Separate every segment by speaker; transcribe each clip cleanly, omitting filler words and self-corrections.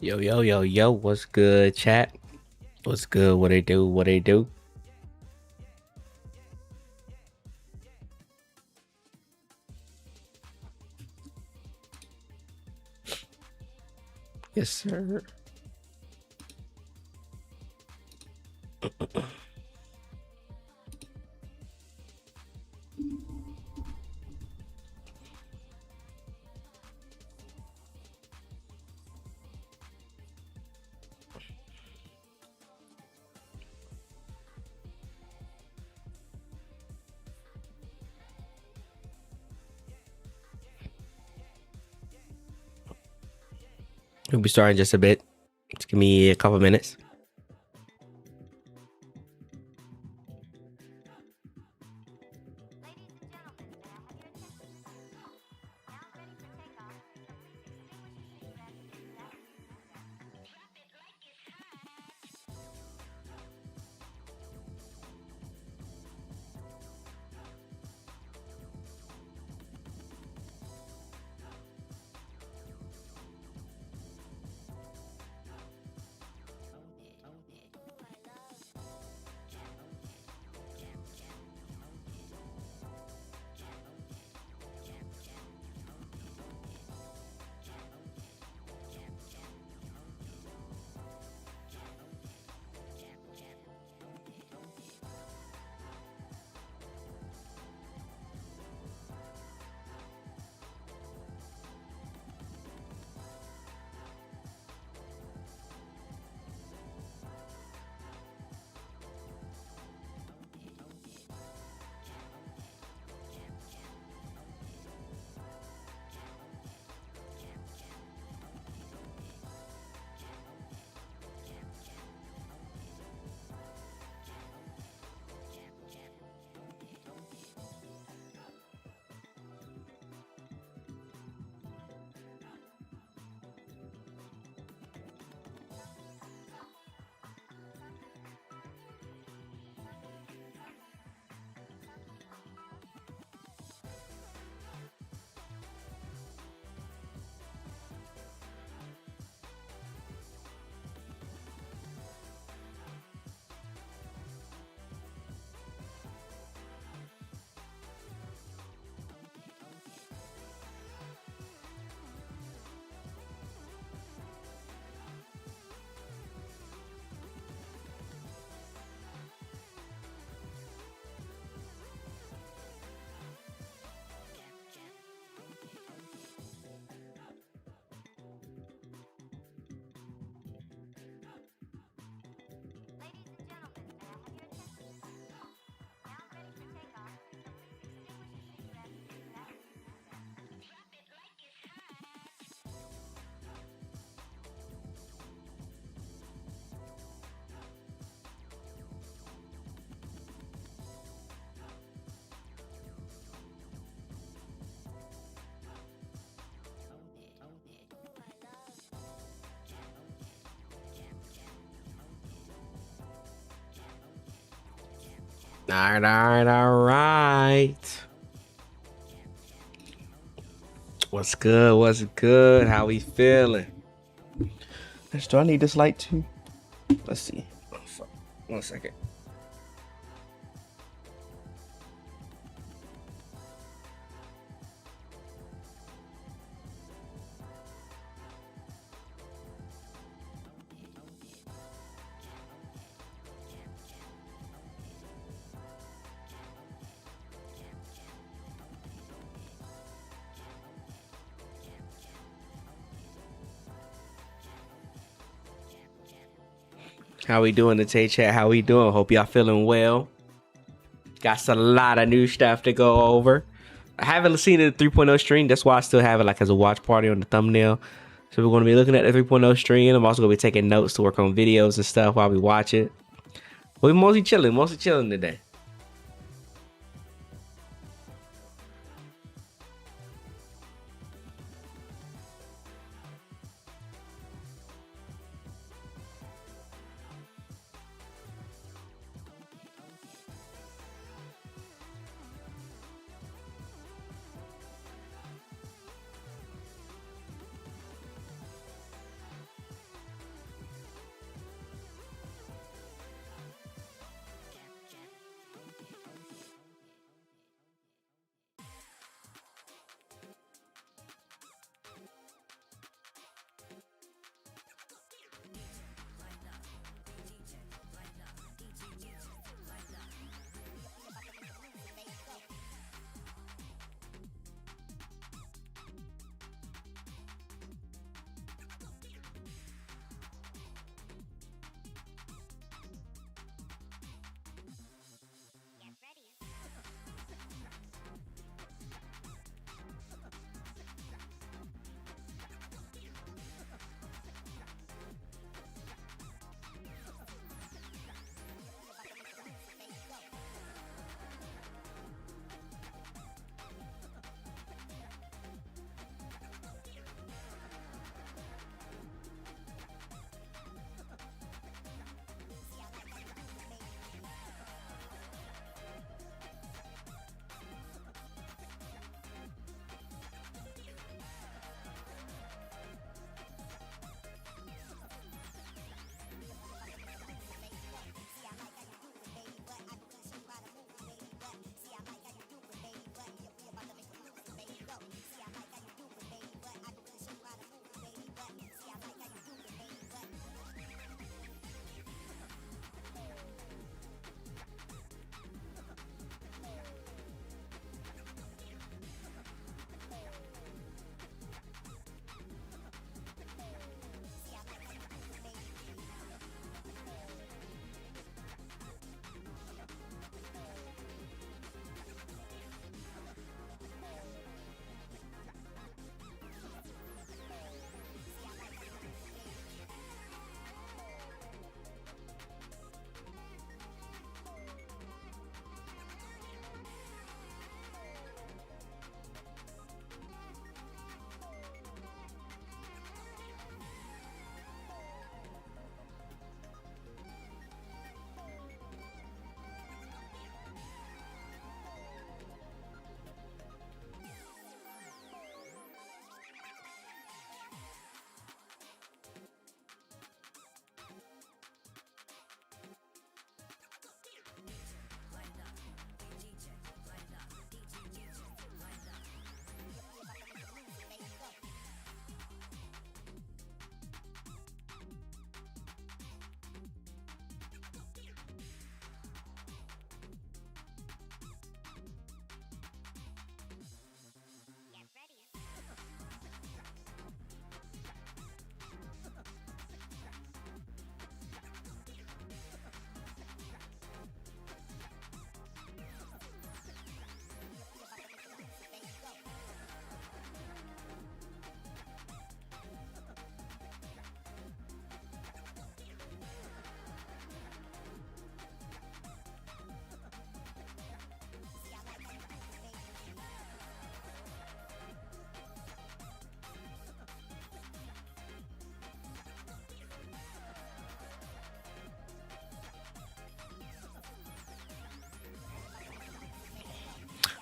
Speaker 1: Yo, yo, yo, yo, what's good, chat? What's good? What they do? What they do? Yes, sir. We'll be starting just a bit. Just give me a couple minutes. All right. What's good? What's good? How we feeling? Do I need this light too? Let's see. Oh, fuck. 1 second. How we doing today, chat? How we doing? Hope y'all feeling well. Got a lot of new stuff to go over. I haven't seen the 3.0 stream. That's why I still have it like as a watch party on the thumbnail. So we're going to be looking at the 3.0 stream. I'm also going to be taking notes to work on videos and stuff while we watch it. We're mostly chilling today.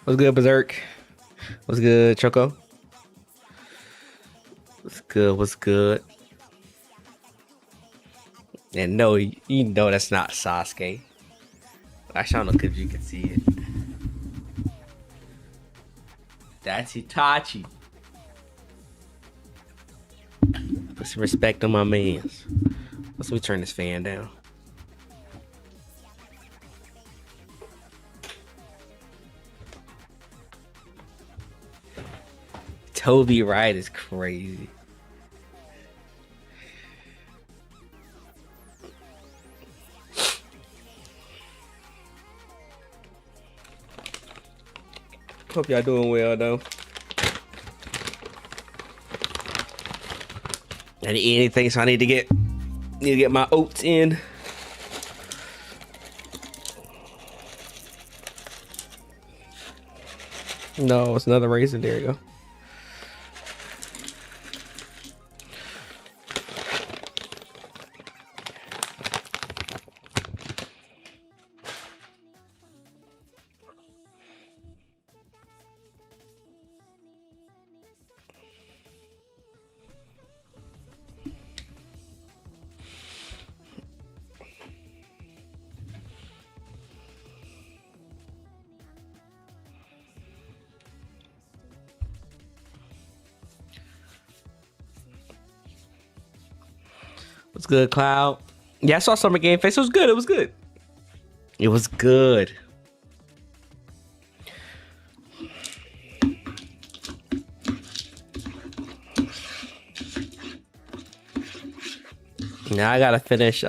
Speaker 1: What's good, Berserk? What's good, Choco? What's good? What's good? And no, you know that's not Sasuke. Actually, I don't know if you can see it. That's Itachi. Put some respect on my mans. Let's me turn this fan down. Toby Wright is crazy. Hope y'all doing well though. I didn't eat anything, so I need to get my oats in. No, it's another raisin. There you go. What's good, Cloud? Yeah, I saw Summer Game Face. It was good. It was good. It was good. Now I gotta finish. We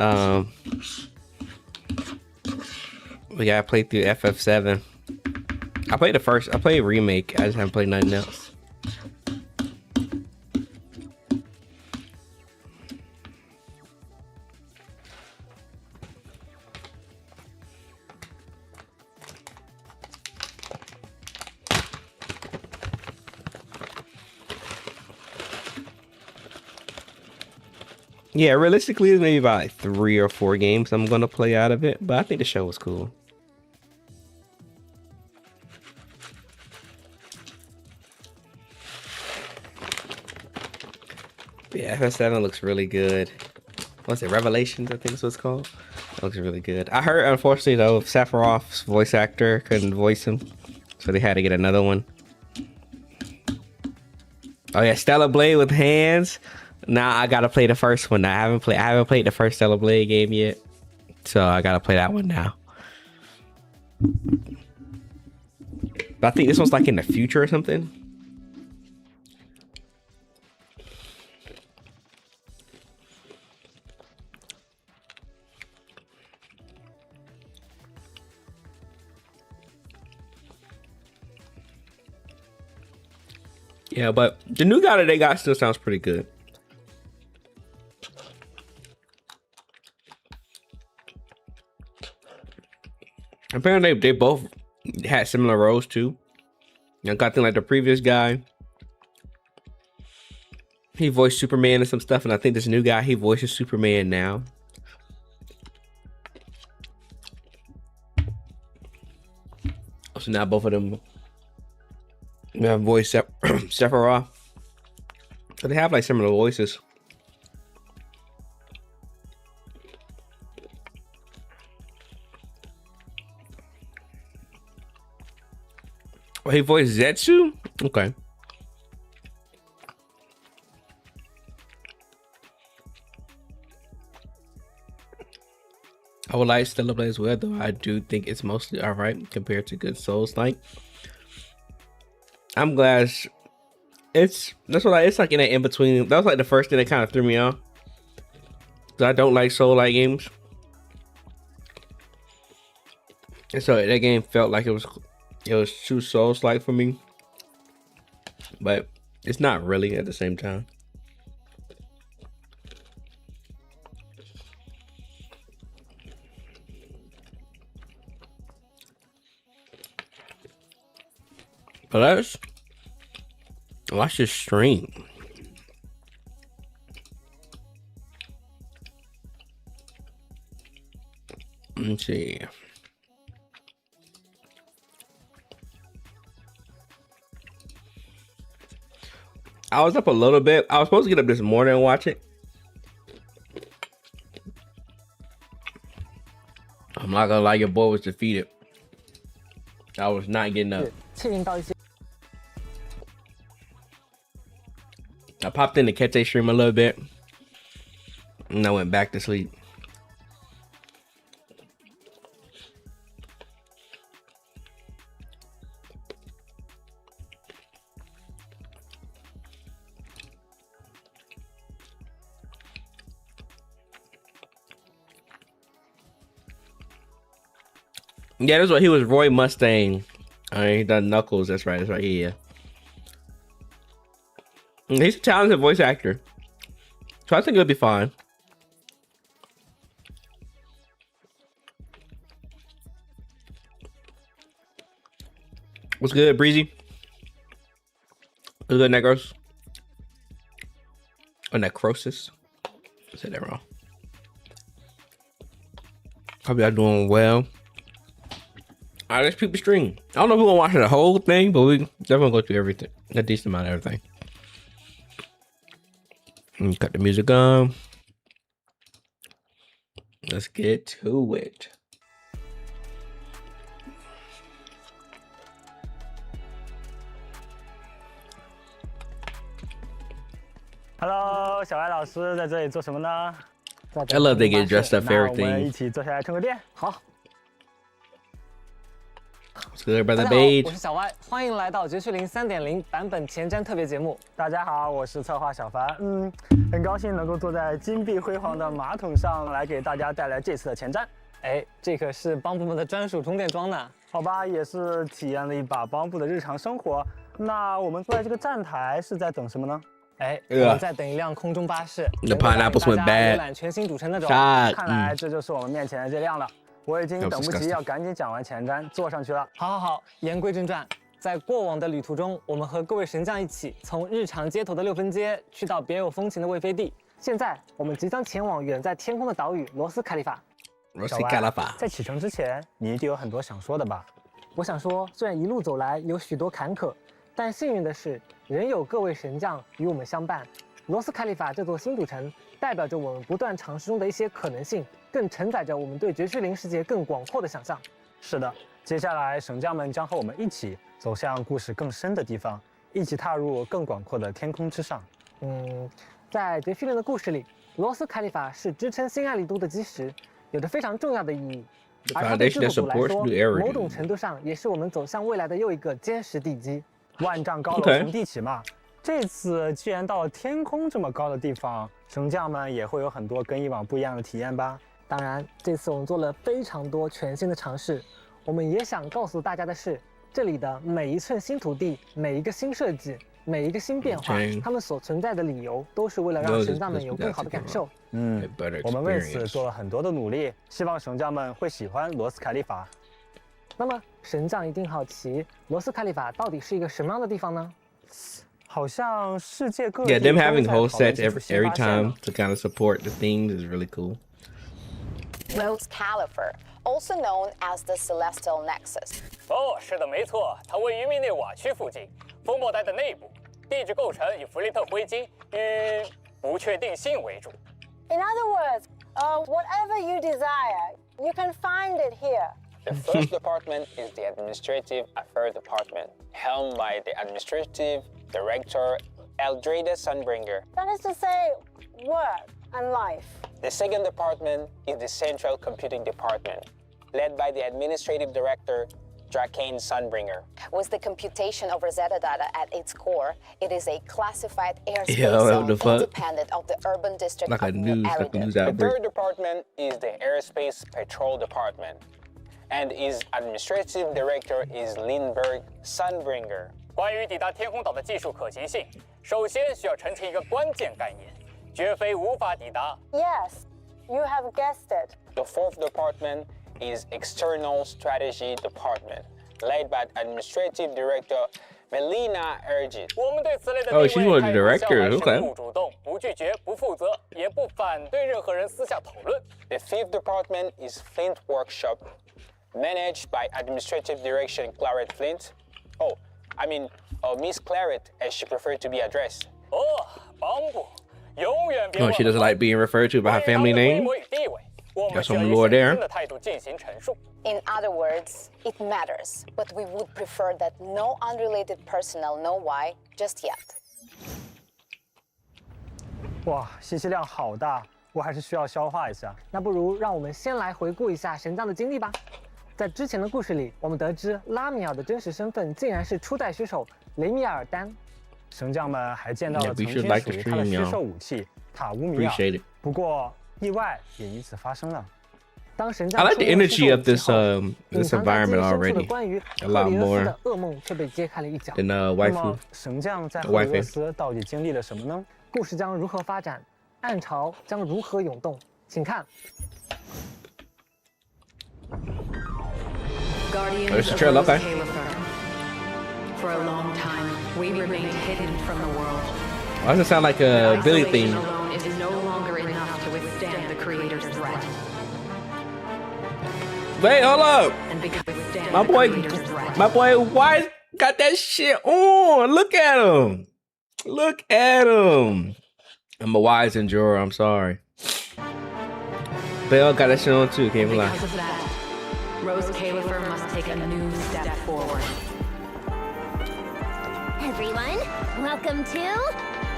Speaker 1: gotta play through FF7. I played the first. I played remake. I just haven't played nothing else. Yeah, realistically, it's maybe about like 3 or 4 games I'm gonna play out of it, but I think the show was cool. Yeah, FF7 looks really good. What's it, Revelations, I think is what it's called. It looks really good. I heard, unfortunately, though, Sephiroth's voice actor couldn't voice him, so they had to get another one. Oh yeah, Stellar Blade with hands. Now I gotta play the first one. I haven't played the first Stellar Blade game yet, so I gotta play that one now. But I think this one's like in the future or something. Yeah, but the new guy that they got still sounds pretty good. Apparently, they both had similar roles too. I got them like the previous guy. He voiced Superman and some stuff, and I think this new guy, he voices Superman now. So now both of them have voiced Sephiroth. So they have like similar voices. Oh, he voiced Zetsu? Okay. I would like Stellar Blade as well, though I do think it's mostly alright compared to good Souls-like. I'm glad it's like in an in-between. That was like the first thing that kind of threw me off. Cause I don't like Soul-like games. And so that game felt like it was too Souls-like for me. But it's not really at the same time. But let's watch this stream. Let's see. I was up a little bit. I was supposed to get up this morning and watch it. I'm not gonna lie, your boy was defeated. I was not getting up. I popped in to catch a stream a little bit, and I went back to sleep. Yeah, that's what he was. Roy Mustang. He done Knuckles. That's right. That's right. Yeah. He's a talented voice actor, so I think it'll be fine. What's good, Breezy? What's good, Negros? Or Necrosis? I said that wrong. Hope y'all doing well. All right, let's peep the stream. I don't know if we're gonna watch the whole thing, but we definitely go through everything. A decent amount of everything. Cut the music on. Let's get to it.
Speaker 2: Hello， 小艾老师在这里做什么呢？
Speaker 1: I love they get dressed up for
Speaker 2: 那我们
Speaker 1: everything.
Speaker 2: 一起坐下来充个电。好。
Speaker 1: What's good,
Speaker 3: 大
Speaker 1: brother
Speaker 3: 家好，
Speaker 1: Beige?
Speaker 3: 我是小歪，欢迎来到绝区零3.0版本前瞻特别节目。
Speaker 2: 大家好，我是策划小凡。很高兴能够坐在金碧辉煌的马桶上来给大家带来这次的前瞻。
Speaker 3: 哎，这可是帮部们的专属充电桩呢。
Speaker 2: 好吧，也是体验了一把帮部的日常生活。那我们坐在这个站台是在等什么呢？
Speaker 3: 哎，我们在等一辆空中巴士，
Speaker 1: The pineapples went
Speaker 3: 大家
Speaker 1: bad.
Speaker 3: 游览全新组成的种。
Speaker 1: Shot.
Speaker 2: 看来这就是我们面前的这辆了。我已经
Speaker 1: That
Speaker 2: 等
Speaker 1: was
Speaker 2: 不及
Speaker 1: disgusting.
Speaker 2: 要赶紧讲完前瞻，坐上去了。
Speaker 3: 好，言归正传，在过往的旅途中，我们和各位神将一起，从日常街头的六分街，去到别有风情的魏飞地。现在，我们即将前往远在天空的岛屿罗斯卡利法。
Speaker 1: Rosy Calafa.
Speaker 2: 在启程之前，你一定有很多想说的吧？
Speaker 3: 我想说，虽然一路走来有许多坎坷，但幸运的是，仍有各位神将与我们相伴。罗斯卡利法这座新赌城，代表着我们不断尝试中的一些可能性，更承载着我们对绝区零世界更广阔的想象。
Speaker 2: 是的，接下来神将们将和我们一起走向故事更深的地方，一起踏入更广阔的天空之上。
Speaker 3: 在绝区零的故事里，罗斯卡利法是支撑新爱丽都的基石，有着非常重要的意义。 而它对制作组来说，某种程度上也是我们走向未来的又一个坚实地基。
Speaker 2: 万丈高楼从地起嘛。这次既然到了天空这么高的地方，神将们也会有很多跟以往不一样的体验吧？
Speaker 3: 当然，这次我们做了非常多全新的尝试。我们也想告诉大家的是，这里的每一寸新土地、每一个新设计、每一个新变化，它们所存在的理由，都是为了让神将们有更好的感受。
Speaker 2: 我们为此做了很多的努力，希望神将们会喜欢罗斯卡利法。
Speaker 3: 那么，神将一定好奇，罗斯卡利法到底是一个什么样的地方呢？
Speaker 2: 好像世界各地
Speaker 1: Yeah, them having whole sets every time to kind of support the themes is really cool.
Speaker 4: Cognosphere, also known as the Celestial Nexus.
Speaker 5: 哦，是的，没错，它位于密内瓦区附近，风暴带的内部，地质构成以弗利特灰晶与不确定性为主。
Speaker 4: In other words, whatever you desire, you can find it here.
Speaker 6: The first department is the Administrative Affairs Department, helmed by the Administrative Director Eldrada Sunbringer.
Speaker 4: That is to say, work and life.
Speaker 6: The second department is the Central Computing Department, led by the Administrative Director Dracane Sunbringer.
Speaker 4: With the computation over ZZZ at its core, it is a classified airspace
Speaker 1: Yeah, what
Speaker 4: zone
Speaker 1: the fuck?
Speaker 4: independent of the urban district
Speaker 1: Like a
Speaker 4: of
Speaker 1: news
Speaker 6: The
Speaker 1: outbreak.
Speaker 6: third department is the Airspace Patrol Department, and its Administrative Director is Lindbergh Sunbringer.
Speaker 5: 关于抵达天空岛的技术可行性，首先需要澄清一个关键概念，绝非无法抵达。
Speaker 4: Yes, you have guessed it.
Speaker 6: The fourth department is External Strategy Department, led by Administrative Director Melina Ergit.
Speaker 5: 我们对此类的
Speaker 1: Oh,
Speaker 5: 地
Speaker 1: she's one
Speaker 5: 位
Speaker 1: of the
Speaker 5: 态度向来
Speaker 1: directors,
Speaker 5: 是
Speaker 1: okay.
Speaker 5: 不主动、不拒绝、不负责，也不反对任何人私下讨论。
Speaker 6: The fifth department is Flint Workshop, managed by Administrative Direction Claret Flint. Miss Claret, as she preferred to be addressed.
Speaker 1: Oh, she doesn't like being referred to by her family name. Got some lore there.
Speaker 4: In other words, it matters, but we would prefer that no unrelated personnel know why just yet.
Speaker 2: 哇，信息量好大，我还是需要消化一下。
Speaker 3: 那不如让我们先来回顾一下神将的经历吧。在之前的故事里，我们得知拉米尔的真实身份竟然是初代虚手雷米尔丹。
Speaker 2: 神将们还见到了曾经属于他的虚兽武器塔乌米尔，不过意外也因此发生了。
Speaker 1: I like the energy of this environment already. A lot more than Jué Qū.
Speaker 2: 神将在霍尤斯到底经历了什么呢？
Speaker 3: 故事将如何发展？暗潮将如何涌动？请看。
Speaker 1: There's the trailer, okay.
Speaker 7: For a long time, we remained hidden from the world.
Speaker 1: Why does it sound like a Billy theme?
Speaker 7: Alone is no longer enough to withstand the creator's threat.
Speaker 1: Wait, hold up. My boy, why got that shit on? Look at him. Look at him. I'm a wise endurer, I'm sorry. Bell got that shit on too, can't lie.
Speaker 7: Because of that, Rose Califer must take a new step forward.
Speaker 8: Everyone, welcome to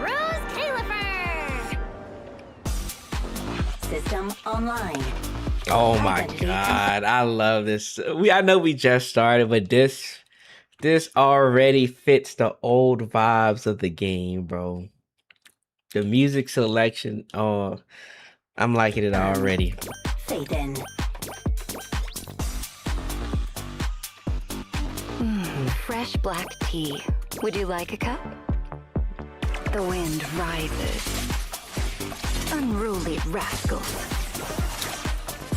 Speaker 8: Rose Califer! System online.
Speaker 1: Oh my god, I love this. I know we just started, but this already fits the old vibes of the game, bro. The music selection, oh, I'm liking it already.
Speaker 8: Satan.
Speaker 9: Fresh black tea. Would you like a cup? The wind rises. Unruly rascals.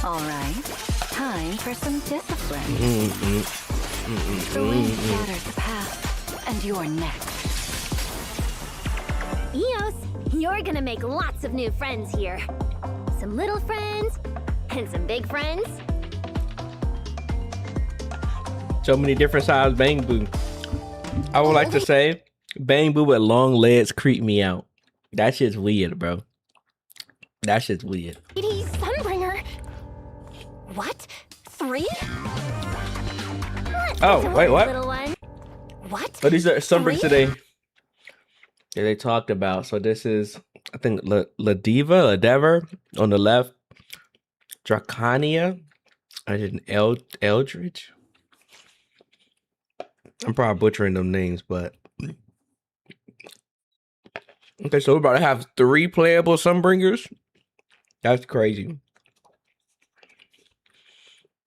Speaker 9: All right, time for some discipline. The wind shatters the past, and you're next.
Speaker 8: Eos, you're gonna make lots of new friends here. Some little friends, and some big friends.
Speaker 1: So many different sized Bang Boo. I would like to say, Bang Boo with long legs creep me out. That shit's weird, bro. That shit's weird.
Speaker 8: Sunbringer. What? 3?
Speaker 1: Oh, wait, what?
Speaker 8: Little one. What?
Speaker 1: Oh, these are Sunbrings today. Yeah, they talked about. So this is, I think, Ladever on the left. Dracania. And then Eldridge. I'm probably butchering them names, but... Okay, so we're about to have 3 playable Sunbringers. That's crazy.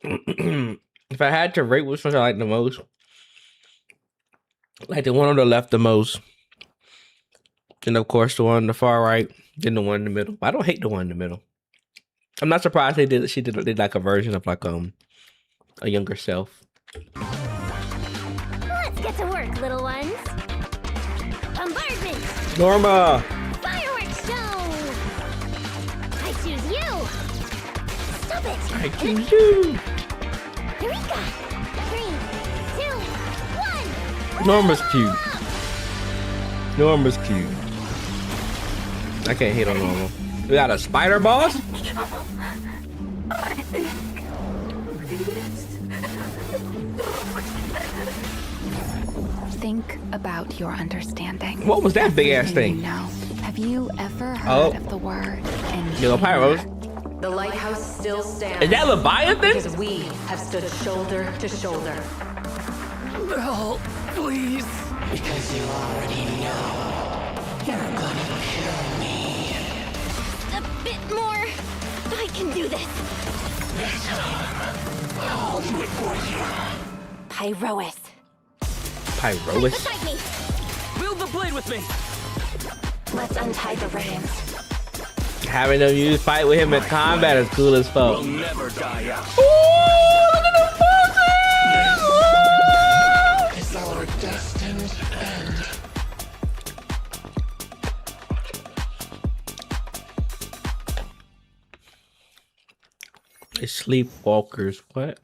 Speaker 1: If I had to rate which one I like the most, I like the one on the left the most. And of course the one on the far right, then the one in the middle. I don't hate the one in the middle. I'm not surprised she did like a version of like a younger self.
Speaker 8: Let's get to work, little ones. Bombardment.
Speaker 1: Norma.
Speaker 8: Fireworks show. I choose you. Stop it.
Speaker 1: I choose you.
Speaker 8: Eureka. 3, 2, 1.
Speaker 1: Norma's cute. Norma's cute. I can't hate on Norma. We got a spider boss?
Speaker 9: Think about your understanding.
Speaker 1: What was that big ass thing?
Speaker 9: No. Have you ever heard of the word
Speaker 1: Yellow Pyros?
Speaker 7: The lighthouse still stands.
Speaker 1: Is that Leviathan?
Speaker 7: Because we have stood shoulder to shoulder.
Speaker 10: Help, please.
Speaker 11: Because you already know. You're gonna kill me.
Speaker 8: A bit more. I can do this.
Speaker 11: This time, I'll do it for you.
Speaker 8: Pyrois.
Speaker 1: Pyrois?
Speaker 8: Beside me.
Speaker 10: Build the blade with me.
Speaker 8: Let's untie the reins.
Speaker 1: Having them use fight with him in combat is cool as fuck.
Speaker 10: We'll never die out.
Speaker 1: Ooh, look at the poses!
Speaker 11: It's our destined end.
Speaker 1: It's Sleepwalkers. What?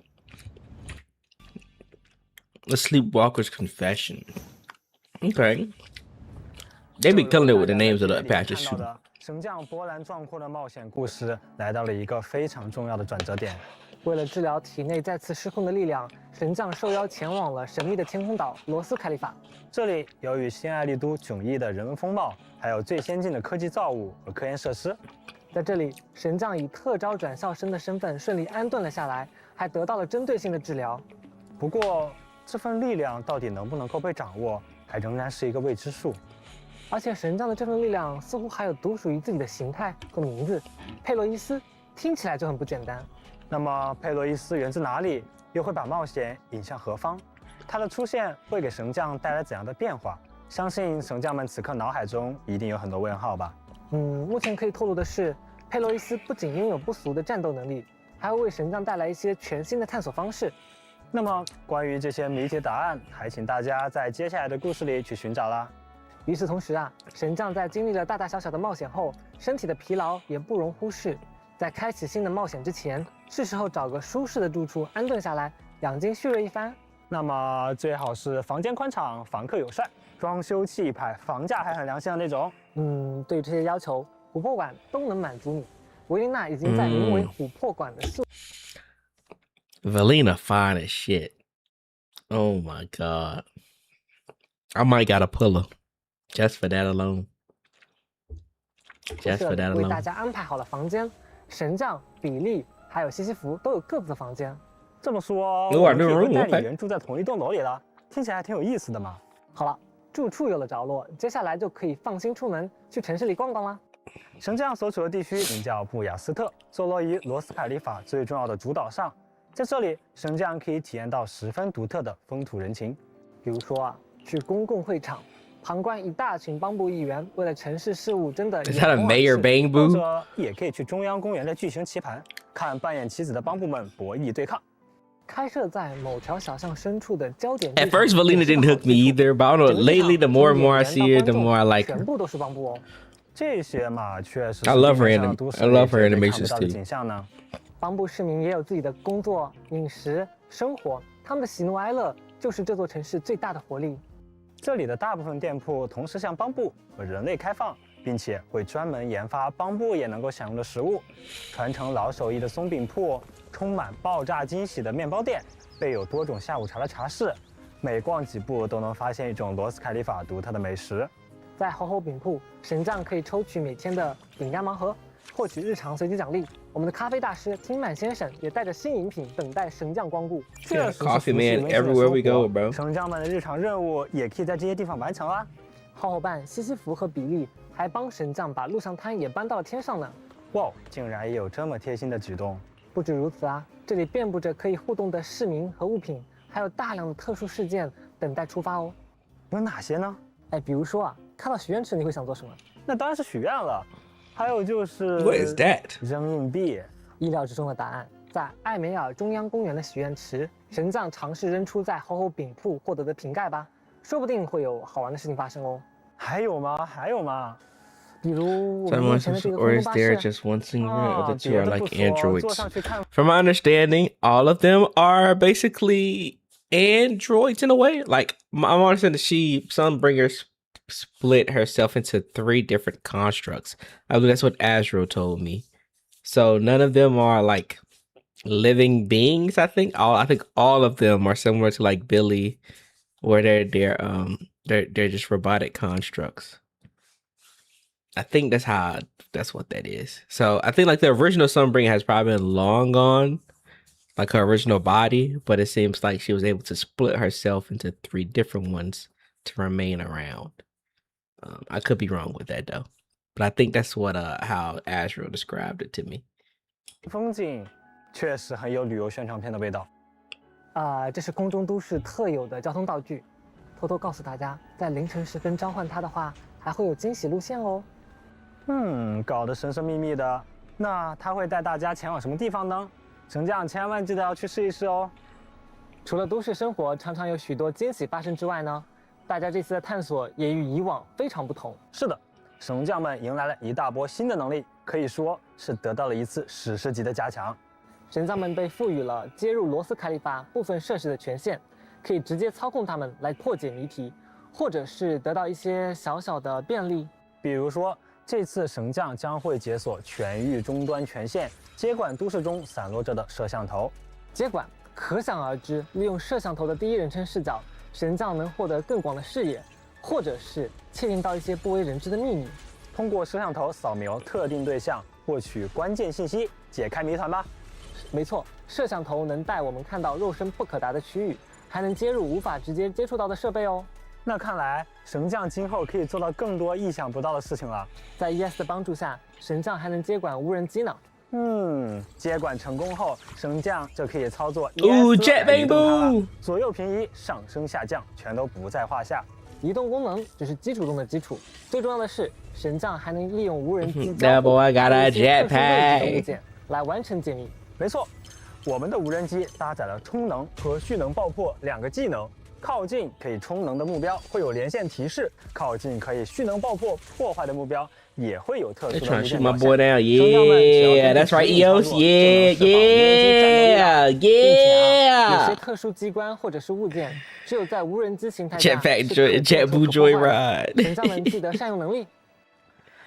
Speaker 1: The Sleepwalker's Confession. Okay. They be killing it with the names of the patches too.
Speaker 2: 神将波澜壮阔的冒险故事来到了一个非常重要的转折点。
Speaker 3: 为了治疗体内再次失控的力量，神将受邀前往了神秘的天空岛罗斯凯利法。
Speaker 2: 这里由于新爱丽都迥异的人文风貌，还有最先进的科技造物和科研设施，
Speaker 3: 在这里，神将以特招转校生的身份顺利安顿了下来，还得到了针对性的治疗。
Speaker 2: 不过，这份力量到底能不能够被掌握，还仍然是一个未知数。
Speaker 3: 而且神将的这份力量似乎还有独属于自己的形态和名字，佩洛伊斯，听起来就很不简单。
Speaker 2: 那么佩洛伊斯源自哪里？又会把冒险引向何方？它的出现会给神将带来怎样的变化？相信神将们此刻脑海中一定有很多问号吧。
Speaker 3: 目前可以透露的是，佩洛伊斯不仅拥有不俗的战斗能力，还会为神将带来一些全新的探索方式。
Speaker 2: 那么关于这些谜题答案，还请大家在接下来的故事里去寻找啦。
Speaker 3: 与此同时啊，神将在经历了大大小小的冒险后，身体的疲劳也不容忽视。在开启新的冒险之前，是时候找个舒适的住处安顿下来，养精蓄锐一番。
Speaker 2: 那么最好是房间宽敞、房客友善、装修气派、房价还很良心的那种。
Speaker 3: 对于这些要求，琥珀馆都能满足你。维琳娜已经在名为琥珀馆的宿。
Speaker 1: Valina fine as shit. Oh my god. I might gotta pull her just for that alone. Just for that
Speaker 3: 为
Speaker 1: alone.
Speaker 3: 大家安排好了房间，神将、比利还有西西弗都有各自的房间。
Speaker 2: 这么说，
Speaker 1: 有点那种
Speaker 2: 我们带领人住在同一栋楼里了，听起来还挺有意思的嘛。
Speaker 3: 好了，住处有了着落，接下来就可以放心出门去城市里逛逛啦。
Speaker 2: 神将所处的地区名叫布雅斯特，坐落于罗斯凯利法最重要的主岛上。在这里，神将可以体验到十分独特的风土人情。
Speaker 3: 比如说啊，去公共会场旁观一大群邦布议员为了城市事务真的
Speaker 1: Is that a mayor bamboo?
Speaker 2: 或者也可以去中央公园的巨型棋盘，看扮演棋子的邦布们博弈对抗。
Speaker 3: 开设在某条小巷深处的焦点。
Speaker 1: At first, Valina didn't hook me either, but I don't know. Lately, the more and more I see her, the more I like her.
Speaker 3: 全部都是邦布哦。
Speaker 2: 这些嘛，确实。
Speaker 1: I love her animations too.
Speaker 2: 景象呢。
Speaker 3: 邦布市民也有自己的工作、饮食、生活，他们的喜怒哀乐就是这座城市最大的活力。
Speaker 2: 这里的大部分店铺同时向邦布和人类开放，并且会专门研发邦布也能够享用的食物，传承老手艺的松饼铺，充满爆炸惊喜的面包店，备有多种下午茶的茶室，每逛几步都能发现一种罗斯凯利法独特的美食。
Speaker 3: 在吼吼饼铺，神将可以抽取每天的饼干盲盒，获取日常随机奖励。我们的咖啡大师丁满先生也带着新饮品等待神将光顾。
Speaker 1: Yeah, coffee man everywhere we go, bro.
Speaker 2: 神将们的日常任务也可以在这些地方完成啦。
Speaker 3: 好伙伴西西弗和比利还帮神将把陆上摊也搬到了天上呢。
Speaker 2: 哇，竟然也有这么贴心的举动！
Speaker 3: 不止如此啊，这里遍布着可以互动的市民和物品，还有大量的特殊事件等待出发哦。
Speaker 2: 有哪些呢？
Speaker 3: 比如说啊，看到许愿池你会想做什么？
Speaker 2: 那当然是许愿了。还有就是
Speaker 1: ，What is that？
Speaker 2: 扔硬币。
Speaker 3: 意料之中的答案，在艾梅尔中央公园的许愿池，神将尝试扔出在吼吼饼铺获得的瓶盖吧，说不定会有好玩的事情发生哦。
Speaker 2: 还有吗？还有吗？
Speaker 3: 比如我们面前的这个空中巴士。
Speaker 1: Or is there just one single? The two are like androids. From my understanding, all of them are basically androids in a way. Like I'm understanding Sunbringer split herself into 3 different constructs. I believe that's what Azro told me. So none of them are like living beings. I think all of them are similar to like Billy, where they're just robotic constructs. I think that's what that is. So I think like the original Sunbringer has probably been long gone, like her original body, but it seems like she was able to split herself into 3 different ones to remain around. I could be wrong with that though, but I think that's what how Azrael described it to me.
Speaker 2: 风景确实很有旅游宣传片的味道。
Speaker 3: 这是空中都市特有的交通道具。偷偷告诉大家，在凌晨时分召唤它的话，还会有惊喜路线哦。
Speaker 2: 搞得神神秘秘的。那他会带大家前往什么地方呢？神将千万记得要去试一试哦。
Speaker 3: 除了都市生活常常有许多惊喜发生之外呢，大家这次的探索也与以往非常不同。
Speaker 2: 是的，神将们迎来了一大波新的能力，可以说是得到了一次史诗级的加强。
Speaker 3: 神将们被赋予了接入罗斯凯利法部分设施的权限，可以直接操控他们来破解谜题，或者是得到一些小小的便利。
Speaker 2: 比如说，这次神将将会解锁全域终端权限，接管都市中散落着的摄像头。
Speaker 3: 接管可想而知，利用摄像头的第一人称视角，神将能获得更广的视野，或者是窃听到一些不为人知的秘密。
Speaker 2: 通过摄像头扫描特定对象，获取关键信息，解开谜团吧。
Speaker 3: 没错，摄像头能带我们看到肉身不可达的区域，还能接入无法直接接触到的设备哦。
Speaker 2: 那看来神将今后可以做到更多意想不到的事情了。
Speaker 3: 在 ES 的帮助下，神将还能接管无人机呢。
Speaker 2: 接管成功后，神将就可以操作
Speaker 1: Jet Baby，
Speaker 2: 左右平移、上升下降全都不在话下。
Speaker 3: 移动功能只是基础中的基础，最重要的是神将还能利用无人机
Speaker 1: That boy got a jetpack
Speaker 3: 物件来完成解谜。
Speaker 2: 没错，我们的无人机搭载了充能和蓄能爆破2个技能。靠近可以充能的目标会有连线提示，靠近可以蓄能爆破破坏的目标也会有特殊的物件表现。
Speaker 1: Yeah, that's right, EOS. Yeah.
Speaker 3: 有些特殊机关或者是物件，只有在无人机形态下
Speaker 1: Jetpack Joyride。
Speaker 3: 神将们记得善用能力。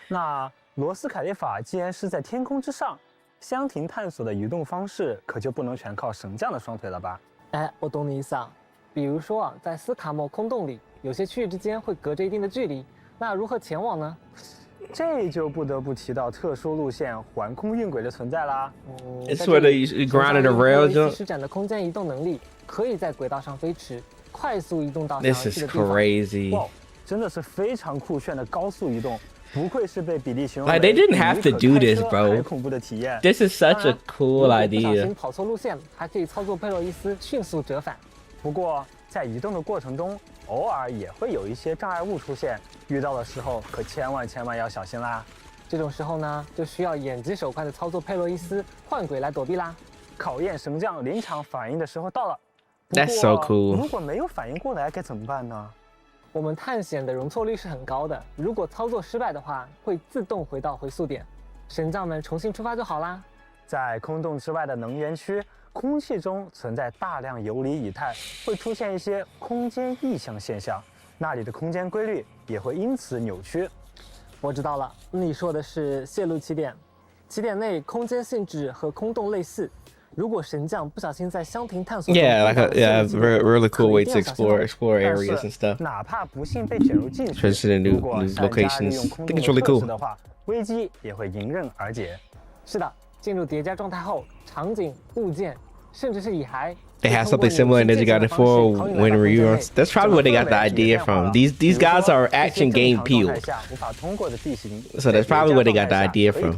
Speaker 2: 那罗斯凯利法既然是在天空之上，箱庭探索的移动方式可就不能全靠神将的双腿了吧？
Speaker 3: 哎，我懂你意思啊。比如说啊，在斯卡莫空洞里，有些区域之间会隔着一定的距离，那如何前往呢？
Speaker 2: 这就不得不提到特殊路线环空运轨的存在啦。
Speaker 1: It's where they grounded the rail.
Speaker 3: 施展的空间移动能力，可以在轨道上飞驰，快速移动到想要
Speaker 1: This
Speaker 3: 去
Speaker 1: is
Speaker 3: 的地方。
Speaker 1: crazy.
Speaker 2: 哇，真的是非常酷炫的高速移动，不愧是被比利形容
Speaker 1: Like they didn't have to do this, bro.
Speaker 2: 恐怖的体验。
Speaker 1: This is such a cool
Speaker 3: 不小心
Speaker 1: idea.
Speaker 3: 跑错路线，还可以操作佩洛伊斯迅速折返。
Speaker 2: 不过在移动的过程中，偶尔也会有一些障碍物出现，遇到的时候可千万要小心啦。
Speaker 3: 这种时候呢，就需要眼疾手快的操作佩洛伊斯换轨来躲避啦。
Speaker 2: 考验神将临场反应的时候到了。
Speaker 1: That's so cool.
Speaker 2: 如果没有反应过来该怎么办呢？
Speaker 3: 我们探险的容错率是很高的，如果操作失败的话，会自动回到回溯点，神将们重新出发就好啦。
Speaker 2: 在空洞之外的能源区，空气中存在大量游离以太，会出现一些空间异象现象，那里的空间规律也会因此扭曲。
Speaker 3: 我知道了，你说的是泄露起点。起点内空间性质和空洞类似，如果神将不小心在箱庭探索
Speaker 1: Yeah, like a really cool way to explore areas and stuff.
Speaker 2: 哪怕不幸被卷入禁区，
Speaker 1: Transition to
Speaker 2: 如果
Speaker 1: new
Speaker 2: 善加利
Speaker 1: locations.
Speaker 2: 用
Speaker 1: I
Speaker 2: 空
Speaker 1: think
Speaker 2: 洞
Speaker 1: it's really
Speaker 2: 的特
Speaker 1: cool.
Speaker 2: 质的话，危机也会迎刃而解。
Speaker 3: 是的，进入叠加状态后，场景、物件，甚至是蚁骸。
Speaker 1: They have something similar in Digimon 4 when reruns. That's probably where they got the idea from. These guys are action game peeled. So that's probably where they got the idea from.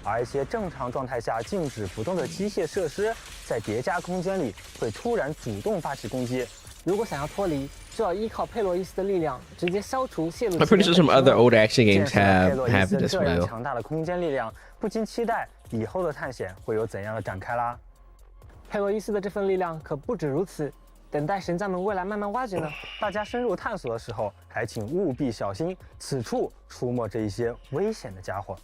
Speaker 2: 而一些正常状态下静止不动的机械设施，在叠加空间里会突然主动发起攻击。
Speaker 3: 如果想要脱离，就要依靠佩洛伊斯的力量直接消除泄露。
Speaker 1: I'm pretty sure some other old action games have it as
Speaker 2: 这样
Speaker 1: well.
Speaker 2: 强大的空间力量，不禁期待以后的探险会有怎样的展开啦。
Speaker 3: 佩洛伊斯的这份力量可不止如此，等待神将们未来慢慢挖掘呢。
Speaker 2: 大家深入探索的时候，还请务必小心，此处出没着一些危险的家伙。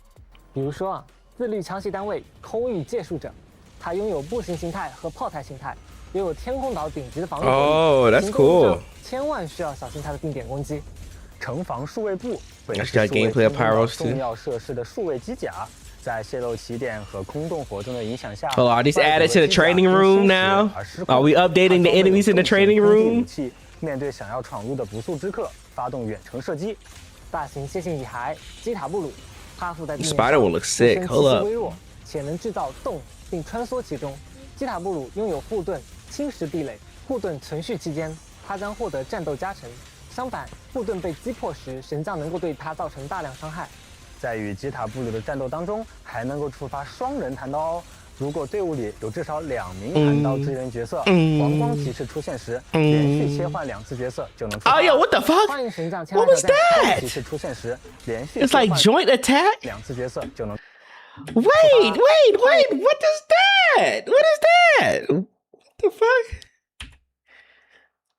Speaker 3: 比如说啊，自律强袭单位空域借术者，它拥有步行形态和炮台形态，也有天空岛顶级的防御。
Speaker 1: Oh, that's cool.
Speaker 3: 千万需要小心它的定点攻击。
Speaker 2: 城防数位部本
Speaker 1: 是
Speaker 2: 数位
Speaker 1: Perilous
Speaker 2: 重要设施的数位机甲。 在泄露起点和空洞活动的影响下
Speaker 1: Oh, are these added to the training room now? Are we updating the enemies in the training room?
Speaker 2: 面对想要闯入的不速之客，发动远程射击。
Speaker 3: 大型楔形蚁骸基塔布鲁，它附在地面上，
Speaker 1: Spider will look sick. Hold up.
Speaker 3: 微弱，且能制造洞并穿梭其中。基塔布鲁拥有护盾、侵蚀壁垒，护盾存续期间，它将获得战斗加成。相反，护盾被击破时，神将能够对它造成大量伤害。
Speaker 2: 在与基塔布鲁的战斗当中，还能够触发双人弹刀哦。如果队伍里有至少2名弹刀支援角色，黄光提示出现时，连续切换2次角色就能触发。
Speaker 1: Oh yeah, what the fuck?
Speaker 3: 欢迎神将
Speaker 1: What was that?
Speaker 2: 提示出现时，连续
Speaker 1: It's like joint attack.
Speaker 2: 2次角色就能。
Speaker 1: Wait, what is that? What is that? What the fuck?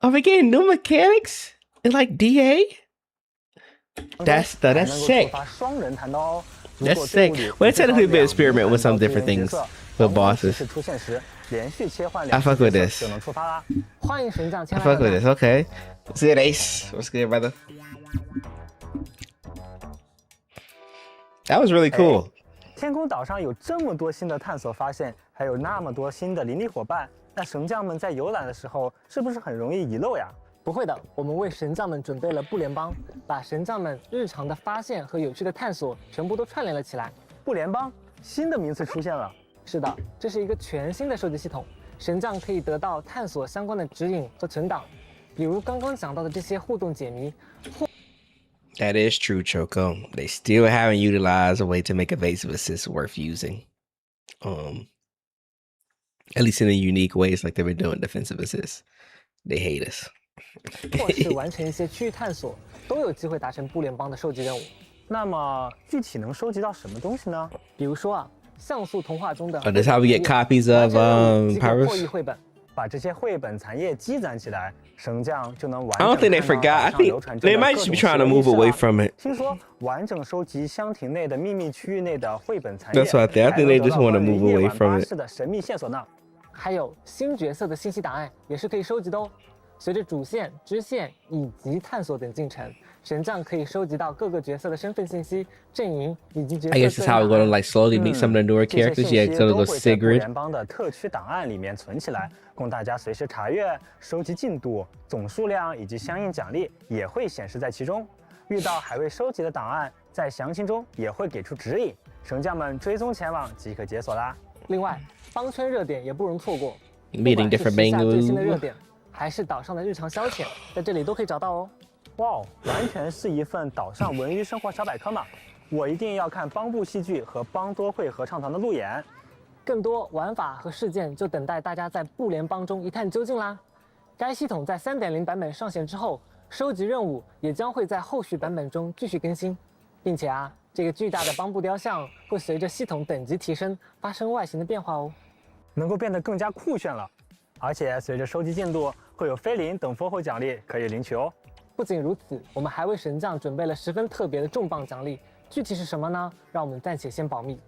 Speaker 1: Are we getting new mechanics in like DA? That's sick. That's sick. Well, it's technically been an experiment with some different things with bosses. I fuck with this. I fuck with this. Okay. What's good, Ace? What's good, brother? That was really cool.
Speaker 2: 天空岛上有这么多新的探索发现，还有那么多新的邻里伙伴，那神将们在游览的时候是不是很容易遗漏呀？
Speaker 3: 不会的，我们为神将们准备了不联邦，把神将们日常的发现和有趣的探索全部都串联了起来。
Speaker 2: 不联邦，新的名词出现了。
Speaker 3: 是的，这是一个全新的收集系统，神将可以得到探索相关的指引和存档，比如刚刚讲到的这些互动解谜。
Speaker 1: That is true, Choco. They still haven't utilized a way to make evasive assist worth using. At least in the unique ways like they've been doing defensive assist. They hate us.
Speaker 3: 或是完成一些区域探索，都有机会达成不联邦的收集任务。
Speaker 2: 那么具体能收集到什么东西呢？
Speaker 3: 比如说啊，像素童话中的
Speaker 1: Oh, that's how we get copies of
Speaker 3: 破译
Speaker 1: Perilous?
Speaker 3: 绘本。
Speaker 2: 把这些绘本残页积攒起来，神将就能完
Speaker 1: I
Speaker 2: 整
Speaker 1: don't think they
Speaker 2: 看到
Speaker 1: forgot. I
Speaker 2: 岛上流
Speaker 1: think
Speaker 2: 传着
Speaker 1: they
Speaker 2: 的
Speaker 1: might
Speaker 2: 各
Speaker 1: just
Speaker 2: 种
Speaker 1: be trying to
Speaker 2: 奇
Speaker 1: move
Speaker 2: 事
Speaker 1: away
Speaker 2: 啊
Speaker 1: from it.
Speaker 2: 听说完整收集箱庭内的秘密区域内的绘本残页，
Speaker 1: That's what I think. I think they just want to move
Speaker 2: 夜
Speaker 1: away
Speaker 2: 晚
Speaker 1: from
Speaker 2: 巴
Speaker 1: it.
Speaker 2: 士的神秘线索呢。
Speaker 3: 还有新角色的信息档案也是可以收集的哦。随着主线、支线以及探索等进程，神将可以收集到各个角色的身份信息、阵营以及角色。
Speaker 1: I guess it's how we're going to like slowly meet some of the newer
Speaker 2: 这些
Speaker 1: characters.
Speaker 2: 信
Speaker 1: Yeah,
Speaker 2: 息
Speaker 1: it's
Speaker 2: 都
Speaker 1: gonna go
Speaker 2: 会在不
Speaker 1: Sigrid.
Speaker 2: 联邦的特区档案里面存起来，供大家随时查阅。收集进度、总数量以及相应奖励也会显示在其中。遇到还未收集的档案，在详情中也会给出指引，神将们追踪前往即可解锁啦。
Speaker 3: 另外，帮圈热点也不容错过。
Speaker 1: Meeting different
Speaker 3: 最新的热
Speaker 1: Bangu.
Speaker 3: 点，还是岛上的日常消遣，在这里都可以找到哦。
Speaker 2: 哇哦，完全是一份岛上文娱生活小百科嘛！我一定要看邦布戏剧和邦多会合唱团的路演。
Speaker 3: 更多玩法和事件就等待大家在不联邦中一探究竟啦。该系统在 3.0 版本上线之后，收集任务也将会在后续版本中继续更新，并且啊，这个巨大的邦布雕像会随着系统等级提升发生外形的变化哦，
Speaker 2: 能够变得更加酷炫了。而且随着收集进度，会有菲林等丰厚奖励可以领取哦。
Speaker 3: 不仅如此，我们还为神将准备了十分特别的重磅奖励，具体是什么呢？让我们暂且先保密。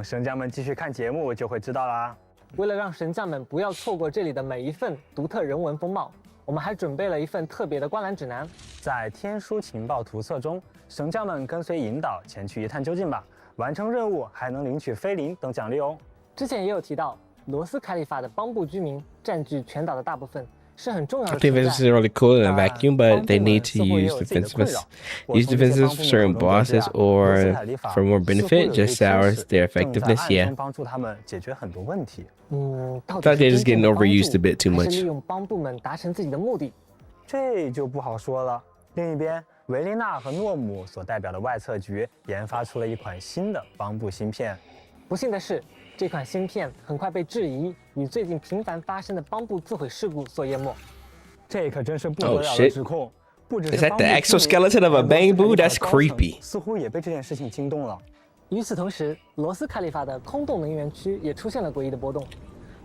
Speaker 2: 神将们继续看节目就会知道啦。
Speaker 3: 为了让神将们不要错过这里的每一份独特人文风貌，我们还准备了一份特别的观览指南。
Speaker 2: 在天书情报图册中，神将们跟随引导前去一探究竟吧。完成任务还能领取菲林等奖励哦。
Speaker 3: 之前也有提到，罗斯凯里法的邦部居民占据全岛的大部分，是很重要
Speaker 1: I
Speaker 3: 的
Speaker 1: think
Speaker 3: 存
Speaker 1: this is
Speaker 3: 在。
Speaker 1: really cool in a vacuum, but they need to use defensive for certain bosses or for more benefit, just sours their effectiveness. Yeah.
Speaker 2: 帮助他们解决很多问题。
Speaker 3: 到
Speaker 1: Thought
Speaker 3: 底
Speaker 1: they're
Speaker 3: 是
Speaker 1: just
Speaker 3: 真
Speaker 1: getting
Speaker 3: 正的帮
Speaker 1: overused
Speaker 3: 助
Speaker 1: a bit too
Speaker 3: 还是
Speaker 1: much.
Speaker 3: 利用帮部们达成自己的目的？
Speaker 2: 这就不好说了。另一边，维琳娜和诺姆所代表的外测局研发出了一款新的邦布芯片。
Speaker 3: 不幸的是，这款芯片很快被质疑与最近频繁发生的邦部自毁事故所淹没。
Speaker 2: 这可真是不得
Speaker 1: Oh
Speaker 2: 了的
Speaker 1: shit.
Speaker 2: 指控。不只
Speaker 1: Is
Speaker 2: 是
Speaker 1: that
Speaker 2: 邦
Speaker 1: the
Speaker 2: 布居民
Speaker 1: exoskeleton of a
Speaker 2: 连罗斯
Speaker 1: bamboo?
Speaker 2: 凯利法
Speaker 1: That's
Speaker 2: 的高层
Speaker 1: creepy.
Speaker 2: 似乎也被这件事情惊动了。
Speaker 3: 与此同时，罗斯凯里法的空洞能源区也出现了诡异的波动。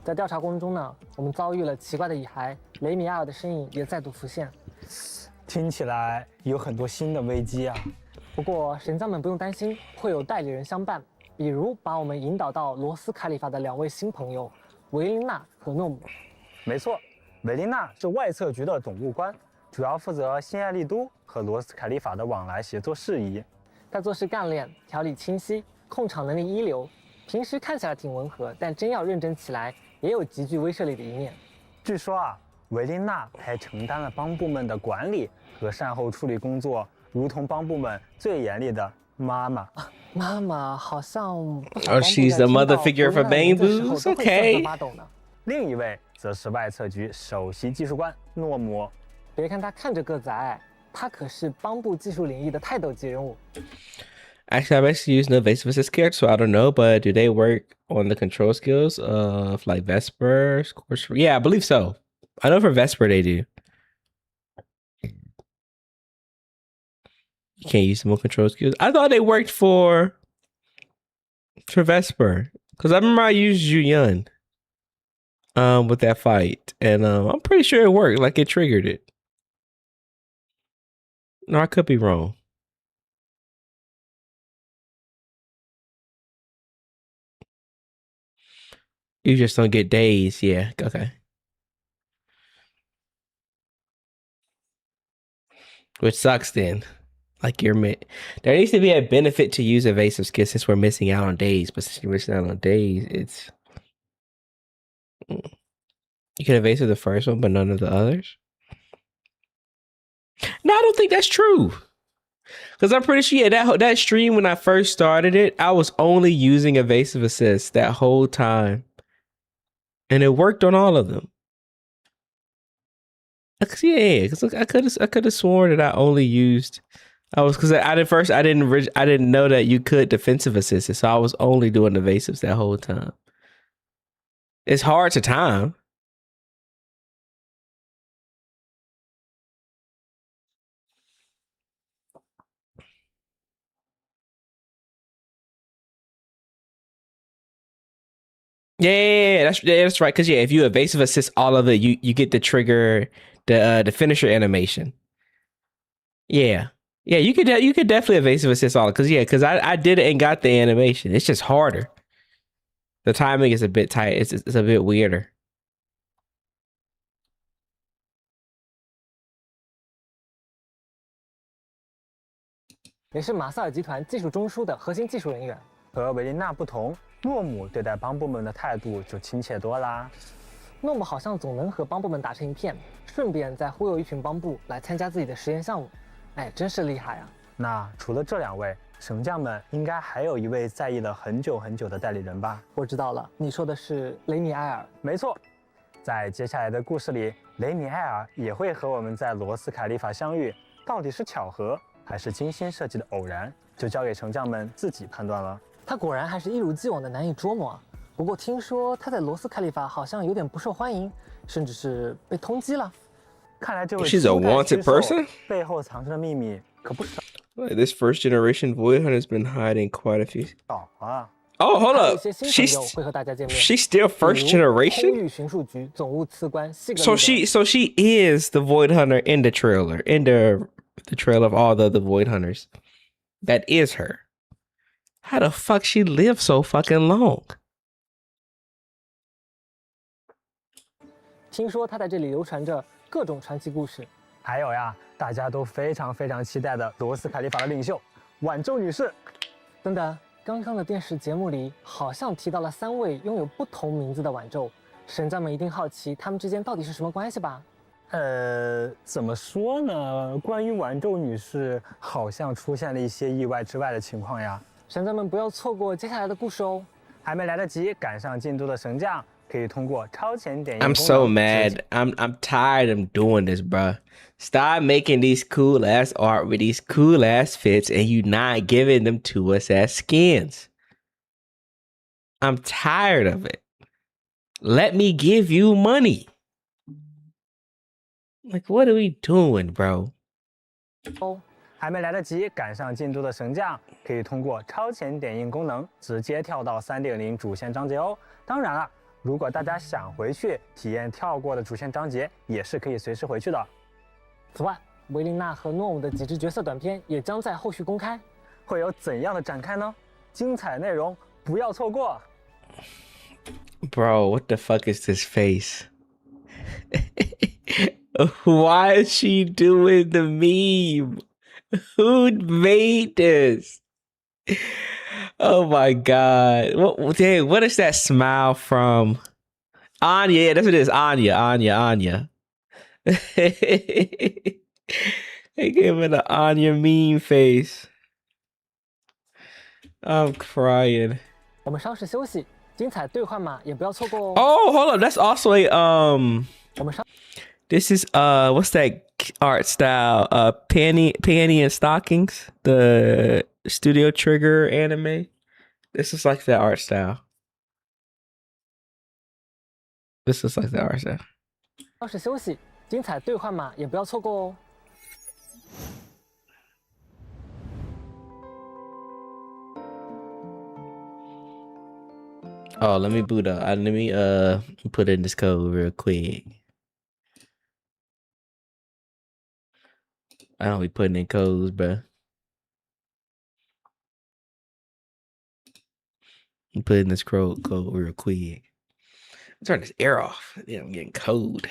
Speaker 3: 在调查过程中呢，我们遭遇了奇怪的蚁骸，雷米亚尔的身影也再度浮现。
Speaker 2: 听起来有很多新的危机啊！
Speaker 3: 不过神将们不用担心，会有代理人相伴，比如把我们引导到罗斯凯里法的两位新朋友维琳娜和诺姆。
Speaker 2: 没错，维琳娜是外测局的总务官，主要负责新爱丽都和罗斯凯利法的往来协作事宜。
Speaker 3: 他做事干练，条理清晰，控场能力一流。平时看起来挺温和，但真要认真起来，也有极具威慑力的一面。
Speaker 2: 据说啊，维琳娜还承担了帮部们的管理和善后处理工作，如同帮部们最严厉的妈妈。
Speaker 3: 妈妈好像不少
Speaker 1: Oh, she's the mother figure for Bamboos? Okay.
Speaker 2: 另一位则是外测局首席技术官诺姆。
Speaker 3: 别看他看着个子矮，他可是帮部技术领域的泰斗级人物。
Speaker 1: Actually, I've actually used no evasive assist character, so I don't know. But do they work on the control skills of like Vesper? Yeah, I believe so. I know for Vesper they do. You can't use them on control skills. I thought they worked for Vesper because I remember I used Yun with that fight, and I'm pretty sure it worked. Like it triggered it. No, I could be wrong. You just don't get days. Yeah. Okay. Which sucks then. Like there needs to be a benefit to use evasive skills since we're missing out on days. But since you're missing out on days, it's you can evasive the first one, but none of the others. No, I don't think that's true. Because I'm pretty sure that stream when I first started it, I was only using evasive assist that whole time, and it worked on all of them. Because I could have sworn that I only used. Because I didn't know that you could defensive assist it, so I was only doing evasives that whole time. It's hard to time. Yeah, that's right. Because if you evasive assist all of it, you get to trigger the finisher animation. Yeah, you could definitely evasive assist all because I did it and got the animation. It's just harder. The timing is a bit tight. It's a bit weirder.
Speaker 3: 也是马塞尔集团技术中枢的核心技术人员。
Speaker 2: 和维琳娜不同，诺姆对待帮部们的态度就亲切多啦。
Speaker 3: 诺姆好像总能和帮部们打成一片，顺便再忽悠一群帮部来参加自己的实验项目。哎，真是厉害啊！
Speaker 2: 那除了这2位神将们，应该还有一位在意了很久很久的代理人吧？
Speaker 3: 我知道了，你说的是雷米埃尔。
Speaker 2: 没错，在接下来的故事里，雷米埃尔也会和我们在罗斯凯利法相遇，到底是巧合还是精心设计的偶然，就交给神将们自己判断了。
Speaker 3: 他果然还是一如既往的难以捉摸啊！不过听说他在罗斯凯利法好像有点不受欢迎，甚至是被通缉了。
Speaker 2: 看来这位
Speaker 1: She's a wanted person
Speaker 2: 背后藏着的秘密可不少。
Speaker 1: This first generation Void Hunter's been hiding quite a few.
Speaker 2: 少啊。
Speaker 1: Oh, hold up.
Speaker 3: 会和大家见面。
Speaker 1: She's still first generation?
Speaker 3: 空域巡数局总务次官西格。
Speaker 1: So she is the Void Hunter in the trailer, in the trailer of all the other Void Hunters. That is her. How the fuck she live so fucking long?
Speaker 3: 听说他在这里流传着各种传奇故事。
Speaker 2: 还有呀，大家都非常非常期待的罗斯凯利法的领袖晚舟女士。
Speaker 3: 等等，刚刚的电视节目里好像提到了3位拥有不同名字的晚舟，神将们一定好奇他们之间到底是什么关系吧？
Speaker 2: 怎么说呢？关于晚舟女士，好像出现了一些意外之外的情况呀。
Speaker 3: 神将们不要错过接下来的故事哦。
Speaker 2: 还没来得及赶上进度的神将，可以通过超前点映。
Speaker 1: I'm so mad. I'm tired of doing this, bro. Stop making these cool ass art with these cool ass fits, and you not giving them to us as skins. I'm tired of it. Let me give you money. Like, what are we doing, bro?
Speaker 2: 还没来得及赶上进度的神将，可以通过超前点映功能直接跳到 3.0 主线章节哦。当然了，如果大家想回去体验跳过的主线章节，也是可以随时回去的。
Speaker 3: 此外，维琳娜和诺姆的几支角色短片也将在后续公开，
Speaker 2: 会有怎样的展开呢？精彩内容不要错过。
Speaker 1: Bro, what the fuck is this face? Why is she doing the meme? Who made this? Oh my god. What is that smile from? Anya, yeah, that's what it is. Anya. They gave it an Anya meme face. I'm crying.
Speaker 3: 我们稍事休息，精彩兑换码也不要错过哦。
Speaker 1: Oh, hold up. That's also a
Speaker 3: 我们稍
Speaker 1: This is what's that art style? Panty and Stockings, the Studio Trigger anime. This is like that art style. This is like the art style.
Speaker 3: 稍事休息，精彩兑换码也不要错过哦。
Speaker 1: Oh, let me boot up. Let me put in this code real quick. I don't be putting in codes, bro. I'm putting this code real quick. Turn this air off. Yeah, I'm getting code.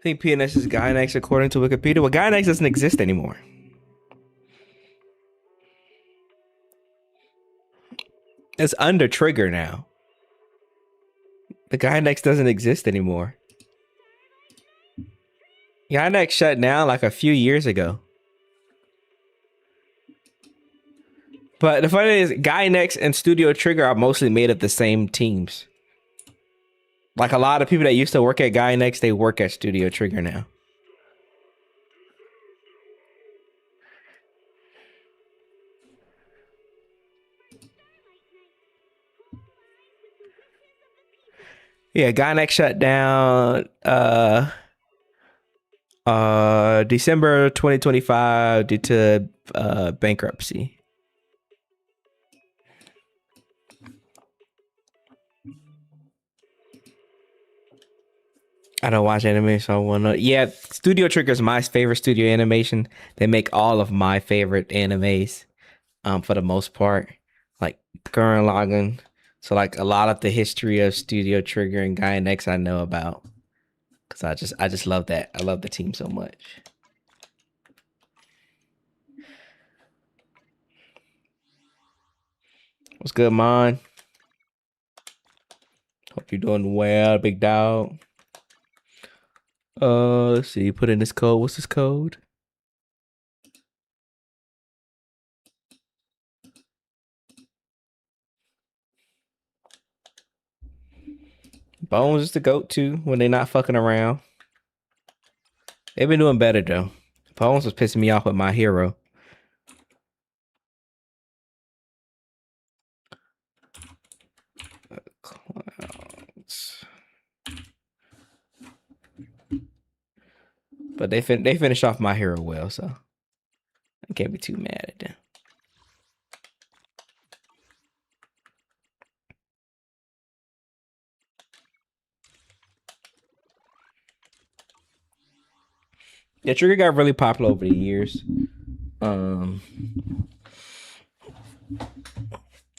Speaker 1: think PNS is Gynex according to Wikipedia. Well, Gynex doesn't exist anymore. It's under Trigger now. The Gynex doesn't exist anymore. Gynex shut down like a few years ago. But the funny thing is, Gynex and Studio Trigger are mostly made of the same teams. Like a lot of people that used to work at Gynex, they work at Studio Trigger now. Yeah, Gynex shut down December 2025 due to bankruptcy. I don't watch anime, so I wanna. Yeah, Studio Trigger is my favorite studio animation. They make all of my favorite animes, for the most part, like Gurren Lagann. So like a lot of the history of Studio Trigger and Gynex I know about, cause I just love that. I love the team so much. What's good, man? Hope you're doing well, big dog. Let's see. Put in this code. What's this code? Bones is the GOAT too when they're not fucking around. They've been doing better though. Bones was pissing me off with miHoYo. Clouds. But they finished off miHoYo well, so I can't be too mad at them. Yeah, Trigger got really popular over the years. I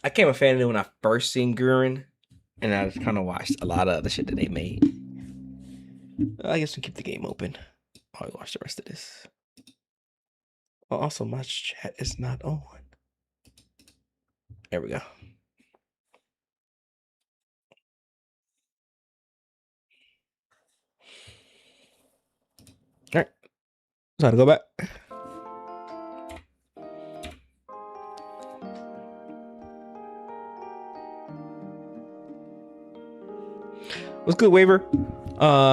Speaker 1: became a fan of it when I first seen Gurren, and I just kind of watched a lot of other shit that they made. I guess we keep the game open. I'll watch the rest of this. Oh, also, my chat is not on. There we go. All right. Time to go back. What's good, Waver?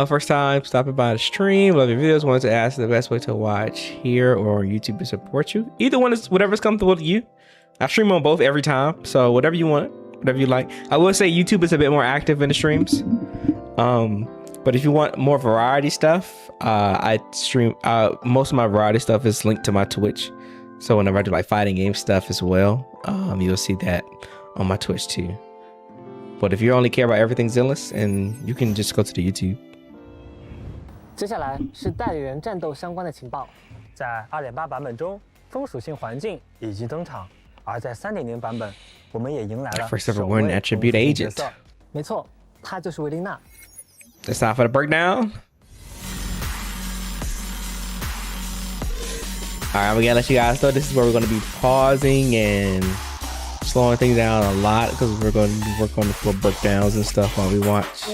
Speaker 1: First time stopping by the stream. Love your videos. Wanted to ask the best way to watch here or on YouTube to support you. Either one is whatever's comfortable to you. I stream on both every time, so whatever you want, whatever you like. I will say YouTube is a bit more active in the streams. But if you want more variety stuff, I stream. Most of my variety stuff is linked to my Twitch. So whenever I do like fighting game stuff as well, you'll see that on my Twitch too. But if you only care about everything Zenless, and you can just go to the YouTube.
Speaker 3: 接下来是代理人战斗相关的情报。
Speaker 2: 在2.8版本中，风属性环境已经登场，而在3.0版本，我们也迎来了
Speaker 1: First ever win attribute agent.
Speaker 3: 没错，她就是维琳娜。
Speaker 1: That's time for the breakdown. Alright, we're gonna let you guys know this is where we're gonna be pausing and slowing things down a lot because we're going to work on the full breakdowns and stuff while we watch.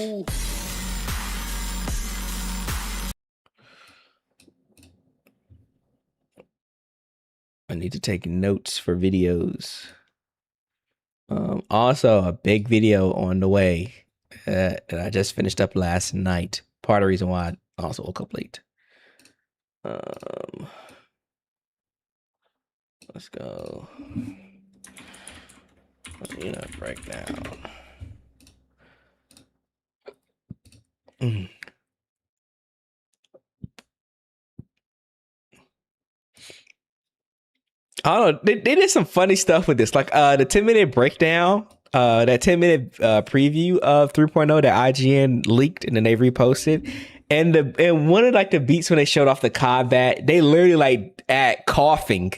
Speaker 1: I need to take notes for videos. Also, a big video on the way that I just finished up last night. Part of the reason why I also woke up late. Let's go. You know, breakdown. I don't know. They did some funny stuff with this, like the 10-minute breakdown, that 10-minute preview of 3.0 that IGN leaked and then they reposted. And one of like the beats when they showed off the combat, they literally like at coughing,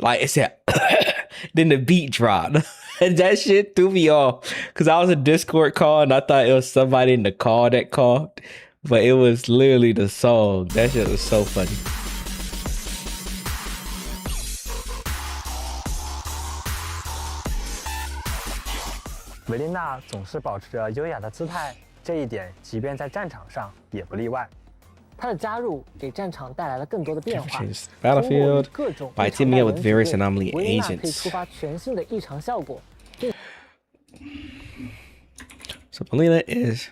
Speaker 1: like it said, then the beat dropped. And that shit threw me off because I was a Discord call and I thought it was somebody in the call that coughed. but it was literally the song. That shit was so funny.
Speaker 2: 维琳娜总是保持着优雅的姿态，这一点即便在战场上也不例外。
Speaker 3: 她的加入给战场带来了更多的变化。
Speaker 1: Battlefield
Speaker 3: 各种
Speaker 1: by teaming up with various
Speaker 3: 维
Speaker 1: anomaly
Speaker 3: 琳娜可以
Speaker 1: agents.
Speaker 3: 触发全新的异常效果。
Speaker 1: So Melina is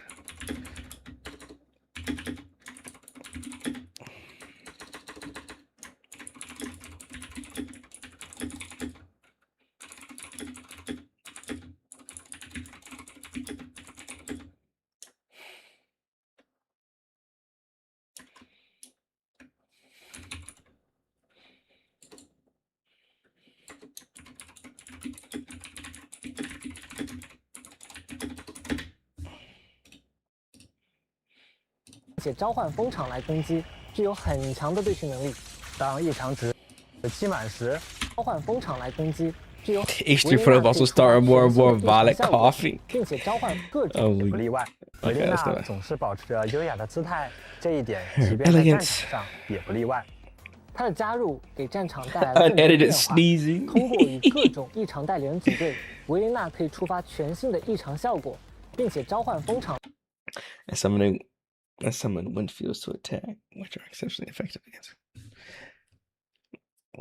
Speaker 3: 且召唤风场来攻击，具有很强的对群能力。
Speaker 2: 当异常值积满时，
Speaker 3: 召唤风场来攻击，具有
Speaker 1: H3 Pro also started more and more violent coughing.
Speaker 3: 并且召唤各种
Speaker 2: 不例外。维琳
Speaker 1: Okay,
Speaker 2: 娜
Speaker 1: let's do it.
Speaker 2: 总是保持着优雅的姿态，这一点即便在战场上也不例外。
Speaker 3: 她的加入给战场带来了更多的
Speaker 1: Unedited
Speaker 3: 变化。
Speaker 1: sneezing.
Speaker 3: 通过与各种异常代理人组队，维琳娜可以触发全新的异常效果，并且召唤风场。
Speaker 1: And summon wind fields to attack, which are exceptionally effective against.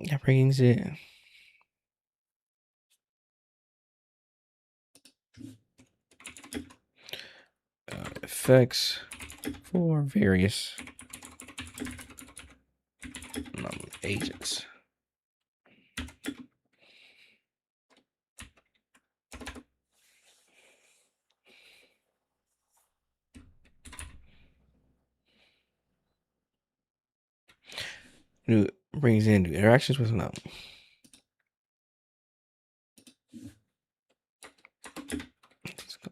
Speaker 1: That brings it. Effects for various agents. New brings in new interactions with them. Let's go.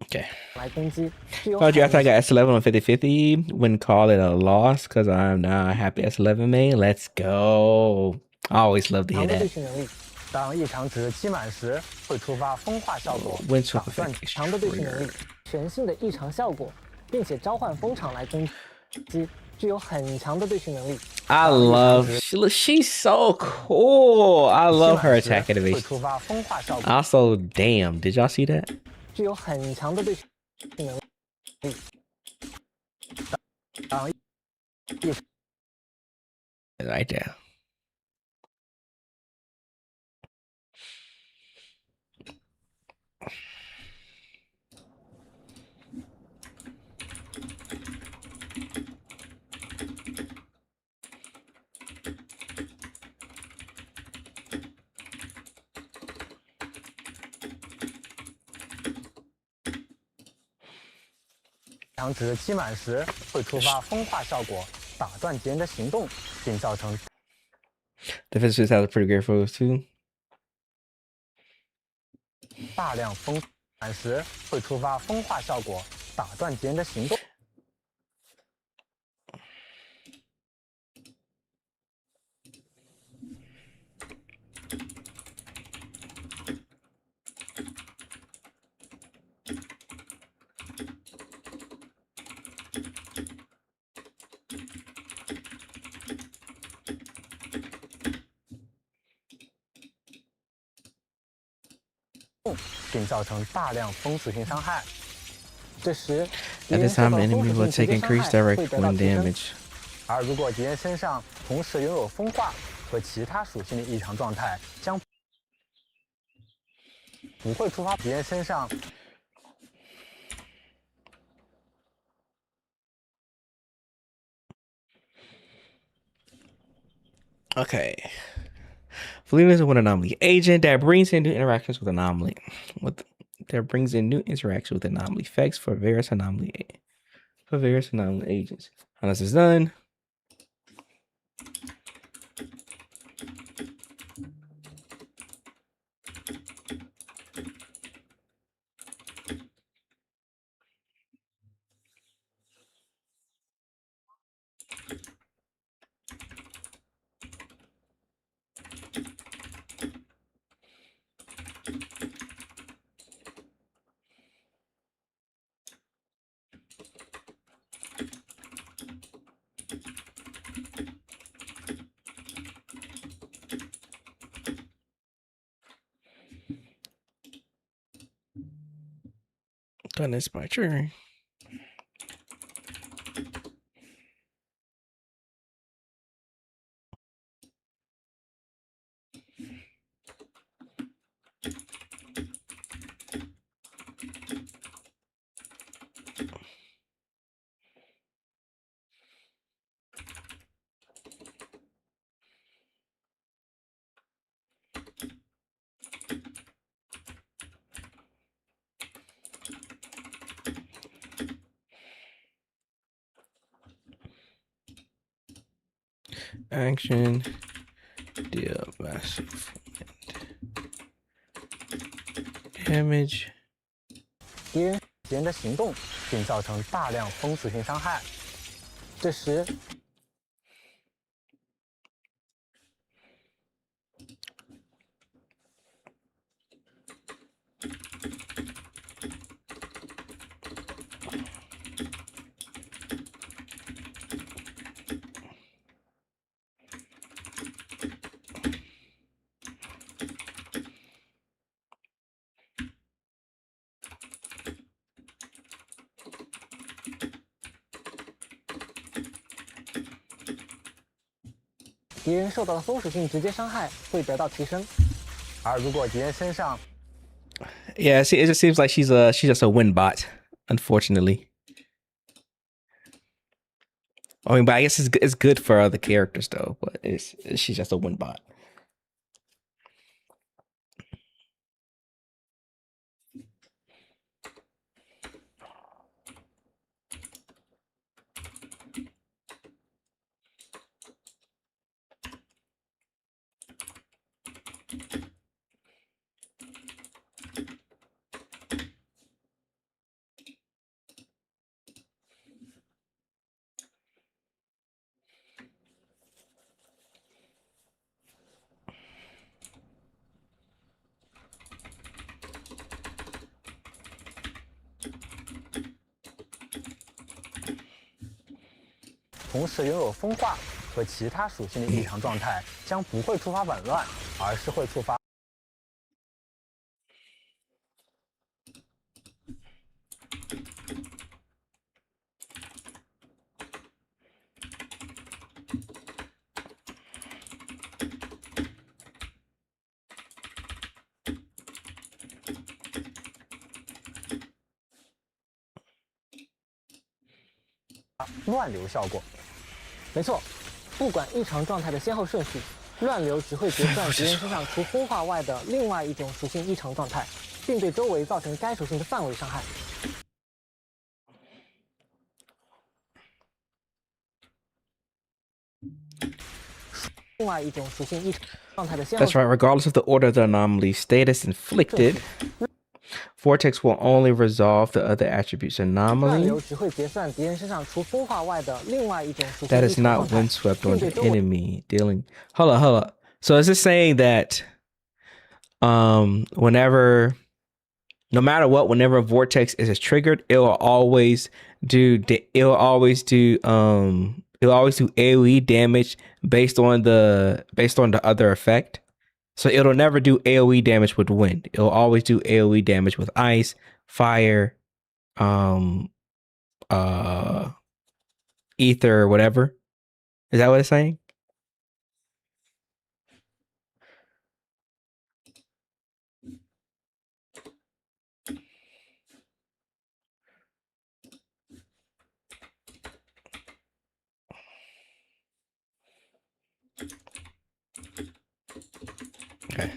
Speaker 1: Okay.
Speaker 3: 来攻击，具有
Speaker 1: Told you after I got S11 on 50/50, wouldn't call it a loss because I'm now a happy S11 main. Let's go. I always love to hear
Speaker 3: 强的对
Speaker 1: that.
Speaker 3: 群能力。
Speaker 2: 当异常值积满时，会触发风化效果，
Speaker 1: Wind
Speaker 2: 打
Speaker 1: sweep
Speaker 2: 断
Speaker 1: effect
Speaker 3: 强的对群能力
Speaker 1: trigger.，
Speaker 3: 全新的异常效果，并且召唤风场来攻击，具有很强的对群能力。
Speaker 1: I love she's so cool. I love her attack
Speaker 2: 会
Speaker 1: animation.
Speaker 2: 触发风化效果。
Speaker 1: Also, damn, did y'all see that?
Speaker 3: 具有很强的对群能力。
Speaker 2: 当异
Speaker 1: Right there.
Speaker 2: 异常值积满时，会触发风化效果，打断敌人的行动，并造成
Speaker 1: Defense has a pretty great photos too.
Speaker 2: 大量风满时，会触发风化效果，打断敌人的行动。并造成大量风属性伤害。
Speaker 3: 这时，
Speaker 1: At this time, the enemy will take increased direct
Speaker 3: 会得到
Speaker 1: wind
Speaker 3: 提升
Speaker 1: damage.
Speaker 2: 而如果敌人身上同时拥有风化和其他属性的异常状态，将不会触发敌人身上。
Speaker 1: Okay. Felina is an anomaly agent that brings in new interactions with anomaly. Effects for various anomaly agents. How this is done. Done this by trigger. Action, deal massive damage.
Speaker 2: 敌人人的行动，并造成大量风属性伤害。这时，敌人受到的风属性直接伤害会得到提升。而如果敌人身上
Speaker 1: Yeah, see, it just seems like she's just a win bot, unfortunately. I mean, but I guess it's good for other characters though. But she's just a win bot.
Speaker 2: “同时拥有风化和其他属性的异常状态，将不会触发紊乱，而是会触发。” “乱流效果。”
Speaker 3: 没错，不管异常状态的先后顺序，乱流只会结算敌人身上除风化外的另外一种属性异常状态，并对周围造成该属性的范围伤害。另外一种属性异常状态的先后。
Speaker 1: That's right. Regardless of the order of the anomaly status inflicted, Vortex will only resolve the other attributes anomaly. That is not windswept on the enemy dealing. Hold up. So is this saying that whenever, no matter what, whenever a vortex is triggered, it'll always do AoE damage based on the other effect? So it'll never do AoE damage with wind. It'll always do AoE damage with ice, fire, ether, or whatever. Is that what it's saying? Okay.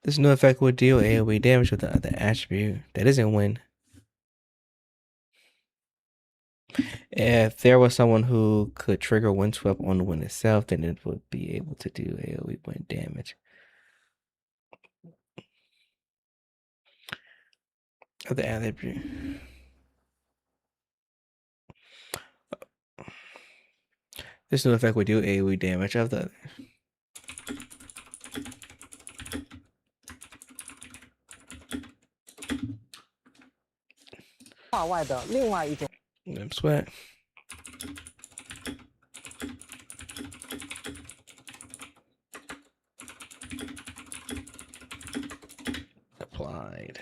Speaker 1: This new effect will deal AoE damage with the other attribute that isn't wind. If there was someone who could trigger Windswept on the wind itself, then it would be able to do AoE wind damage. Of the attribute. This new effect would do AoE damage of the.
Speaker 3: 画外的另外一种。
Speaker 1: Limp sweat. Applied.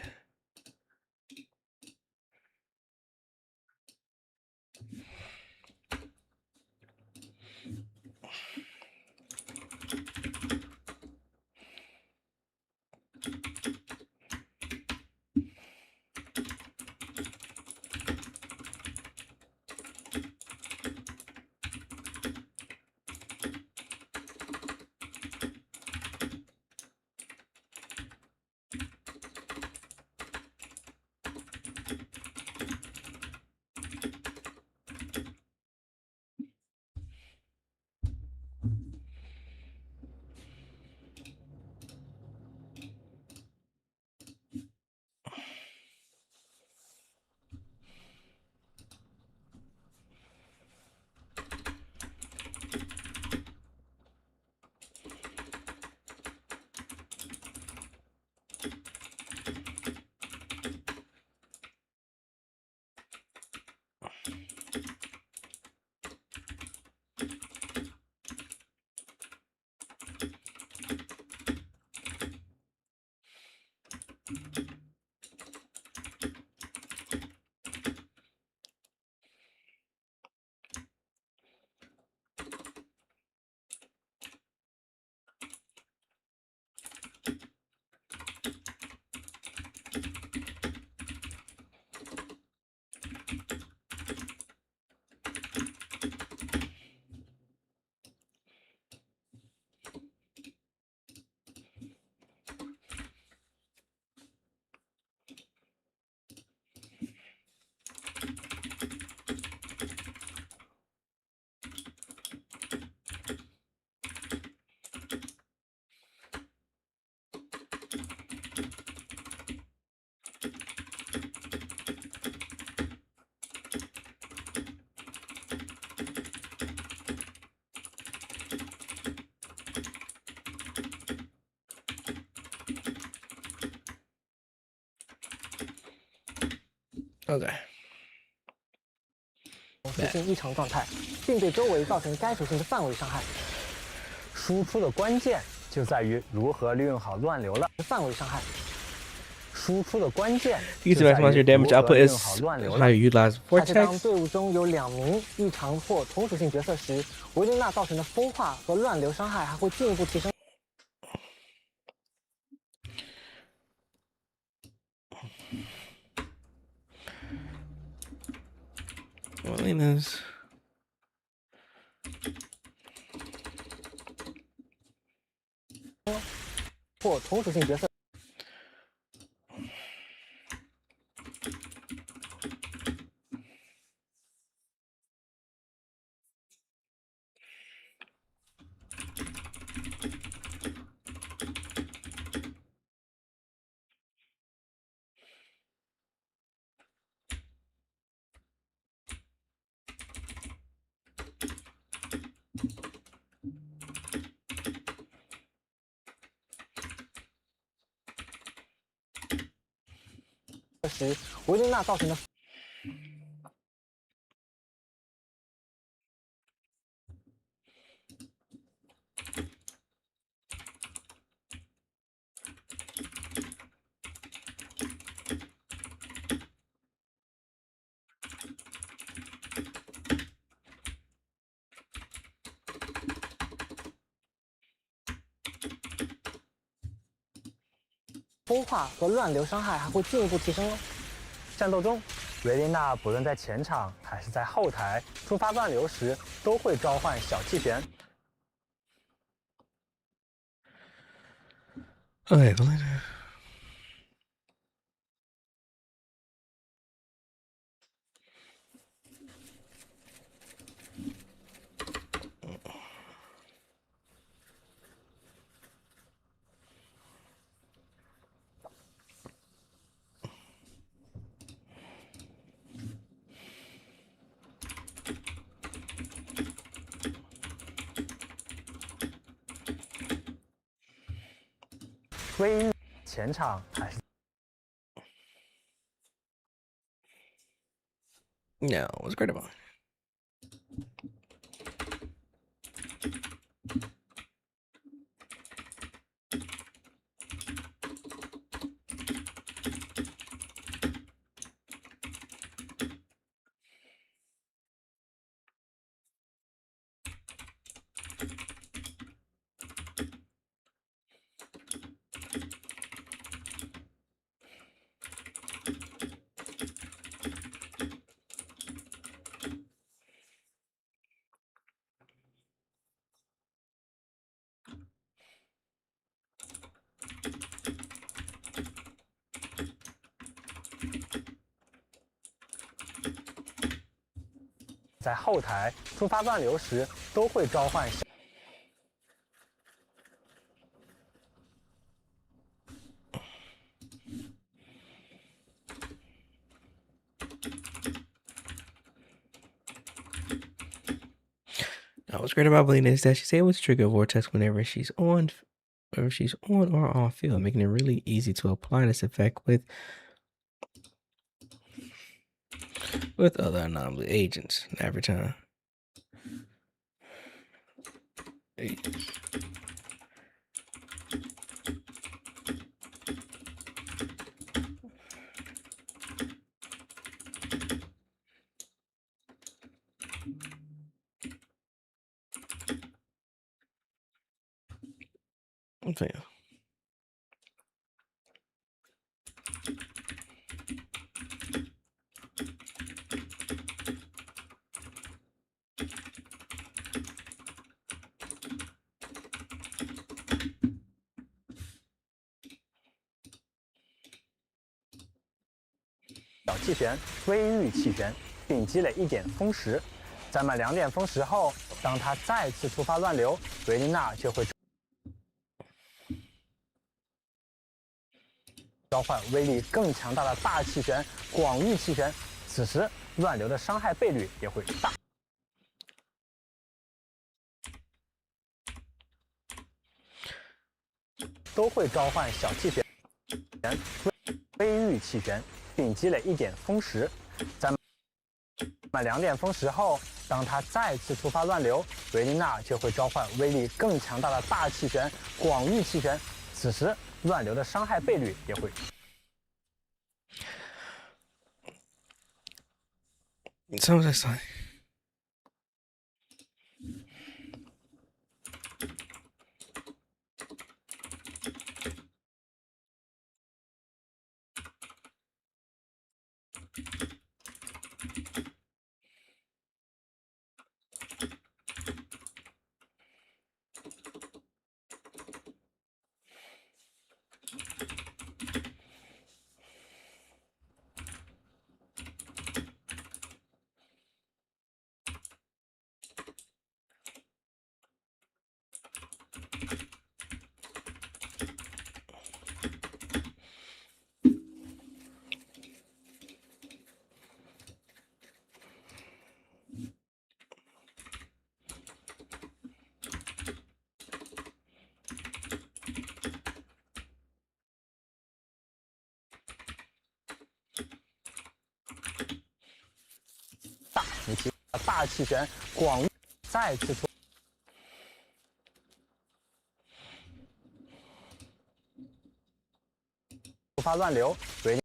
Speaker 1: Okay.
Speaker 3: 属性异常状态，并对周围造成该属性的范围伤害。
Speaker 2: 输出的关键就在于如何利用好乱流了。
Speaker 3: 范围伤害。
Speaker 2: 输出的关键
Speaker 1: Use to maximize your damage output is how you utilize
Speaker 3: 但是当
Speaker 1: vortex.
Speaker 3: 队伍中有2名异常或同属性角色时，维琳娜造成的风化和乱流伤害还会进一步提升。
Speaker 1: Willingness.
Speaker 3: 或同属性角色。时，维琳娜造成的风化和乱流伤害还会进一步提升哦。
Speaker 2: 战斗中，维琳娜不论在前场还是在后台触发乱流时，都会召唤小气旋。
Speaker 1: Okay,
Speaker 2: 微玉前场还是
Speaker 1: No, what's great about it?
Speaker 2: 在后台触发乱流时都会召唤。
Speaker 1: What's great about Belina is that she's able to trigger a vortex whenever she's on or off field, making it really easy to apply this effect with other anomaly agents every time. Okay.
Speaker 2: 小气旋、微玉气旋，并积累1点风石。在满2点风石后，当它再次触发乱流，维琳娜就会召唤威力更强大的大气旋、广域气旋。此时乱流的伤害倍率也会大。都会召唤小气旋、微玉气旋，并积累1点风石。在满2点风石后，当它再次触发乱流，维琳娜就会召唤威力更强大的大气旋、广域气旋。此时乱流的伤害倍率也会。
Speaker 1: Sounds exciting.
Speaker 2: 大气旋、广域再次触发乱流，维琳。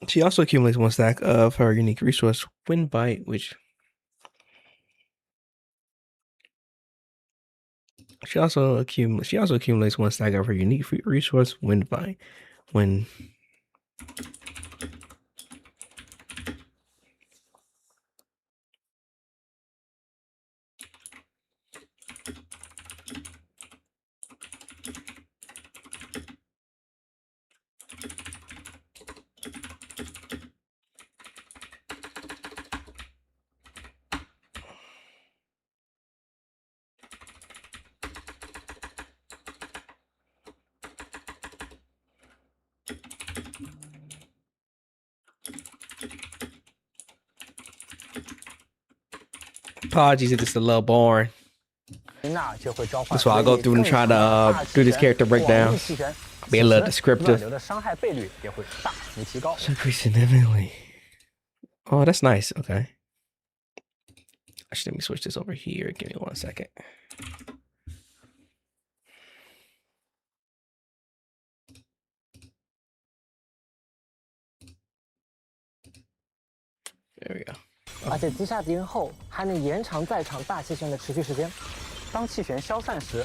Speaker 1: She also accumulates 1 stack of her unique resource, Wind Bite, which she also accumulates 1 stack of her unique resource, Wind Bite, when Apologies if it's a little boring.
Speaker 2: 那就会召唤
Speaker 1: That's why I go through and try to do this character breakdown. Be a little descriptive.
Speaker 2: 乱流的伤害倍率也会大幅提高。
Speaker 1: Increase significantly. Oh, that's nice. Okay. Actually, let me switch this over here. Give me 1 second. There we go.
Speaker 3: 而且击杀敌人后还能延长在场大气旋的持续时间。
Speaker 2: 当气旋消散时，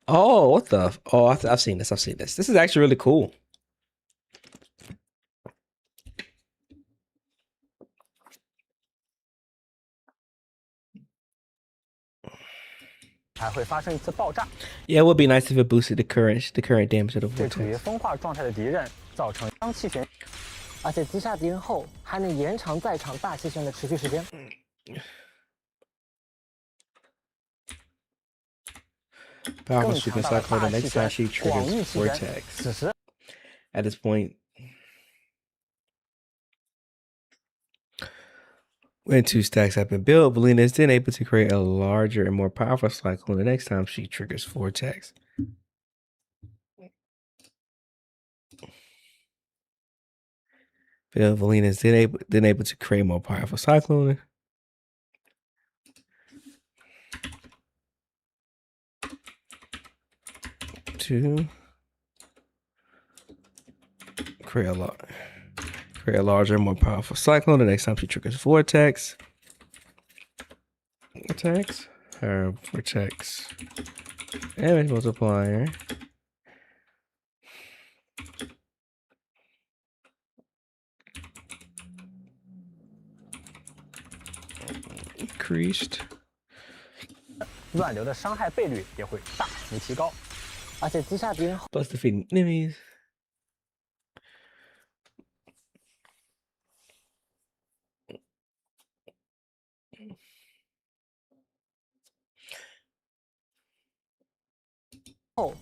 Speaker 1: Oh, what the? Oh, I've seen this. I've seen this. This is actually really cool.
Speaker 2: 还会发生一次爆炸，
Speaker 1: Yeah, it would be nice if it boosted the current damage of the
Speaker 2: 对处于
Speaker 1: vortex.
Speaker 2: 风化状态的敌人造成当气旋。
Speaker 3: 而且击杀敌人后还能延长在场大气旋的持续时间。
Speaker 1: Powerful super cyclone the next time she
Speaker 2: 广域
Speaker 1: triggers
Speaker 2: 气旋，
Speaker 1: vortex.
Speaker 2: 此时
Speaker 1: At this point, when 2 stacks have been built, Belina is then able to create a larger and more powerful cyclone the next time she triggers vortex. Belina is then able to create more powerful cyclone. To create a larger, more powerful cyclone the next time she triggers vortex. Vortex. Damage multiplier. Increased.
Speaker 2: 乱流的伤害倍率也会大幅提高。
Speaker 3: 而且击杀敌人后
Speaker 1: Plus defeating enemies.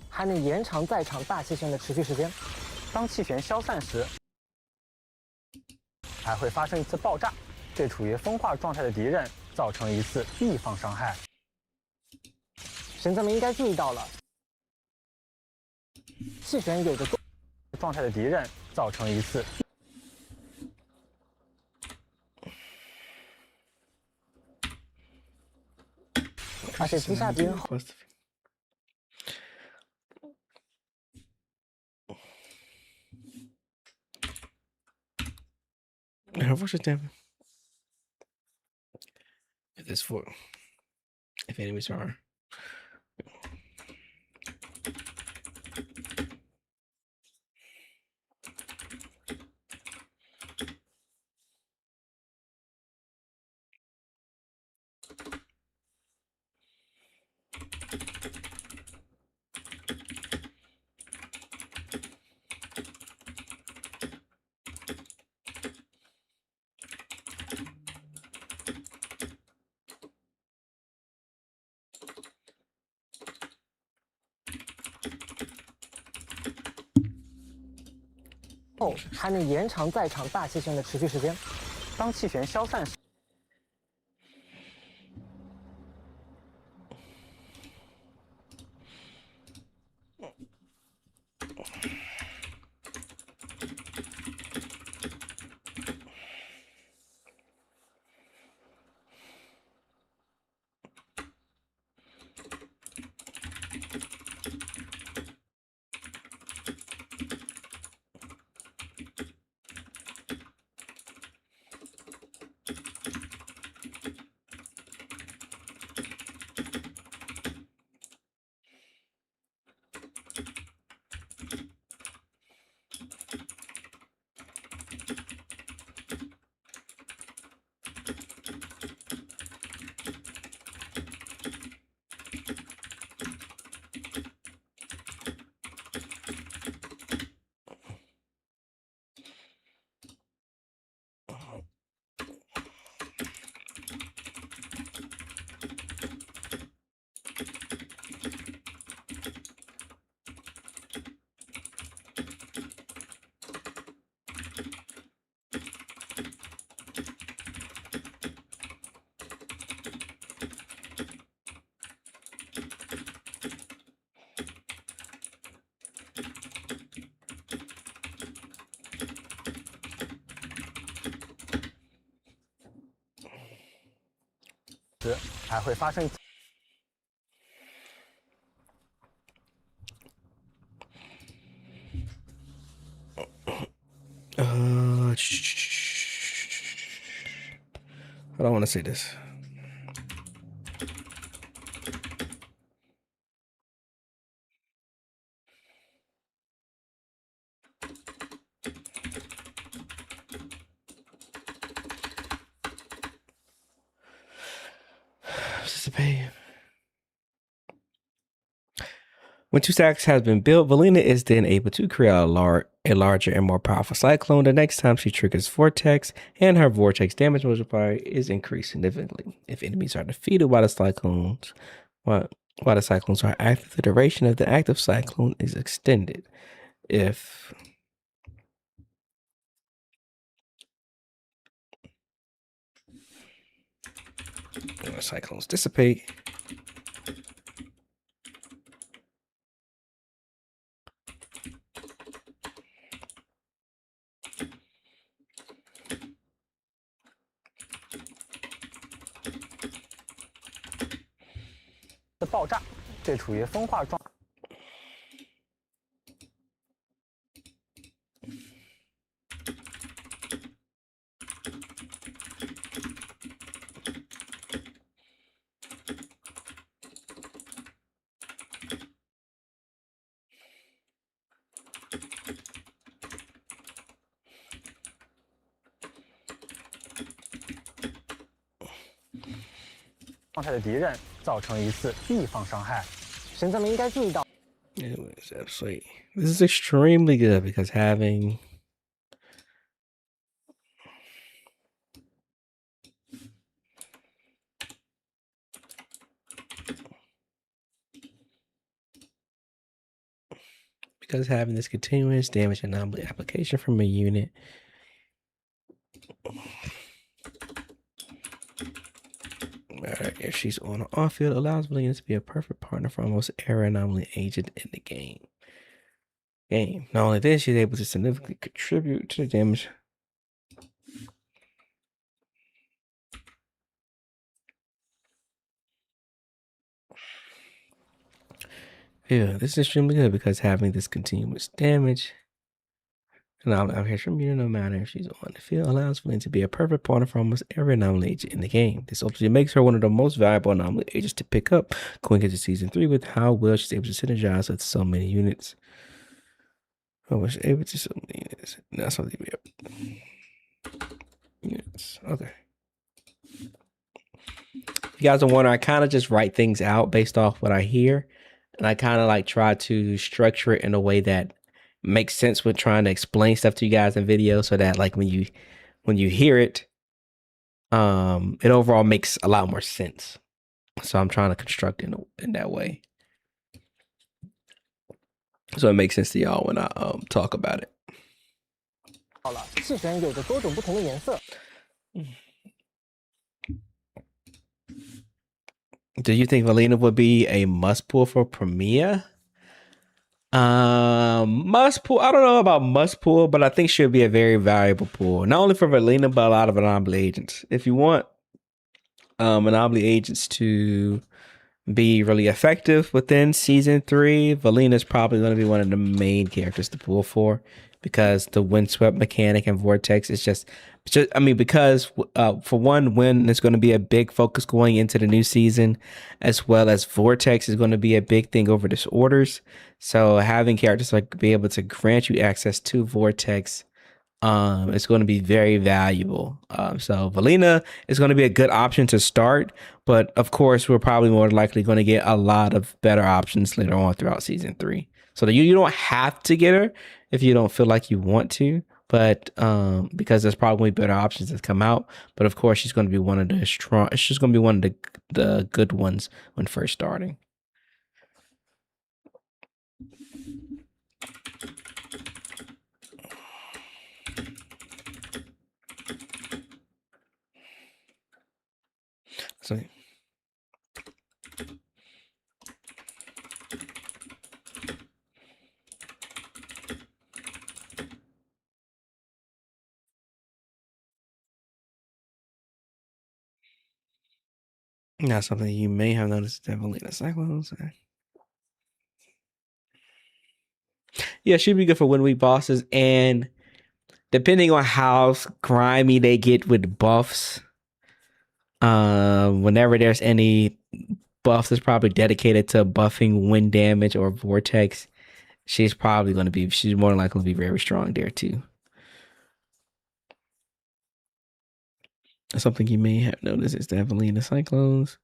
Speaker 3: 还能延长在场大气旋的持续时间。
Speaker 2: 当气旋消散时，还会发生一次爆炸，对处于风化状态的敌人造成一次地方伤害。
Speaker 3: 神咱们应该注意到了，气旋有着
Speaker 2: 状态的敌人造成一次。
Speaker 3: 而且击杀敌人后，
Speaker 1: What's your damage? If this for if enemies are.
Speaker 3: 后还能延长在场大气旋的持续时间。
Speaker 2: 当气旋消散时，还会发生。
Speaker 1: I don't want to say this. Participate. When two stacks has been built, Valina is then able to create a larger and more powerful cyclone the next time she triggers Vortex, and her Vortex damage multiplier is increased significantly. If enemies are defeated while the cyclones are active, the duration of the active cyclone is extended. If cyclones dissipate,
Speaker 2: 的爆炸，这处于分化状。状态的敌人造成一次地方伤害。
Speaker 3: 神咱们应该注意到。
Speaker 1: Anyways, absolutely. This is extremely good because having this continuous damage anomaly application from a unit if she's on or off field, allows Valina to be a perfect partner for almost every anomaly agent in the game. Not only this, she's able to significantly contribute to the damage. Yeah, this is extremely good because having this continuous damage and application from no matter if she's on the field allows Valina to be a perfect partner for almost every anomaly agent in the game. This ultimately makes her one of the most valuable anomaly agents to pick up going into season 3 with how well she's able to synergize with so many units. Oh, she's able to so many units. That's what they units. Okay. If you guys are wondering, I kind of just write things out based off what I hear. And I kind of like try to structure it in a way that makes sense when trying to explain stuff to you guys in video, so that like when you hear it, it overall makes a lot more sense. So I'm trying to construct it in that way, so it makes sense to y'all when I talk about it.
Speaker 3: 好了，气旋有着多种不同的颜色。
Speaker 1: Do you think Valina would be a must pull for Premier? Must pull. I don't know about must pull, but I think she'll be a very valuable pull, not only for Valina but a lot of anomaly agents. If you want anomaly agents to be really effective within season 3, Valina is probably going to be one of the main characters to pull for, because the windswept mechanic and vortex is just I mean, because for one, wind is going to be a big focus going into the new season, as well as vortex is going to be a big thing over disorders. So having characters like be able to grant you access to vortex it's going to be very valuable. So Valina is going to be a good option to start, but of course we're probably more likely going to get a lot of better options later on throughout season 3. So you don't have to get her if you don't feel like you want to, but because there's probably better options that come out. But of course she's going to be one of the strong. She's going to be one of the good ones when first starting. So Now, something you may have noticed, definitely the cyclones. Yeah, should be good for 1 week bosses, and depending on how grimy they get with buffs, whenever there's any buff that's probably dedicated to buffing wind damage or vortex, she's more than likely to be very strong there too. Something you may have noticed is definitely in the cyclones.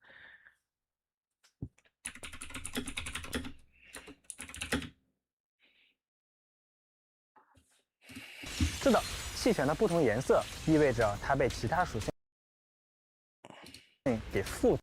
Speaker 2: 是的，气旋的不同颜色意味着它被其他属性给附。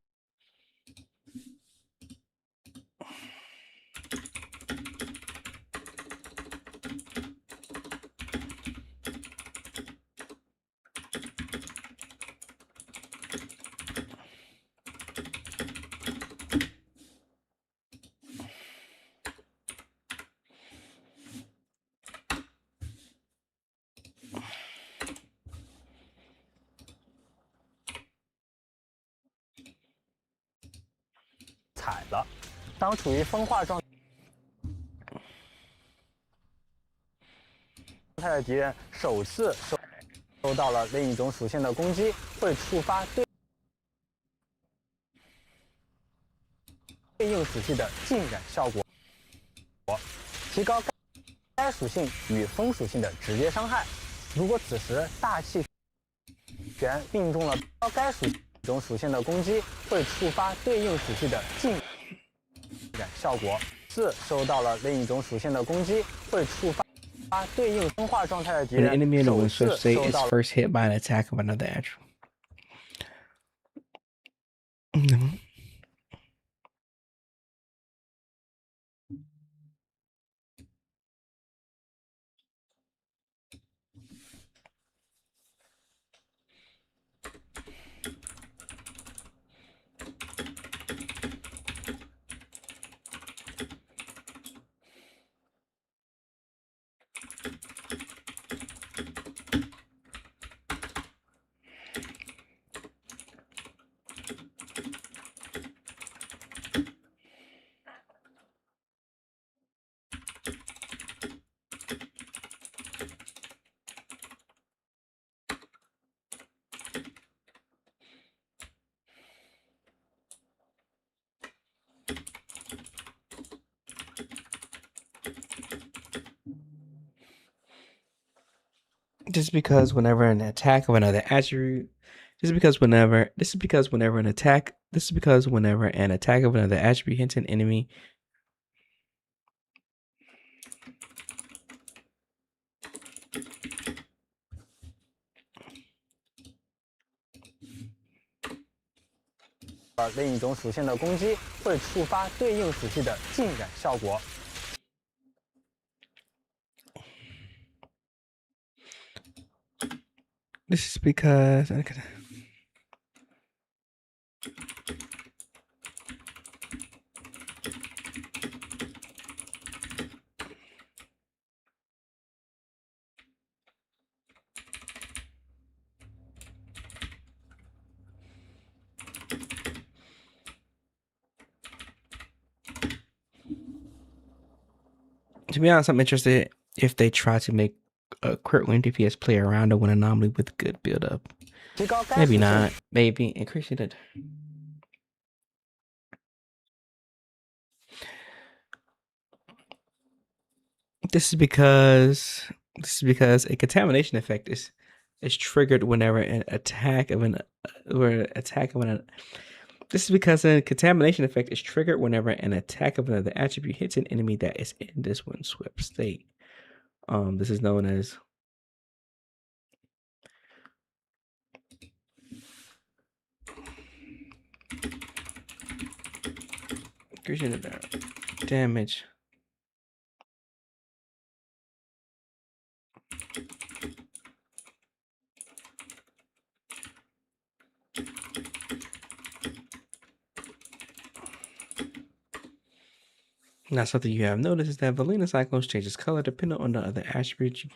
Speaker 2: 踩了，当处于风化状态的敌人首次收到了另一种属性的攻击，会触发对应属性的浸染效果，提高该属性与风属性的直接伤害。如果此时大气旋命中了该属性的攻击，会触发对应属性的浸染效果。4收到了另一种属性的攻击，会触发对应风化状态的敌
Speaker 1: An
Speaker 2: 人
Speaker 1: enemy in a
Speaker 2: 首
Speaker 1: wind
Speaker 2: 次
Speaker 1: swift state
Speaker 2: 收
Speaker 1: is
Speaker 2: 到
Speaker 1: first hit by an attack of another attribute. Just because whenever an attack of another attribute, this is because whenever an attack of another attribute hits an enemy,
Speaker 2: 了另一种属性的攻击，会触发对应属性的浸染效果。
Speaker 1: this is because to be honest, I'm interested if they try to make a crit win DPS play around a win anomaly with good build up. Maybe not. Maybe increase it. This is because a contamination effect is triggered whenever an attack of an This is because a contamination effect is triggered whenever an attack of another attribute hits an enemy that is in this wind swept state. This is known as increasing the damage. Now, something you have noticed is that Valina Cyclones changes color depending on the other attributes.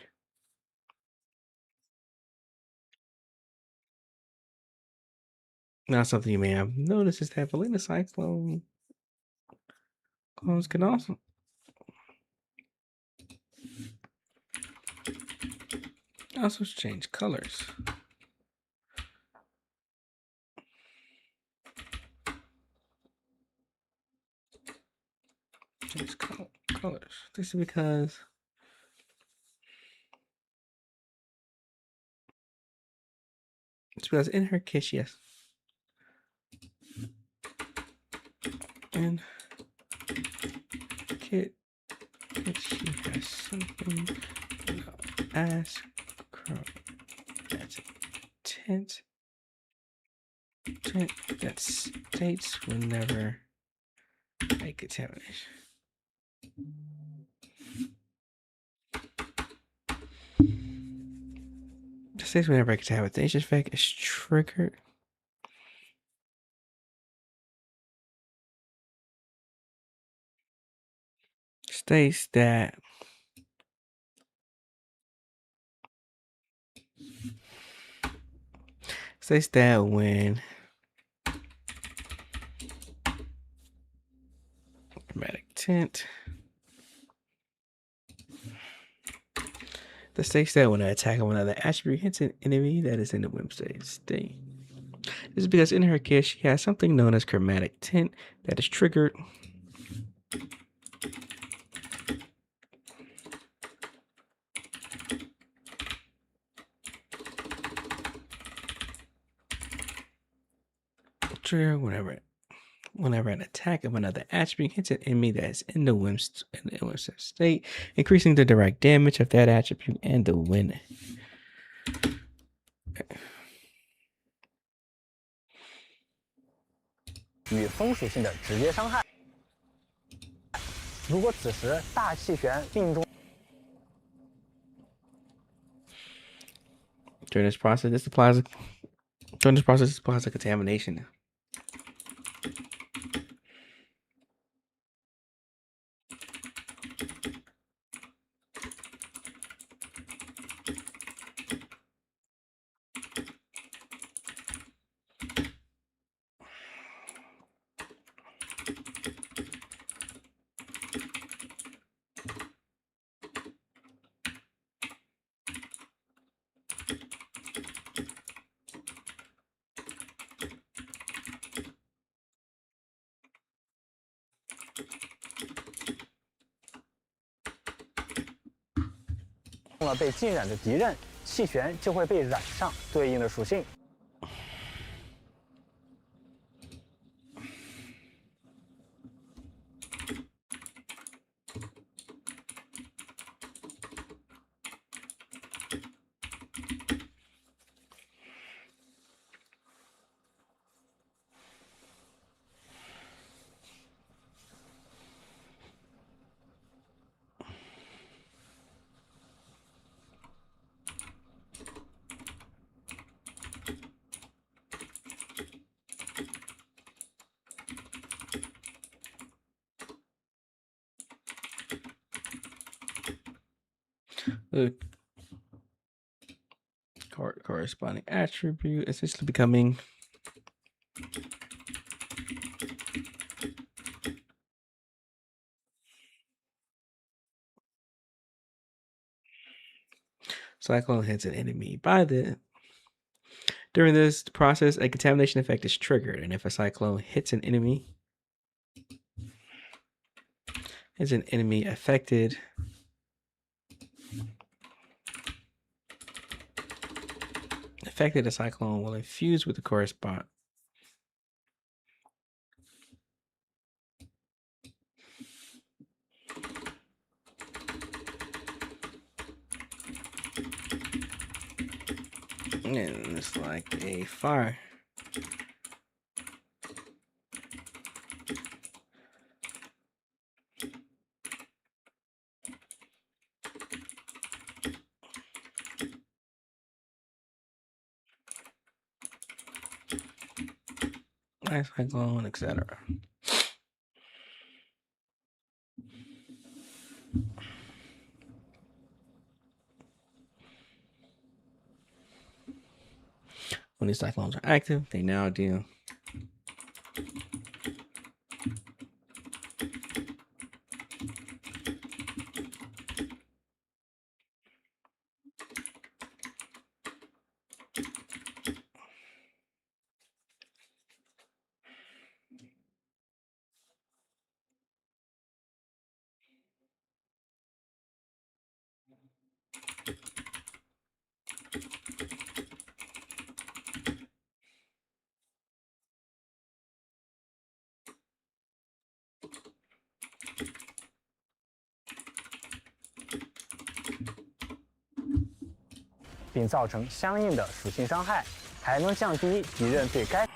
Speaker 1: Now, something you may have noticed is that Valina Cyclone clones can also change colors. Change colors. This is because in her case, yes. And kid she has something as that's a tint that states will never make contamination. The states will never make contamination effect is triggered. States that when dramatic tint, the states that when I attack on another attribute hits an enemy that is in the whim state. This is because in her case she has something known as chromatic tint that is triggered. Trigger whenever an attack of another attribute hits an enemy that is in the whim state, increasing the direct damage of that attribute and the win.
Speaker 2: 与风属性的直接伤害。如果此时大气旋命中。
Speaker 1: During this process, this applies to contamination.
Speaker 2: 了被浸染的敌人，气旋就会被染上对应的属性。
Speaker 1: The corresponding attribute essentially becoming cyclone hits an enemy. During this process, a contamination effect is triggered, and if a cyclone hits an enemy, affected. The cyclone will infuse with the corresponding. And it's like a fire. Cyclone, etc. When these cyclones are active, they now deal
Speaker 2: 并造成相应的属性伤害，还能降低敌人对该。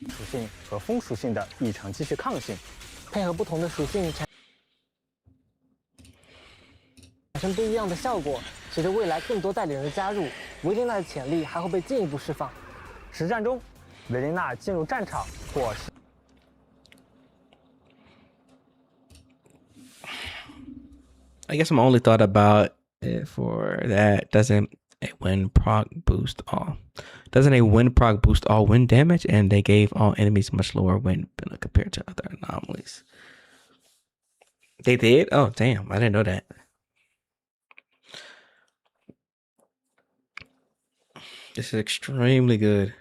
Speaker 2: 属性和风属性的异常继续抗性，
Speaker 3: 配合不同的属性产生不一样的效果。随着未来更多代理人的加入，维琳娜的潜力还会被进一步释放。
Speaker 2: 实战中，维琳娜进入战场或是
Speaker 1: I guess my only thought about it for that doesn't a win proc boost all wind damage, and they gave all enemies much lower wind compared to other anomalies. They did? Oh damn, I didn't know that. This is extremely good.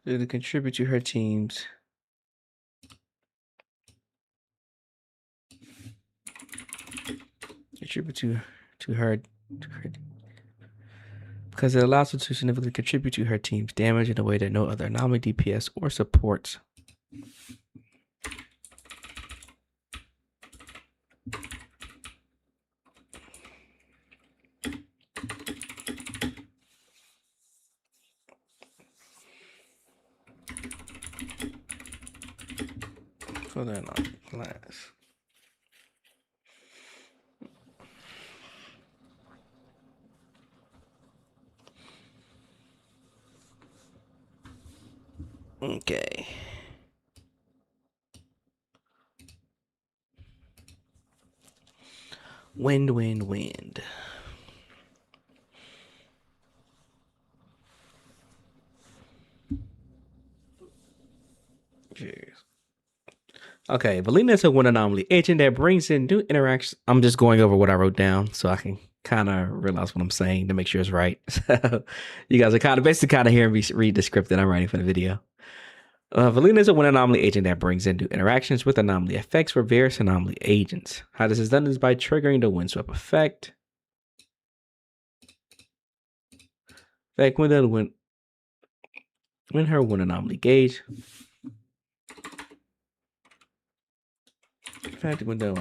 Speaker 1: To contribute to her teams. Contribute to her because it allows her to significantly contribute to her team's damage in a way that no other anomaly DPS or supports. For that class. Okay. Wind. Cheers. Okay, Valina is a one anomaly agent that brings in new interactions. I'm just going over what I wrote down so I can kind of realize what I'm saying to make sure it's right. So you guys are basically hearing me read the script that I'm writing for the video. Valina is a one anomaly agent that brings in new interactions with anomaly effects for various anomaly agents. How this is done is by triggering the windswept effect. When her one anomaly gauge. In fact, when the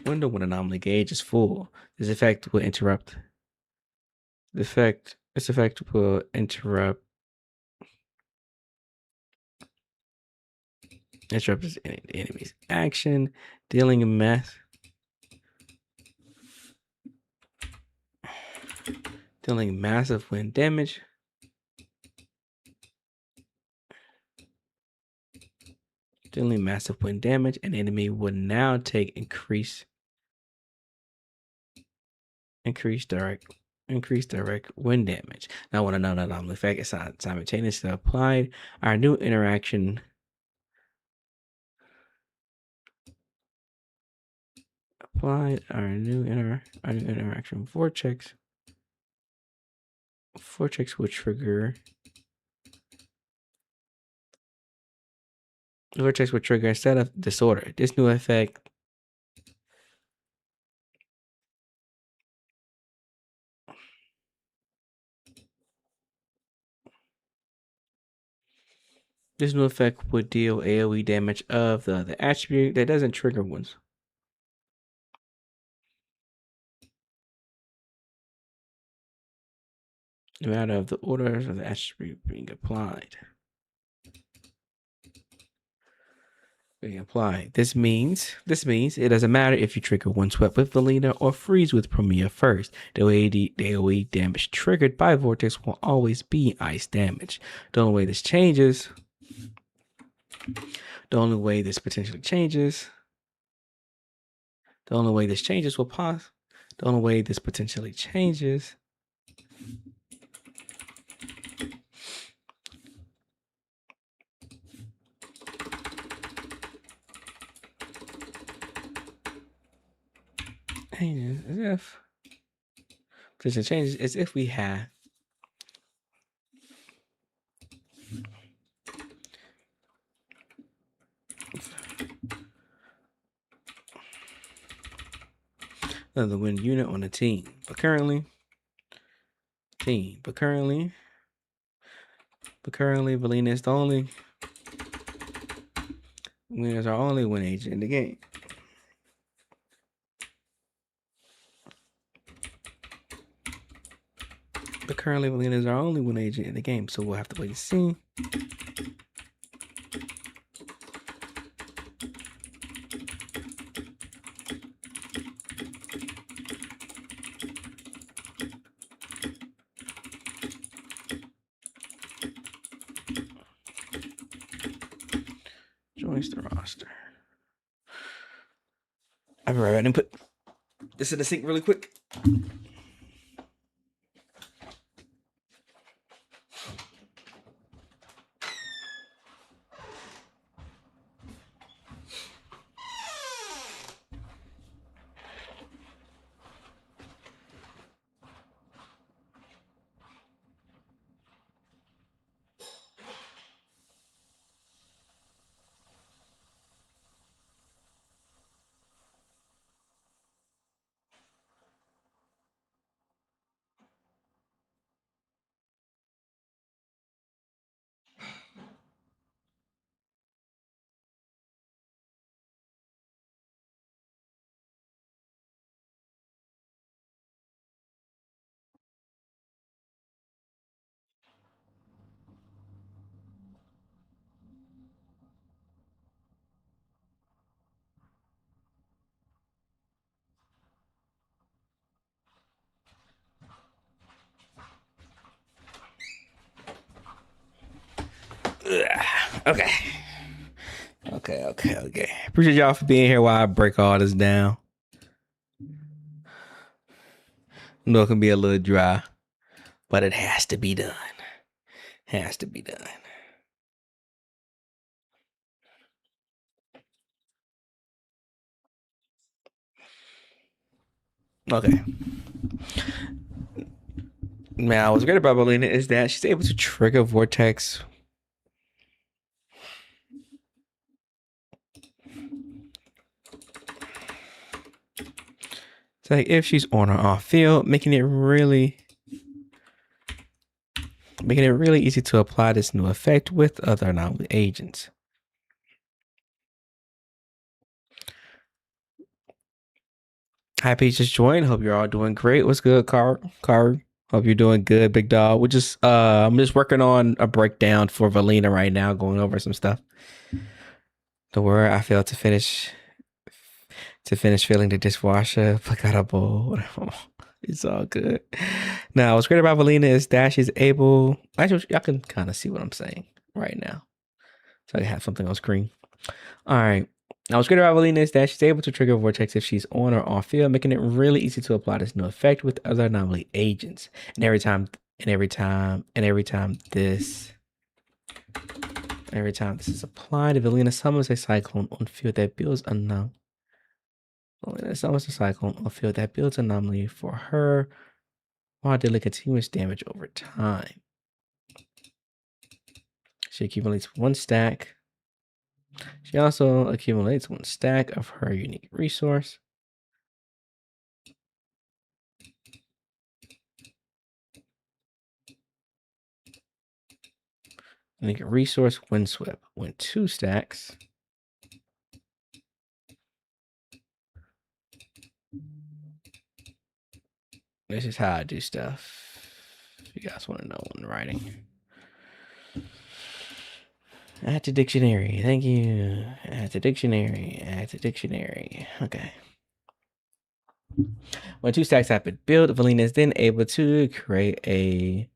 Speaker 1: one anomaly gauge is full, this effect will interrupt. This effect will interrupt the enemy's action, dealing massive wind damage. Dealing massive wind damage, an enemy would now take increased direct wind damage. Now, I want to know that anomaly effect is simultaneously applied. Our new interaction vortex will trigger. Vortex will trigger instead of disorder. This new effect This new effect would deal AoE damage of the other attribute that doesn't trigger ones. No matter of the orders of the attribute being applied. This means it doesn't matter if you trigger one sweat with Valina or freeze with Premiere first. The AoE damage triggered by Vortex will always be ice damage. The only way this potentially changes as if we have another win unit on the team. But currently Valina is the only winners our only win agent in the game. But currently Valina is our only win agent in the game, so we'll have to wait and see. Joins the roster. I'll be right back and put this in the sync really quick. Okay. Appreciate y'all for being here while I break all this down. I know it can be a little dry, but it has to be done. Okay. Now, what's great about Valina is that she's able to trigger Vortex. So like if she's on or off field, making it really easy to apply this new effect with other anomaly agents. Hi, Peach just joined. Hope you're all doing great. What's good, Car? Hope you're doing good, big dog. I'm just working on a breakdown for Valina right now, going over some stuff. Don't worry, I failed to finish filling the dishwasher, but got a bowl. It's all good. Now, what's great about Valina is that she's able. Actually, y'all can kind of see what I'm saying right now, so I can have something on screen. All right. Now, what's great about Valina is that she's able to trigger Vortex if she's on or off field, making it really easy to apply this new effect with other anomaly agents. And every time this is applied, Valina summons a cyclone on field that builds anomaly. Anomaly for her while dealing continuous damage over time. She accumulates one stack. She also accumulates one stack of her unique resource. And they get resource windswept. Win 2 stacks. This is how I do stuff. If you guys want to know in writing. Add to dictionary. Thank you. Add to dictionary. Add to dictionary. Okay. When 2 stacks have been built, Valina is then able to create a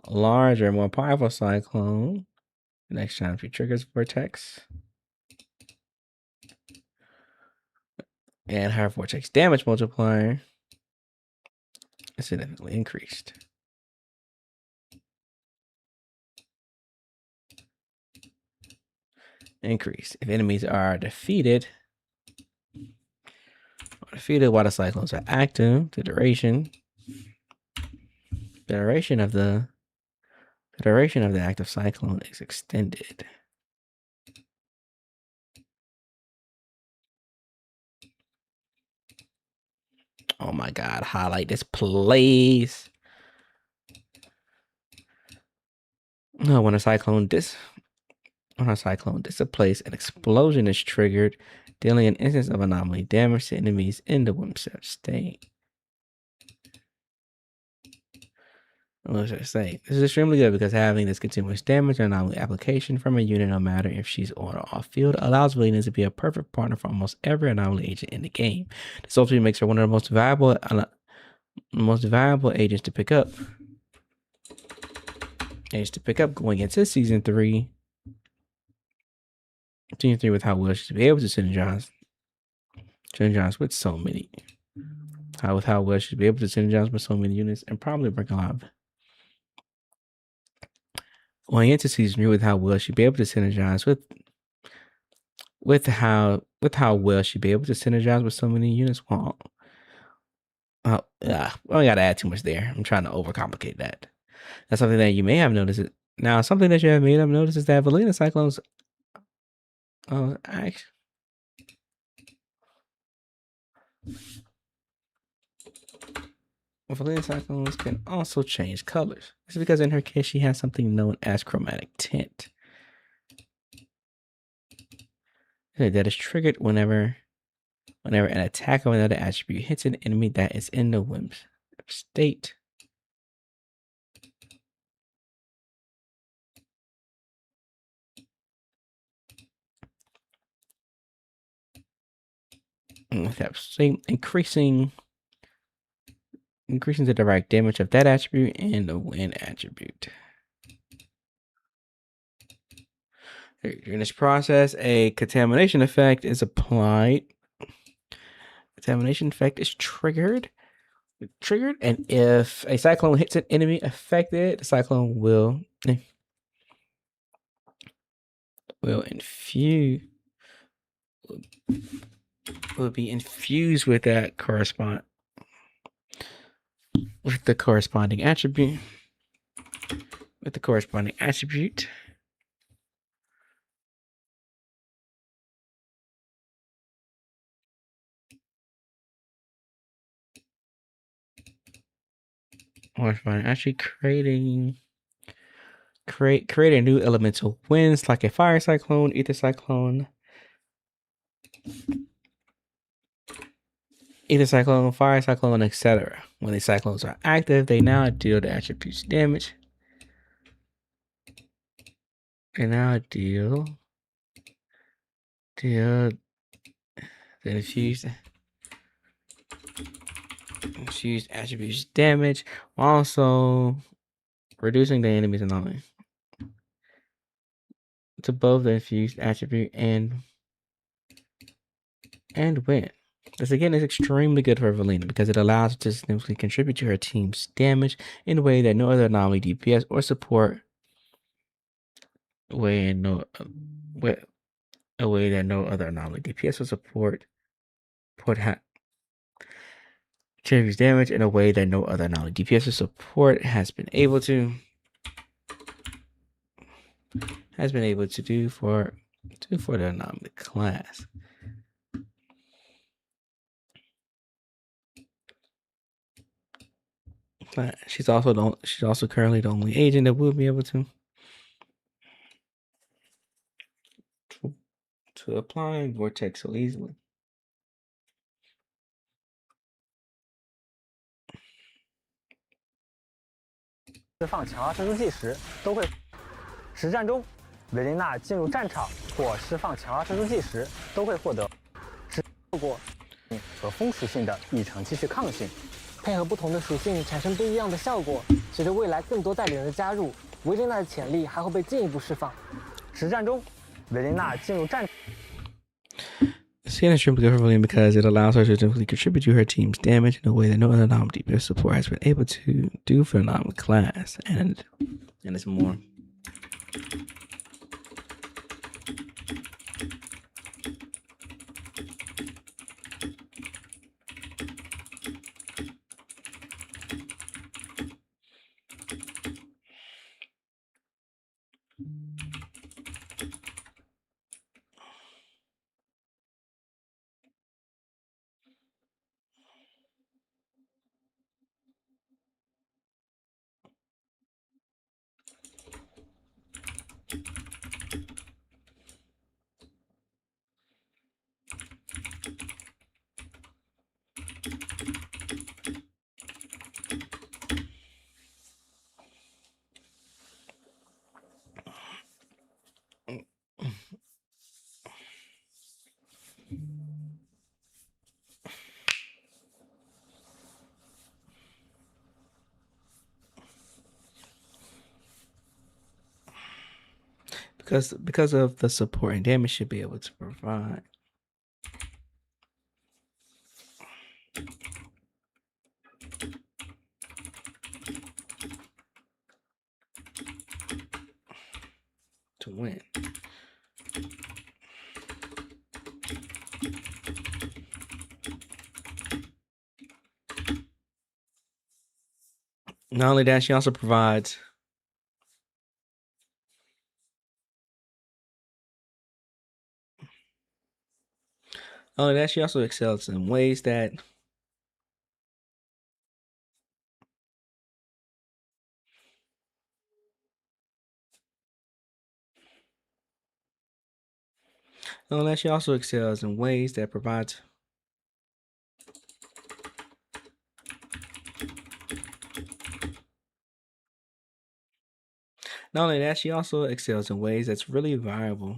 Speaker 1: larger, more powerful cyclone. The next time she triggers vortex. And her vortex damage multiplier is significantly increased. Increase. If enemies are defeated while the cyclones are active, the duration of the active cyclone is extended. Oh my god, highlight this, please. No, when a cyclone displays, an explosion is triggered, dealing an instance of anomaly damage to enemies in the Whimsep state. What should I say? This is extremely good because having this continuous damage or anomaly application from a unit, no matter if she's on or off field, allows Valina to be a perfect partner for almost every anomaly agent in the game. This ultimately makes her one of the most valuable agents to pick up. Going into season 3. Season 3 with how well she'll be able to synergize with so many. How well she'll be able to synergize with so many units and probably break a lot of. Going into season 3 with how well she'll be able to synergize with how well she'll be able to synergize with so many units. Well, I don't gotta add too much there. I'm trying to overcomplicate that. That's something that you may have noticed. Now, something that you have may have noticed is that Valina cyclones actually. Valina cyclones can also change colors. This is because in her case, she has something known as chromatic tint. That is triggered whenever an attack of another attribute hits an enemy that is in the Whimsep state. Increasing the direct damage of that attribute and the win attribute. During this process, a contamination effect is applied. Contamination effect is triggered, and if a cyclone hits an enemy affected, the cyclone will be infused with that corresponding attribute. Actually create a new elemental winds like a fire cyclone, ether cyclone, fire cyclone, etc. When the cyclones are active, they now deal the attributes damage. They now deal the infused attributes damage, while also reducing the enemy's anomaly to both the infused attribute and win. This again is extremely good for Valina because it allows her to significantly contribute to her team's damage in a way that no other anomaly DPS or support contributes damage in a way that no other anomaly DPS or support has been able to do for the anomaly class. She's also currently the only agent that will be able to to applying vortex so easily.
Speaker 2: 释放强化射出剂时，都会实战中，维琳娜进入战场或释放强化射出剂时，都会获得效果和风属性的异常继续抗性。
Speaker 3: 配合不同的属性产生不一样的效果，随着未来更多代理人的加入，维琳娜的潜力还会被进一步释放。
Speaker 2: 实战中，维琳娜进入战。
Speaker 1: Scan is extremely good for Lillian because it allows her to simply contribute to her team's damage in a way that no other non-DPS support has been able to do for a non-class, and it's more. Because of the support and damage should be able to provide. To win. Not only that, she also provides she also excels in ways that she also excels in ways that provides not only that, she also excels in ways that's really viable.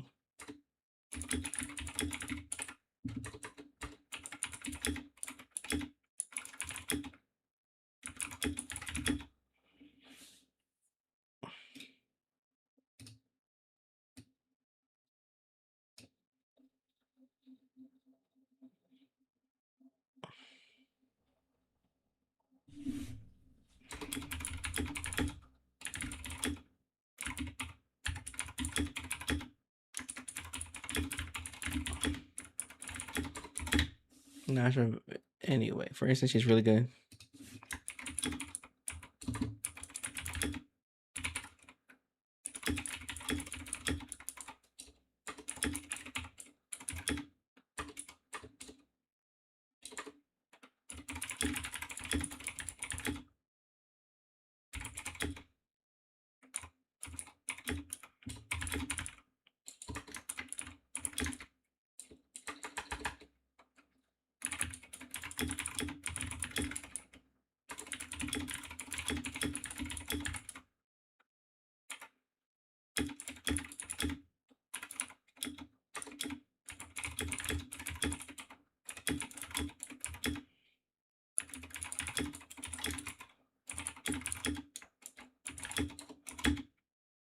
Speaker 1: Not sure. Anyway, for instance, she's really good.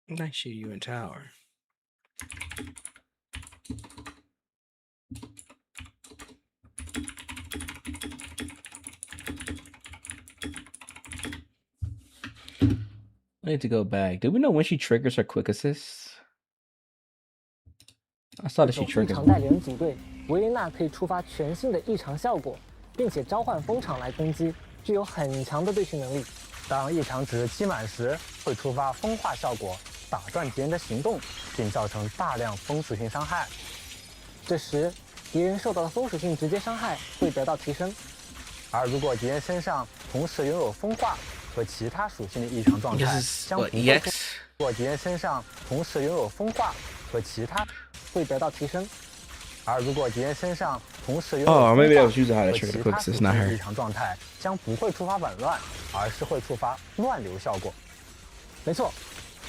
Speaker 1: Nice shoot you in tower. I need to go back. Do we know when she triggers her quick assist? I saw that she
Speaker 3: 异
Speaker 1: triggered.
Speaker 3: 常代理人组队，维琳娜可以触发全新的异常效果，并且召唤风场来攻击，具有很强的对群能力。
Speaker 2: 当异常值积满时，会触发风化效果，打断敌人的行动，并造成大量风属性伤害。
Speaker 3: 这时，敌人受到的风属性直接伤害会得到提升。
Speaker 2: 而如果敌人身上同时拥有风化和其他属性的异常状态相同，如果敌人身上同时拥有风化和其他，
Speaker 3: 会得到提升。
Speaker 2: 而如果敌人身上同时拥有
Speaker 1: Oh, maybe that
Speaker 2: 风
Speaker 1: was using how
Speaker 2: 化
Speaker 1: to
Speaker 2: 和
Speaker 1: trigger
Speaker 2: 其
Speaker 1: the
Speaker 2: 他
Speaker 1: quick
Speaker 2: 属
Speaker 1: assist,
Speaker 2: 性
Speaker 1: not
Speaker 2: 的
Speaker 1: her.
Speaker 2: 异常状态，将不会触发紊乱，而是会触发乱流效果。
Speaker 3: 没错，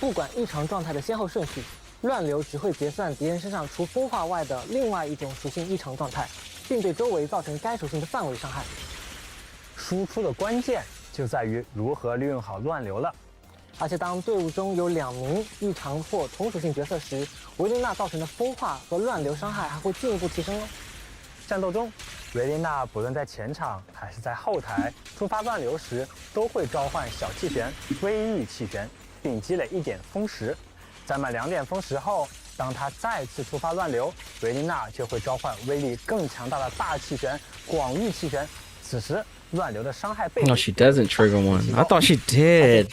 Speaker 3: 不管异常状态的先后顺序，乱流只会结算敌人身上除风化外的另外一种属性异常状态，并对周围造成该属性的范围伤害。
Speaker 2: 输出的关键就在于如何利用好乱流了。
Speaker 3: 而且当队伍中有2名异常或同属性角色时，维琳娜造成的风化和乱流伤害还会进一步提升哦。
Speaker 2: 战斗中，维琳娜不论在前场还是在后台触发乱流时，都会召唤小气旋、微玉气旋，并积累1点风石。在满2点风石后，当她再次触发乱流，维琳娜就会召唤威力更强大的大气旋、广域气旋。此时，乱流的伤害倍率
Speaker 1: No, she doesn't trigger one. I thought she did.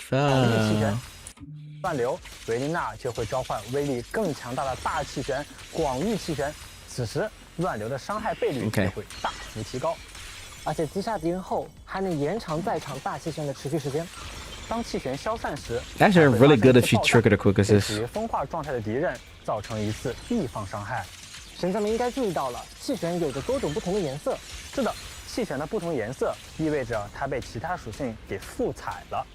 Speaker 2: 乱流，维琳娜就会召唤威力更强大的大气旋、广域气旋。此时，乱流的伤害倍率也会大幅提高。
Speaker 3: 而且击杀敌人后，还能延长在场大气旋的持续时间。
Speaker 2: 当气旋消散时
Speaker 1: Actually, really good if you trigger the quick
Speaker 2: 对
Speaker 1: assist.
Speaker 2: 处于风化状态的敌人造成一次易放伤害。
Speaker 3: 神将们应该注意到了，气旋有着多种不同的颜色。
Speaker 2: 是的，气旋的不同颜色意味着它被其他属性给复彩了。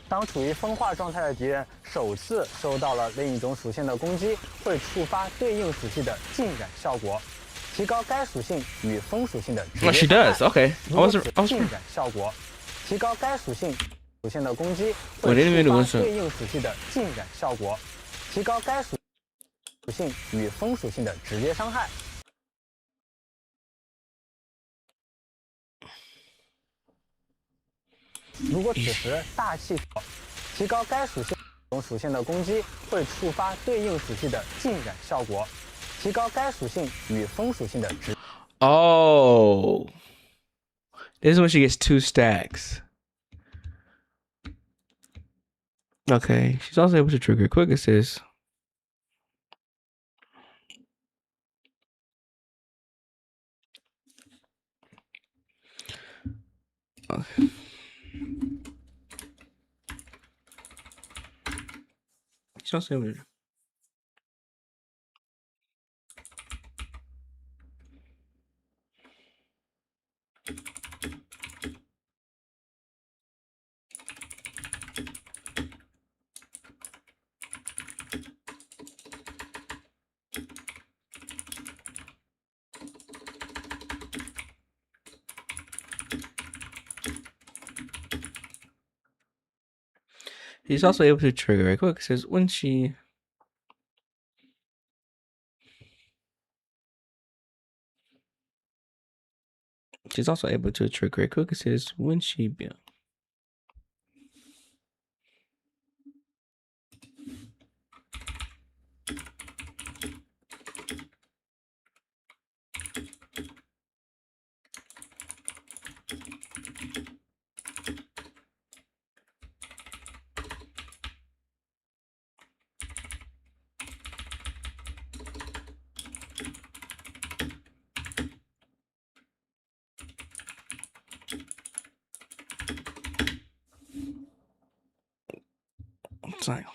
Speaker 2: 当处于风化状态的敌人首次收到了另一种属性的攻击，会触发对应属性的浸染效果，提高该属性与风属性的直接
Speaker 1: Oh, she
Speaker 2: 伤害。
Speaker 1: does. Okay. I was
Speaker 2: 浸染效果，提高该属性的攻击
Speaker 1: 我
Speaker 2: 会
Speaker 1: 这边有
Speaker 2: 触发对应属性的浸染效果，提高该属性与风属性的直接伤害。如果此时大气提高该属性的攻击，会触发对应属性的浸染效果，提高该属性与风属性的直。
Speaker 1: Oh. This is when she gets 2 stacks. Okay. She's also able to trigger quick assist. Okay. She's also able to. He's also able to trigger a quick assist when she. She's also able to trigger a quick assist when she. Sorry.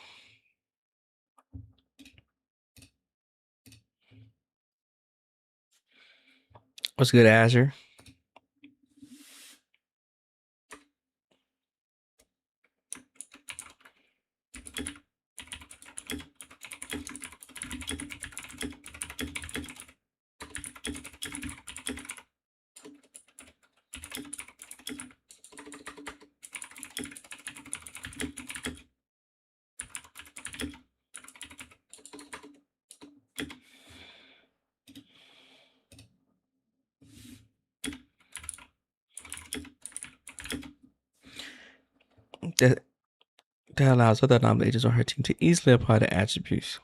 Speaker 1: What's good, Azure? That allows other non-agents on her team to easily apply the attributes.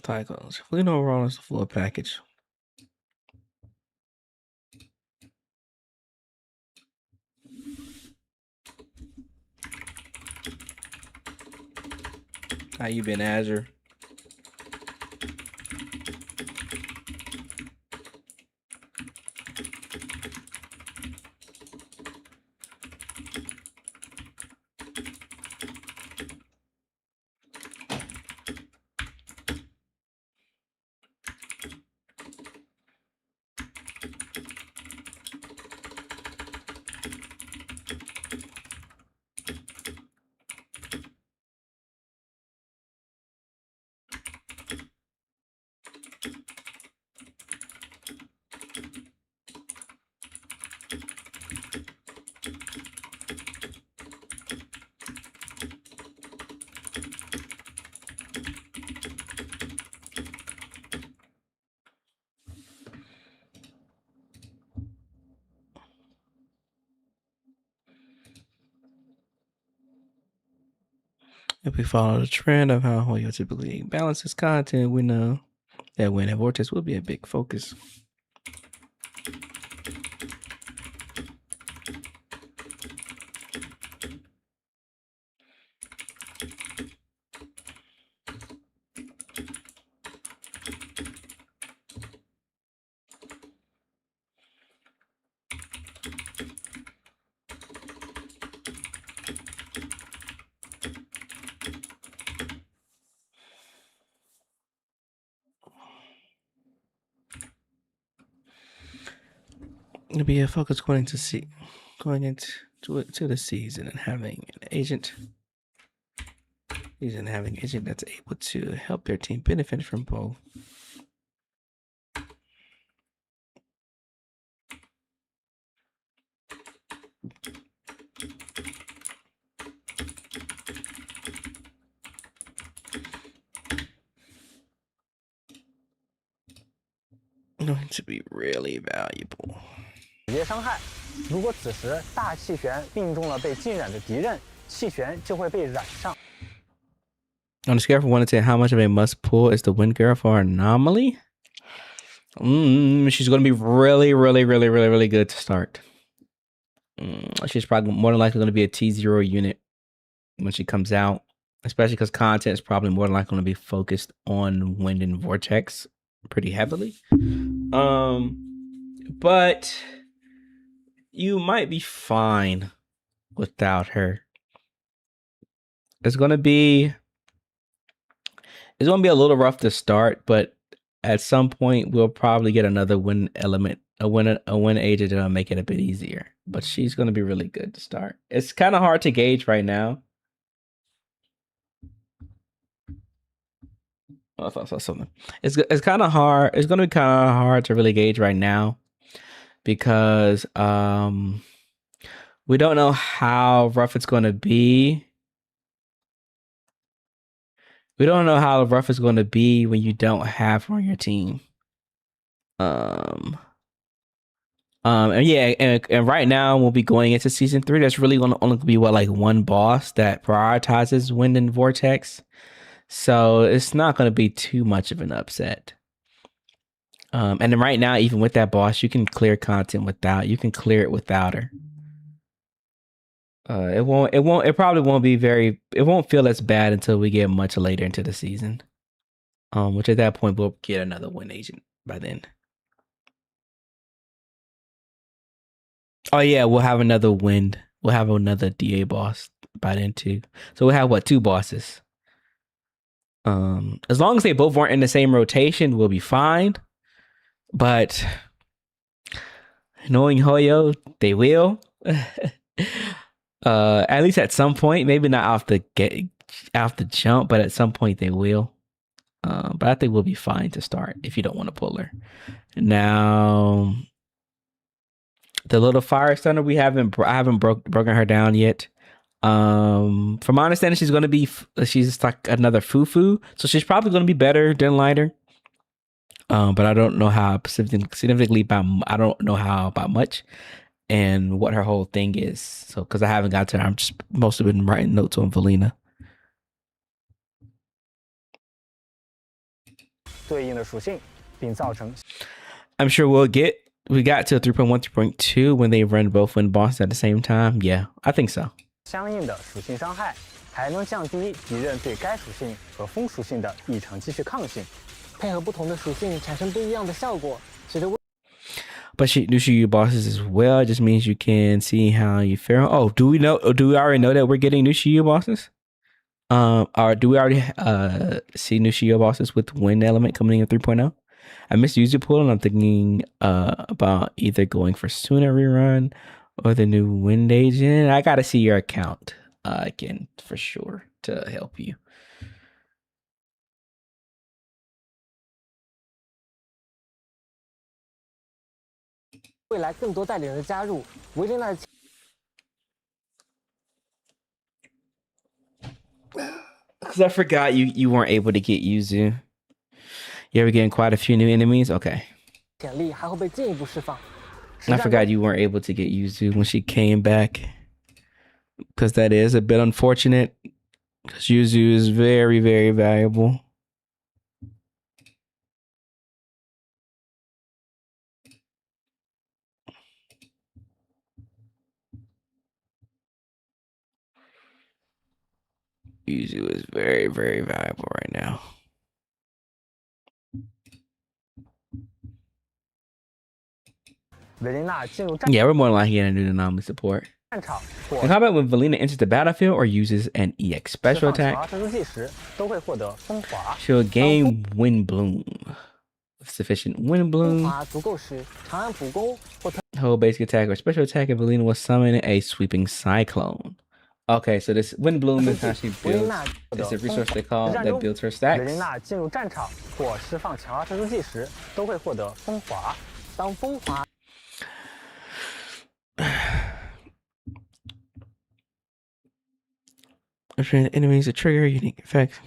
Speaker 1: Tycos. We know overall is the full package. How you been, Azure? If we follow the trend of how HoYo typically balances content, we know that Wind and Vortex will be a big focus. It'll be a focus going into the season and having an agent. Having an agent that's able to help their team benefit from both. Going to be really valuable.
Speaker 2: 直接伤害。如果此时大气旋命中了被浸染的敌人，气旋就会被染上。
Speaker 1: On a scale from 1 to 10, how much of a must pull is the Wind Girl for Anomaly? She's going to be really good to start. She's probably more than likely going to be a T0 unit when she comes out, especially because content is probably more than likely going to be focused on Wind and Vortex pretty heavily. But you might be fine without her. It's gonna be a little rough to start, but at some point we'll probably get another wind element, a wind agent that'll make it a bit easier. But she's gonna be really good to start. It's kind of hard to gauge right now. Oh, I thought I saw something. It's kind of hard. It's gonna be kind of hard to really gauge right now because we don't know how rough it's gonna be. We don't know how rough it's going to be when you don't have her on your team. And right now we'll be going into season 3. That's really going to only be like one boss that prioritizes Wind and Vortex. So it's not going to be too much of an upset. And then right now, even with that boss, you can clear content without. You can clear it without her. It probably won't be it won't feel as bad until we get much later into the season. Which at that point we'll get another wind agent by then. Oh yeah, we'll have another wind. We'll have another DA boss by then too. So we'll have 2 bosses. As long as they both weren't in the same rotation, we'll be fine. But knowing HoYo, they will. At least at some point, maybe not off the jump, but at some point they will. But I think we'll be fine to start if you don't want to pull her. Now, the little fire stunner I haven't broken her down yet. From my understanding, she's like another Fufu, so she's probably going to be better than lighter. But I don't know how significantly I don't know how about much. And what her whole thing is. So, because I haven't got to her, I'm just mostly been writing notes on Valina.
Speaker 2: 对应的属性，并造成。
Speaker 1: I'm sure we got to 3.1, 3.2 when they run both wind bosses at the same time. Yeah, I think so.
Speaker 2: 相应的属性伤害，还能降低敌人对该属性和风属性的异常继续抗性。
Speaker 3: 配合不同的属性产生不一样的效果，使得
Speaker 1: But new Shiryu bosses as well. It just means you can see how you fare. Oh, do we already know that we're getting new Shiryu bosses? Or do we already see new Shiryu bosses with wind element coming in 3.0? I missed user pool and I'm thinking about either going for Suna rerun or the new wind agent. I gotta see your account again for sure to help you.
Speaker 3: 未来更多代理人的加入，维琳娜的。
Speaker 1: Because I forgot you weren't able to get Yuzu. You ever getting quite a few new enemies? Okay.
Speaker 3: 潜力还会被进一步释放。
Speaker 1: I forgot you weren't able to get Yuzu when she came back. Because that is a bit unfortunate. Because Yuzu is very, very valuable. Yuzu is very, very valuable right now. Yeah, we're more than likely going to do the anomaly support. In combat, when Velena enters the battlefield or uses an EX special attack, she'll gain Wind Bloom. With sufficient Wind Bloom, whole basic attack or special attack, and Velena will summon a Sweeping Cyclone. Okay, so this Wind Bloom is how she builds. It's a resource they call that builds her stacks.
Speaker 2: 维琳娜进入战场或释放强化特殊技时，都会获得风华。当风华
Speaker 1: Train enemies to trigger unique effects.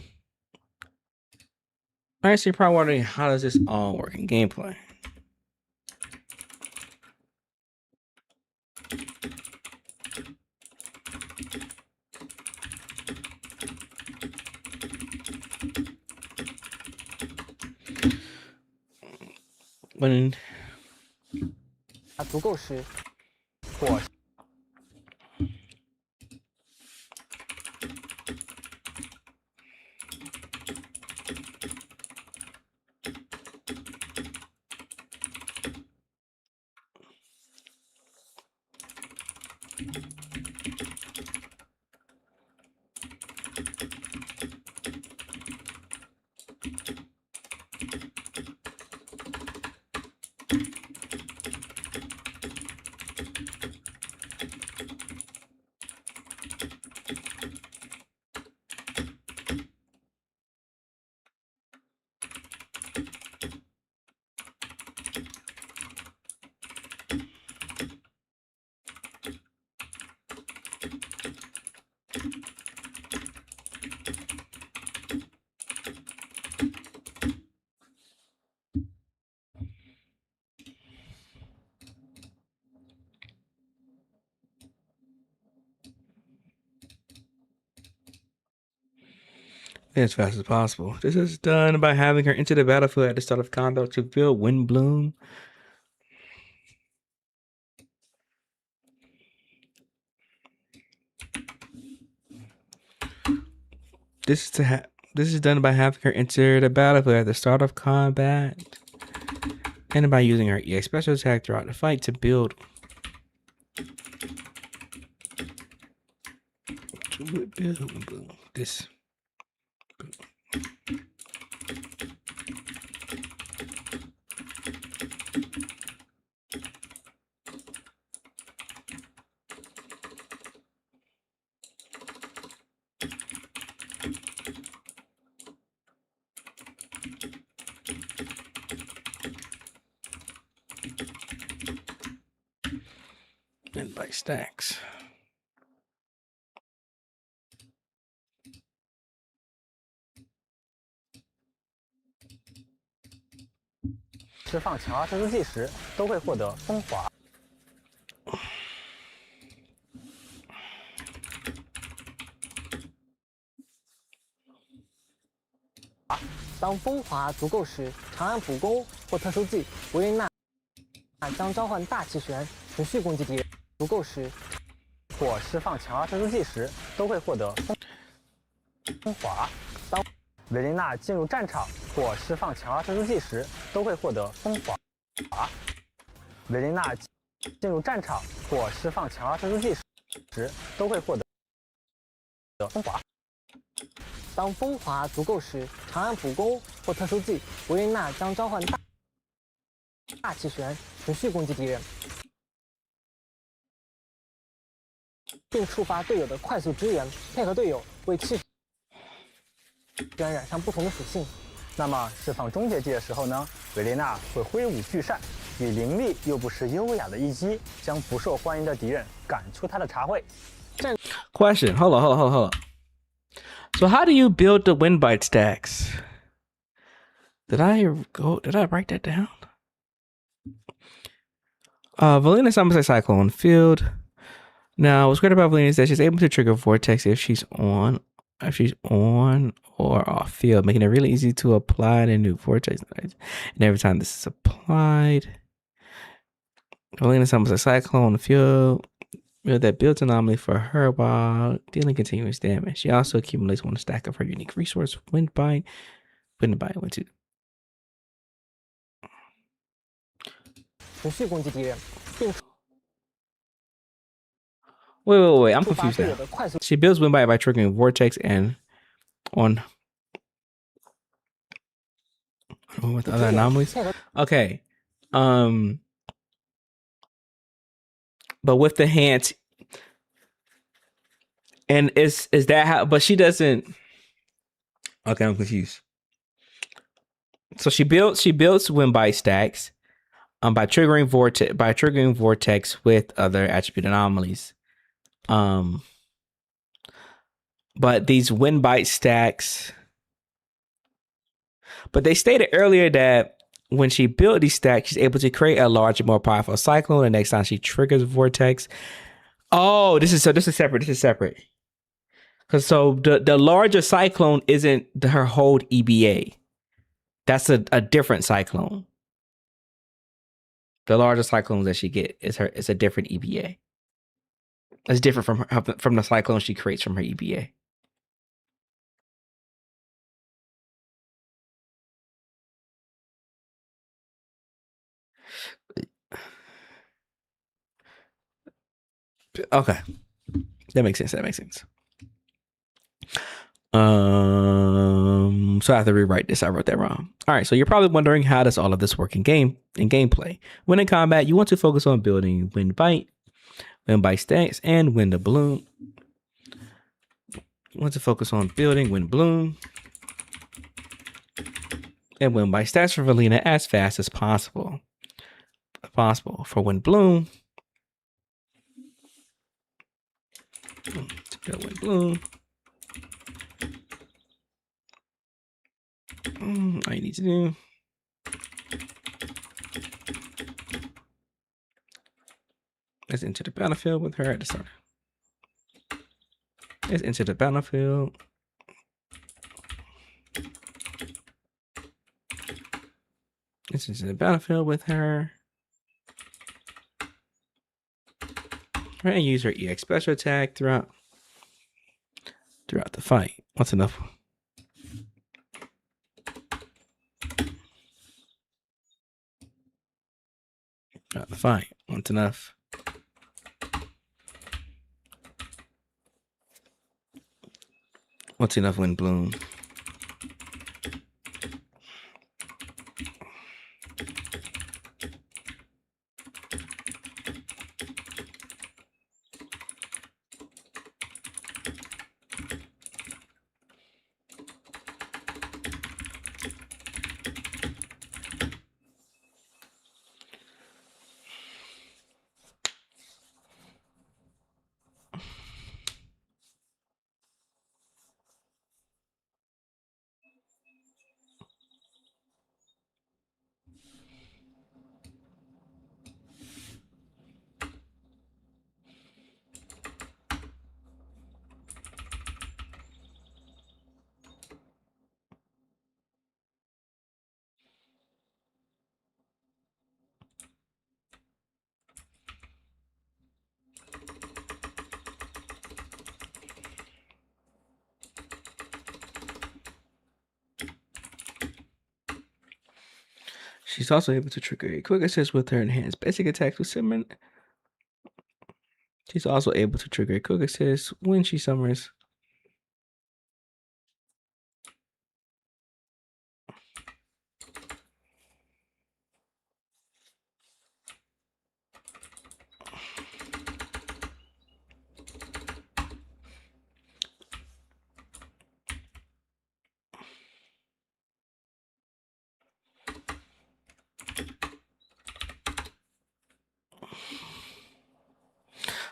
Speaker 1: Alright, so you're probably wondering, how does this all work in gameplay? When
Speaker 3: 足够时，或
Speaker 1: as fast as possible. This is done by having her enter the battlefield at the start of combat to build Wind Bloom. This is done by having her enter the battlefield at the start of combat, and by using her EX special attack throughout the fight to build. This. And by stacks.
Speaker 2: 释放强化特殊技时，都会获得风华。
Speaker 3: 当风华足够时，长按普攻或特殊技维琳娜将召唤大气旋，持续攻击敌人。足够时，
Speaker 2: 或释放强化特殊技时，都会获得风华。当维琳娜进入战场或释放强化特殊技时，都会获得风华。维琳娜进入战场或释放强化特殊技时，都会获得风华。
Speaker 3: 当风华足够时，长按普攻或特殊技维琳娜将召唤大气旋，持续攻击敌人，并触发队友的快速支援，配合队友为气旋染上不同的属性。
Speaker 2: 那么释放终结技的时候呢，维琳娜会挥舞巨扇，以凌厉又不失优雅的一击，将不受欢迎的敌人赶出她的茶会。
Speaker 1: Question. Hold on. So how do you build the wind bite stacks? Did I write that down? Valina summons a cyclone field. Now, what's great about Valina is that she's able to trigger vortex if she's on or off field, making it really easy to apply the new vortex. And every time this is applied, Valina summons a cyclone field that builds an anomaly for her while dealing continuous damage. She also accumulates one stack of her unique resource, Wind Bite. Went to.
Speaker 3: 持续攻击敌人，并
Speaker 1: Wait, I'm confused now. She builds Wind Bite by triggering Vortex and on with other anomalies. Okay. But with the hands, and is that how? But she doesn't. Okay, I'm confused. So she builds Wind Bite stacks, by triggering vortex with other attribute anomalies. But these Wind Bite stacks. But they stated earlier that when she built these stacks, she's able to create a larger, more powerful cyclone the next time she triggers vortex. Oh, this is separate. This is separate. Because so the larger cyclone isn't her hold EBA. That's a different cyclone. The larger cyclones that she get is a different EBA. It's different from the cyclone she creates from her EBA. Okay. That makes sense. So I have to rewrite this. I wrote that wrong. All right. So you're probably wondering, how does all of this work in gameplay? When in combat, you want to focus on building Wind Bite stacks, and Wind Bloom. You want to focus on building Wind Bloom and Wind Bite stacks for Valina as fast as possible. For Wind Bloom, to build Wind Bloom, all you need to do is enter the battlefield with her at the start. Let's enter the battlefield. Let's enter the battlefield with her. And use her EX special attack throughout the fight. What's enough? Throughout the fight. What's enough? What's enough Wind Bloom? She's also able to trigger a quick assist with her enhanced basic attacks with summon. She's also able to trigger a quick assist when she summons.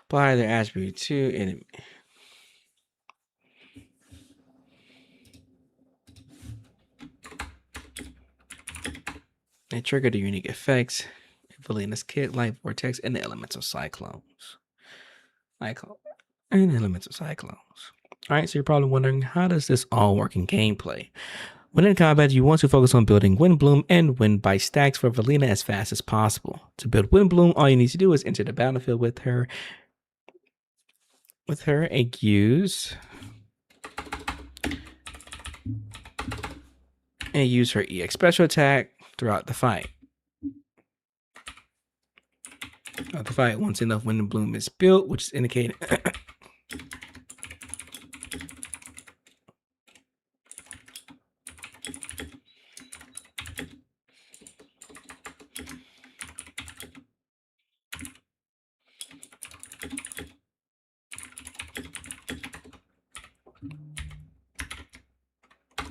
Speaker 1: Apply their attribute to enemy. They trigger the unique effects, Valina's kit, light vortex, and the elemental cyclones. And elemental cyclones. Alright, so you're probably wondering, how does this all work in gameplay? When in combat, you want to focus on building Wind Bloom and Wind Bite stacks for Valina as fast as possible. To build Wind Bloom, all you need to do is enter the battlefield with her and use her EX special attack throughout the fight. Once enough Wind Bloom is built, which is indicated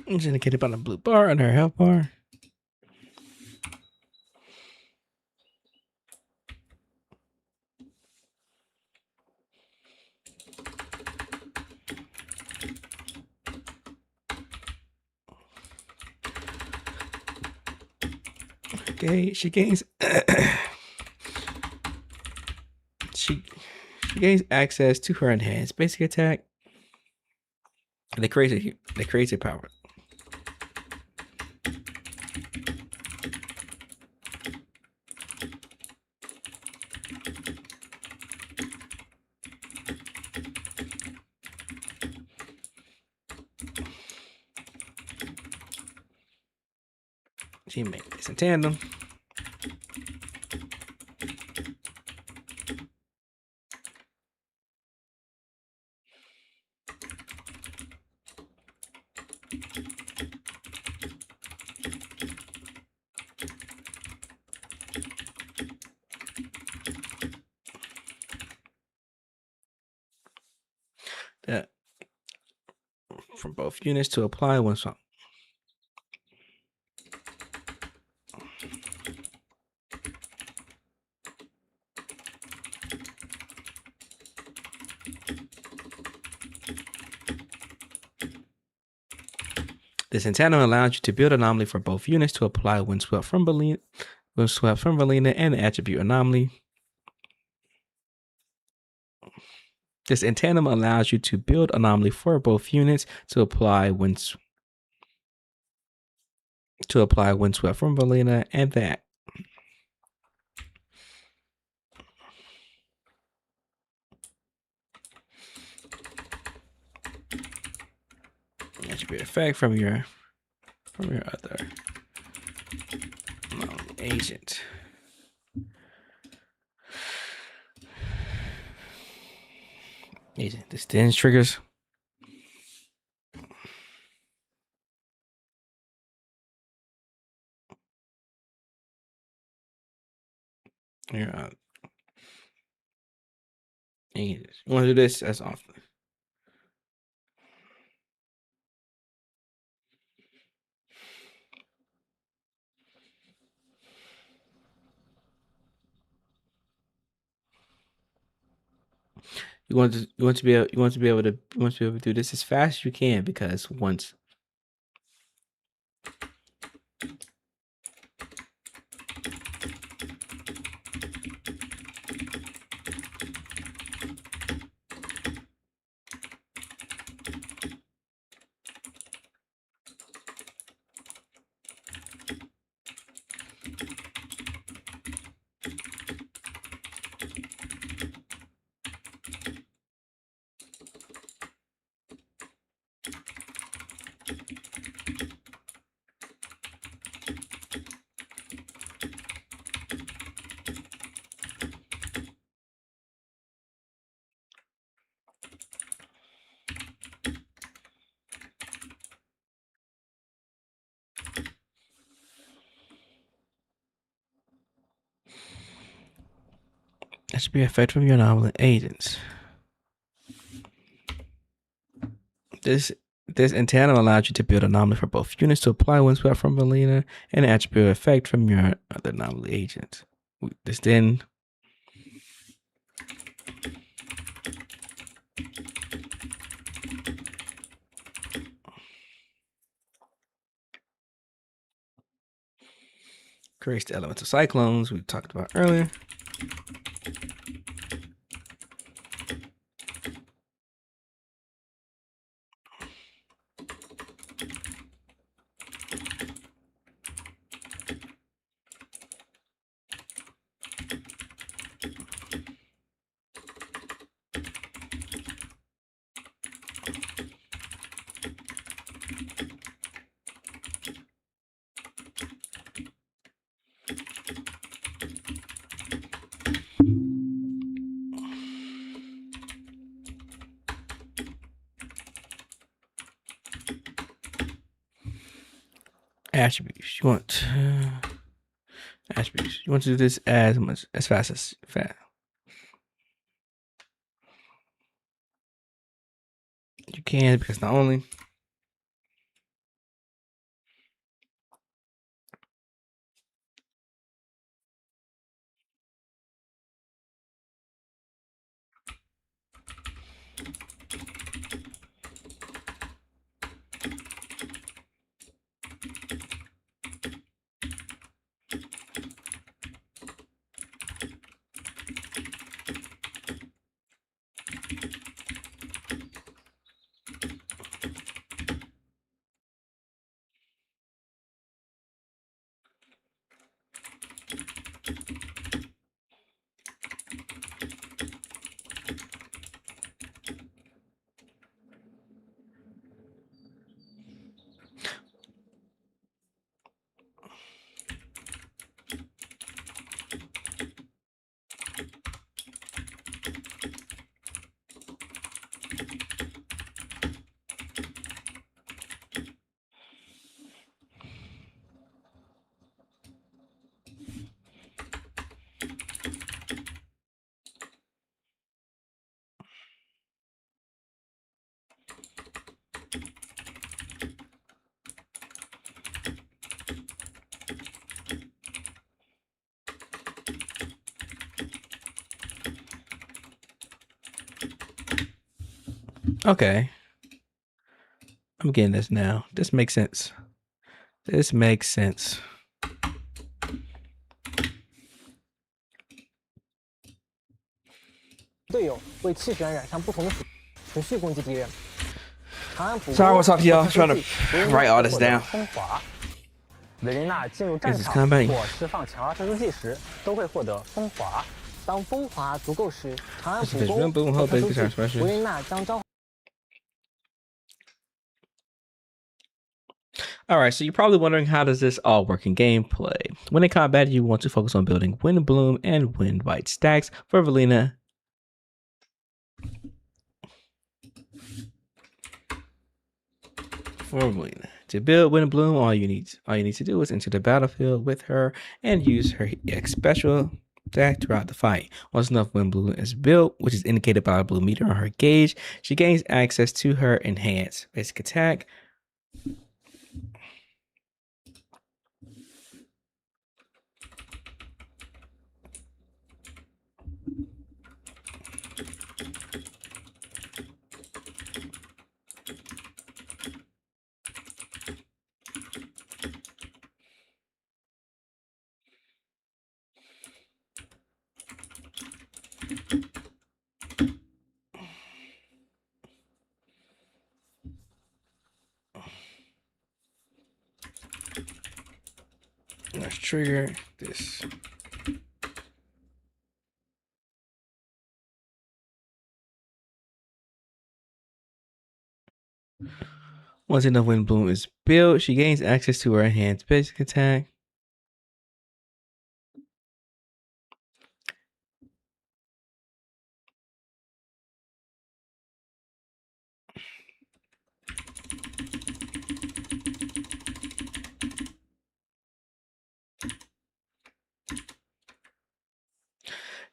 Speaker 1: it's indicated by the blue bar on her health bar. Okay, she gains she gains access to her enhanced basic attack. The crazy power. She made this in tandem. That from both units to apply one song. This in tandem allows you to build anomaly for both units to apply when swept from Valina and the attribute anomaly. This in tandem allows you to build anomaly for both units to apply when swept from Valina and that. Attribute effect from your other agent. Distance triggers. You want to do this as often. You want to be able to do this as fast as you can, because once That should be effect from your anomaly agents. This antenna allows you to build anomaly for both units to apply one spell from Valina and an attribute effect from your other anomaly agents. This then creates the elemental cyclones we talked about earlier. Attributes. You want attributes. You want to do this as fast as fast. You can, because not only okay. I'm getting this now. This makes sense. This makes sense. Sorry, what's up, y'all? Trying to write all this down.
Speaker 2: 维琳娜进入战场或释放强化特殊技时，都会获得风华。
Speaker 3: 当风华足够时，长安普攻或特殊技，维琳娜将召。
Speaker 1: Alright, so you're probably wondering, how does this all work in gameplay? When in combat, you want to focus on building Wind Bloom and Wind White stacks for Valina. To build Wind Bloom, all you need to do is enter the battlefield with her and use her X special attack throughout the fight. Once enough Wind Bloom is built, which is indicated by a blue meter on her gauge, she gains access to her enhanced basic attack. Let's trigger this. Once enough Wind Bloom is built, she gains access to her enhanced basic attack.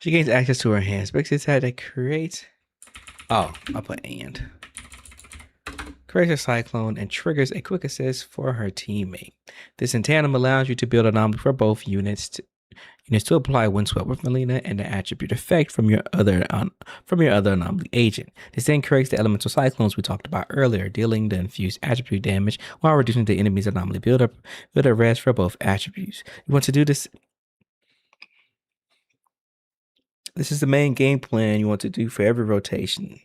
Speaker 1: She gains access to her hands. Makes it that creates. Oh, I'll put and. Creates a cyclone and triggers a quick assist for her teammate. This in tandem allows you to build an anomaly for both units to apply windswept with Melina and the attribute effect from your other anomaly agent. This then creates the elemental cyclones we talked about earlier, dealing the infused attribute damage while reducing the enemy's anomaly build-up rest for both attributes. You want to do this. This is the main game plan you want to do for every rotation.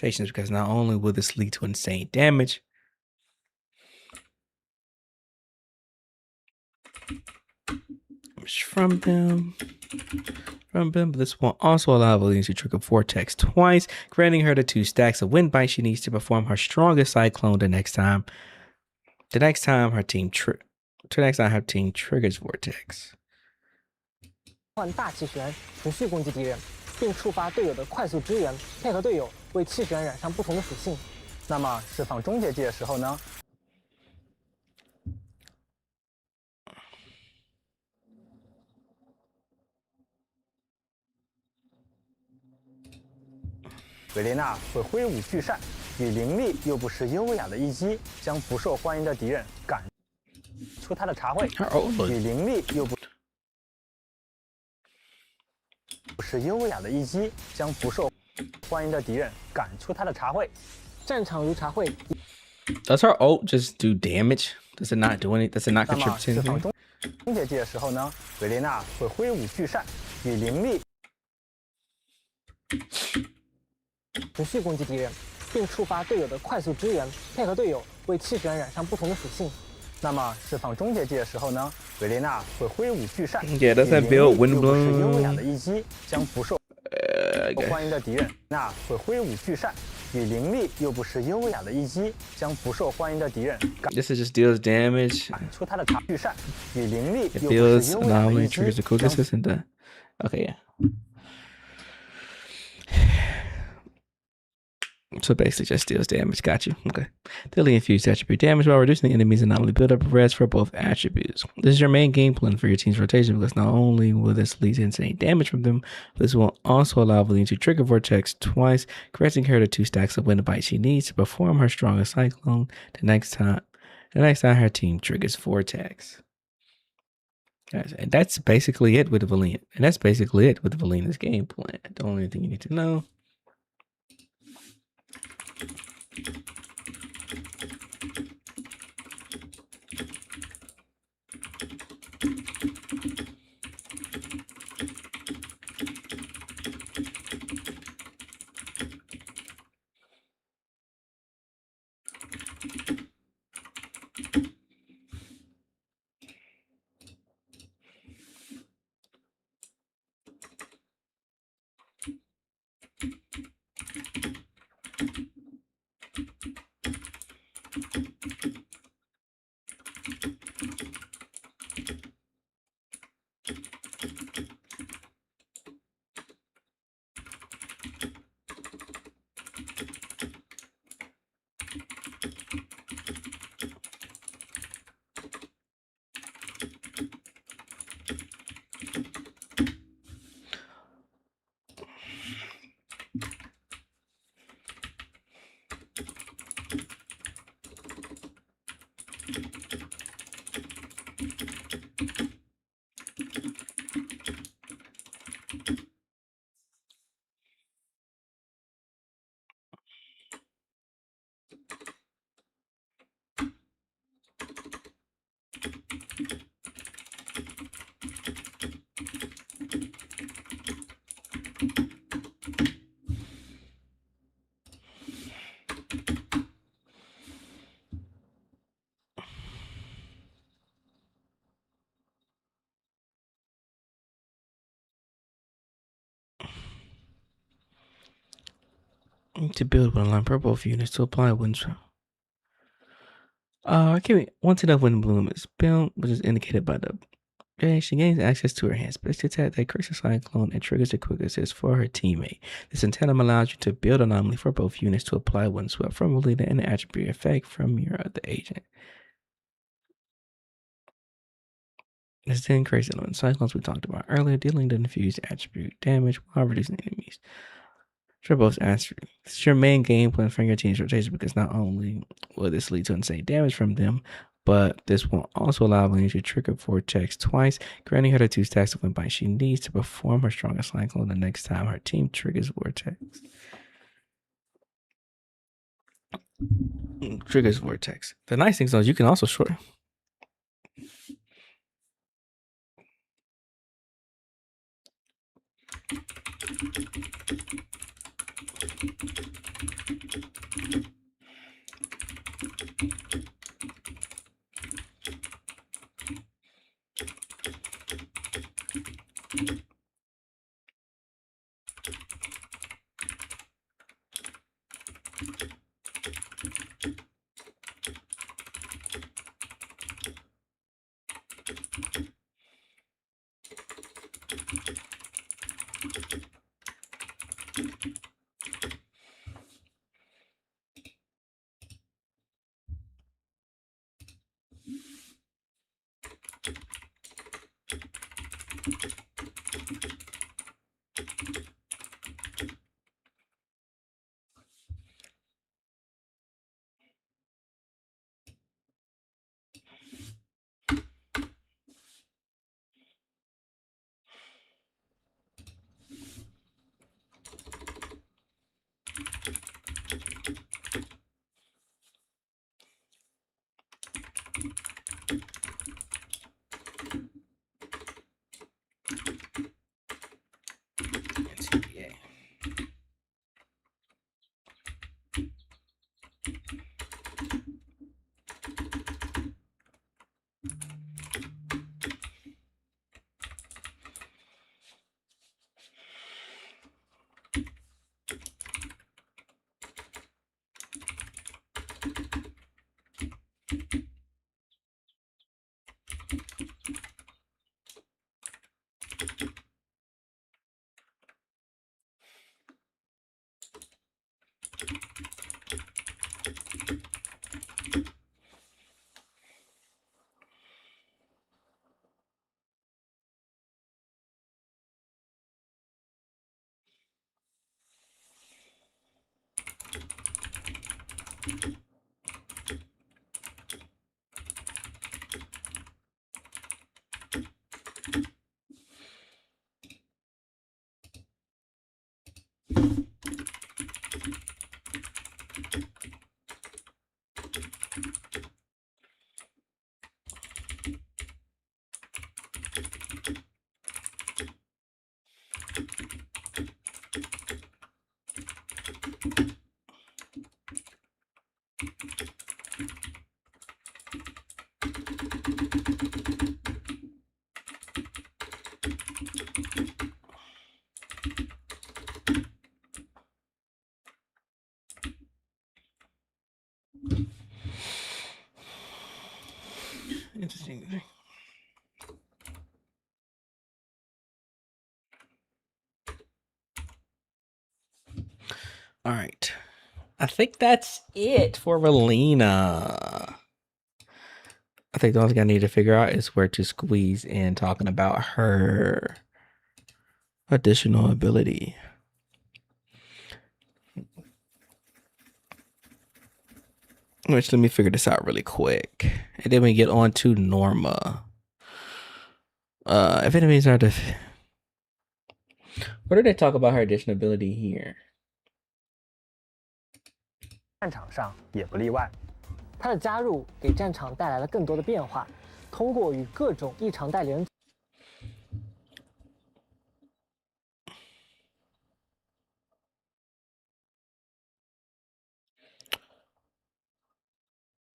Speaker 1: Because not only will this lead to insane damage, from them, but this will also allow Valine to trigger Vortex twice, granting her the 2 stacks of wind bite she needs to perform her strongest cyclone the next time her team triggers Vortex.
Speaker 3: 换大气旋，持续攻击敌人，并触发队友的快速支援，配合队友为气旋染上不同的属性。
Speaker 2: 那么释放终结技的时候呢？维列娜会挥舞巨扇，以凌厉又不失优雅的一击，将不受欢迎的敌人赶出她的茶会。以凌厉又不失优雅的一击，将不受欢迎的敌人赶出她的茶会。
Speaker 3: 战场如茶会。
Speaker 1: Does her ult just do damage? Does it not do anything? Does it not contribute to anything?
Speaker 2: 终结技的时候呢，维列娜会挥舞巨扇，以凌厉
Speaker 3: 持续攻击敌人，并触发队友的快速支援，配合队友为气旋染上不同的属性。
Speaker 2: 那么释放终结技的时候呢，维列娜会挥舞巨扇，
Speaker 1: Yeah, does that build wind bloom?
Speaker 2: 优雅的一击将不受欢迎的敌人，那会挥舞巨扇，以凌厉又不失优雅的一击将不受欢迎的敌人
Speaker 1: This is just deals damage.
Speaker 2: 赶出他的巨扇，以凌厉
Speaker 1: It
Speaker 2: 又不
Speaker 1: builds
Speaker 2: 失优雅的
Speaker 1: anomaly
Speaker 2: 一
Speaker 1: triggers
Speaker 2: 击
Speaker 1: the quick assist and the. Okay, yeah. So basically just deals damage. Got you. Okay. Dealing infused attribute damage while reducing the enemy's anomaly build-up rest for both attributes. This is your main game plan for your team's rotation because not only will this lead to insane damage from them, but this will also allow Valine to trigger Vortex twice, granting her the 2 stacks of wind bite she needs to perform her strongest cyclone the next time her team triggers Vortex. Guys, and that's basically it with Valine. And that's basically it with Valine's game plan. The only thing you need to know. To build one line for both units to apply wind. Once enough wind bloom is built, which is indicated by the She gains access to her hands, but it's attack that creates a cyclone and triggers a quick assist for her teammate. This antenna allows you to build an anomaly for both units to apply one swept from a leader and an attribute effect from your other agent. This then creates an cyclones we talked about earlier, dealing the infused attribute damage while reducing enemies. Sure, both answer. It's your main game plan for your team's rotation because not only will this lead to insane damage from them, but this will also allow Lane to trigger Vortex twice, granting her the 2 stacks of Wind she needs to perform her strongest cyclone the next time her team triggers Vortex. Triggers Vortex. The nice thing is you can also short. Interesting. All right. I think that's it for Relina. I think the only thing I need to figure out is where to squeeze in talking about her additional ability. Which, let me figure this out really quick. And then we get on to Norma. If enemies are what do they talk about her additional ability here?
Speaker 2: 战场上也不例外。
Speaker 3: 他的加入给战场带来了更多的变化，通过与各种异常代理人。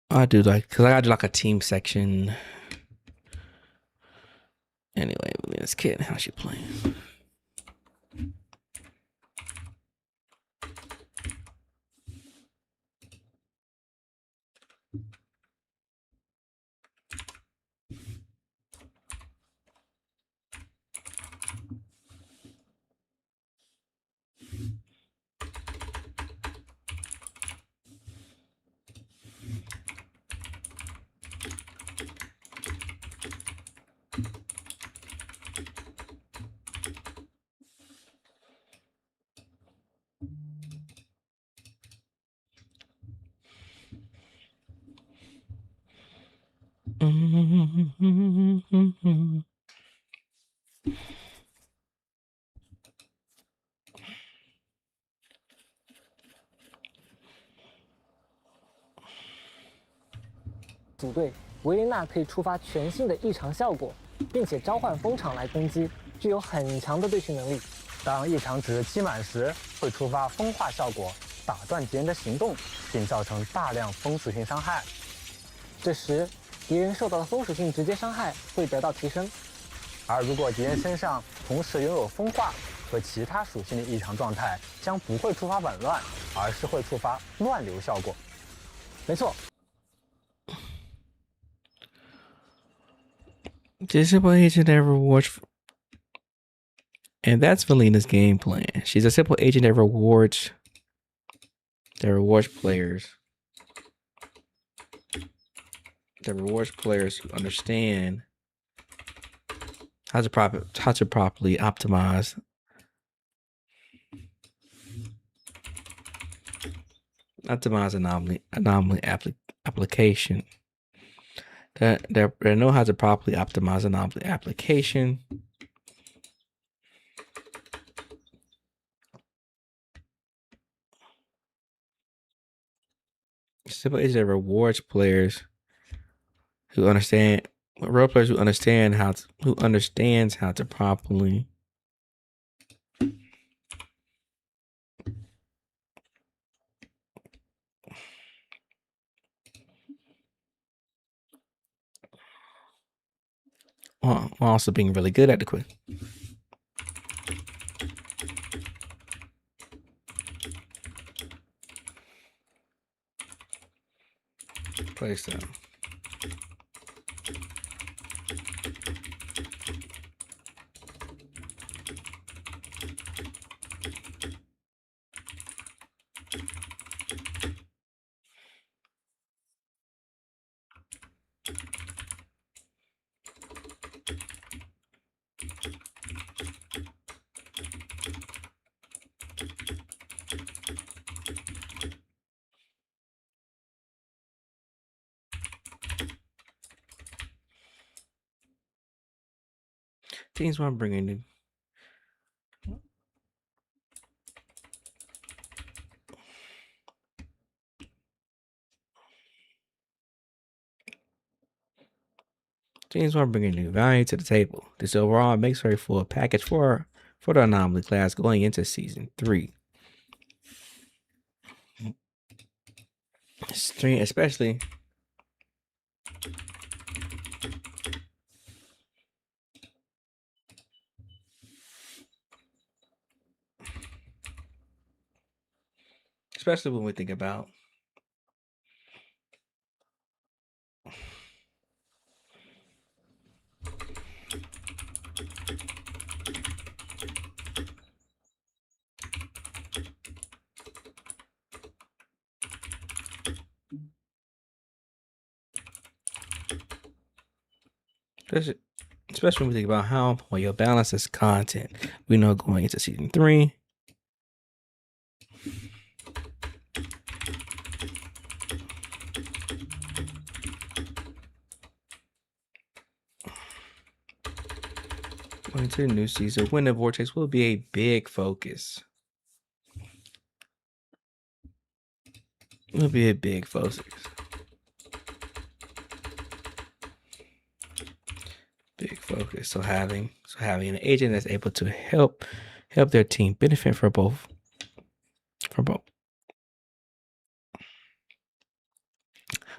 Speaker 1: I do like, because I gotta do like a team section. Anyway, this kid, how's she playing?
Speaker 3: 组队，维琳娜可以触发全新的异常效果，并且召唤风场来攻击，具有很强的对群能力。
Speaker 2: 当异常值积满时，会触发风化效果，打断敌人的行动，并造成大量风属性伤害。
Speaker 3: 这时，敌人受到的风属性直接伤害会得到提升。
Speaker 2: 而如果敌人身上同时拥有风化和其他属性的异常状态，将不会触发紊乱，而是会触发乱流效果。
Speaker 3: 没错。
Speaker 1: Disable agent that rewards, and that's Valina's game plan. She's a simple agent that rewards players. That rewards players who understand how to properly optimize anomaly application. That they know how to properly optimize anomaly application. Simple agent that rewards players who understand role players who understands how to properly while also being really good at the quiz. Place down. Teams want to bring in. Teams want to bring a new value to the table. This overall makes for a full package for the anomaly class going into season 3. Especially when we think about especially when we think about how HoYo balances content. We know going into season 3. Going into the new season, Wind of Vortex will be a big focus. Will be a big focus. Big focus. So having an agent that's able to help their team benefit from both.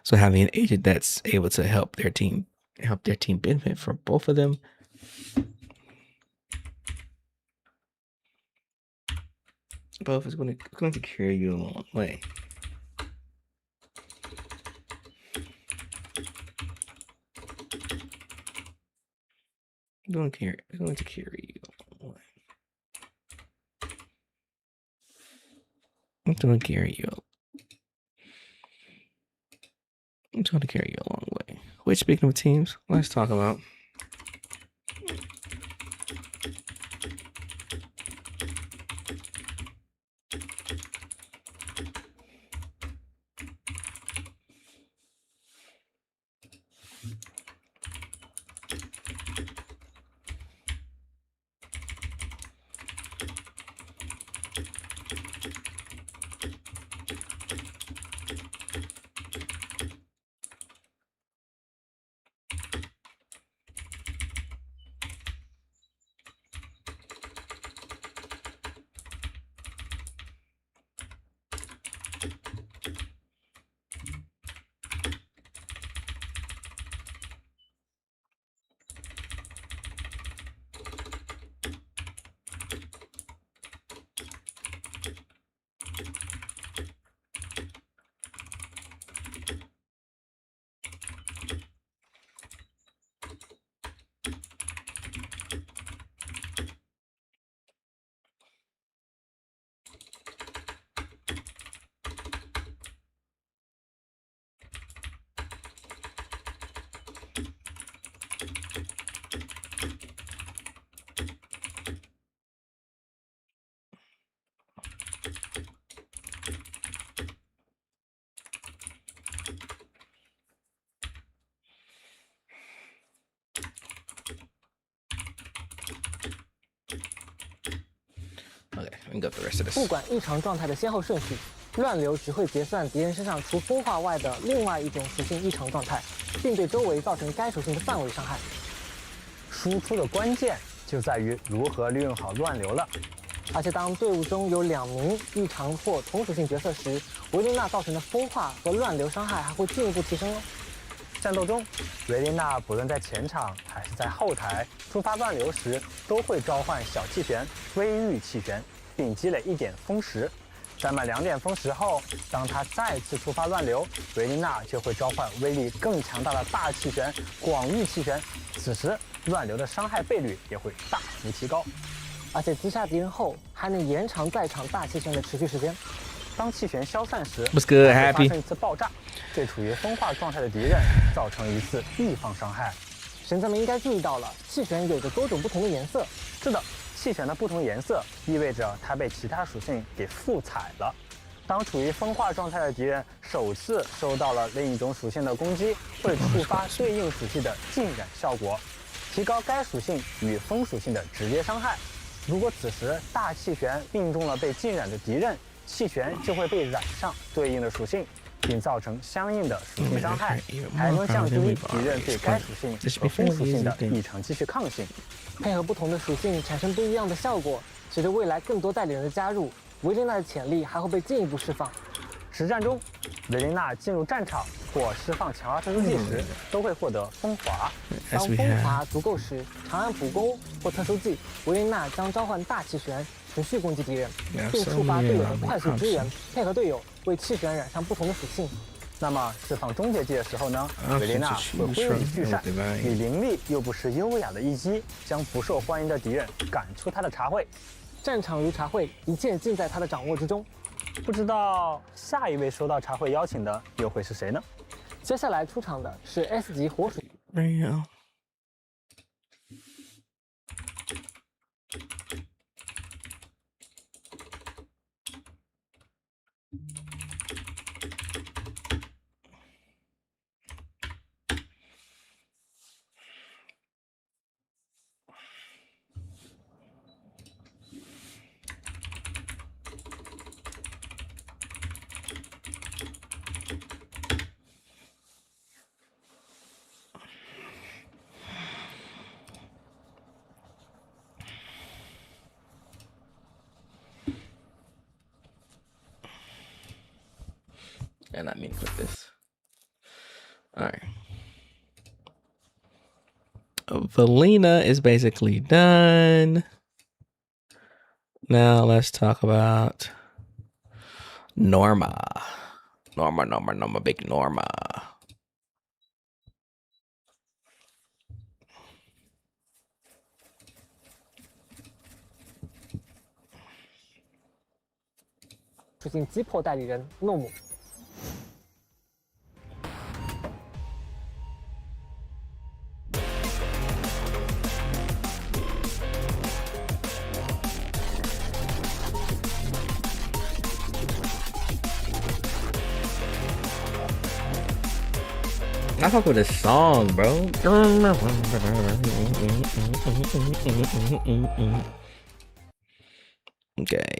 Speaker 1: So having an agent that's able to help their team benefit from both of them. Both is going to carry you a long way. It's going to carry you a long way. It's going to carry you a long way. Which, speaking of teams, let's talk about up the rest of this.
Speaker 3: 不管异常状态的先后顺序，乱流只会结算敌人身上除风化外的另外一种属性异常状态，并对周围造成该属性的范围伤害。
Speaker 2: 输出的关键就在于如何利用好乱流了。
Speaker 3: 而且当队伍中有2名异常或同属性角色时，维琳娜造成的风化和乱流伤害还会进一步提升哦。
Speaker 2: 战斗中，维琳娜不论在前场还是在后台触发乱流时，都会召唤小气旋、微玉气旋，并积累1点风石。攒满2点风石后，当她再次触发乱流，维琳娜就会召唤威力更强大的大气旋、广域气旋。此时，乱流的伤害倍率也会大幅提高。
Speaker 3: 而且击杀敌人后，还能延长在场大气旋的持续时间。
Speaker 2: 当气旋消散时，
Speaker 1: What's good,
Speaker 2: 还会发
Speaker 1: Happy?
Speaker 2: 生一次爆炸，对处于风化状态的敌人造成一次易放伤害。
Speaker 3: 神将们应该注意到了，气旋有着多种不同的颜色。
Speaker 2: 是的，气旋的不同颜色意味着它被其他属性给复彩了。当处于风化状态的敌人首次收到了另一种属性的攻击，会触发对应属性的浸染效果，提高该属性与风属性的直接伤害。如果此时大气旋命中了被浸染的敌人，气旋就会被染上对应的属性，并造成相应的属性伤害，还能降低敌人对该属性和风属性的异常继续抗性。
Speaker 3: 配合不同的属性产生不一样的效果，随着未来更多代理人的加入，维琳娜的潜力还会被进一步释放。
Speaker 2: 实战中，维琳娜进入战场或释放强化特殊技时，都会获得风华。
Speaker 3: 当风华足够时，长按普攻或特殊技，维琳娜将召唤大气旋，持续攻击敌人，并触发队友的快速支援，配合队友为气旋染上不同的属性。
Speaker 2: 那么释放终结技的时候呢，维琳娜会挥舞巨扇，以凌厉又不失优雅的一击，将不受欢迎的敌人赶出她的茶会。
Speaker 3: 战场如茶会，一切尽在她的掌握之中。
Speaker 2: 不知道下一位收到茶会邀请的又会是谁呢？
Speaker 3: 接下来出场的是 S 级火水。
Speaker 1: And I mean to click this. All right. Valina is basically done. Now let's talk about Norma. Norma, big Norma.
Speaker 3: 属性击破代理人诺姆。
Speaker 1: I fuck with this song, bro. Okay.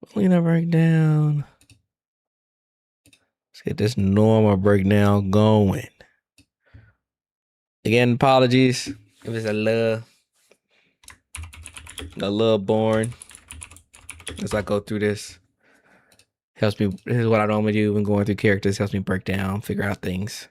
Speaker 1: Valina breakdown. Let's get this Norma breakdown going. Again, apologies if it's a little boring as I go through this. Helps me. This is what I normally do when going through characters. Helps me break down, figure out things.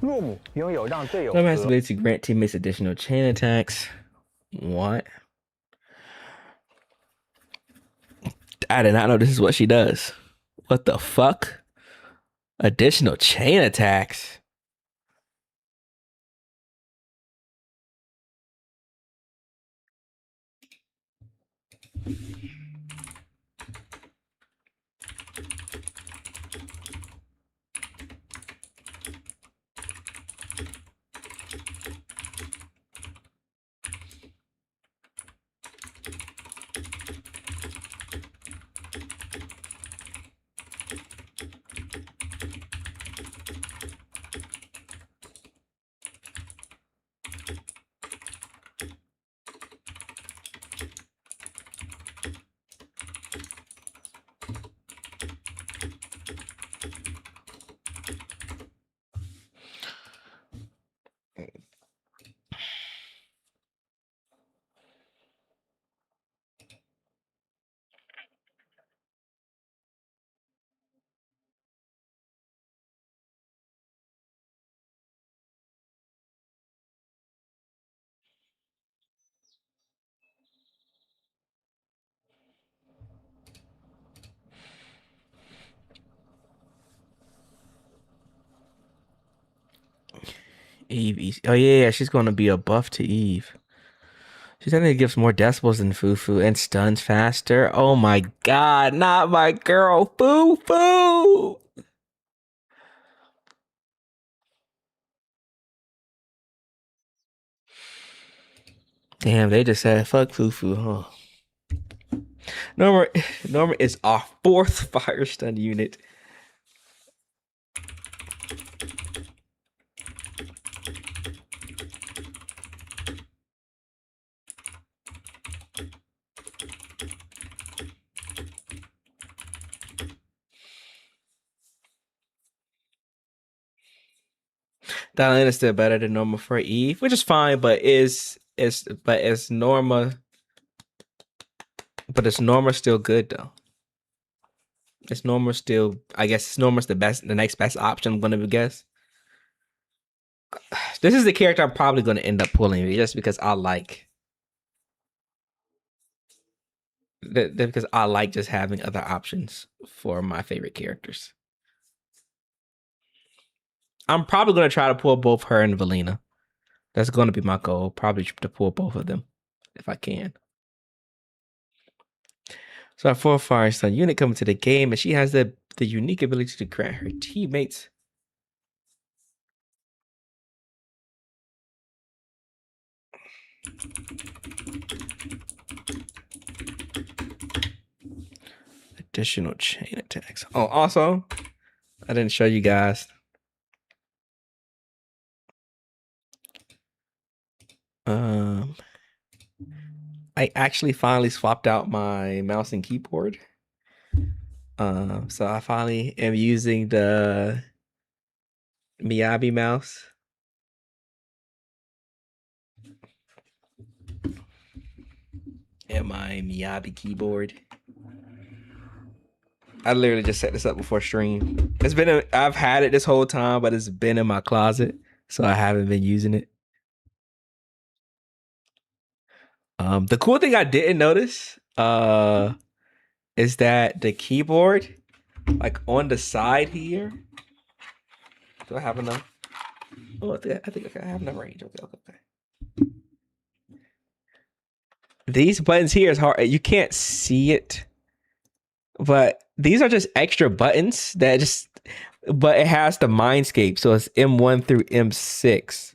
Speaker 2: Room 拥有让队友
Speaker 1: Some has the ability to grant teammates additional chain attacks. What? I did not know this is what she does. What the fuck? Additional chain attacks. Eve. Oh yeah, she's gonna be a buff to Eve. She technically gives more decibels than Fufu and stuns faster. Oh my god, not my girl, Fufu! Damn, they just said fuck Fufu, huh? Norma is our 4th fire stun unit. Diana is still better than Norma for Eve, which is fine, but is Norma still good though? Is Norma still, I guess Norma's the next best option, I'm gonna guess. This is the character I'm probably gonna end up pulling just because I like just having other options for my favorite characters. I'm probably gonna try to pull both her and Valina. That's gonna be my goal, probably to pull both of them if I can. So our 4th Fire Stun unit coming to the game, and she has the unique ability to grant her teammates additional chain attacks. Oh, also, I didn't show you guys. I actually finally swapped out my mouse and keyboard. So I finally am using the Miyabi mouse. And my Miyabi keyboard. I literally just set this up before stream. I've had it this whole time, but it's been in my closet, so I haven't been using it. The cool thing I didn't notice is that the keyboard, like on the side here, do I have enough? Oh, I think I have enough range. Okay. These buttons here is hard. You can't see it, but these are just extra buttons but it has the Mindscape, so it's M1 through M6.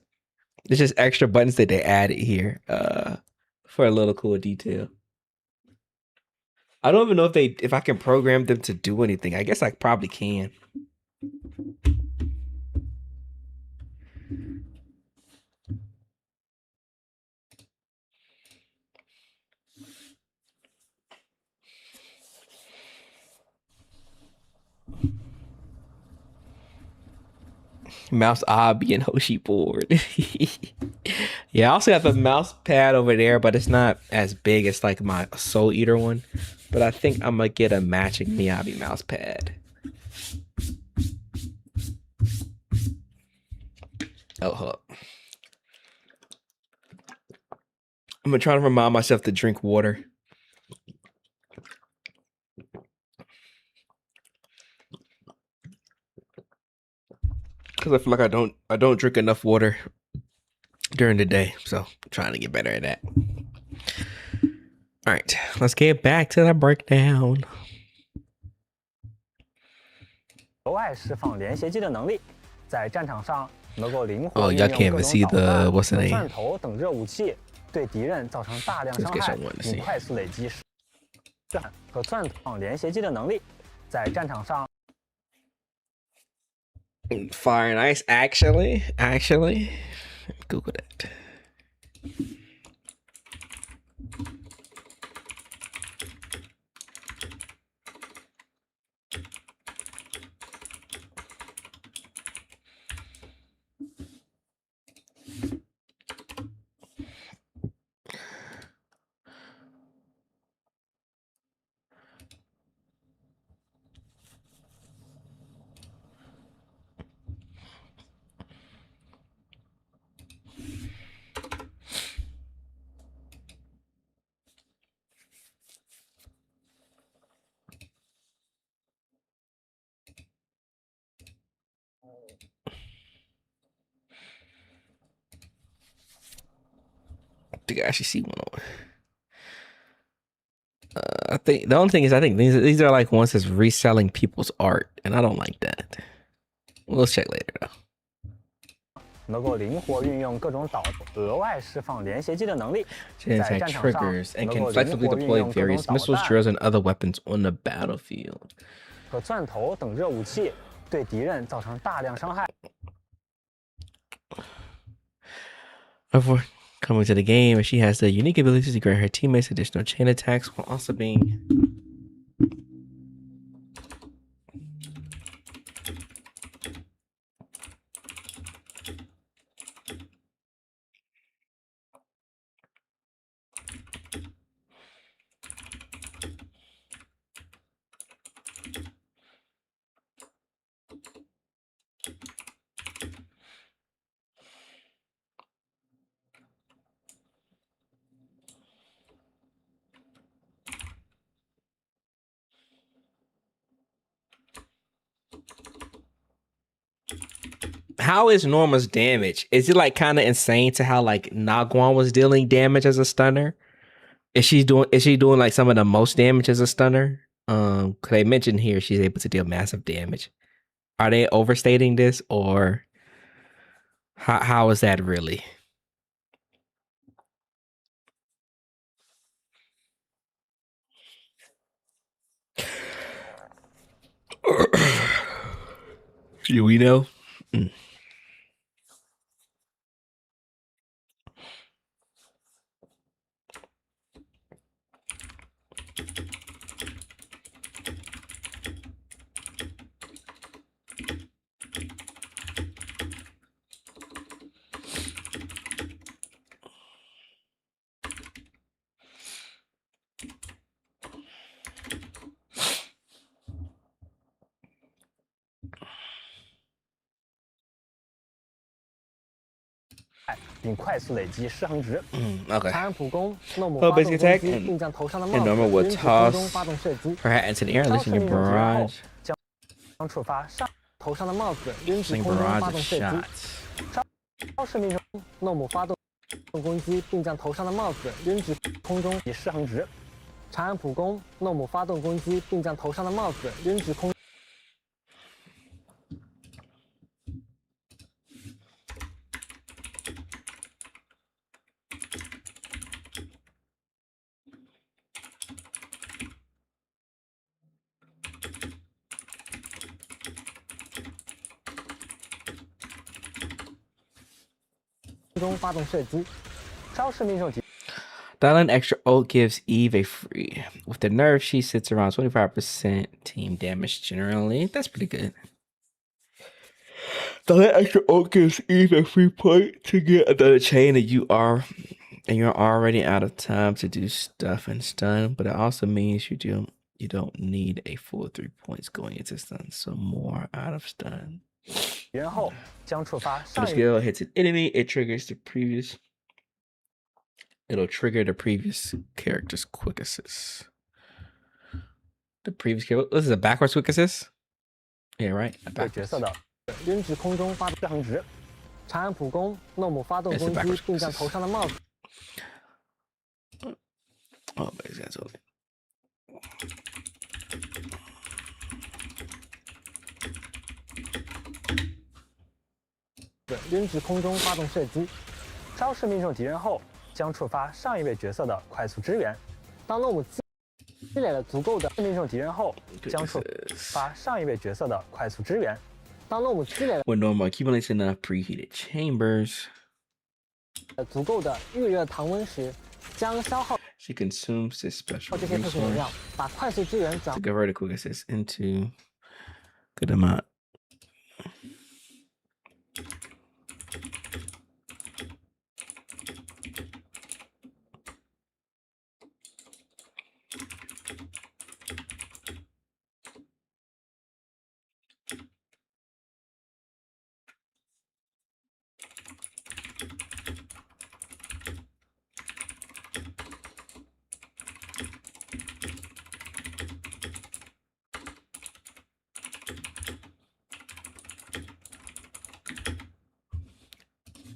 Speaker 1: It's just extra buttons that they added here for a little cool detail. I don't even know if I can program them to do anything. I guess I probably can. Mouse Obby and Hoshi board. Yeah, I also have a mouse pad over there, but it's not as big as like my Soul Eater one. But I think I'm gonna get a matching Miyabi mouse pad. Oh, hold up. I'm gonna try to remind myself to drink water. Because I feel like I don't drink enough water during the day, so I'm trying to get better at that. All right, let's get back to the breakdown.
Speaker 2: 额外释放连携机的能力，在战场上能够灵活
Speaker 1: Oh,
Speaker 2: 运
Speaker 1: y'all
Speaker 2: 用
Speaker 1: can't
Speaker 2: 各
Speaker 1: even
Speaker 2: 种
Speaker 1: see
Speaker 2: 导
Speaker 1: the
Speaker 2: 弹
Speaker 1: what's the
Speaker 2: 和
Speaker 1: name?
Speaker 2: 钻头等热武器，对敌人造成大量伤害，并快速累积和钻头连携机的能力，在战场上。
Speaker 1: Fire and Ice, actually, Google that. I think I actually see one on. I think the only thing is I think these are like ones that's reselling people's art, and I don't like that. We'll check later though.
Speaker 2: 能够灵活运用各种额外释放连携机的能力，
Speaker 1: Genocide triggers and can flexibly deploy various missiles, drills, and other weapons on the battlefield.
Speaker 2: 和钻头等热武器，对敌人造成大量伤害。
Speaker 1: Before coming to the game, she has the unique ability to grant her teammates additional chain attacks while also being How is Norma's damage? Is it like kind of insane to how like Nagwan was dealing damage as a stunner? Is she doing like some of the most damage as a stunner? Cause they mentioned here she's able to deal massive damage. Are they overstating this, or how is that really? Do we know? Okay. Oh, basic attack and Norma will toss her hat into the air, unleashing your barrage. Sling barrage of shots.
Speaker 3: 超市命中，诺姆发动攻击，并将头上的帽子扔至空中以失衡值。长按普攻，诺姆发动攻击，并将头上的帽子扔至空。 中发动射击，招式命中击。
Speaker 1: Dialing extra ult gives Eve a free. With the nerf, she sits around 25% team damage generally. That's pretty good. Dialing extra ult gives Eve a free point to get another chain that you're already out of time to do stuff and stun, but it also means you don't need a full 3 points going into stun, so more out of stun.
Speaker 2: 然后将触发
Speaker 1: When the skill hits an enemy, it triggers the previous. It'll trigger the previous character's quick assist. The previous character. This is a backwards quick assist. Yeah, right.
Speaker 2: 对角色的
Speaker 3: 扔至空中发动很直。长按普攻，诺姆发动攻击，并将头上的帽子。
Speaker 1: Oh, but that's okay.
Speaker 3: 扔至空中发动射击。
Speaker 2: 招式命中敌人后，将触发上一位角色的快速支援。
Speaker 3: 当诺姆积累了足够的
Speaker 2: 命中敌人后，将触发上一位角色的快速支援。
Speaker 3: 当诺姆积累了
Speaker 1: When normal accumulates enough preheated chambers,
Speaker 3: 足够的预热糖温时，将消耗
Speaker 1: she consumes this special
Speaker 3: 这些特殊能
Speaker 1: resource
Speaker 3: 量，把快速支援转
Speaker 1: to convert a quick assist into good amount.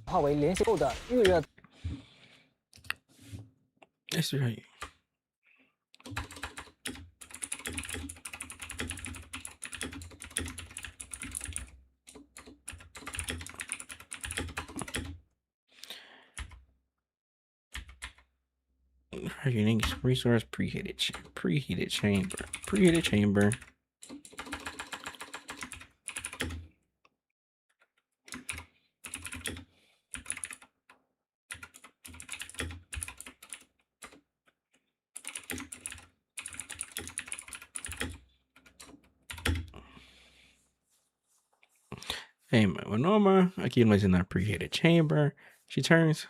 Speaker 3: 化为连续后的预热。
Speaker 1: That's right. Her unique resource preheated chamber. Hey, when Norma accumulates in that preheated chamber, she turns.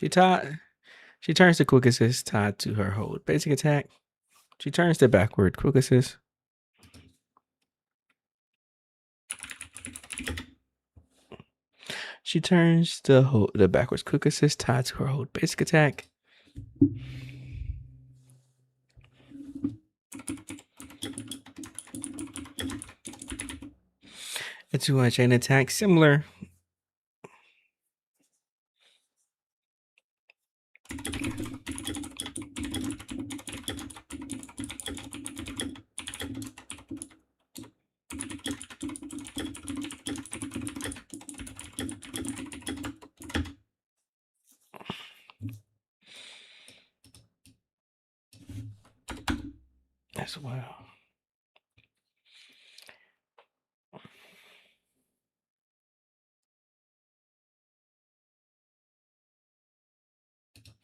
Speaker 1: She turns the quick assist tied to her hold basic attack. She turns the backward quick assist. She turns the backwards quick assist tied to her hold basic attack. Into a chain attack similar. As well.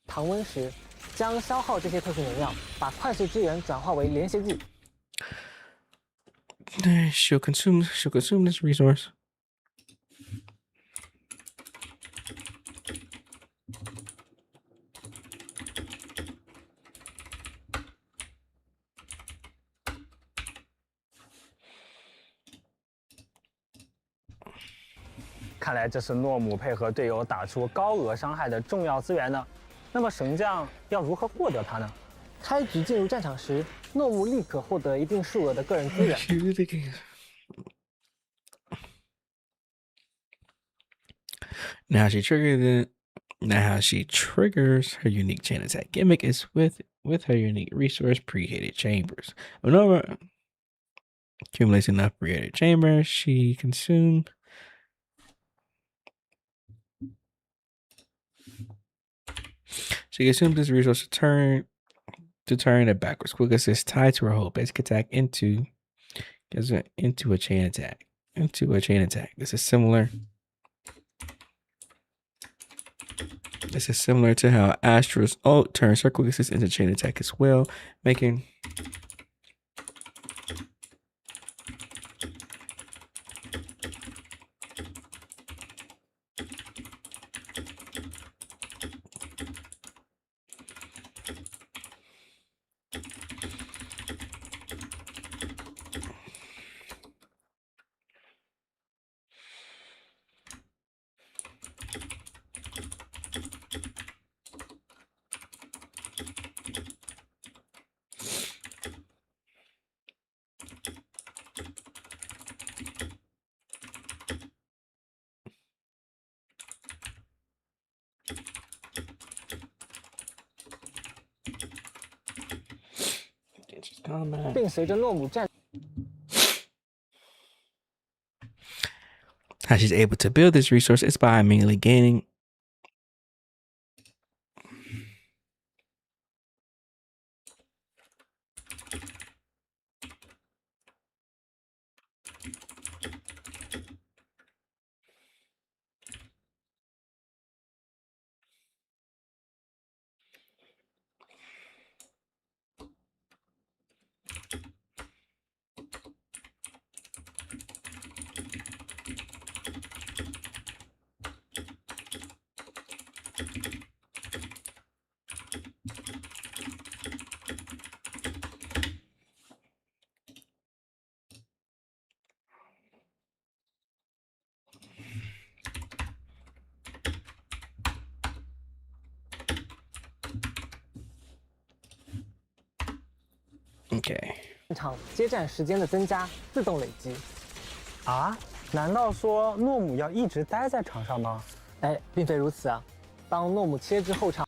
Speaker 3: 糖温时，将消耗这些特殊能量，把快速支援转化为连携技。
Speaker 1: She'll consume this resource.
Speaker 2: "看来这是诺姆配合队友打出高额伤害的重要资源呢。那么神将要如何获得它呢？
Speaker 3: 开局进入战场时，诺姆立刻获得一定数额的个人资源。
Speaker 1: Now she triggers her unique chain attack gimmick is with her unique resource preheated chambers. Whenever accumulates enough preheated chambers, she consumes. She consumes this resource to turn a backwards quick assist tied to her whole basic attack into a chain attack. This is similar to how Astra's ult turns her quick assist into chain attack as well, making combat.
Speaker 3: 并随着诺姆战
Speaker 1: How she's able to build this resource is by immediately gaining Okay.
Speaker 3: 场接战时间的增加自动累积。
Speaker 2: 啊？难道说诺姆要一直待在场上吗？
Speaker 3: 哎，并非如此啊。当诺姆切至后场，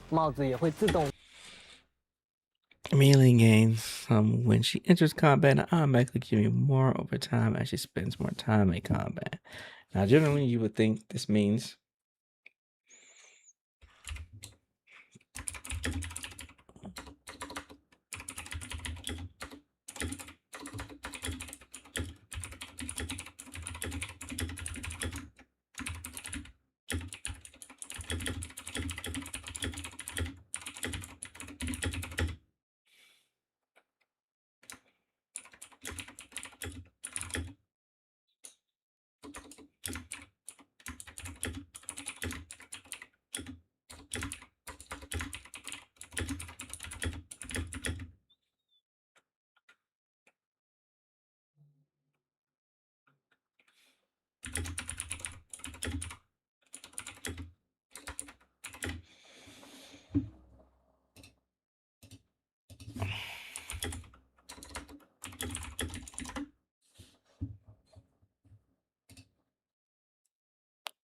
Speaker 3: 帽子也会自动
Speaker 1: Immediately gains when she enters combat and automatically giving more over time as she spends more time in combat. Now, generally, you would think this means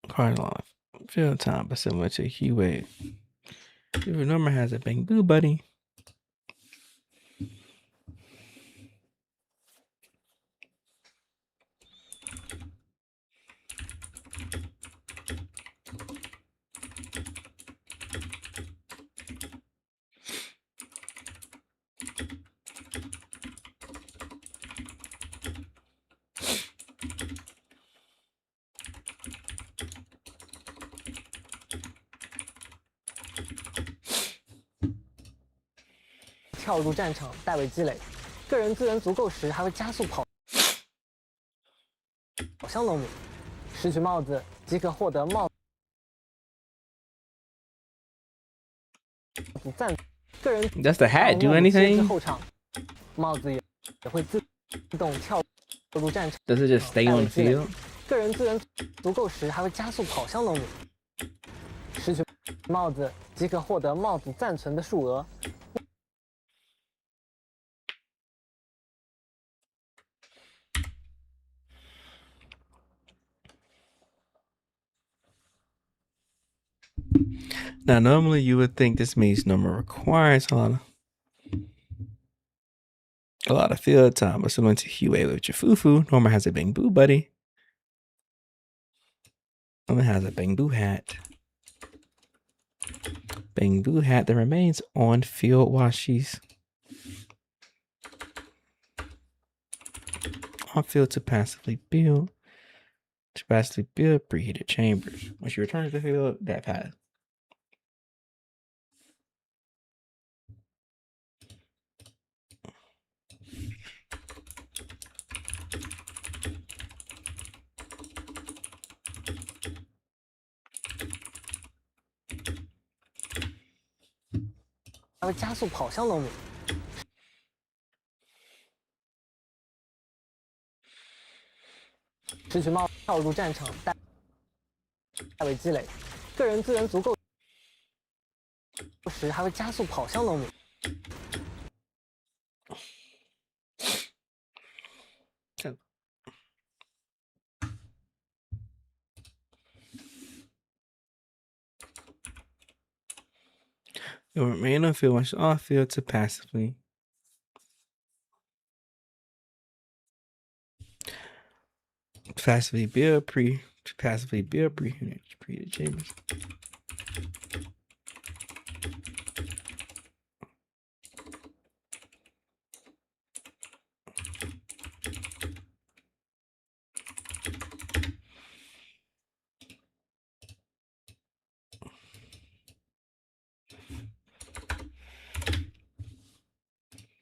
Speaker 1: quite a lot of field time, but similar to Huey. If a number has a bang boo buddy.
Speaker 3: “跳入战场，代为积累”。个人资源足够时，还会加速跑向诺姆。拾取帽子即可获得帽子赞。个人
Speaker 1: Does the hat do anything?
Speaker 3: 后场，帽子也会自动跳入战场。
Speaker 1: Does it just stay on the field?
Speaker 3: 个人资源足够时，还会加速跑向诺姆。拾取帽子即可获得帽子暂存的数额。
Speaker 1: Now, normally you would think this means number requires a lot of field time, but similar to Huey with your fufu, Norma has a bang boo buddy. Norma has a bang boo hat. Bang boo hat that remains on field while she's on field to passively build. To passively build preheated chambers. When she returns to the field, that path.
Speaker 3: “还会加速跑向诺姆。拾取帽跳入战场，代为积累。个人资源足够时，还会加速跑向诺姆。
Speaker 1: It will remain on field once off field to passively. Passively build preheated chambers.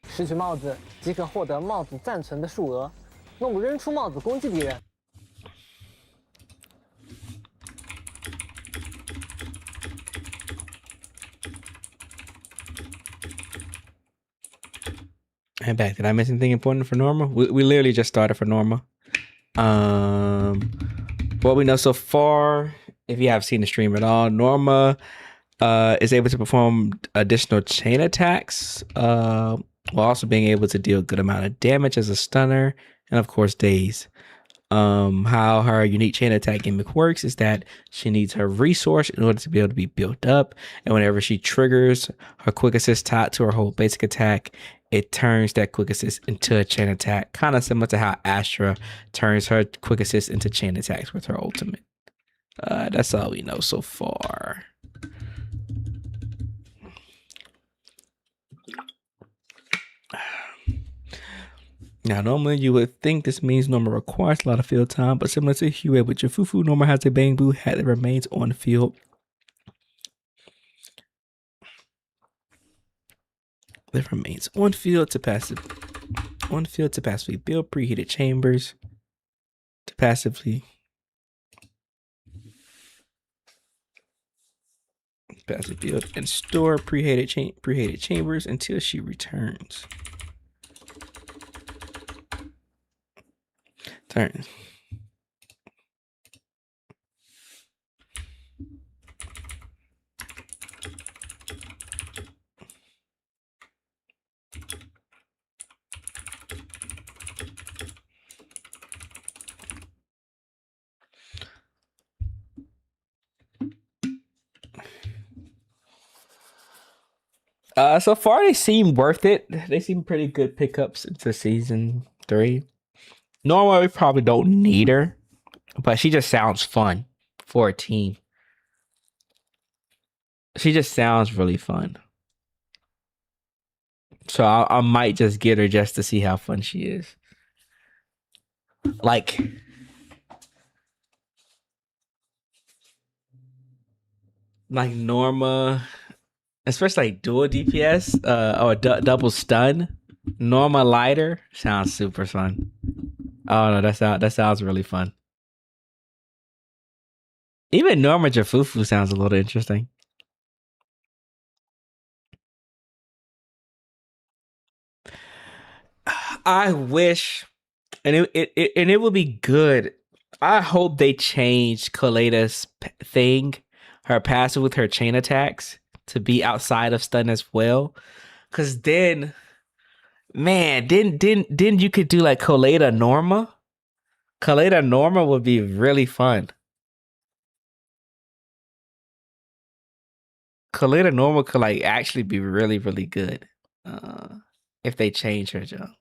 Speaker 3: 拾取帽子即可获得帽子暂存的数额。那我扔出帽子攻击敌人。
Speaker 1: And back. Did I miss anything important for Norma? We literally just started for Norma. What we know so far, if you have seen the stream at all, Norma is able to perform additional chain attacks, while also being able to deal a good amount of damage as a stunner, and of course daze. How her unique chain attack gimmick works is that she needs her resource in order to be able to be built up, and whenever she triggers her quick assist tied to her whole basic attack, it turns that quick assist into a chain attack, kind of similar to how Astra turns her quick assist into chain attacks with her ultimate. That's all we know so far. Now, normally you would think this means Norma requires a lot of field time, but similar to Jué with your Fufu, Norma has a Bamboo hat that remains on the field. That remains on field to passively build preheated chambers to passively build and store preheated chambers until she returns. Turn. So far they seem worth it. They seem pretty good pickups into season 3. Normally we probably don't need her, but she just sounds fun for a team. She just sounds really fun. So I might just get her just to see how fun she is. Like Norma, especially like dual DPS or double stun. Norma lighter sounds super fun. Oh no, that sounds really fun. Even Norma Jafufu sounds a little interesting. I wish, and it would be good. I hope they change Kaleda's thing, her passive with her chain attacks, to be outside of stun as well. Cause then, man, then you could do like Kaleda Norma. Kaleda Norma would be really fun. Kaleda Norma could like actually be really, really good. If they change her jump.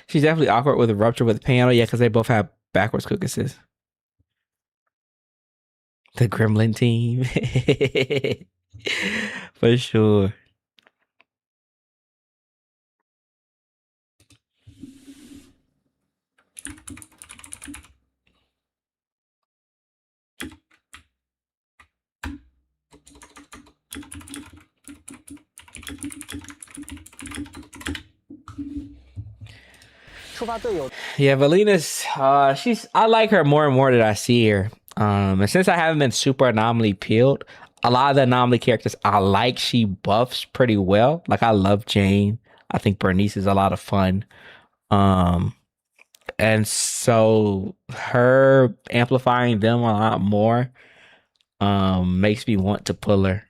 Speaker 1: She's definitely awkward with a rupture with the panel. Yeah, because they both have backwards quick assist. The Gremlin team. For sure. Yeah, Valina's I like her more and more that I see her. And since I haven't been super anomaly peeled, a lot of the anomaly characters I like, she buffs pretty well. Like I love Jane. I think Bernice is a lot of fun. And so her amplifying them a lot more makes me want to pull her.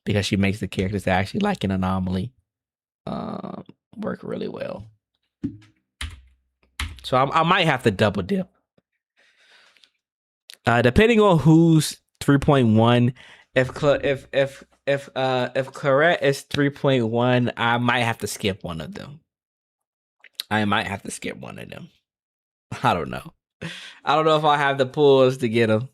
Speaker 1: Because she makes the characters that I actually like an anomaly work really well. So I might have to double dip. Depending on who's 3.1, if Claret is 3.1, I might have to skip one of them. I don't know. I don't know if I have the pulls to get them.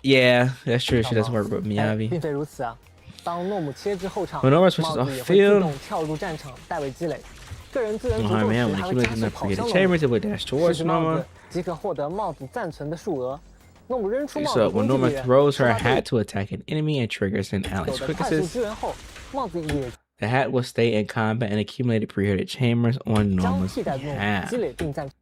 Speaker 1: Yeah, that's true. She doesn't work with Miyavi.
Speaker 3: 并非如此啊，当诺姆切至后场，
Speaker 1: When
Speaker 3: 帽
Speaker 1: Noma
Speaker 3: 子
Speaker 1: switches
Speaker 3: 也
Speaker 1: off
Speaker 3: 会自
Speaker 1: field,
Speaker 3: 动跳入战场，代为积累。个人资源足够
Speaker 1: behind
Speaker 3: 时，
Speaker 1: man, when
Speaker 3: 还
Speaker 1: he
Speaker 3: 会加
Speaker 1: accumulates
Speaker 3: 速
Speaker 1: enough
Speaker 3: 跑
Speaker 1: creative
Speaker 3: 向诺姆，
Speaker 1: chambers, it will dash
Speaker 3: 失
Speaker 1: towards
Speaker 3: 去帽
Speaker 1: Noma.
Speaker 3: 子即可获得帽子暂存的数额。诺姆扔出帽
Speaker 1: So
Speaker 3: 子
Speaker 1: when
Speaker 3: 攻击
Speaker 1: Noma
Speaker 3: 敌人，
Speaker 1: throws
Speaker 3: 触
Speaker 1: her
Speaker 3: 发队
Speaker 1: hat to attack an enemy and triggers an
Speaker 3: 友
Speaker 1: ally's
Speaker 3: 的快速
Speaker 1: quickness,
Speaker 3: 支援后，帽子也
Speaker 1: the hat will stay in combat and accumulate pre-hit chambers on
Speaker 3: 将
Speaker 1: Noma's
Speaker 3: 替代诺姆
Speaker 1: behalf.
Speaker 3: 积累并暂存。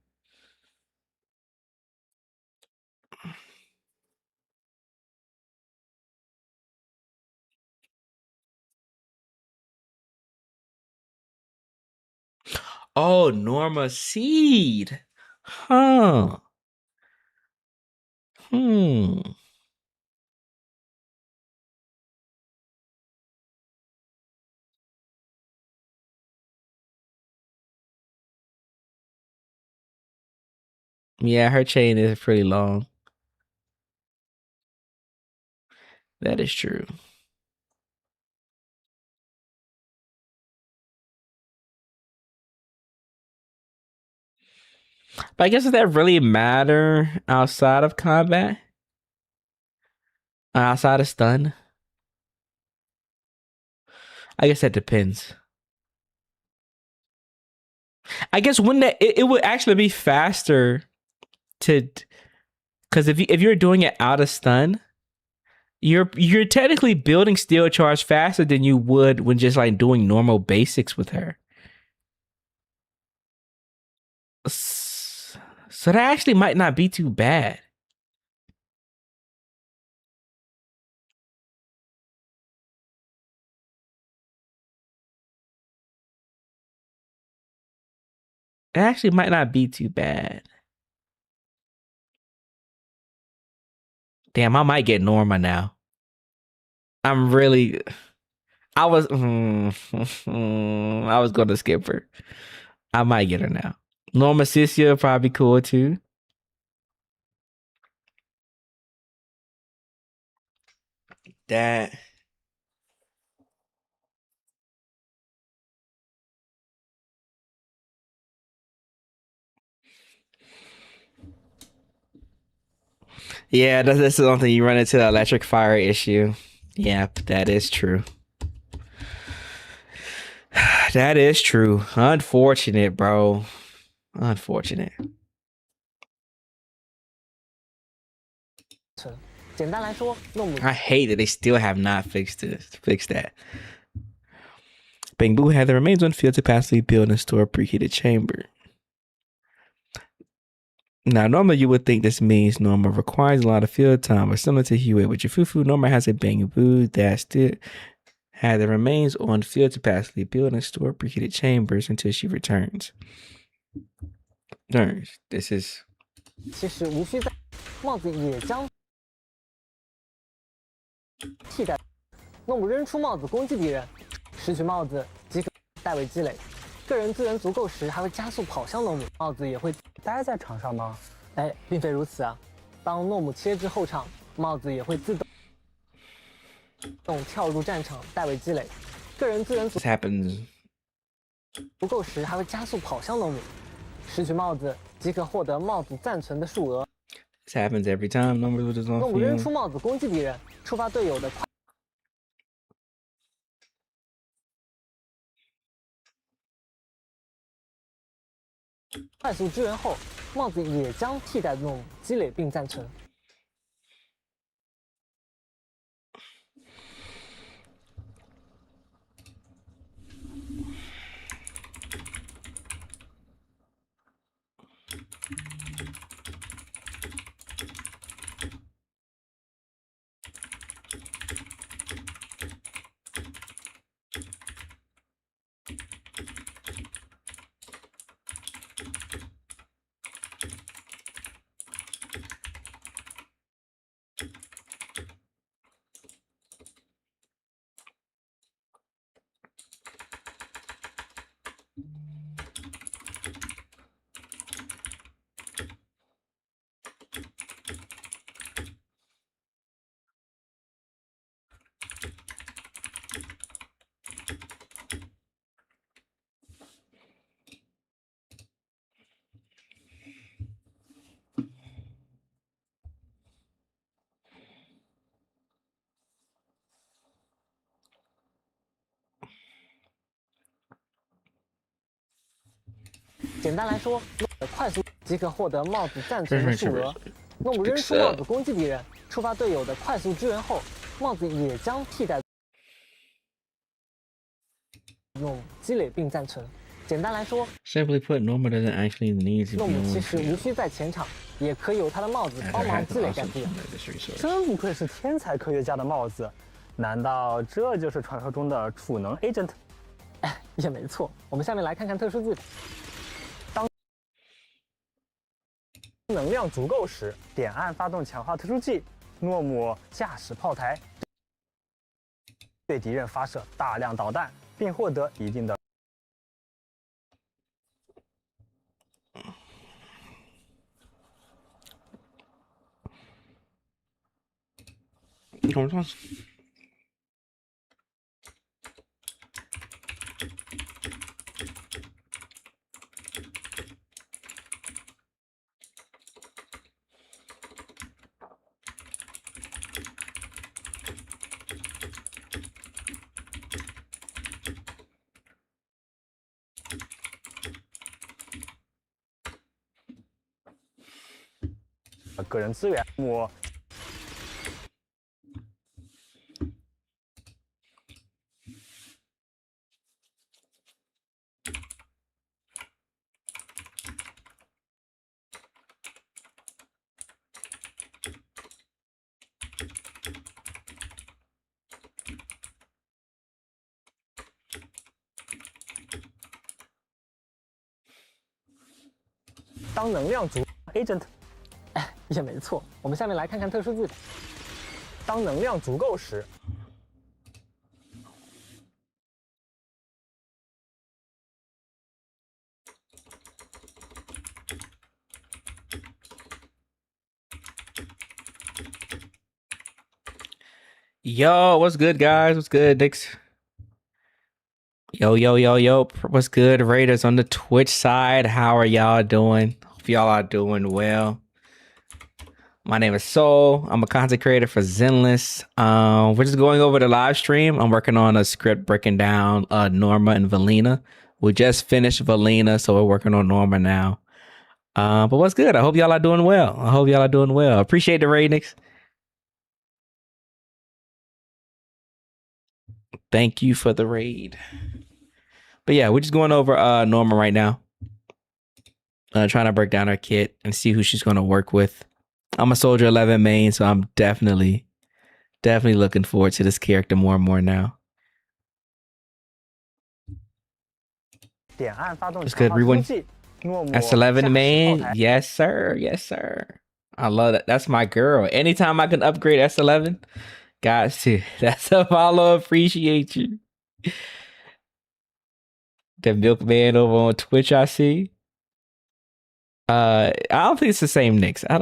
Speaker 1: Oh, Norma Seed. Huh. Yeah, her chain is pretty long. That is true. But I guess does that really matter outside of combat? Outside of stun? I guess that depends. I guess when it would actually be faster to, because if you're doing it out of stun, you're technically building steel charge faster than you would when just like doing normal basics with her. So that actually might not be too bad. It actually might not be too bad. Damn, I might get Norma now. I was gonna skip her. I might get her now. Norma Sisia probably cool too. That. Yeah, that's the only thing you run into the electric fire issue. Yep, that is true. That is true. Unfortunate, bro. Unfortunate.
Speaker 3: 简单来说，诺姆
Speaker 1: I hate that they still have not fixed that. Bang Boo had the remains on field to passively build and store a preheated chamber. Now, normally you would think this means Norma requires a lot of field time, but similar to Jué with Fufu, Norma has a Bang Boo that still had the remains on field to passively build and store preheated chambers until she returns. This is.
Speaker 3: 其实无需在帽子也将替代。诺姆扔出帽子攻击敌人，拾取帽子即可代为积累。个人资源足够时，还会加速跑向诺姆。帽子也会
Speaker 2: 待在场上吗？
Speaker 3: 哎，并非如此啊。当诺姆切至后场，帽子也会自动跳入战场，代为积累。个人资源足够时，还会加速跑向诺姆。拾取帽子即可获得帽子暂存的数额。
Speaker 1: This happens every time. Norma loses on
Speaker 3: 诺姆扔
Speaker 1: field.
Speaker 3: 出帽子攻击敌人，触发队友的快速支援后，帽子也将替代诺姆积累并暂存。简单来说，快速即可获得帽子暂存的数额。诺姆扔出帽子攻击敌人，触发队友的快速支援后，帽子也将替代诺姆积累并暂存。简单来说
Speaker 1: ，Simply put, Norma doesn't actually need
Speaker 3: 诺姆其实无需在前场，也可以由他的帽子帮忙积累干爹。
Speaker 2: 真不愧是天才科学家的帽子，难道这就是传说中的储能 agent？
Speaker 3: 哎，也没错。我们下面来看看特殊字体。当
Speaker 2: 能量足够时，点按发动强化特殊技，诺姆驾驶炮台，对敌人发射大量导弹，并获得一定的。
Speaker 1: 你看
Speaker 2: 个人资源我。当能量足 agent，
Speaker 3: 哎，也没错。我们下面来看看特殊字体。
Speaker 2: 当能量足够时，Yo,
Speaker 1: what's good, guys? What's good, Dix? Yo, what's good, Raiders on the Twitch side? How are y'all doing? Hope y'all are doing well. My name is Sol. I'm a content creator for Zenless. We're just going over the live stream. I'm working on a script breaking down Norma and Valina. We just finished Valina, so we're working on Norma now. But what's good? I hope y'all are doing well. Appreciate the raid, Nix. Thank you for the raid. But yeah, we're just going over Norma right now. Trying to break down her kit and see who she's going to work with. I'm a Soldier 11 main, so I'm definitely looking forward to this character more and more now. It's good, everyone. S11 main, yes sir. I love that. That's my girl. Anytime I can upgrade S11, guys, too. That's a follow. Appreciate you. The Milkman over on Twitch, I see. I don't think it's the same Nyx. I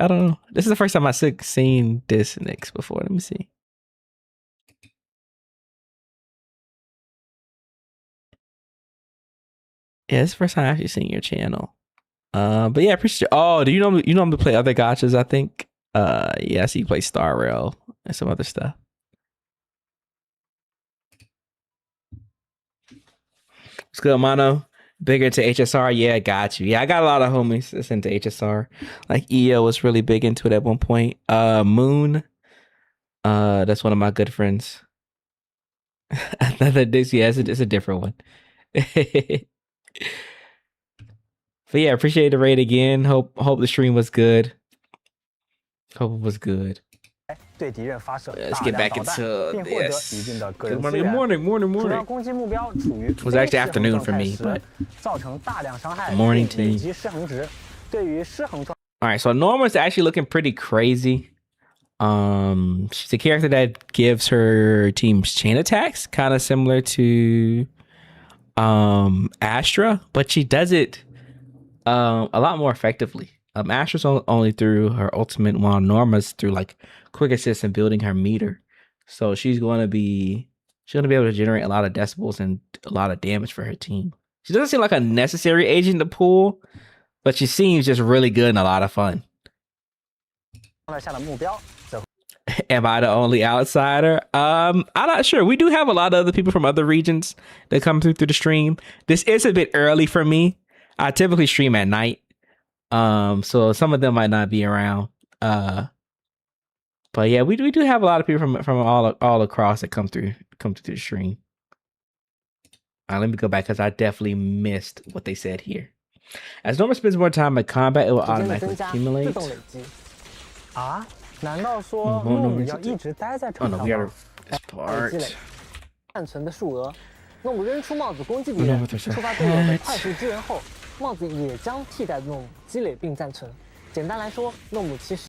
Speaker 1: don't know. This is the first time I've seen this Nyx before. Let me see. Yeah, it's the first time I've actually seen your channel. But yeah, appreciate. Oh, do you know me play other gachas? I think. Yeah, I see you play Star Rail and some other stuff. What's good, Mono? Bigger into HSR? Yeah, got you. Yeah, I got a lot of homies that's into HSR. Like EO was really big into it at one point. Moon. That's one of my good friends. Another Dixie, yeah, it's a different one. But yeah, appreciate the raid again. Hope the stream was good. Hope it was good. Let's get back into this. Good morning. It was actually afternoon for me, but morning to you. Alright, so Norma's actually looking pretty crazy. She's a character that gives her team's chain attacks, kind of similar to Astra, but she does it a lot more effectively. Astra's only through her ultimate, while Norma's through like quick assist and building her meter. So she's gonna be able to generate a lot of decibels and a lot of damage for her team. She doesn't seem like a necessary agent to pull, but she seems just really good and a lot of fun. Am I the only outsider? I'm not sure. We do have a lot of other people from other regions that come through the stream. This is a bit early for me. I typically stream at night. So some of them might not be around. But yeah, we do have a lot of people from all across that come through the stream. Let me go back because I definitely missed what they said here. As Norma spends more time in combat, it will automatically accumulate.
Speaker 2: 啊？难道说诺姆要一直待在场上吗？
Speaker 3: 积累暂存的数额。诺姆扔出帽子攻击敌人，触发队友的快速支援后，帽子也将替代诺姆积累并暂存。简单来说，诺姆其实。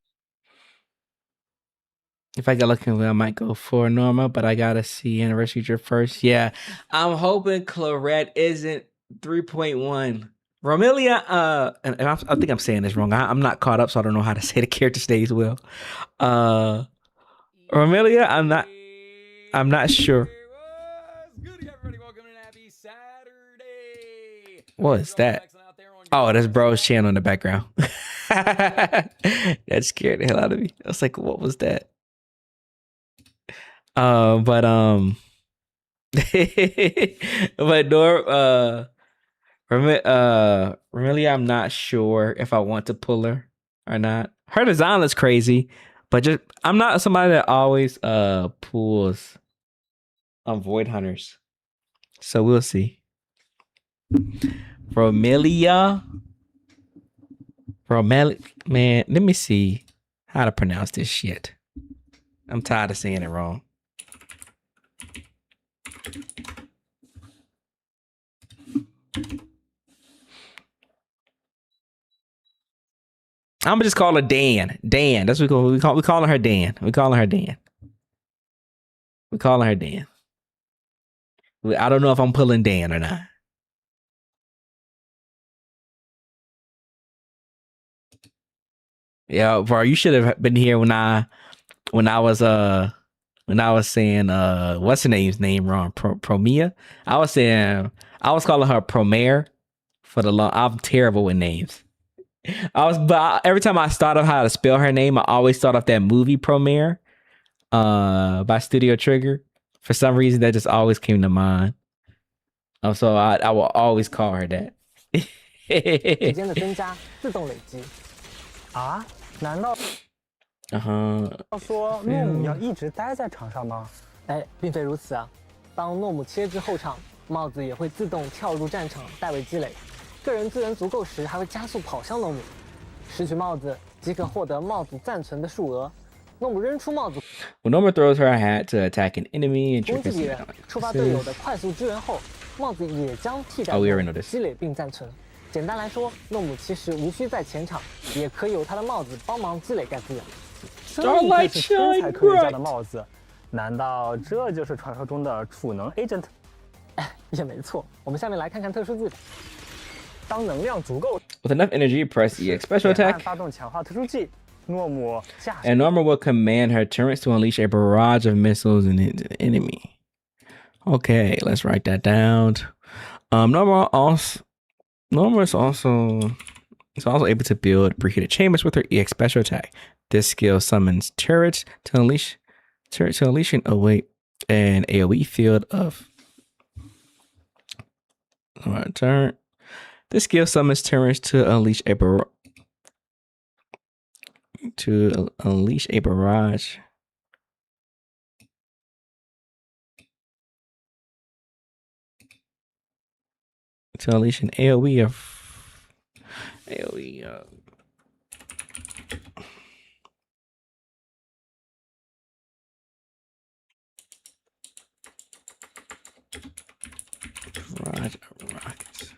Speaker 1: If I get lucky, I might go for Norma, but I gotta see Anniversary Feature first. Yeah, I'm hoping Clarette isn't 3.1. Romelia, and I think I'm saying this wrong. I'm not caught up, so I don't know how to say the character's names well. Romelia, I'm not sure. What is that? Oh, that's Bro's channel in the background. That scared the hell out of me. I was like, what was that? But really, I'm not sure if I want to pull her or not. Her design looks crazy, but just I'm not somebody that always pulls Void Hunters. So we'll see. Romelia, man, let me see how to pronounce this shit. I'm tired of saying it wrong. I'm gonna just call her Dan. Dan. That's what we calling her Dan. We calling her Dan. We calling her Dan. I don't know if I'm pulling Dan or not. Yeah, bro, you should have been here when I was saying what's her name wrong? Promia. I was calling her Promare for the long. I'm terrible with names. But every time I thought of how to spell her name, I always thought of that movie Promare, by Studio Trigger. For some reason, that just always came to mind. So I will always call her that.
Speaker 3: 时间的增加，自动累积。
Speaker 2: 啊？难道？说诺姆要一直待在场上吗？
Speaker 3: 哎，并非如此啊。当诺姆切至后场，帽子也会自动跳入战场，代为积累。个人资源足够时，还会加速跑向诺姆。拾取帽子即可获得帽子暂存的数额。诺姆扔出帽子。
Speaker 1: When Norma throws her hat to attack an enemy and
Speaker 3: 攻击敌人，触发队友的快速支援后，帽子也将替代积累并暂存。简单来说，诺姆其实无需在前场，也可以有他的帽子帮忙积累该资源。
Speaker 2: 这是天才科学家的帽子，难道这就是传说中的储能 agent？
Speaker 3: 哎，也没错。我们下面来看看特殊技。
Speaker 2: 当能量足够
Speaker 1: ，With enough energy, press EX special attack.
Speaker 2: 发动强化特殊技，诺姆驾驶。
Speaker 1: And Norma will command her turrets to unleash a barrage of missiles in the enemy. Okay, let's write that down. Norma is also able to build preheated chambers with her EX special attack. This skill summons turrets to unleash an AoE field of turret. This skill summons turrets to unleash a barrage. To unleash an AoE of barrage of rockets.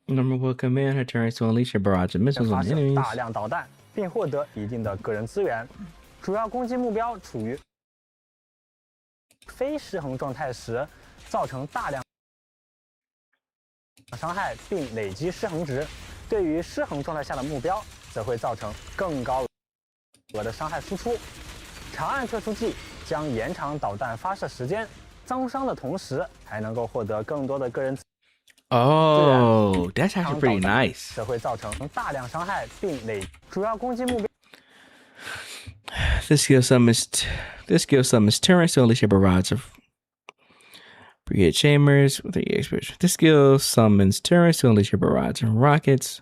Speaker 1: Number will command her turrets to unleash a barrage of missiles on enemies.
Speaker 2: 大量导弹，并获得一定的个人资源。主要攻击目标处于非失衡状态时，造成大量伤害，并累积失衡值。对于失衡状态下的目标，则会造成更高额的伤害输出。长按特殊技将延长导弹发射时间，遭伤的同时还能够获得更多的个人。
Speaker 1: Oh, that's actually pretty nice.
Speaker 2: 这会造成大量伤害并累主要攻击目标。
Speaker 1: This skill summons turrets to unleash a barrage of brigade chambers with the experts. This skill summons turrets to unleash a barrage of rockets.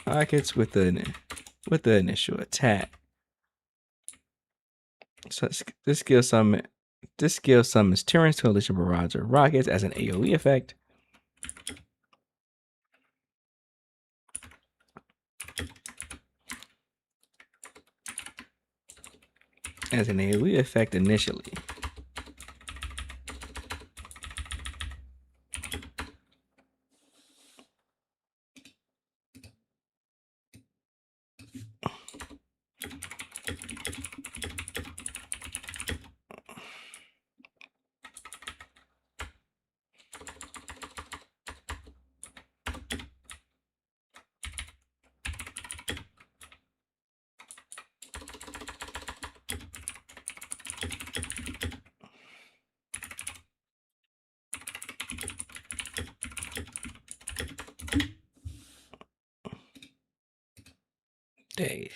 Speaker 1: Rockets with the initial attack. So this skill summons turrets to unleash a barrage of rockets as an AoE effect. As an AoE effect initially. Days.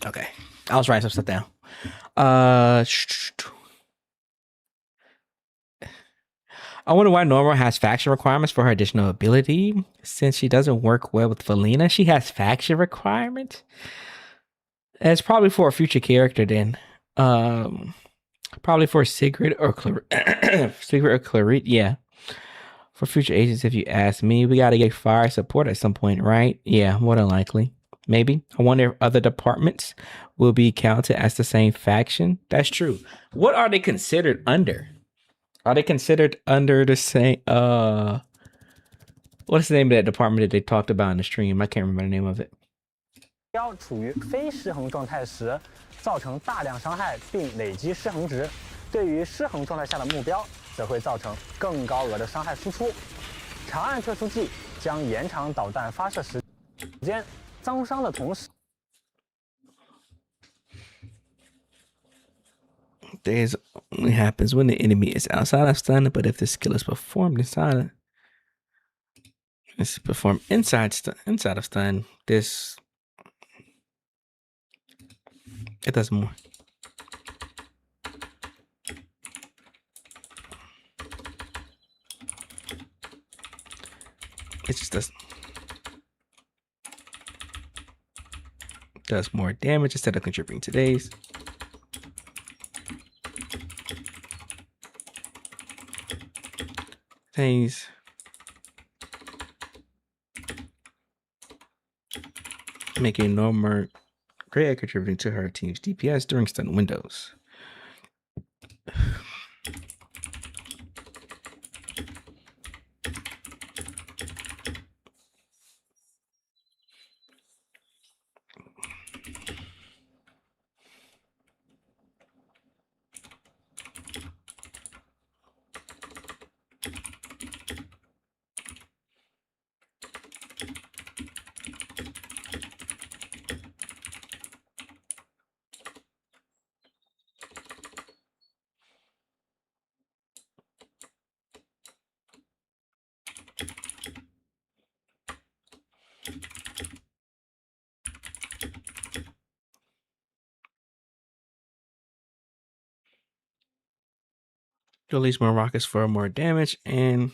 Speaker 1: Okay, I was writing some stuff down. I wonder why Norma has faction requirements for her additional ability. Since she doesn't work well with Felina, she has faction requirements. It's probably for a future character then. Probably for Sigrid or Sigrid or Clarit. Yeah. For future agents, if you ask me, we gotta get fire support at some point, right? Yeah, more than likely. Maybe. I wonder if other departments will be counted as the same faction. That's true. What are they considered under? Are they considered under the same what's the name of that department that they talked about in the stream? I can't remember the name of it.
Speaker 2: 标处于非失衡状态时，造成大量伤害并累积失衡值。对于失衡状态下的目标，则会造成更高额的伤害输出。长按特殊技将延长导弹发射时间，遭伤的同时。
Speaker 1: This only happens when the enemy is outside of stun, but if the skill is performed inside of stun, this it does more. It just does more damage instead of contributing to days. Things making Norma great at contributing to her team's DPS during stun windows. Release more rockets for more damage, and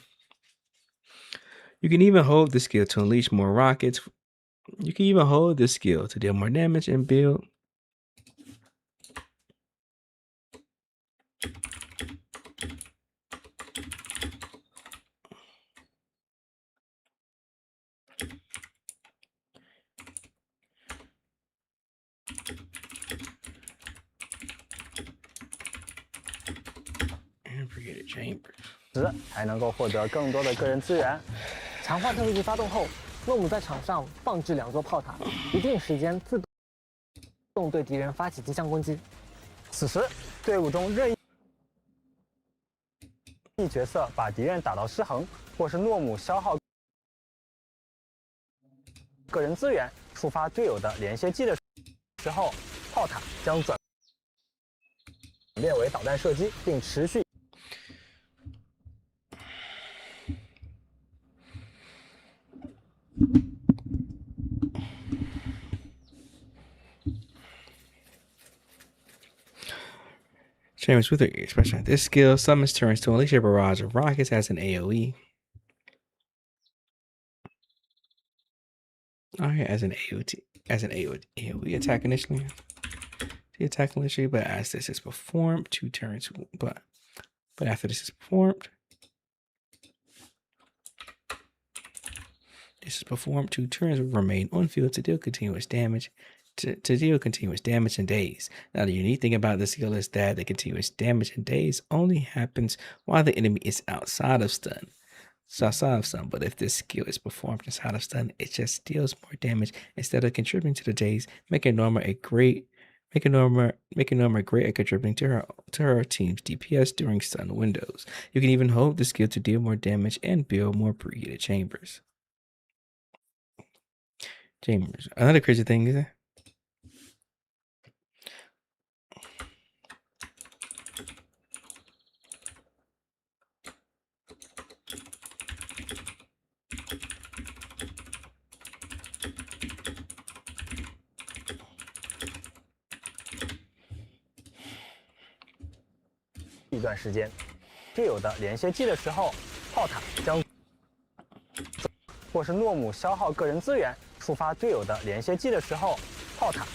Speaker 1: you can even hold the skill to unleash more rockets. You can even hold this skill to deal more damage and build. And forget it, chambers.
Speaker 2: 还能够获得更多的个人资源。
Speaker 3: 强化特殊技发动后，诺姆在场上放置2座炮塔，一定时间自动对敌人发起机枪攻击。
Speaker 2: 此时，队伍中任意角色把敌人打到失衡，或是诺姆消耗个人资源，触发队友的连接技的时候，炮塔将转变为导弹射击，并持续。
Speaker 1: Chambers with her expression. This skill summons turns to unleash a barrage of rockets as an AoE. Alright, as an AoE attack initially. The attack initially, but as this is performed, 2 turns. But after this is performed, 2 turns will remain on field to deal continuous damage. To deal continuous damage in days. Now, the unique thing about this skill is that the continuous damage in days only happens while the enemy is outside of stun. So outside of stun, but if this skill is performed inside of stun, it just deals more damage instead of contributing to the days, making Norma great at contributing to her team's DPS during stun windows. You can even hold the skill to deal more damage and build more preheated chambers. Another crazy thing is that
Speaker 2: 一段时间，队友的连接技的时候，炮塔将或是诺姆消耗个人资源，触发队友的连接技的时候，炮塔。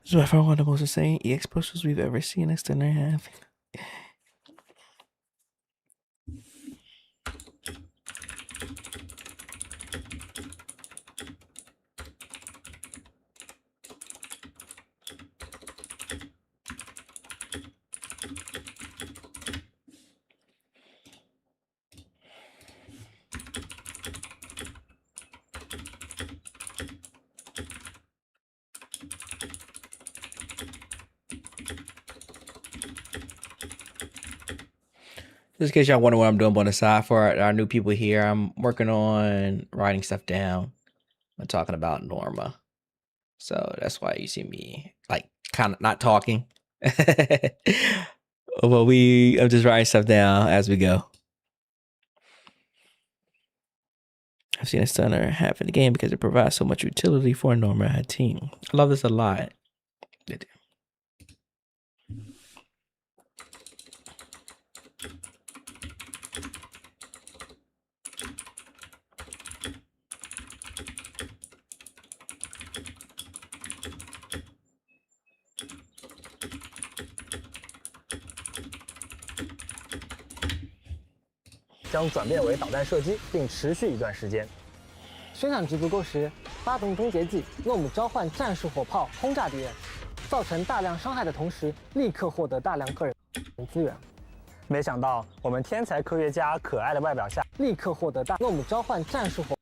Speaker 1: This is by far one of the most insane EX posters we've ever seen us in have. Just in case y'all wonder what I'm doing on the side for our new people here, I'm working on writing stuff down. I'm talking about Norma. So that's why you see me like kind of not talking. But I'm just writing stuff down as we go. I've seen a stunner half in the game because it provides so much utility for Norma and her team. I love this a lot.
Speaker 2: 将转变为导弹射击，并持续一段时间。
Speaker 3: 宣传值足够时，发动终结技诺姆召唤战术火炮轰炸敌人，造成大量伤害的同时，立刻获得大量个人资源。
Speaker 2: 没想到我们天才科学家可爱的外表下，
Speaker 3: 立刻获得诺姆召唤战术火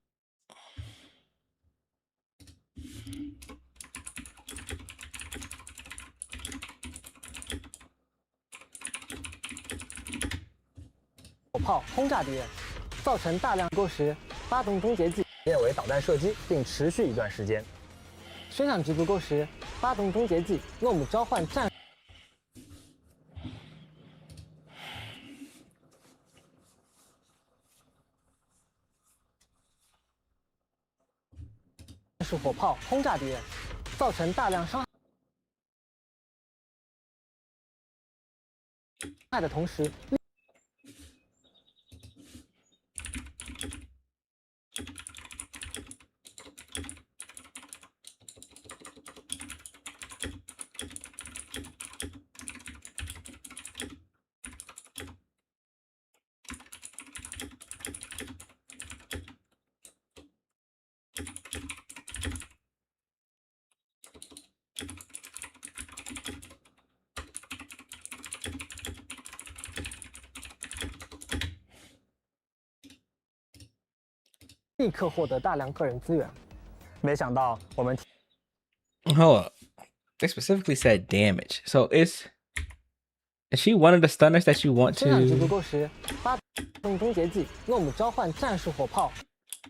Speaker 3: 炮轰炸敌人，造成大量够时，发动终结技
Speaker 2: 变为导弹射击，并持续一段时间。
Speaker 3: 宣传值足够时，发动终结技诺姆召唤战术火炮轰炸敌人，造成大量伤害的同时。立刻获得大量个人资源。
Speaker 2: 没想到我们
Speaker 1: Hold up. They specifically said damage. So is she one of the stunners that you want
Speaker 3: 宣传值足
Speaker 1: to?
Speaker 3: 够时，发动终结技诺姆召唤战术火炮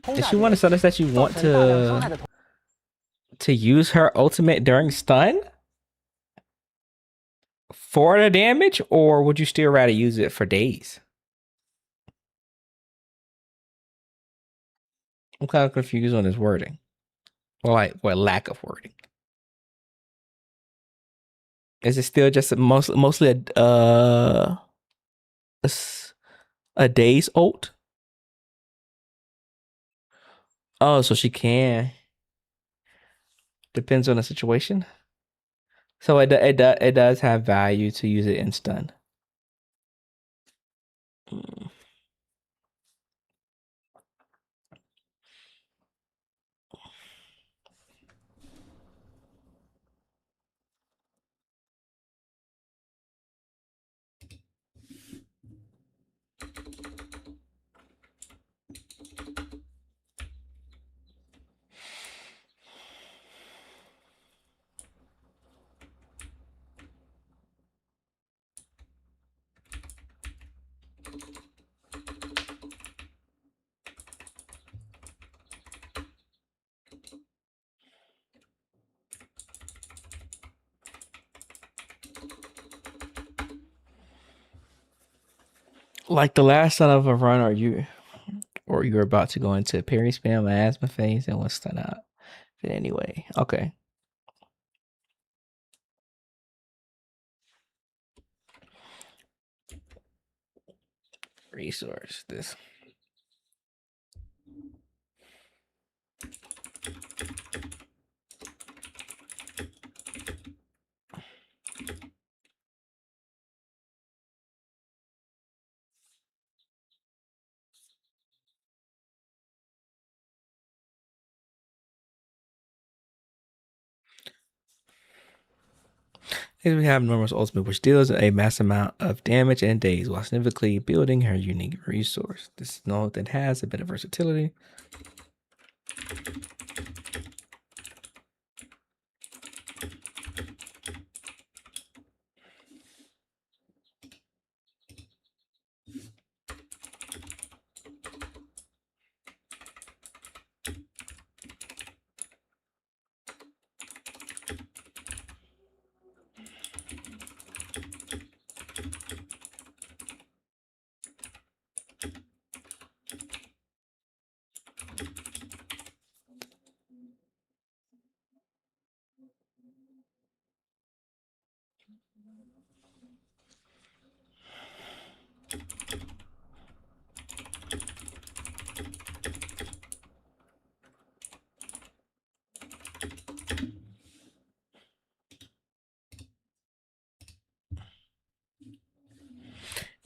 Speaker 3: 轰
Speaker 1: Is
Speaker 3: 炸
Speaker 1: she
Speaker 3: 敌
Speaker 1: one
Speaker 3: 人，
Speaker 1: of the stunners that you
Speaker 3: 造
Speaker 1: want
Speaker 3: 成大量伤害的
Speaker 1: to use her ultimate during stun for the damage, or would you still rather use it for days? I'm kind of confused on his wording, or lack of wording. Is it still just mostly a day's ult? Oh, so she can. Depends on the situation. So it does have value to use it in stun. Like the last son of a run, or you're about to go into parry spam, asthma phase, and what's stun out. But anyway, okay. Resource this. Here we have Norma's ultimate, which deals a mass amount of damage in days while significantly building her unique resource. This is known that has a bit of versatility.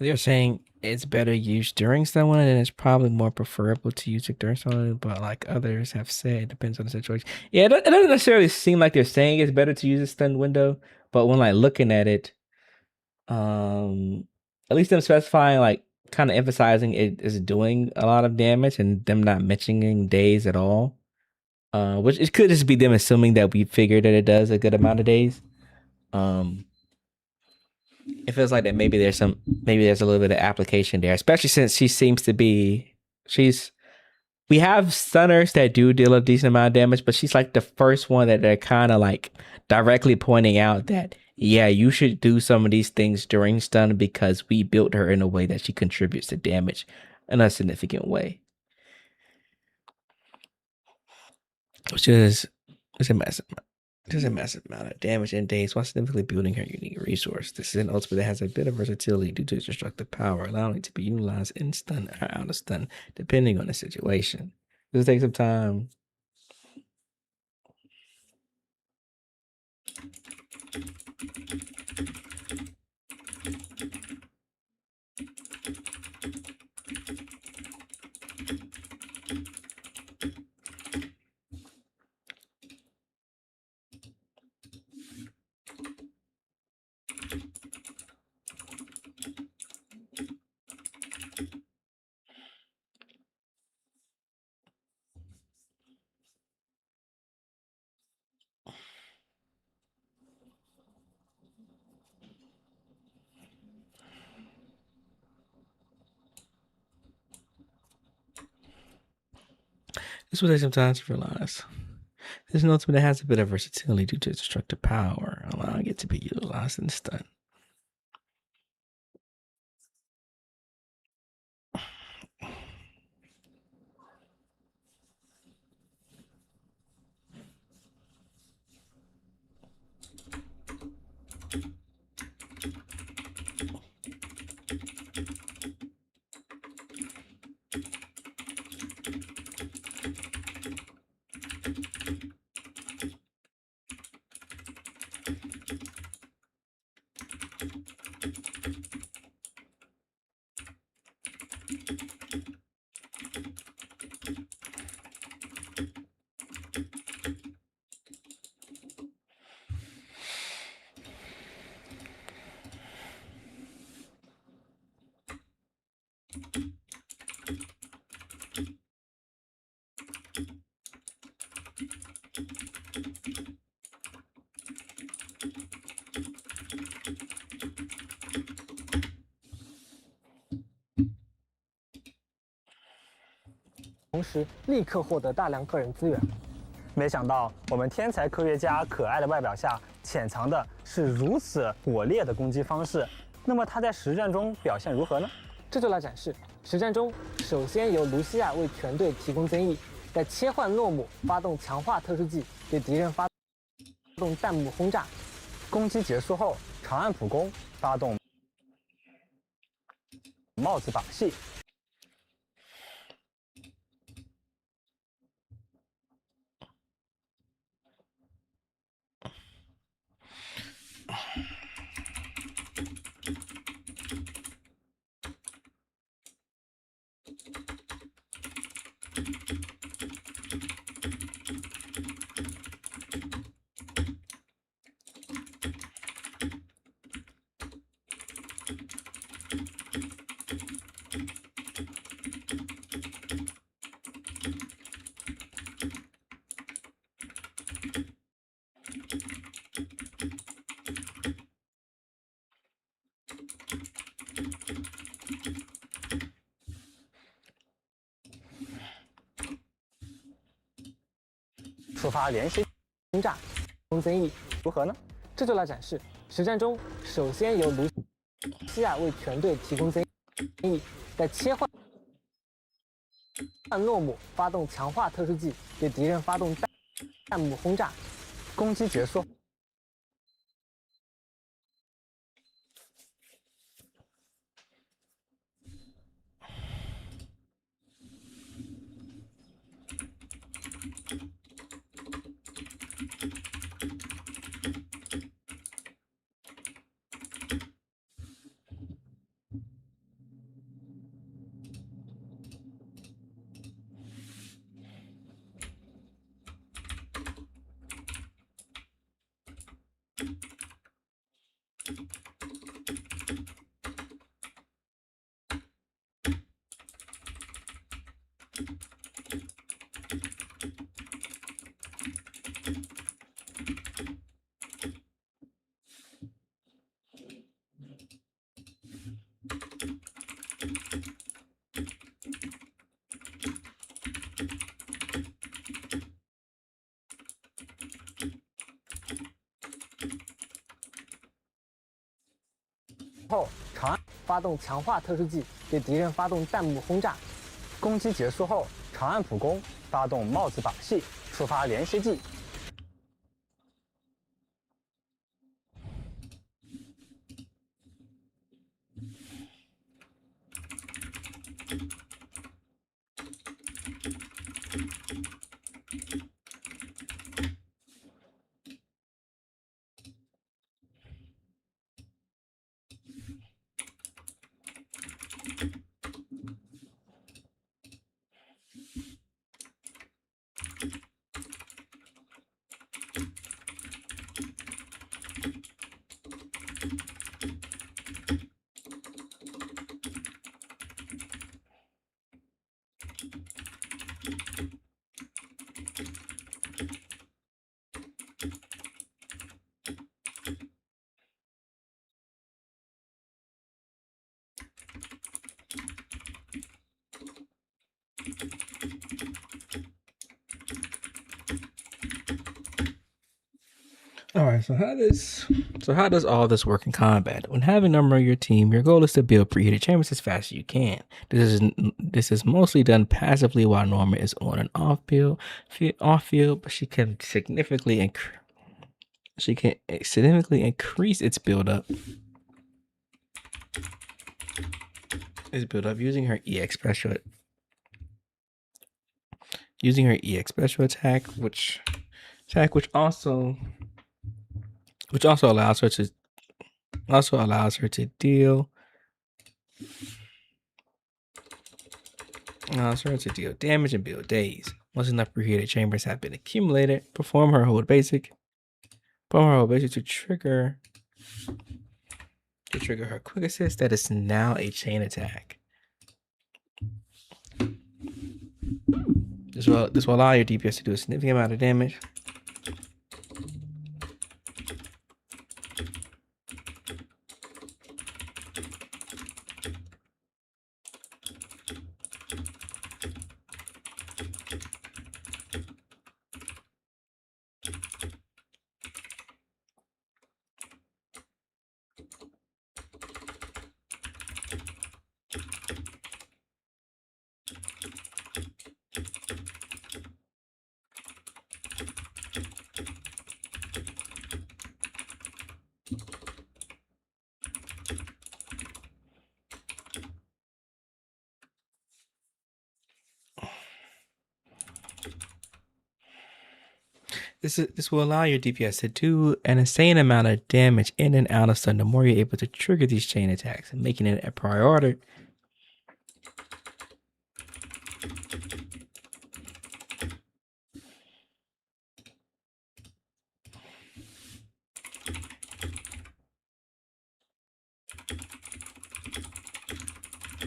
Speaker 1: They're saying it's better used during stun window, and it's probably more preferable to use it during stun window. But like others have said, it depends on the situation. Yeah, it doesn't necessarily seem like they're saying it's better to use a stun window, but when like looking at it, at least them specifying like kind of emphasizing it is doing a lot of damage and them not mentioning days at all. Which it could just be them assuming that we figured that it does a good amount of days. It feels like that maybe there's a little bit of application there, especially since she seems to be we have stunners that do deal a decent amount of damage, but she's like the first one that they're kind of like directly pointing out that, yeah, you should do some of these things during stun because we built her in a way that she contributes to damage in a significant way. Which is a massive amount of damage in days while significantly building her unique resource. This is an ultimate that has a bit of versatility due to its destructive power, allowing it to be utilized in stun or out of stun, depending on the situation. This takes some time. This will take some time to realize. This is an ultimate that has a bit of versatility due to its destructive power, allowing it to be utilized in stun.
Speaker 3: 同时立刻获得大量个人资源。
Speaker 2: 没想到我们天才科学家可爱的外表下，潜藏的是如此火烈的攻击方式。那么他在实战中表现如何呢？
Speaker 3: 这就来展示。实战中，首先由卢西亚为全队提供增益，再切换诺姆发动强化特殊技，对敌人发动弹幕轰炸。
Speaker 2: 攻击结束后，长按普攻发动帽子把戏。触发连续
Speaker 3: 轰炸，增益
Speaker 2: 如何呢？
Speaker 3: 这就来展示。实战中，首先由卢西亚为全队提供增益，再切换诺姆发动强化特殊技，对敌人发动弹幕轰炸。
Speaker 2: 攻击结束。
Speaker 3: 后，长按发动强化特殊技，对敌人发动弹幕轰炸。
Speaker 2: 攻击结束后，长按普攻，发动帽子把戏，触发连携技。
Speaker 1: All right, so how does all this work in combat? When having a number on your team, your goal is to build preheated chambers as fast as you can. This is mostly done passively while Norma is on an off field, but she can significantly increase its buildup. Using her EX special attack, which also allows her to deal damage and build days. Once enough preheated chambers have been accumulated, perform her hold basic to trigger her quick assist that is now a chain attack. This will allow your DPS to do a significant amount of damage. This will allow your DPS to do an insane amount of damage in and out of stun. The more you're able to trigger these chain attacks, and making it a priority.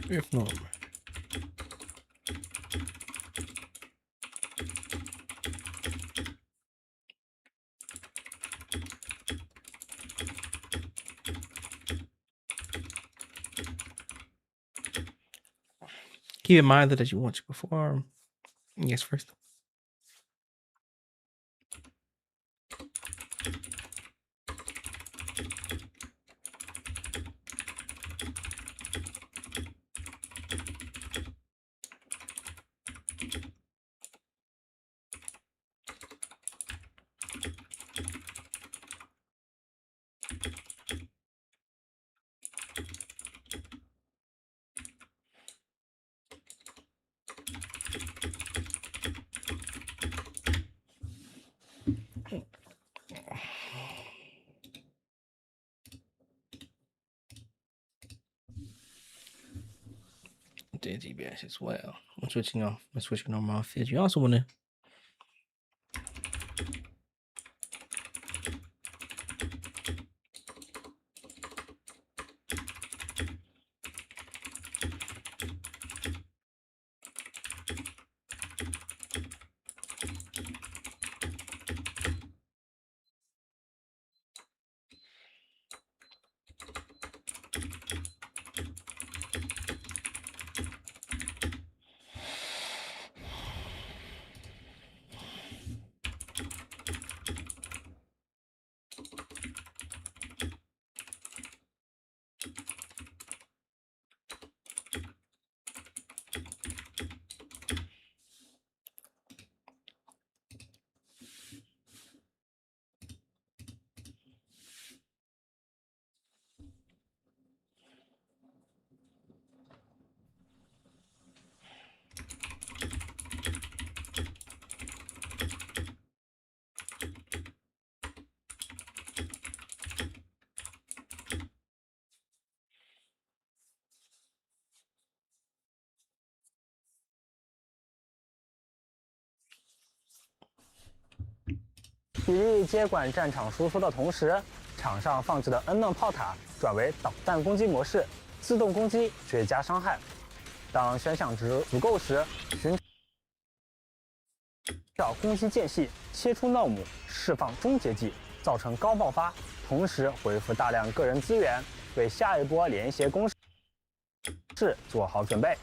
Speaker 1: If not. Keep in mind that you want to perform. Yes, first. DPS as well. I'm switching normal off field. You also want to
Speaker 2: 比利接管战场输出的同时，场上放置的 N 能炮塔转为导弹攻击模式，自动攻击追加伤害。当悬响值足够时，寻找攻击间隙，切出闹母，释放终结技，造成高爆发，同时恢复大量个人资源，为下一波连携攻势做好准备。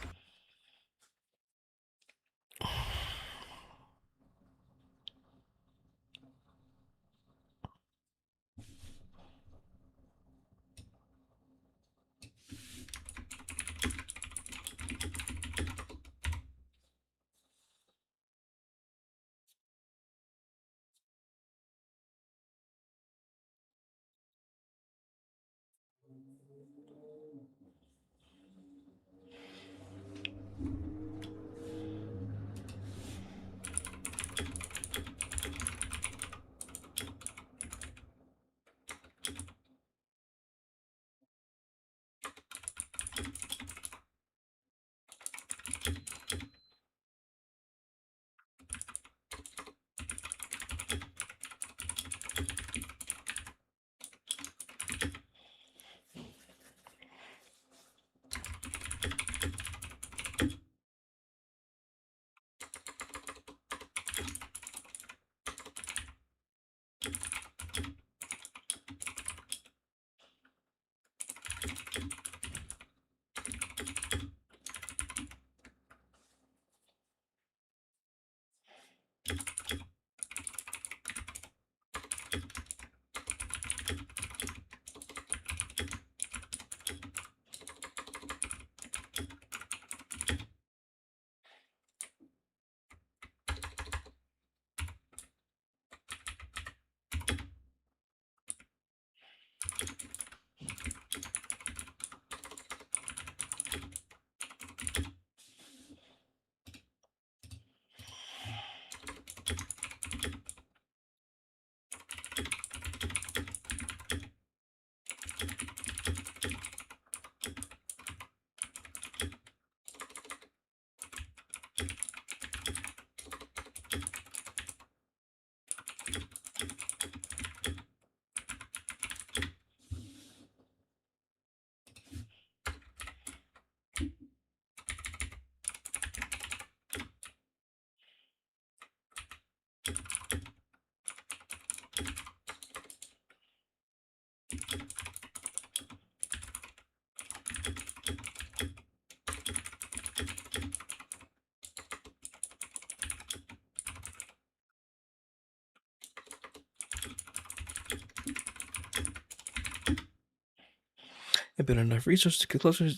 Speaker 1: I've been enough resources to get closer.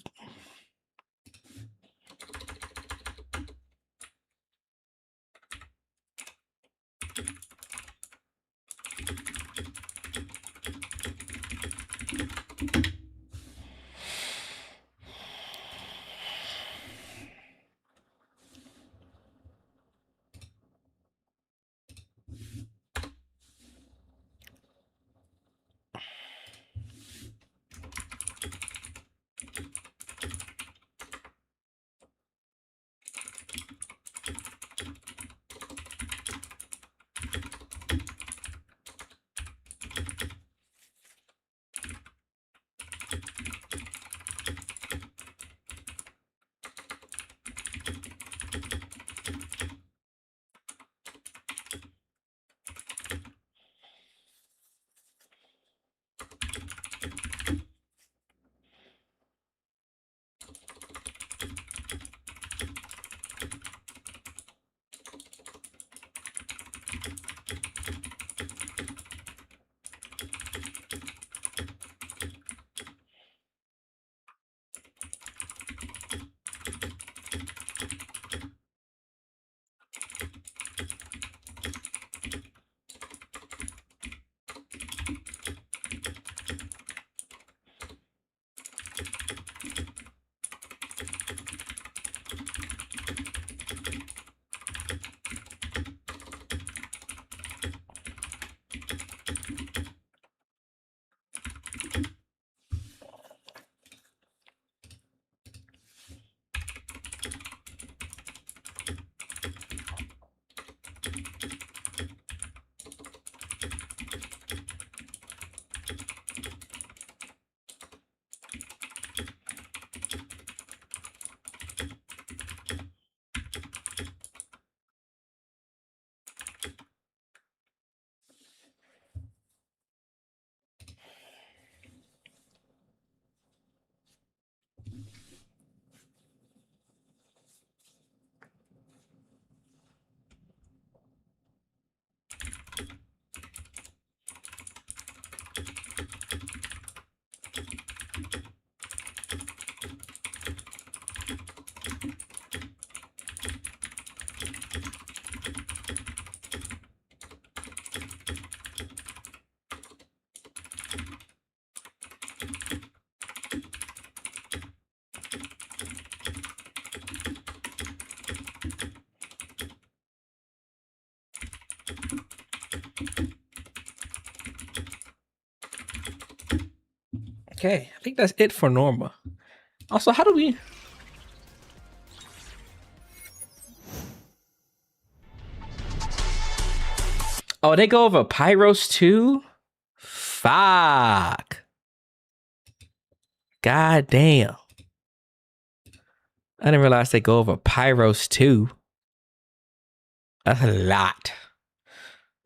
Speaker 1: Okay, I think that's it for Norma. Also, how do we... Oh, they go over Pyros too? Fuck. God damn. I didn't realize they go over Pyros too. That's a lot.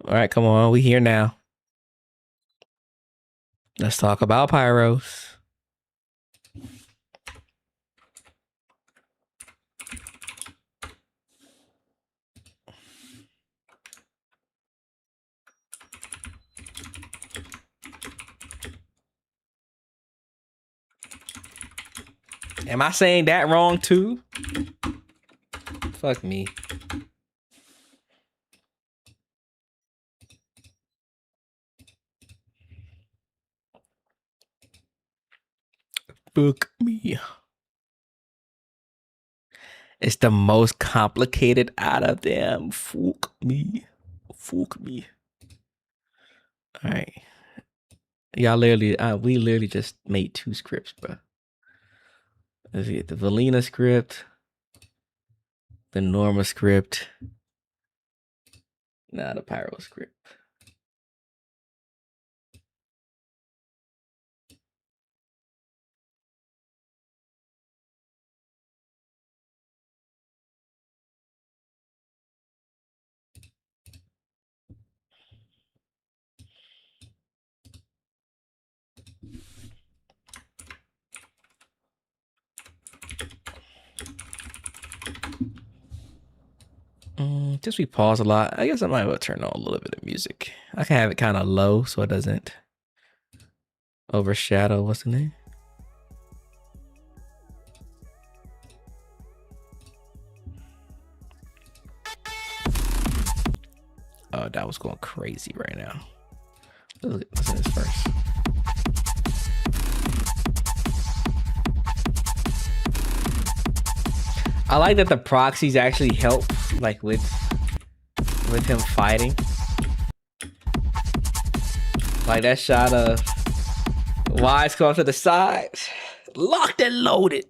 Speaker 1: All right, come on. We here now. Let's talk about Pyros. Am I saying that wrong too? Fuck me. Fuck me. It's the most complicated out of them. Fuck me. Fuck me. All right. Y'all literally, we literally just made 2 scripts, bro. Let's get the Valina script, the Norma script, now the Pyro script. Just we pause a lot. I guess I might well turn on a little bit of music. I can have it kind of low so it doesn't overshadow what's the name. Oh, that was going crazy right now. Listen to this first. I like that the proxies actually help, like with him fighting. Like that shot of Wise going to the side, locked and loaded.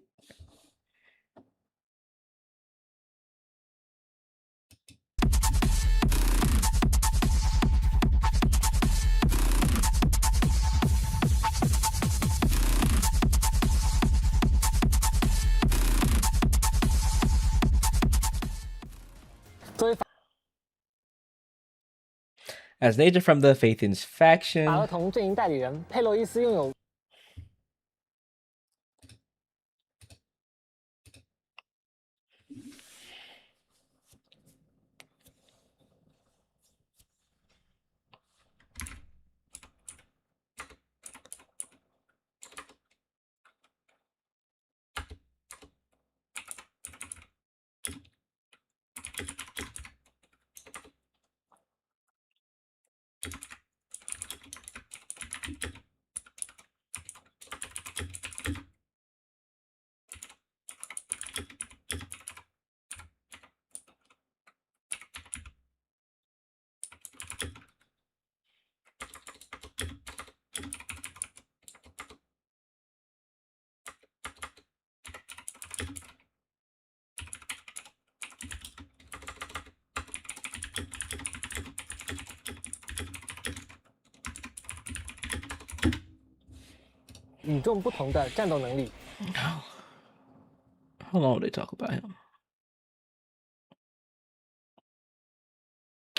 Speaker 1: As an agent from the Phaethon's faction,
Speaker 3: 法儿童阵营代理人佩洛伊斯拥有 与众不同的战斗能力。
Speaker 1: How long will they talk about him?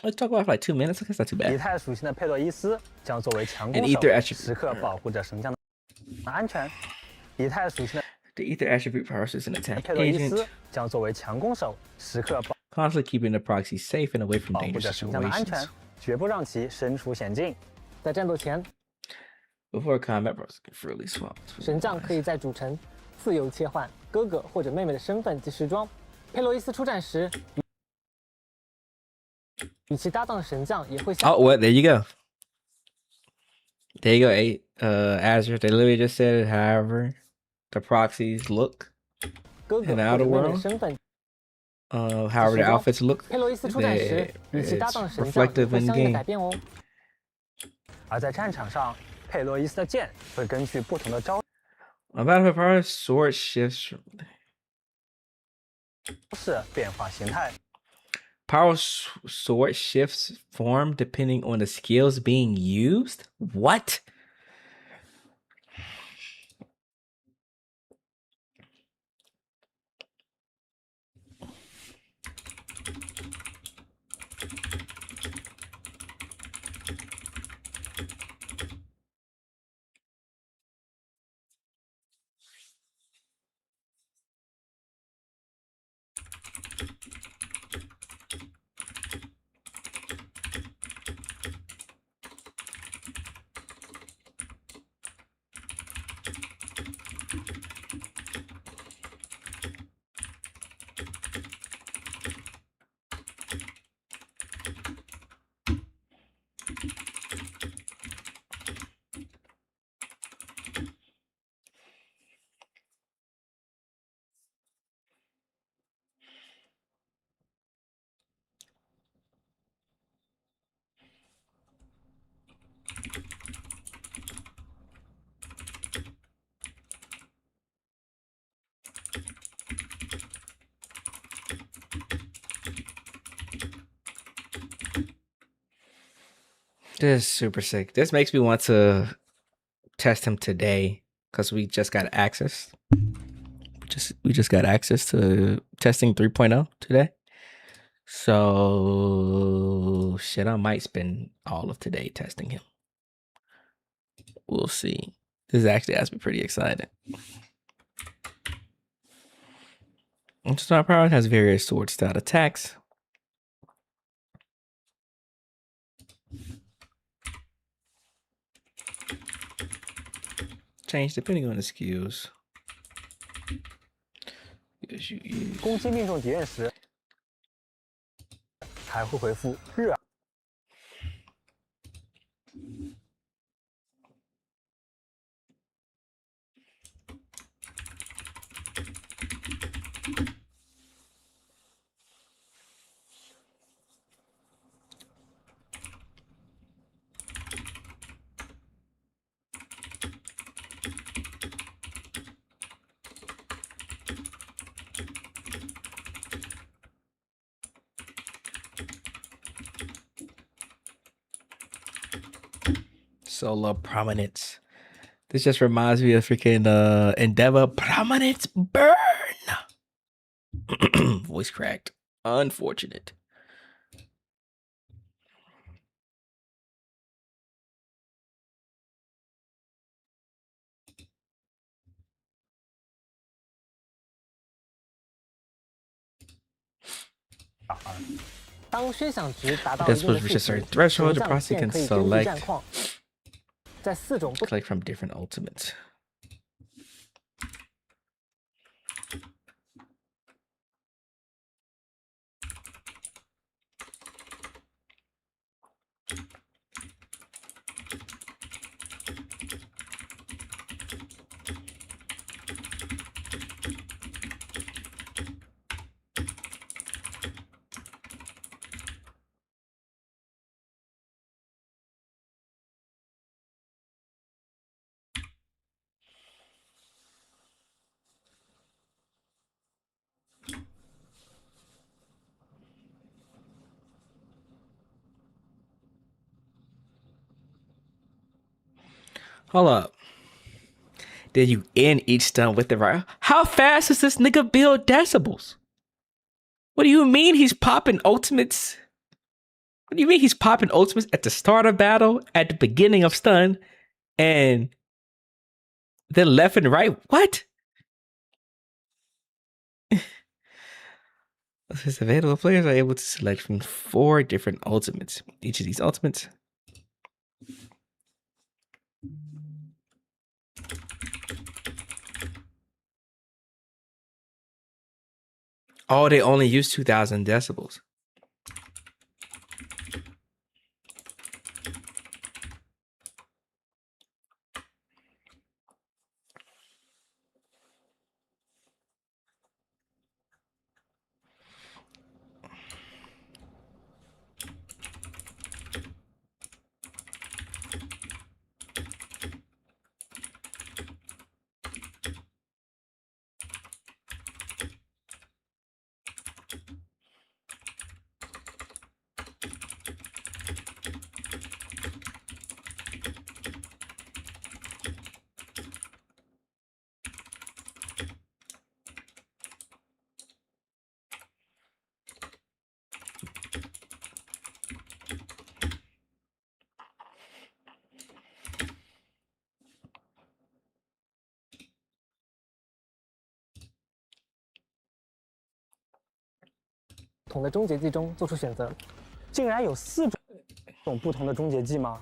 Speaker 1: Let's talk about it for like 2 minutes. I guess not too
Speaker 2: 以
Speaker 1: bad.
Speaker 2: 太属性的佩洛伊斯将作为强攻
Speaker 1: An
Speaker 2: 手
Speaker 1: ether，attribute
Speaker 2: 时刻保护着神将的安全。以太属性的
Speaker 1: The ether attribute powers is an attack
Speaker 2: 佩洛伊
Speaker 1: agent,
Speaker 2: 斯将作为强攻手时刻
Speaker 1: constantly keeping the proxy safe and away from
Speaker 2: 保护
Speaker 1: dangerous
Speaker 2: 着神将的安全
Speaker 1: situations.，
Speaker 2: 绝不让其身处险境。
Speaker 3: 在战斗前，
Speaker 1: Before combat, proxy can freely swap.
Speaker 3: 神将可以在主城自由切换哥哥或者妹妹的身份及时装。佩洛伊斯出战时，与其搭档的神将也会相。
Speaker 1: Oh, what? There you go. There you go. Azure. They literally just said, however, the proxies look
Speaker 3: 哥哥
Speaker 1: in
Speaker 3: 或
Speaker 1: the
Speaker 3: 者
Speaker 1: outer
Speaker 3: 妹妹的
Speaker 1: world.
Speaker 3: 身份。
Speaker 1: However, the outfits look.
Speaker 3: 佩洛伊斯出战时，与其搭档的
Speaker 1: It's
Speaker 3: 神将也
Speaker 1: reflective
Speaker 3: 会
Speaker 1: in
Speaker 3: 相应的
Speaker 1: game.
Speaker 3: 改变哦。
Speaker 2: 而在战场上，佩洛伊斯的剑会根据不同的招
Speaker 1: A battle power sword shifts.
Speaker 2: 式变化形态。
Speaker 1: Power sword shifts form depending on the skills being used? What? This is super sick. This makes me want to test him today because we just got access. We just got access to testing 3.0 today. So shit, I might spend all of today testing him. We'll see. This actually has me pretty excited. Star Power has various sword style attacks. Change depending on the skills.
Speaker 2: 攻击命中敌人时，还会回复热。
Speaker 1: Solo prominence. This just reminds me of freaking Endeavor prominence burn. Voice cracked. Unfortunate. That's supposed to reach a certain threshold. The proxy can select collect from different ultimates. Hold up. Did you end each stun with the right? How fast does this nigga build decibels? What do you mean he's popping ultimates? What do you mean he's popping ultimates at the start of battle, at the beginning of stun, and then left and right? What? His available players are able to select from 4 different ultimates. Each of these ultimates they only use 2,000 decibels.
Speaker 3: 同的终结技中做出选择。
Speaker 2: 竟然有4种不同的终结技吗？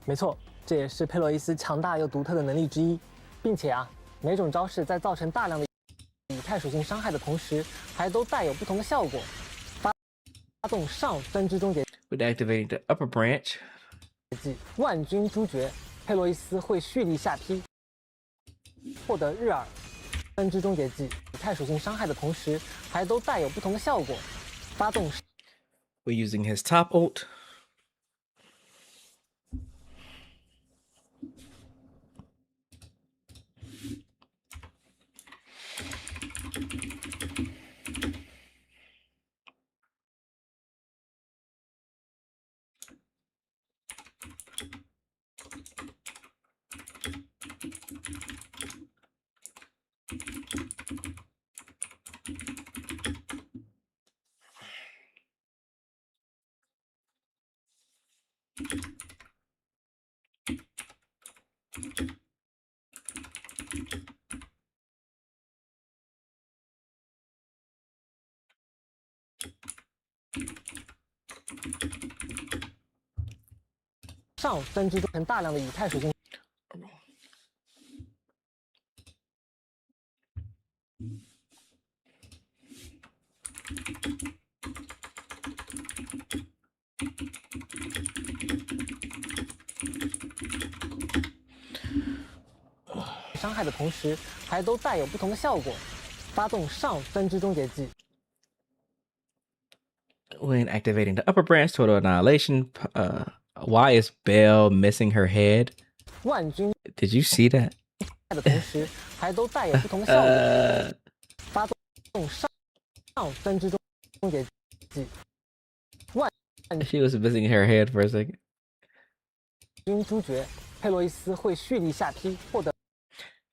Speaker 3: 没错，这也是佩洛伊斯强大又独特的能力之一，并且每种招式在造成大量的以太属性伤害的同时，还都带有不同的效果。发动上分支终结
Speaker 1: With activating the upper branch
Speaker 3: 技万军诛绝，佩洛伊斯会蓄力下劈，获得日耳分支终结技以太属性伤害的同时，还都带有不同的效果。发动
Speaker 1: we're using his top ult.
Speaker 3: 上分支中成大量的以太属性。伤害的同时，还都带有不同的效果。发动上分支终结技。
Speaker 1: When activating the upper branch, total annihilation. Why is Belle missing her head?
Speaker 3: 万军
Speaker 1: Did you see that?
Speaker 3: 的同时，还都带有不同的效果。发动上分支终结技。
Speaker 1: She was missing her head for a second.
Speaker 3: 军诛绝，佩洛伊斯会蓄力下劈，获得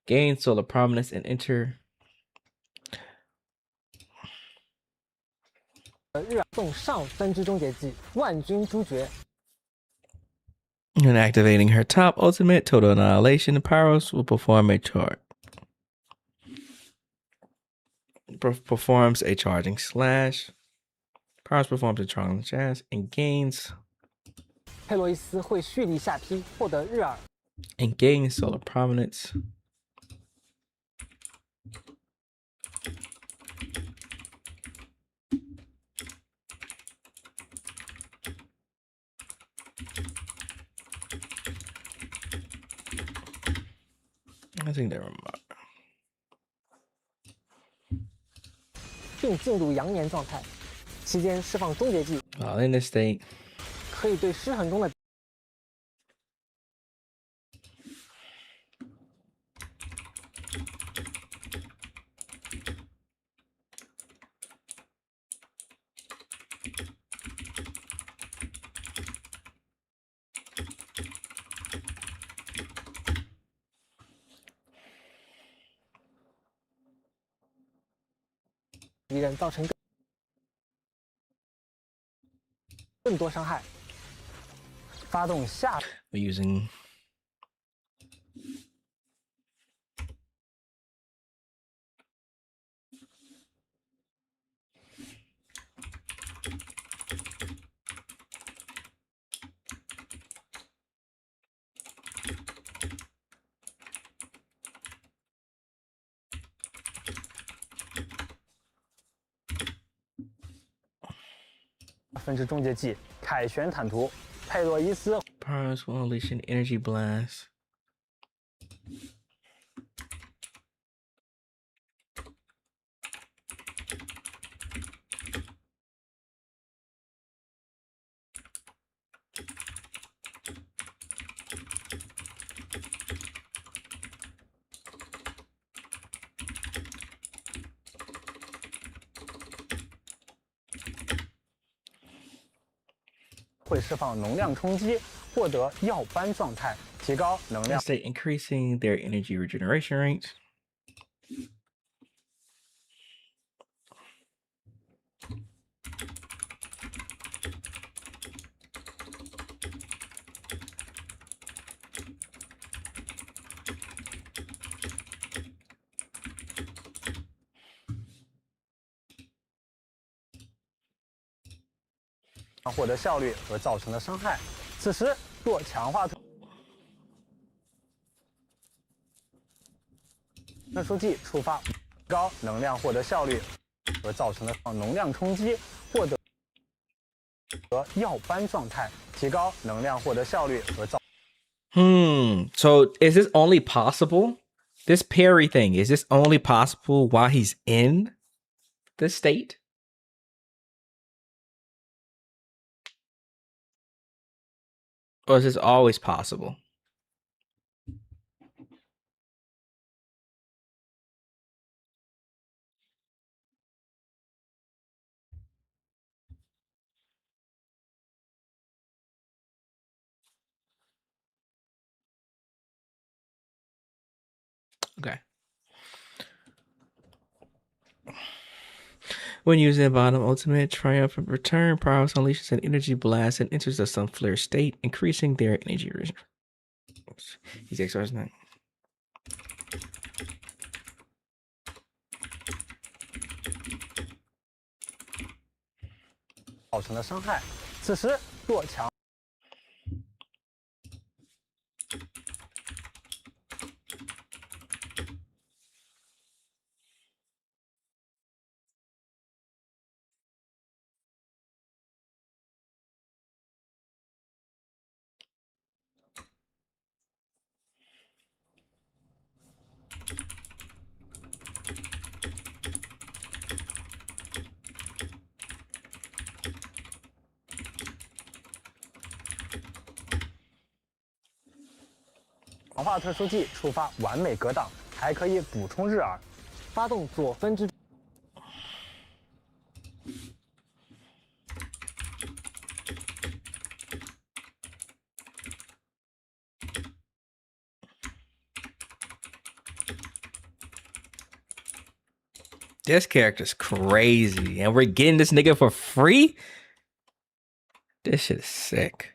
Speaker 1: Gain solar prominence and enter.
Speaker 3: 日耳动上分支终结技万军诛绝。
Speaker 1: And activating her top ultimate, total annihilation, the Perilous will perform a charge. Performs a charging slash. Perilous performs a charging slash and gains.
Speaker 3: 佩洛伊斯会蓄力下劈，获得日耳。
Speaker 1: And gains solar prominence. I think they're remote.
Speaker 3: 并进入阳年状态，期间释放终结技，
Speaker 1: While in this state,
Speaker 3: 可以对失衡中的敌人造成更多伤害。
Speaker 2: 发动下
Speaker 1: we're using
Speaker 2: 分支终结技凯旋坦途，佩洛伊斯
Speaker 1: Perilous will unleash an energy blast.
Speaker 2: 会释放能量冲击，获得耀斑状态，提高能量。
Speaker 1: Instead, increasing their energy regeneration rate.
Speaker 2: 获得效率而造成的伤害。此时做强化特殊技触发高能量获得效率而造成的能量冲击，获得耀斑状态，提高能量获得效率而造。
Speaker 1: So is this only possible? This parry thing, is this only possible while he's in this state? Or is this always possible? Okay. When using bottom ultimate, triumphant return, Perilous unleashes an energy blast and enters the sun flare state, increasing their energy reserve. He's exercising that.
Speaker 2: 造成的伤害。此时做强。强化特殊技触发完美格挡，还可以补充日耳。
Speaker 3: 发动左分支。
Speaker 1: This character's crazy, and we're getting this nigga for free? This shit is sick.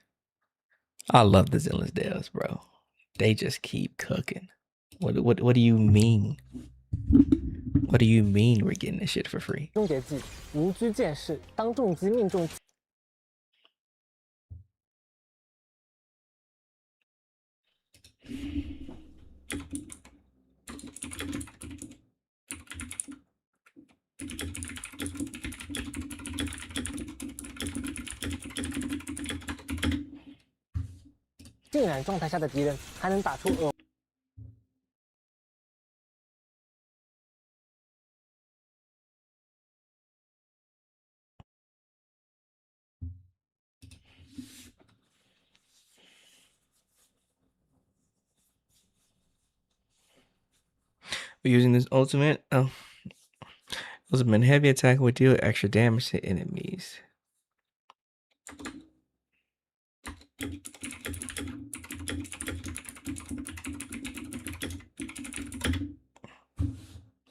Speaker 1: I love the Zenless devs, bro. They just keep cooking. What do you mean? What do you mean we're getting this shit for free?
Speaker 3: 终结技无拘剑士，当重击命中。浸染状态下的敌人还能打出额。
Speaker 1: We're using this ultimate. Oh, ultimate heavy attack would deal extra damage to enemies.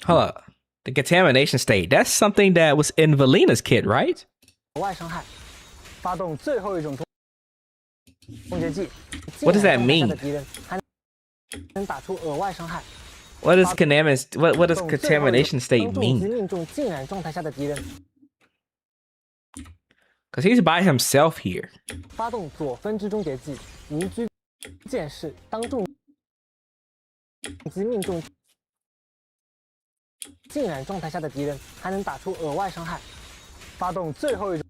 Speaker 1: Hold up. The contamination state. That's something that was in Valina's kit, right?
Speaker 3: 额外伤害，发动最后一种终结技。
Speaker 1: What does that mean?
Speaker 3: 的敌人还能打出额外伤害。
Speaker 1: What does what does contamination state mean?
Speaker 3: 命中浸染状态下的敌人。
Speaker 1: Cause he's by himself here.
Speaker 3: 发动左分支终结技，无拘剑士，当重击命中。 浸染状态下的敌人还能打出额外伤害，
Speaker 2: 发动最后一种。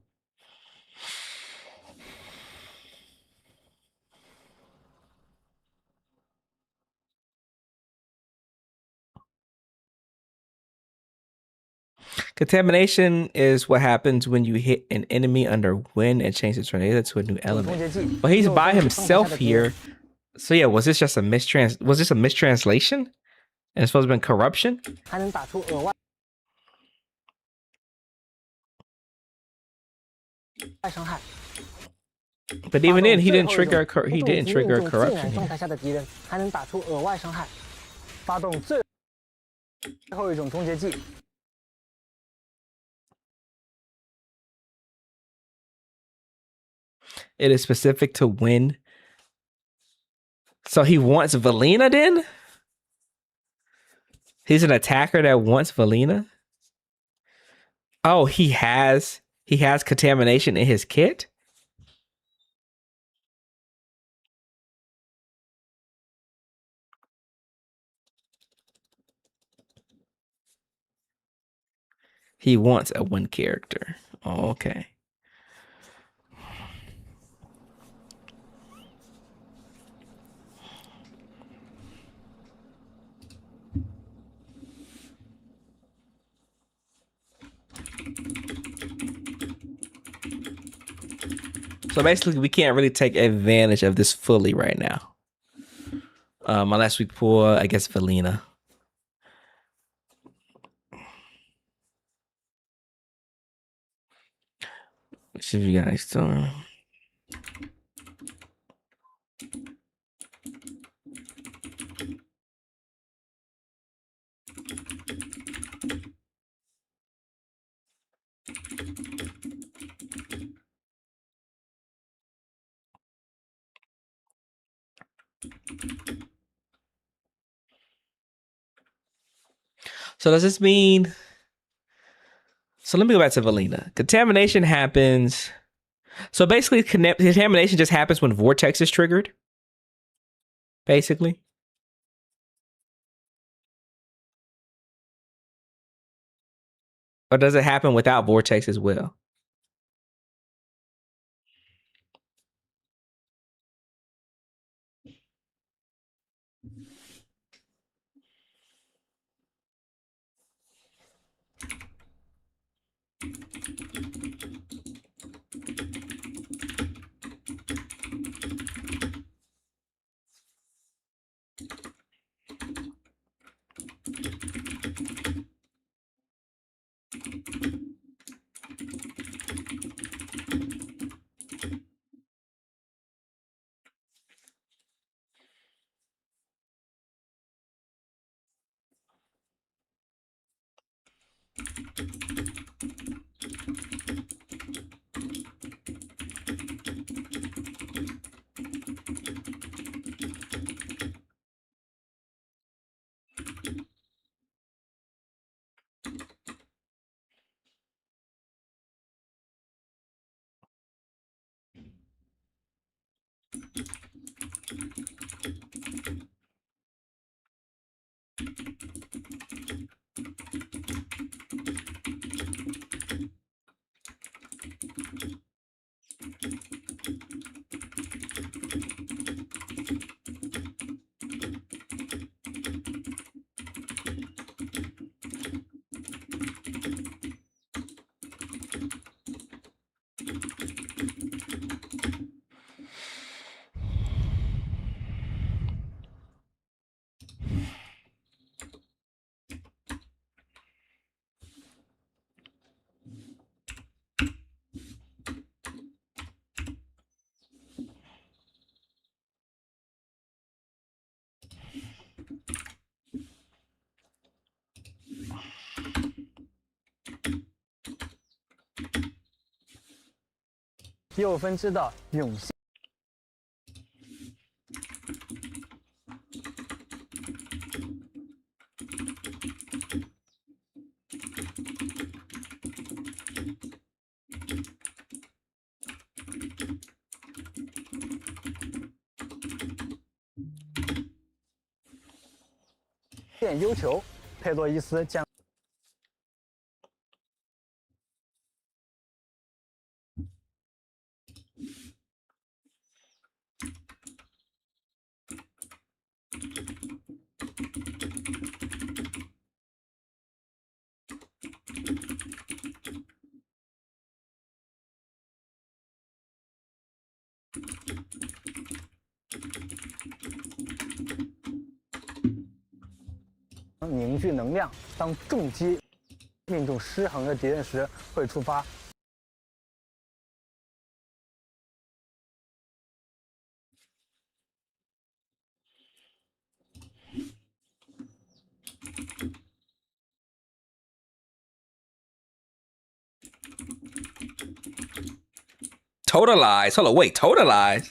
Speaker 1: Contamination is what happens when you hit an enemy under wind and change the tornado to a new element. But he's by himself here. So yeah, was this just a mistranslation? And it's supposed to be corruption?
Speaker 3: 还能打出额外伤害。
Speaker 1: But even then, he didn't trigger corruption.
Speaker 3: 状态下的敌人还能打出额外伤害。
Speaker 2: 发动最后一种终结技。
Speaker 1: It is specific to win. So he wants Valina then? He's an attacker that wants Valina? Oh, he has contamination in his kit? He wants a one character. Oh, okay. So basically, we can't really take advantage of this fully right now. Unless we pull, I guess, Valina. Let's see if you guys still. So does this mean? So let me go back to Valina. Contamination happens. So basically, contamination just happens when Vortex is triggered. Basically. Or does it happen without Vortex as well?6
Speaker 2: 分之的涌现。变幽球，佩洛伊斯将。凝聚能量，当重击命中失衡的敌人时，会触发。
Speaker 1: Totalize. Hold on, wait, totalize.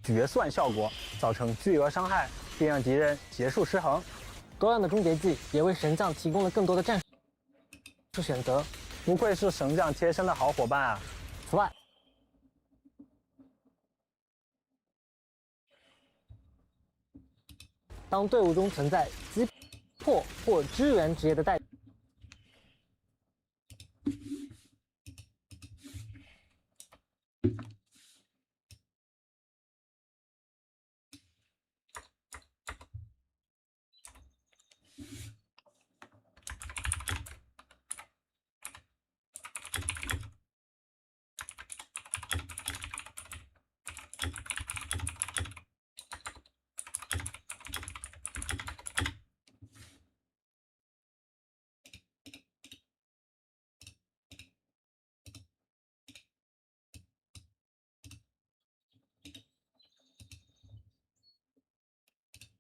Speaker 2: 决算效果，造成巨额伤害，并让敌人结束失衡。
Speaker 3: 多样的终结技也为神将提供了更多的战术选择。
Speaker 2: 不愧是神将贴身的好伙伴啊！
Speaker 3: 此外，当队伍中存在击破或支援职业的代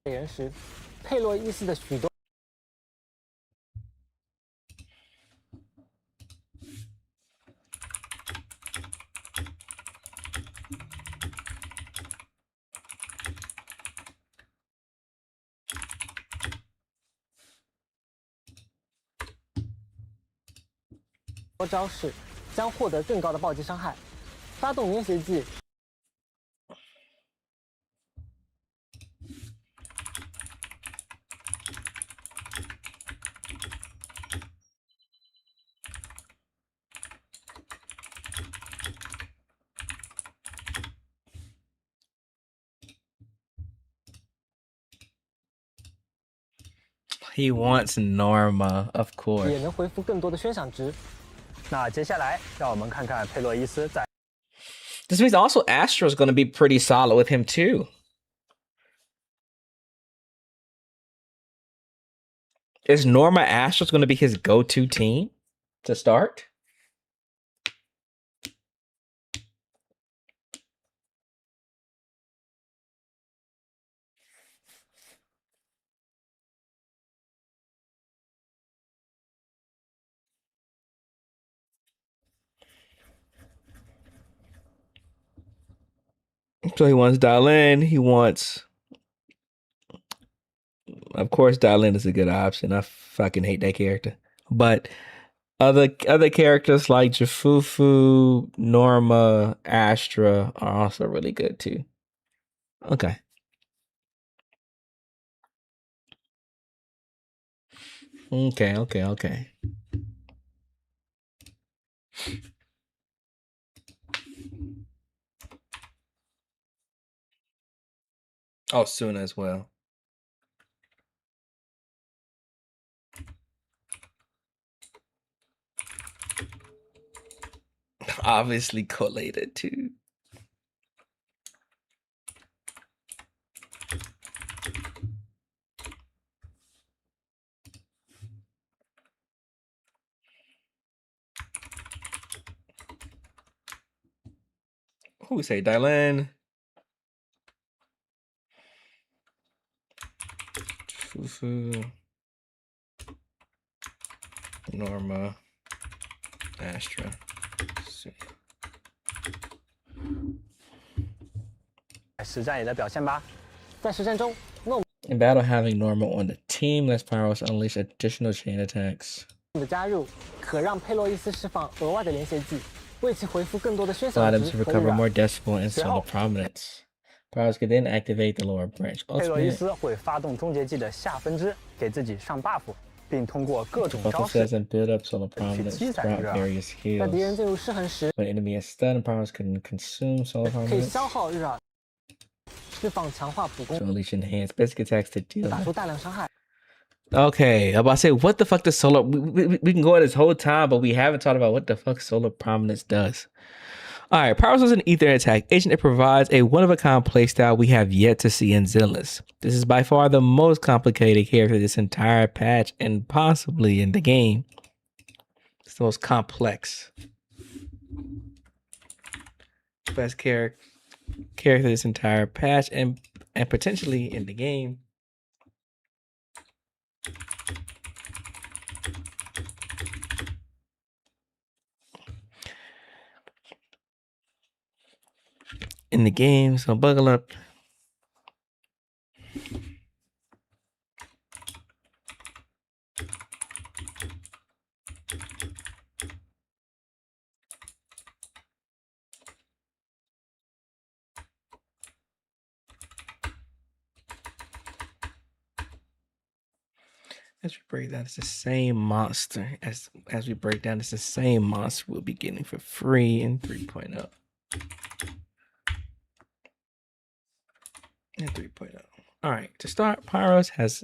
Speaker 3: 人时，佩洛伊斯的许多招式将获得更高的暴击伤害。发动连随技
Speaker 1: He wants Norma, of course.
Speaker 3: 也能回复更多的宣赏值。
Speaker 2: 那接下来让我们看看佩洛伊斯在。
Speaker 1: This means also Astro's going to be pretty solid with him too. Is Norma Astro's going to be his go-to team to start? So he wants Dallin. He wants, of course, Dallin is a good option. I fucking hate that character. But other characters like Jafufu, Norma, Astra are also really good too. Okay. Okay. Oh, soon as well. Obviously collated too. Who we say? Dylan. Fufu. Norma. Astra. In battle, having Norma on the team lets Pyros unleash additional chain attacks.
Speaker 3: 的加入可让佩洛伊斯释放额外的连携技，为其回复更多的血
Speaker 1: Allow
Speaker 3: 小
Speaker 1: them
Speaker 3: 值
Speaker 1: to
Speaker 3: 和
Speaker 1: recover
Speaker 3: 预
Speaker 1: more
Speaker 3: 染。
Speaker 1: decibel and solar prominence. Pyros can then activate the lower branch
Speaker 2: 佩洛伊
Speaker 1: ultimate.
Speaker 2: 斯会发动终结技的下分支，给自己上 buff， 并通过各种
Speaker 1: Buffalo
Speaker 2: 招式
Speaker 1: says and build up solar prominence
Speaker 2: 去积攒
Speaker 1: throughout
Speaker 2: 热。
Speaker 1: various
Speaker 3: 在敌
Speaker 1: heals.
Speaker 3: 人进入失衡时，
Speaker 1: When enemy is stunned, Pyros can consume solar
Speaker 3: 可以
Speaker 1: prominence
Speaker 3: 消耗日耳，释放强化普攻，
Speaker 1: to unleash enhanced basic attacks to deal.
Speaker 3: 打出大量伤害。
Speaker 1: Okay, I'm about to say, what the fuck does solar... We can go on this whole time, but we haven't talked about what the fuck solar prominence does. Alright, Pyros is an ether attack agent. It provides a one-of-a-kind playstyle we have yet to see in Zenless. This is by far the most complicated character this entire patch and possibly in the game. It's the most complex. Best character this entire patch and potentially in the game. In the game, so buckle up. As we break down, it's the same monster. As we break down, it's the same monster we'll be getting for free in 3.0. In 3.0. All right, to start, Pyros has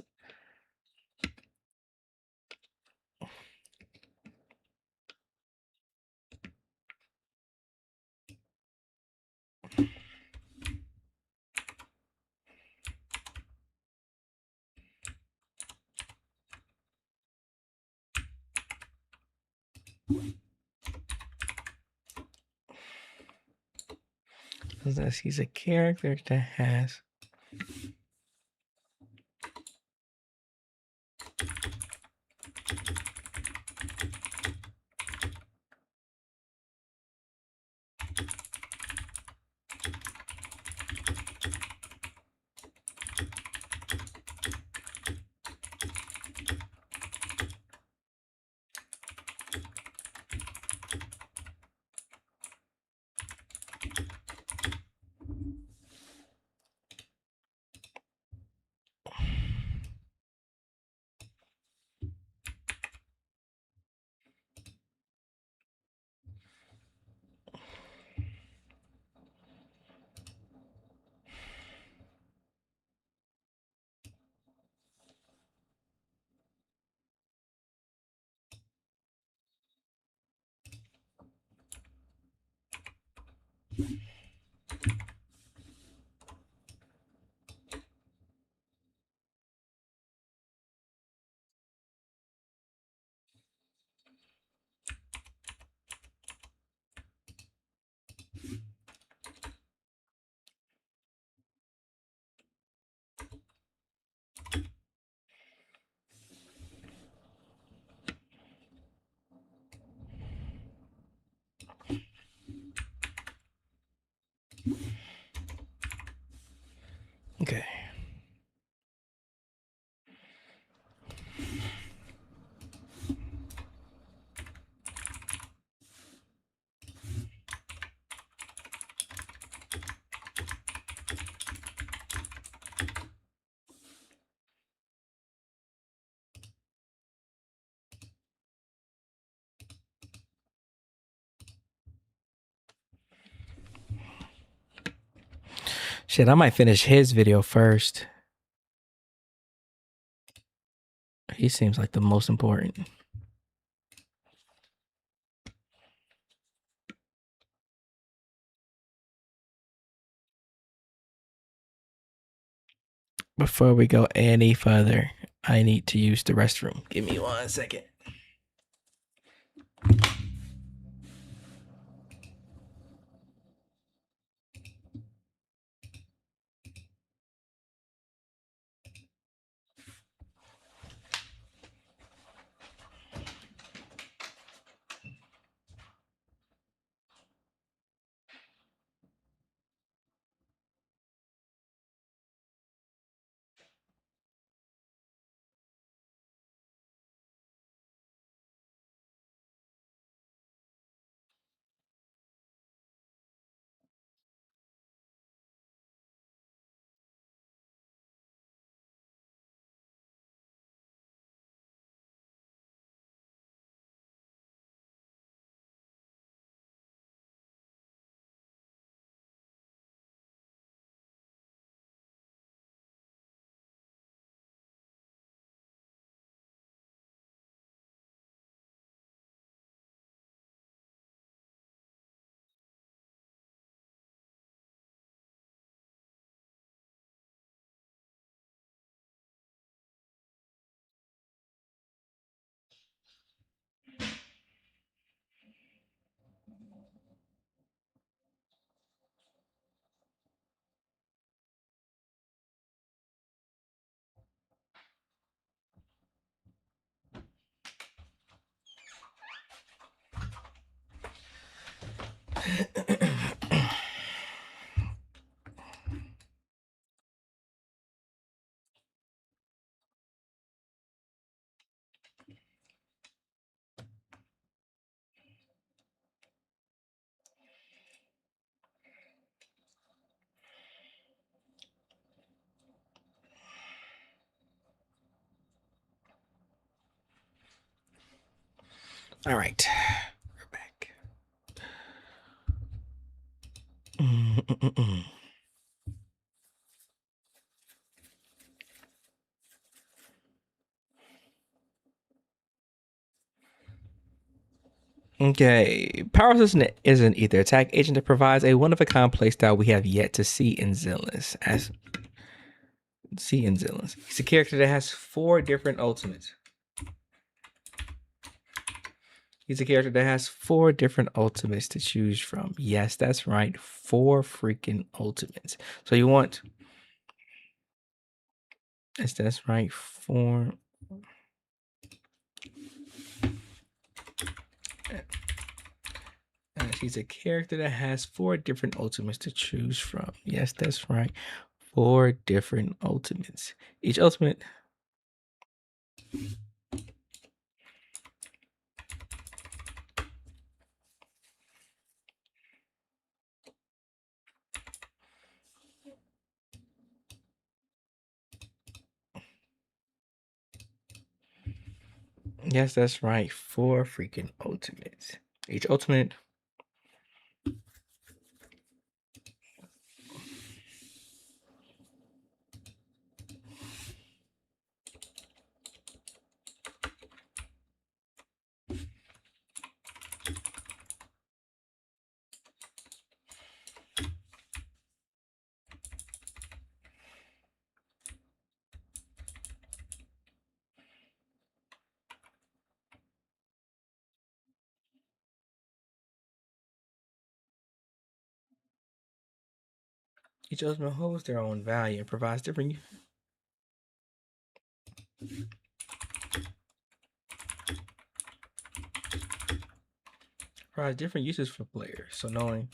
Speaker 1: he's a character that has Shit, I might finish his video first. He seems like the most important. Before we go any further, I need to use the restroom. Give me 1 second. All right, we're back. Okay, Power Assistant is an ether attack agent that provides a one-of-a-kind playstyle we have yet to see in Zenless. He's a character that has 4 different ultimates. He's a character that has 4 different ultimates to choose from. Yes, that's right, 4 freaking ultimates. So you want... Yes, that's right, 4... He's a character that has 4 different ultimates to choose from. Yes, that's right. 4 different ultimates. Each ultimate... Yes, that's right. 4 freaking ultimates. Each ultimate... Each ultimate holds their own value and provides different uses for players. So knowing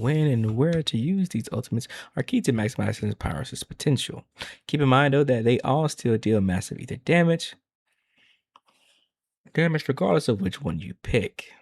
Speaker 1: when and where to use these ultimates are key to maximizing his Power's potential. Keep in mind though that they all still deal massive ether damage regardless of which one you pick.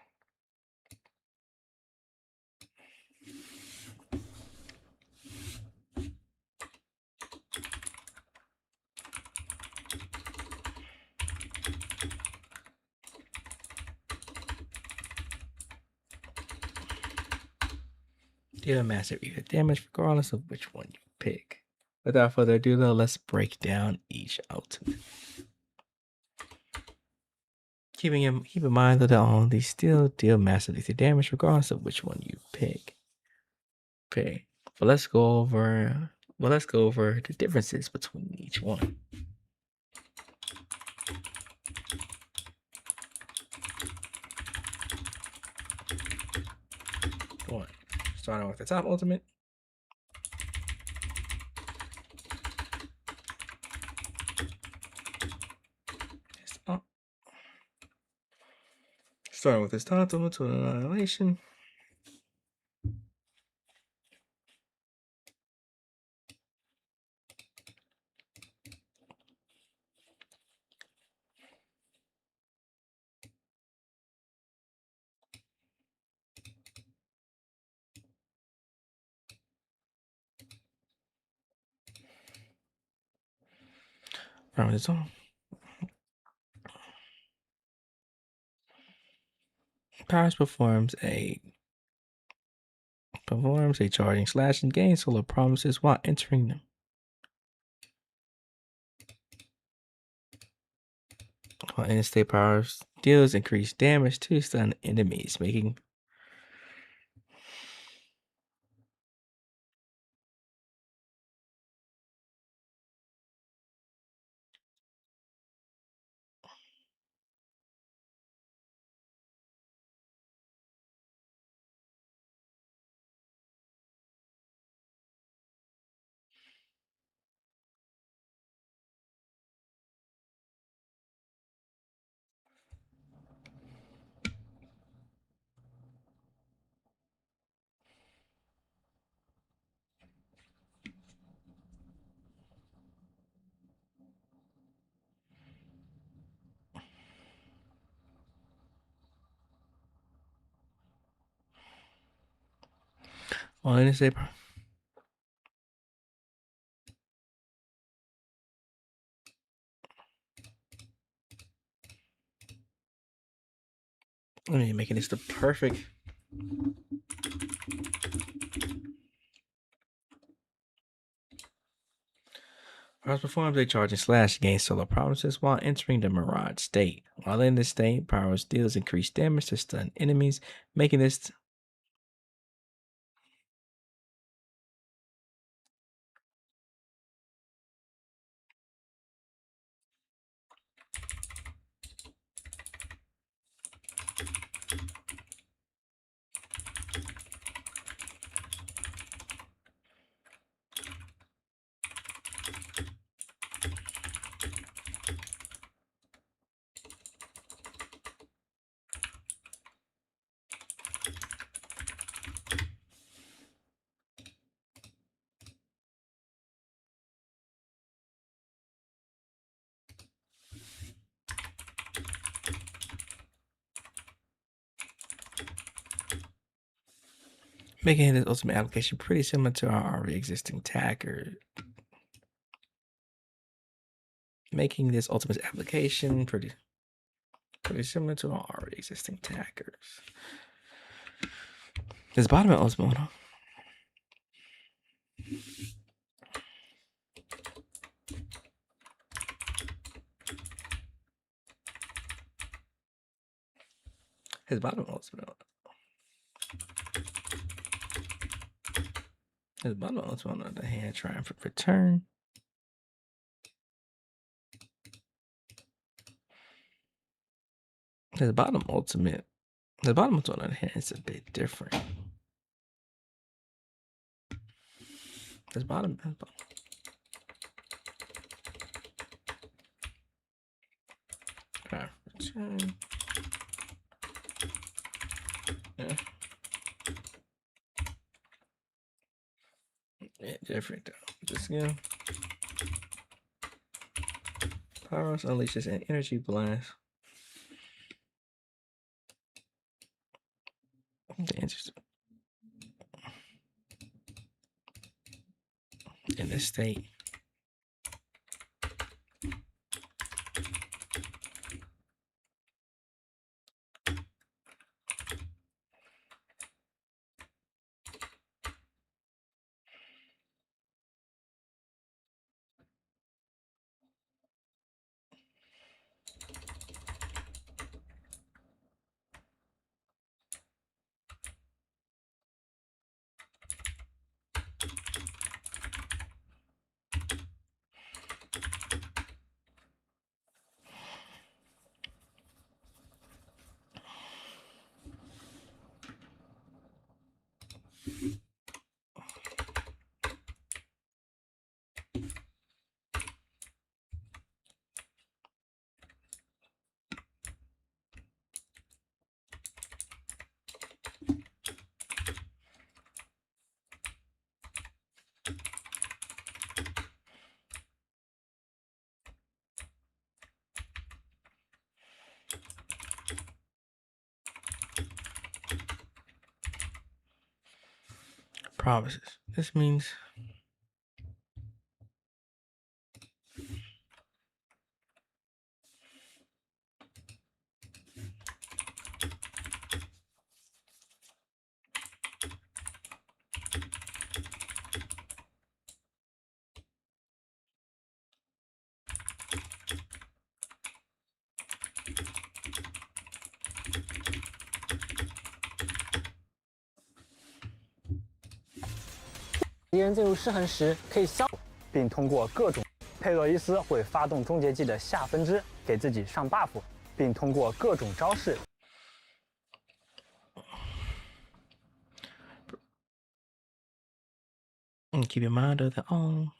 Speaker 1: deal massive ether damage regardless of which one you pick. Without further ado, though, let's break down each ultimate. Keep in mind that all these still deal massive ether damage regardless of which one you pick. Okay, but let's go over the differences between each one. One, starting with the top ultimate. Starting with his top ultimate to annihilation. From his own. Powers performs a charging slash and gains solar promises while entering them. While in-state powers deals increased damage to stun enemies, making while in-state powers. I mean, making this the perfect. Powers performs a charging slash gains solar promises while entering the mirage state. While in this state, powers deals increased damage to stun enemies, making this making his ultimate application pretty similar to our already existing tagger. Making this ultimate application pretty similar to our already existing taggers. His bottom ultimate. His bottom ultimate. His bottom ultimate on the hand triumphant return. His bottom ultimate on the other hand is a bit different. His bottom. Return. Yeah. Yeah, different though. Just Powers unleashes an energy blast. Interesting. In this state. Promises. This means
Speaker 3: 敌人进入失衡时，可以消，
Speaker 2: 并通过各种佩洛伊斯会发动终结技的下分支，给自己上 buff， 并通过各种招式。
Speaker 1: keep your mind on the on.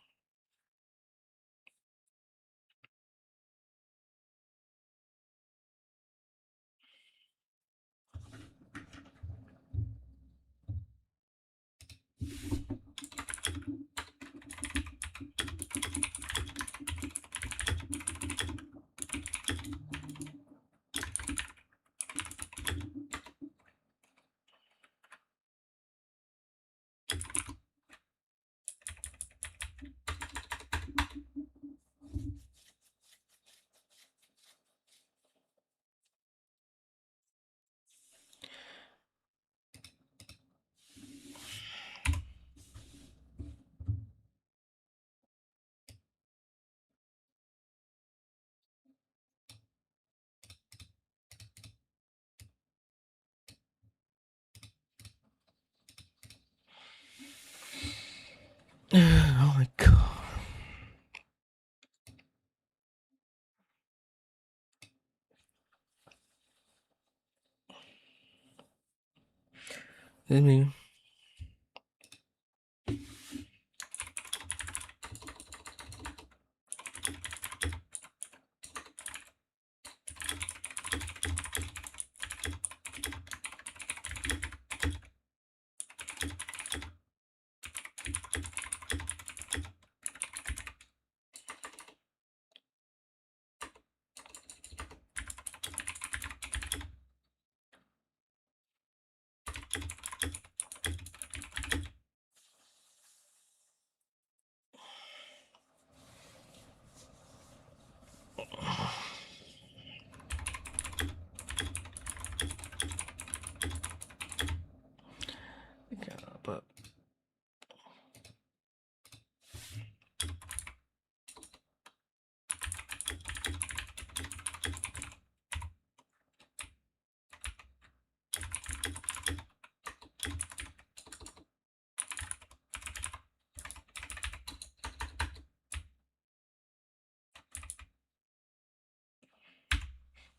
Speaker 1: Oh my god. This means but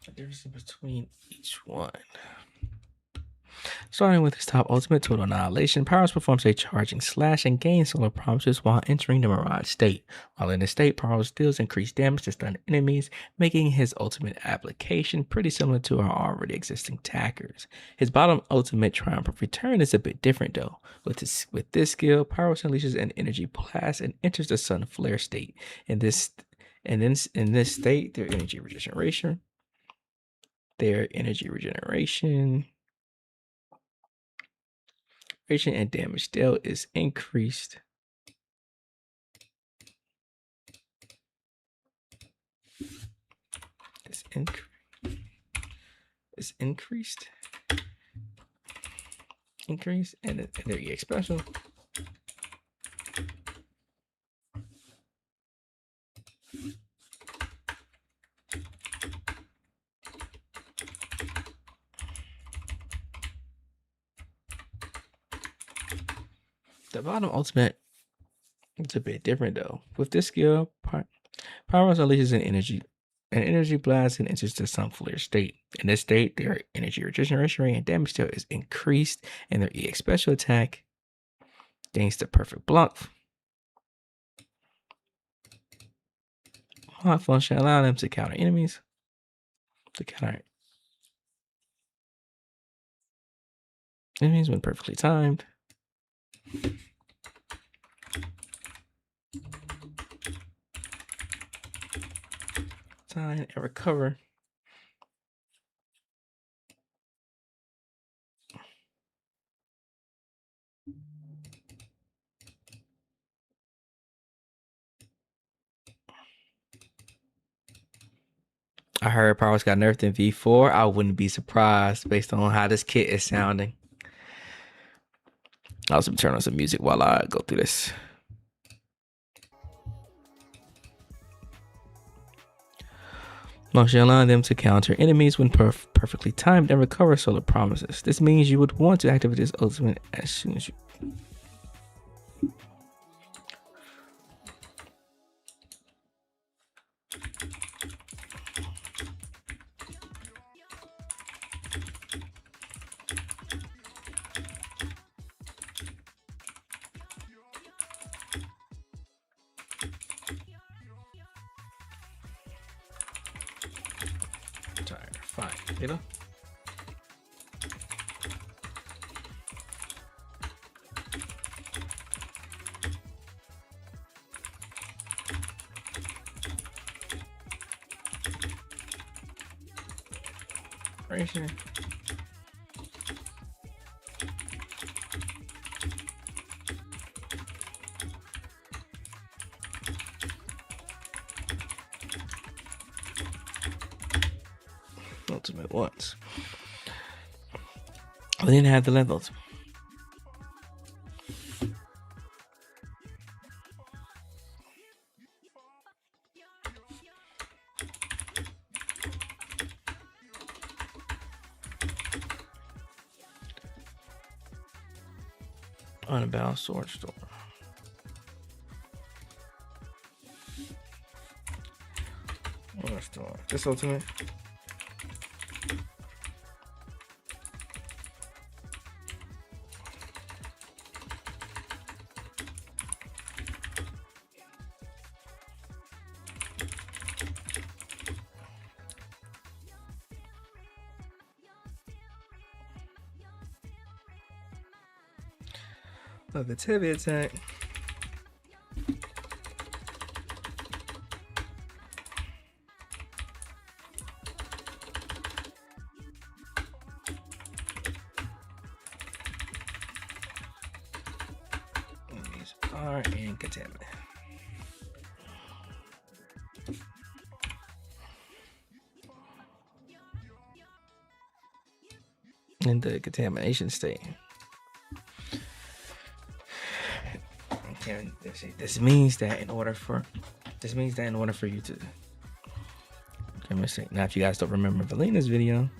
Speaker 1: the difference between each one. Starting with his top ultimate, Total Annihilation, Perilous performs a charging slash and gains solar promises while entering the Mirage state. While in this state, Perilous deals increased damage to stunned enemies, making his ultimate application pretty similar to our already existing tackers. His bottom ultimate, Triumph of Return, is a bit different though. With this skill, Perilous unleashes an energy blast and enters the Sun Flare state. In this state, their energy regeneration and damage dealt is increased. It's increased. And their EX special. The bottom ultimate is a bit different though. With this skill, Perilous unleashes an energy blast and enters the Sun Flare state. In this state, their energy regeneration rate and damage dealt is increased, and their EX special attack Gains the perfect block. Block function allow them to counter enemies. To counter enemies when perfectly timed. Time and recover. I heard powers got nerfed in V4. I wouldn't be surprised based on how this kit is sounding. I'll also turn on some music while I go through this. Function allowing them to counter enemies when perfectly timed and recover solar promises. This means you would want to activate this ultimate as soon as you. Fine, you know. Ratio. Ultimate once. I didn't have the levels. Unbound sword store. Sword store. This ultimate. Of its heavy attack. These are incontaminated. In the contamination state. This means that in order for you to now, if you guys don't remember Valina's video,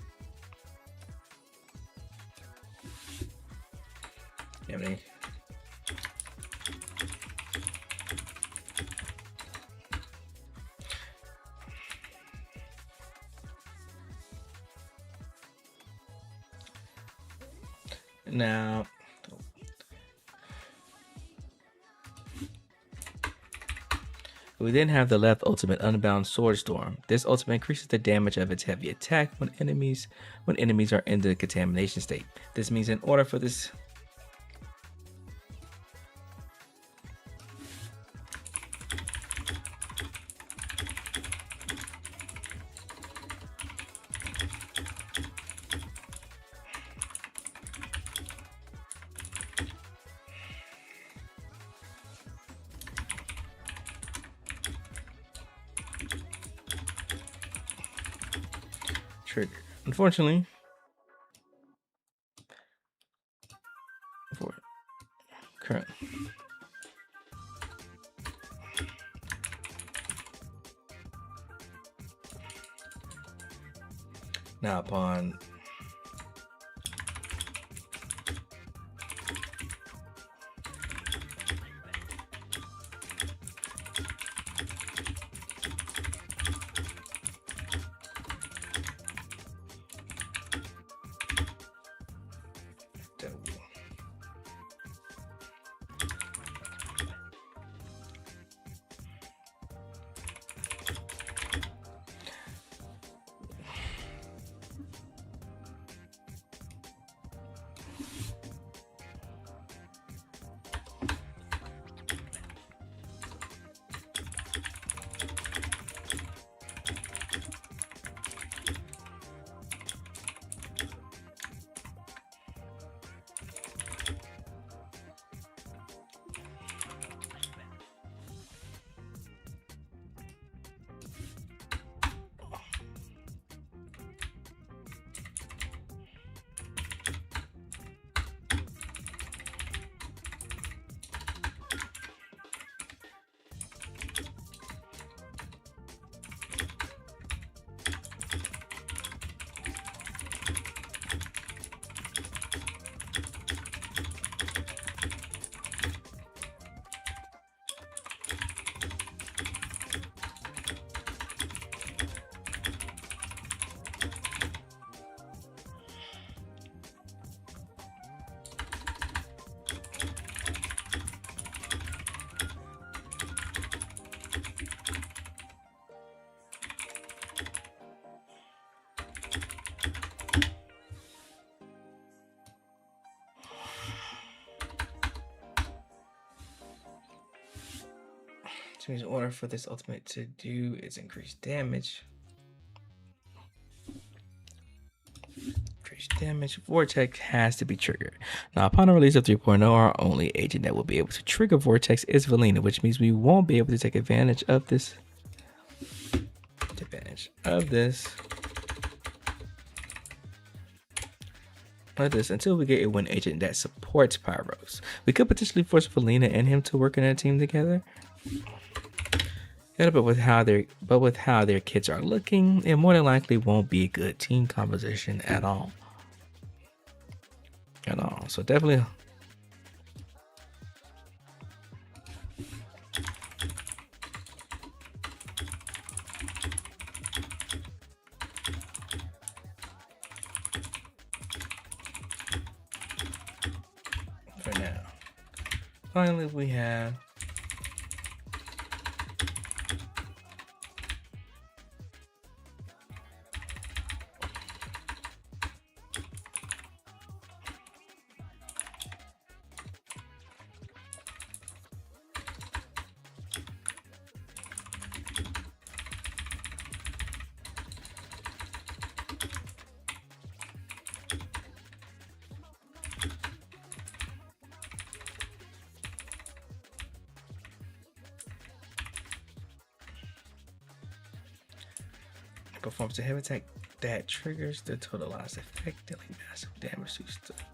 Speaker 1: now. We then have the left ultimate, Unbound Sword Storm. This ultimate increases the damage of its heavy attack when enemies are in the contamination state. This means in order for this trigger. Unfortunately, for current. Now upon Which means in order for this ultimate to do its increased damage, Vortex has to be triggered. Now, upon the release of 3.0, our only agent that will be able to trigger Vortex is Valina, which means we won't be able to take advantage of this. Until we get a win agent that supports Pyros. We could potentially force Valina and him to work in a team together. But with how their kits are looking, it more than likely won't be a good team composition at all. So definitely. For now. Finally, we have performs a heavy attack that triggers the totalized effect, dealing massive damage to stuff.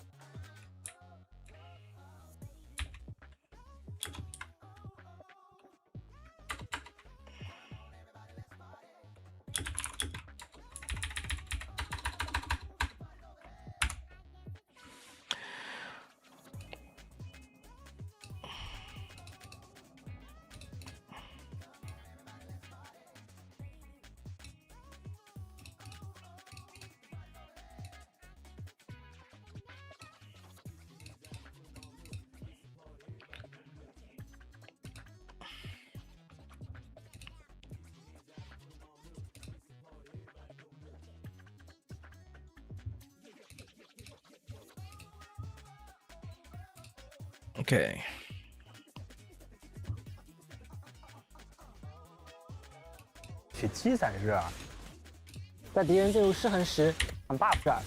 Speaker 1: Okay.
Speaker 2: 去积攒热，
Speaker 3: 在敌人进入失衡时
Speaker 2: 按 buff 热，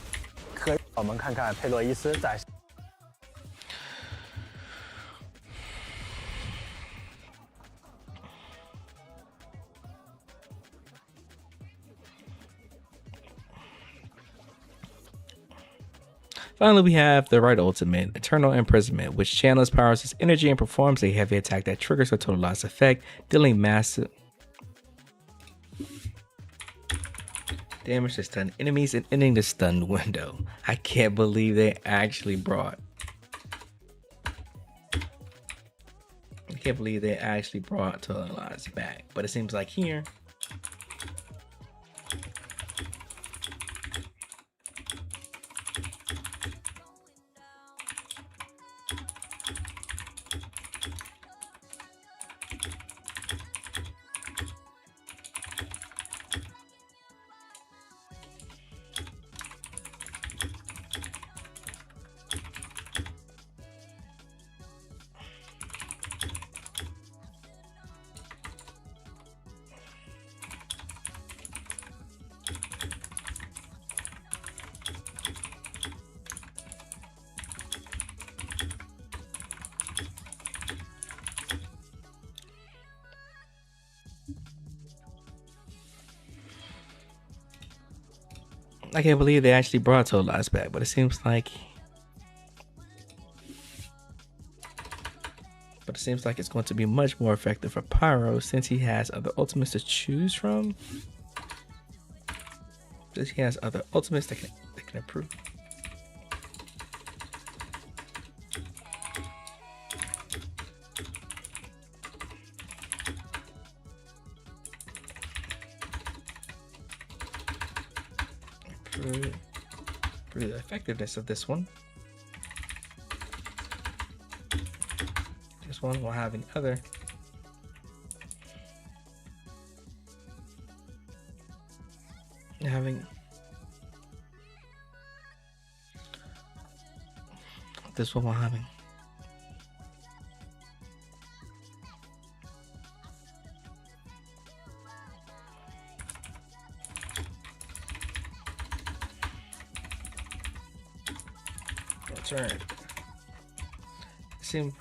Speaker 2: 可以。我们看看佩洛伊斯在。
Speaker 1: Finally, we have the right ultimate, Eternal Imprisonment, which channels Pyros' energy and performs a heavy attack that triggers a totalized effect, dealing massive damage to stun enemies and ending the stun window. I can't believe they actually brought totalized back, but it seems like here. I can't believe they actually brought Totalized back, but it seems like it's going to be much more effective for Pyro since he has other ultimates to choose from. Since he has other ultimates that can improve. The effectiveness of this one. This one will have an other. Having this one will having turn. Seem.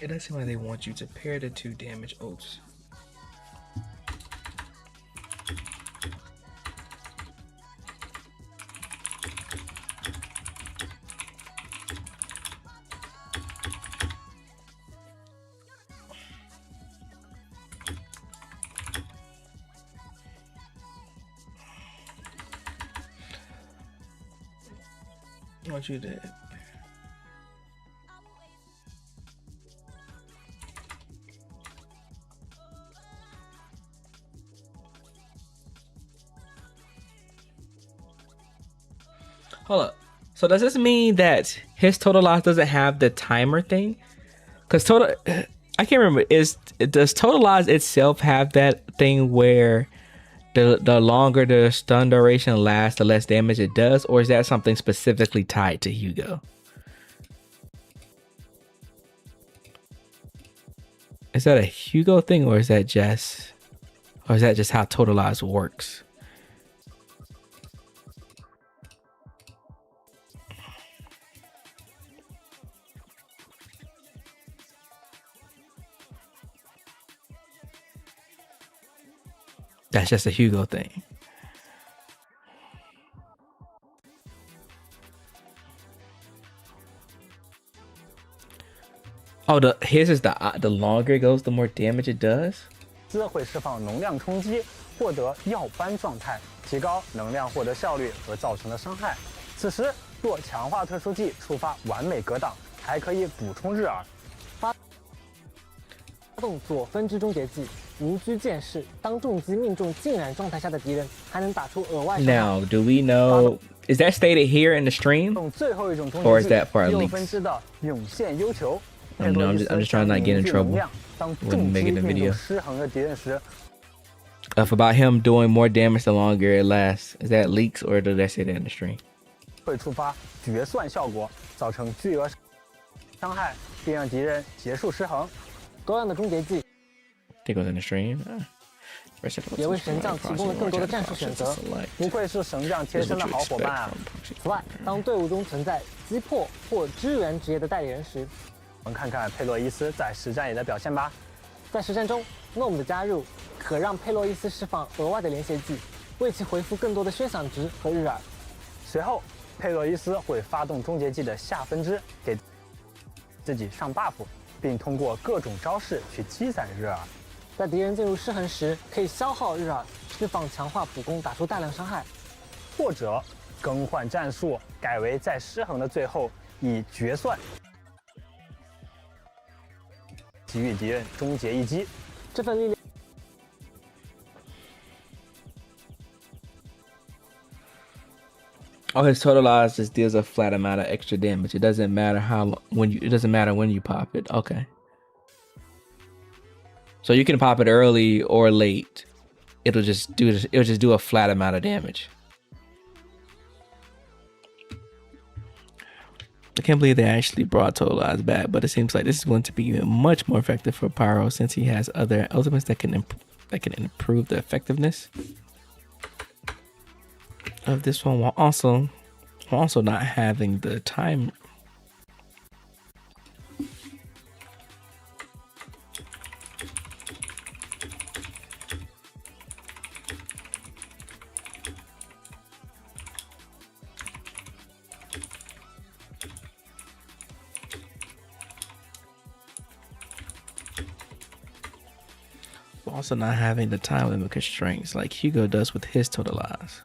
Speaker 1: It does seem like they want you to pair the two damage oats. I want you to. Hold up. So does this mean that his total loss doesn't have the timer thing? Because total, I can't remember. Does total loss itself have that thing where the longer the stun duration lasts, the less damage it does, or is that something specifically tied to Hugo? Is that a Hugo thing, or is that just how total loss works? That's just a Hugo thing. Oh, his is the longer it goes, the more damage it does.
Speaker 2: 会释放能量冲击，获得耀斑状态，提高能量获得效率和造成的伤害。此时若强化特殊技触发完美格挡，还可以补充日耳。
Speaker 3: 发动左分支终结技。 无拘剑士，当重击命中浸染状态下的敌人，还能打出额外伤害。
Speaker 1: Now, do we know? Is that stated here in the stream?
Speaker 2: 最后一种终
Speaker 1: Or
Speaker 2: 结
Speaker 1: is
Speaker 2: 技，
Speaker 1: that for our
Speaker 2: 6
Speaker 1: leaks?
Speaker 2: 分支的涌现幽球。
Speaker 1: No, I'm just trying not to get in trouble.
Speaker 2: 当
Speaker 1: Wouldn't
Speaker 2: 重
Speaker 1: make
Speaker 2: 击
Speaker 1: it a
Speaker 2: 命
Speaker 1: video.
Speaker 2: 中失衡的敌人时，
Speaker 1: About him doing more damage the longer it lasts. Is that leaks or did I say that in the stream?
Speaker 2: 会触发决算效果，造成巨额伤害，并让敌人结束失衡。
Speaker 3: 多样的终结技
Speaker 1: I think it was in the stream.
Speaker 3: 也为神将提供了更多的战术选择。
Speaker 2: 不愧是神将贴身的好伙伴啊！
Speaker 3: 此外，当队伍中存在击破或支援职业的代理人时，
Speaker 2: 我们看看佩洛伊斯在实战里的表现吧。
Speaker 3: 在实战中 ，Gnome 的加入可让佩洛伊斯释放额外的连携技，为其回复更多的宣响值和日耳。
Speaker 2: 随后，佩洛伊斯会发动终结技的下分支，给自己上 buff， 并通过各种招式去积攒日耳。
Speaker 3: 在敌人进入失衡时，可以消耗日耳，释放强化普攻，打出大量伤害；
Speaker 2: 或者更换战术，改为在失衡的最后以决算给予敌人终结一击。
Speaker 3: 这份力量。
Speaker 1: Oh, his total loss just deals a flat amount of extra damage. It doesn't matter it doesn't matter when you pop it. Okay. So you can pop it early or late. It'll just do a flat amount of damage. I can't believe they actually brought total loss back, but it seems like this is going to be much more effective for Pyro since he has other ultimates that can improve the effectiveness of this one, while also not having the time. Also not having the time limit constraints like Hugo does with his total loss.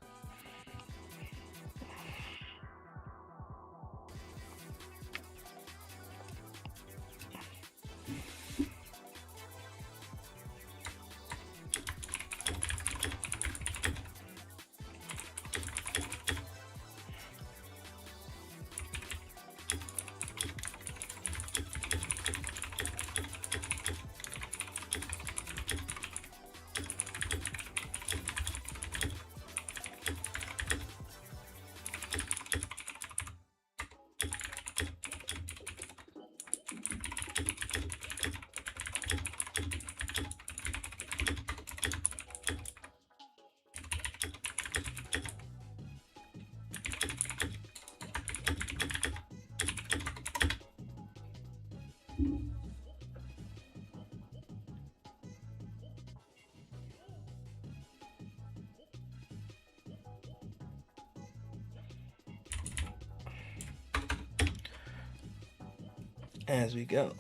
Speaker 12: as we go.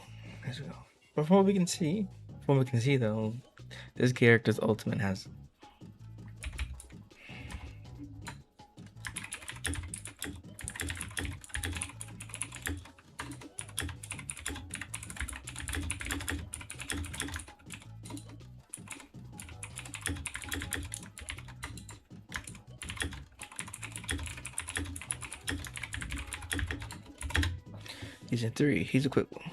Speaker 12: Before we can see though, this character's ultimate has. He's in 3. He's a quick one.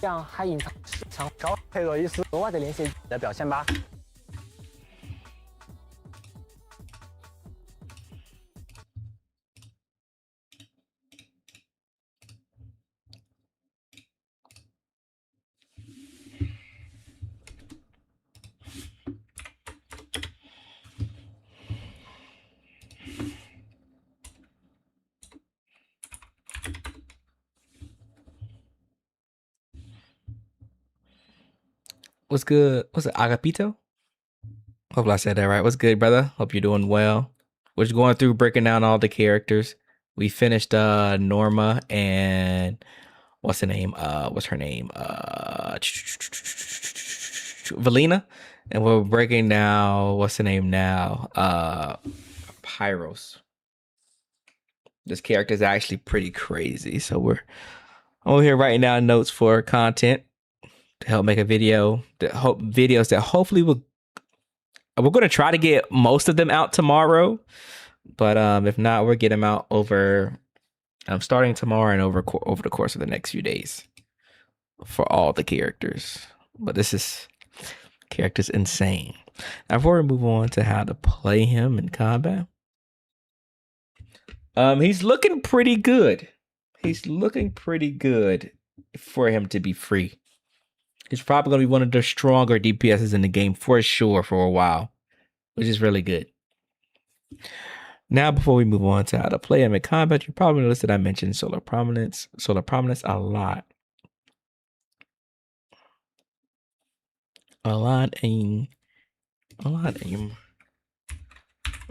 Speaker 3: 这样还隐藏强
Speaker 2: 稍配合一丝
Speaker 3: 额外的连接
Speaker 2: 的表现吧。
Speaker 12: What's good? What's it? Agapito? Hopefully I said that right. What's good, brother? Hope you're doing well. We're just going through breaking down all the characters. We finished Norma and what's her name? Valina. And we're breaking down what's her name now? Pyros. This character is actually pretty crazy. So we're over here writing down notes for content to help make a video. Videos that hopefully we're going to try to get most of them out tomorrow. But if not, we'll get them out over starting tomorrow and over the course of the next few days for all the characters. But this character's insane. Now, before we move on to how to play him in combat, he's looking pretty good. He's looking pretty good for him to be free. He's probably going to be one of the stronger DPSs in the game for sure for a while, which is really good. Now, before we move on to how to play him in combat, you probably noticed that I mentioned solar prominence a lot. A lot.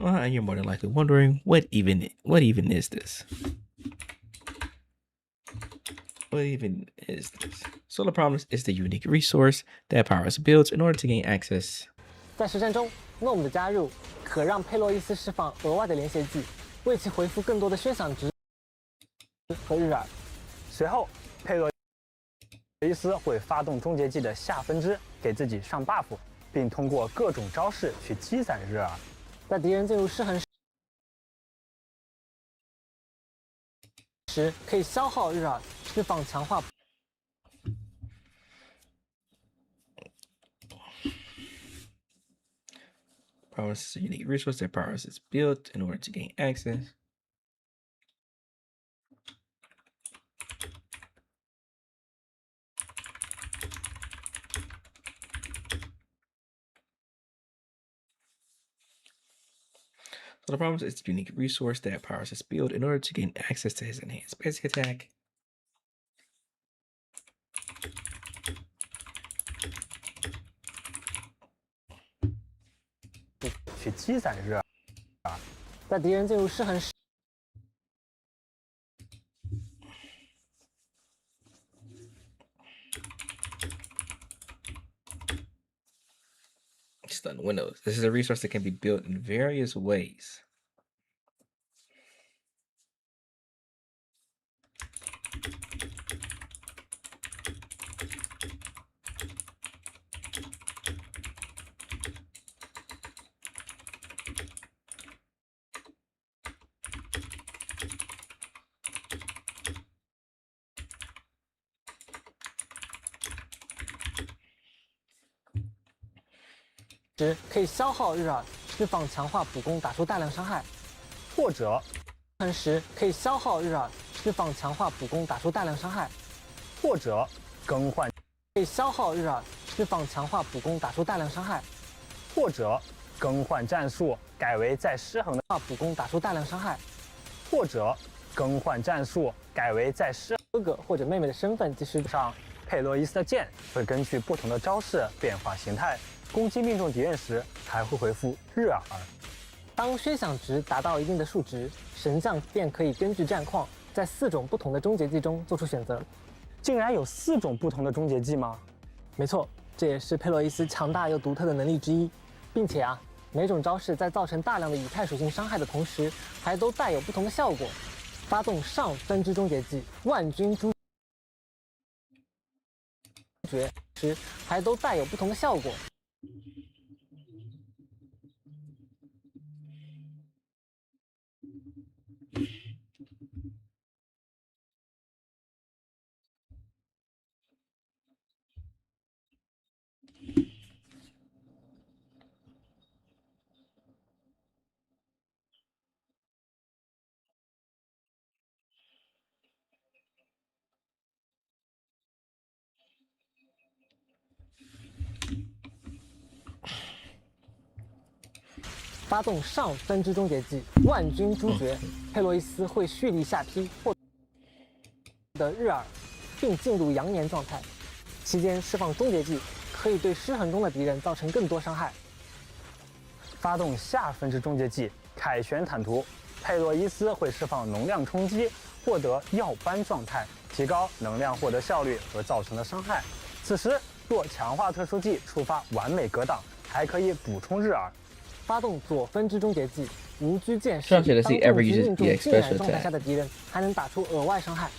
Speaker 12: And you're more than likely wondering, what even is this? What even is this? Solar Promise is the unique resource that Perilous builds in order to gain access.
Speaker 3: 在实战中 ，Gnome 的加入可让佩洛伊斯释放额外的连携技，为其回复更多的宣响值和日耳。
Speaker 2: 随后，佩洛伊斯会发动终结技的下分支，给自己上 buff， 并通过各种招式去积攒日耳。
Speaker 3: 在敌人进入失衡时，可以消耗日耳，释放强化。
Speaker 12: Perilous is a unique resource that Perilous is built in order to gain access. So the Promise is the unique resource that Perilous is built in order to gain access to his enhanced basic attack.
Speaker 2: 去积攒日耳。
Speaker 3: 在敌人进入失衡时，
Speaker 12: Stun windows. This is a resource that can be built in various ways.
Speaker 3: 时可以消耗日耳，释放强化普攻，打出大量伤害；
Speaker 2: 或者
Speaker 3: 同时可以消耗日耳，释放强化普攻，打出大量伤害；
Speaker 2: 或者更换
Speaker 3: 可以消耗日耳，释放强化普攻，打出大量伤害；
Speaker 2: 或者更换战术，改为在失衡的
Speaker 3: 普攻，打出大量伤害；
Speaker 2: 或者更换战术，改为在
Speaker 3: 哥哥或者妹妹的身份继续
Speaker 2: 上。佩洛伊斯的剑会根据不同的招式变化形态。 攻击命中敌人时，还会回复日耳。
Speaker 3: 当宣响值达到一定的数值，神将便可以根据战况，在4种不同的终结技中做出选择。
Speaker 2: 竟然有4种不同的终结技吗？
Speaker 3: 没错，这也是佩洛伊斯强大又独特的能力之一，并且每种招式在造成大量的以太属性伤害的同时，还都带有不同的效果。发动上分支终结技万军诛绝时，还都带有不同的效果。 发动上分支终结技万军诛绝，佩洛伊斯会蓄力下劈获得日耳，并进入阳年状态。期间释放终结技，可以对失衡中的敌人造成更多伤害。
Speaker 2: 发动下分支终结技凯旋坦途，佩洛伊斯会释放能量冲击，获得耀斑状态，提高能量获得效率和造成的伤害。此时若强化特殊技触发完美格挡，还可以补充日耳。
Speaker 3: 发动左分支终结技无拘剑士，
Speaker 12: 当重击
Speaker 3: 命中近燃状态下的敌人，还能打出额外伤害。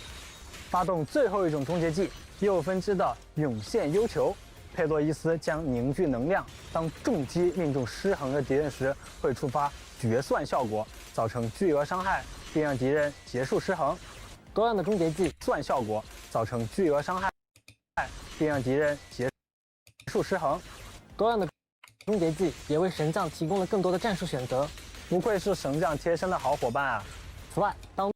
Speaker 2: 发动最后一种终结技右分支的涌现幽球，佩洛伊斯将凝聚能量，当重击命中失衡的敌人时，会触发决算效果，造成巨额伤害，并让敌人结束失衡。
Speaker 3: 多样的终结技
Speaker 2: 算效果，造成巨额伤害，并让敌人结束失衡。
Speaker 3: 多样的 终结技也为神将提供了更多的战术选择，
Speaker 2: 不愧是神将贴身的好伙伴啊！
Speaker 3: 此外，当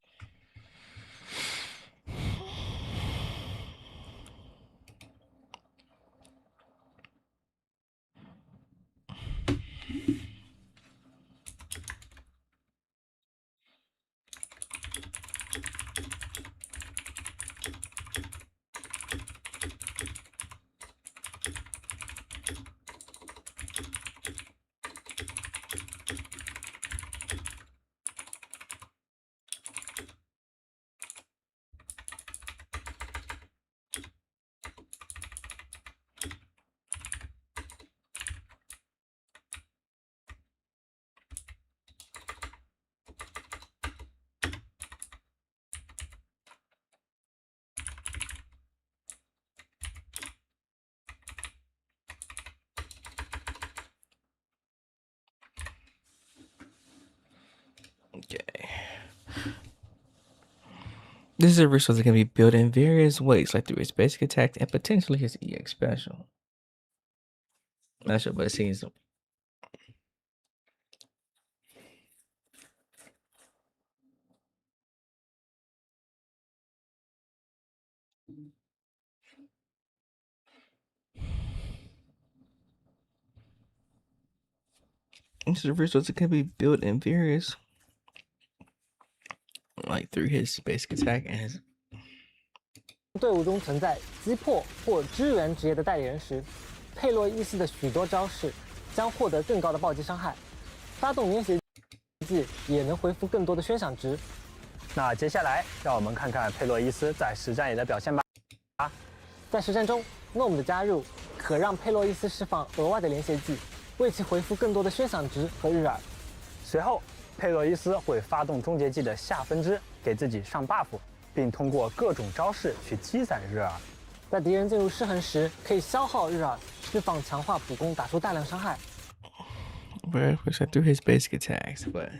Speaker 12: Okay. This is a resource that can be built in various ways, like through his basic attack and potentially his EX special. Not sure, but it seems. This is a resource that can be built in various, like through his basic attack and his.
Speaker 3: 队伍中存在击破或支援职业的代理人时，佩洛伊斯的许多招式将获得更高的暴击伤害。发动连携技也能回复更多的宣赏值。
Speaker 2: 那接下来让我们看看佩洛伊斯在实战里的表现吧。
Speaker 3: 在实战中 ，NOM 的加入可让佩洛伊斯释放额外的连携技，为其回复更多的宣赏值和日耳。
Speaker 2: 随后，佩洛伊斯会发动终结技的下分支，给自己上 buff。 并通过各种招式去积攒日耳。
Speaker 3: 在敌人进入失衡时，可以消耗日耳，释放强化普攻，打出大量伤害。
Speaker 12: But which I threw his basic attacks, but.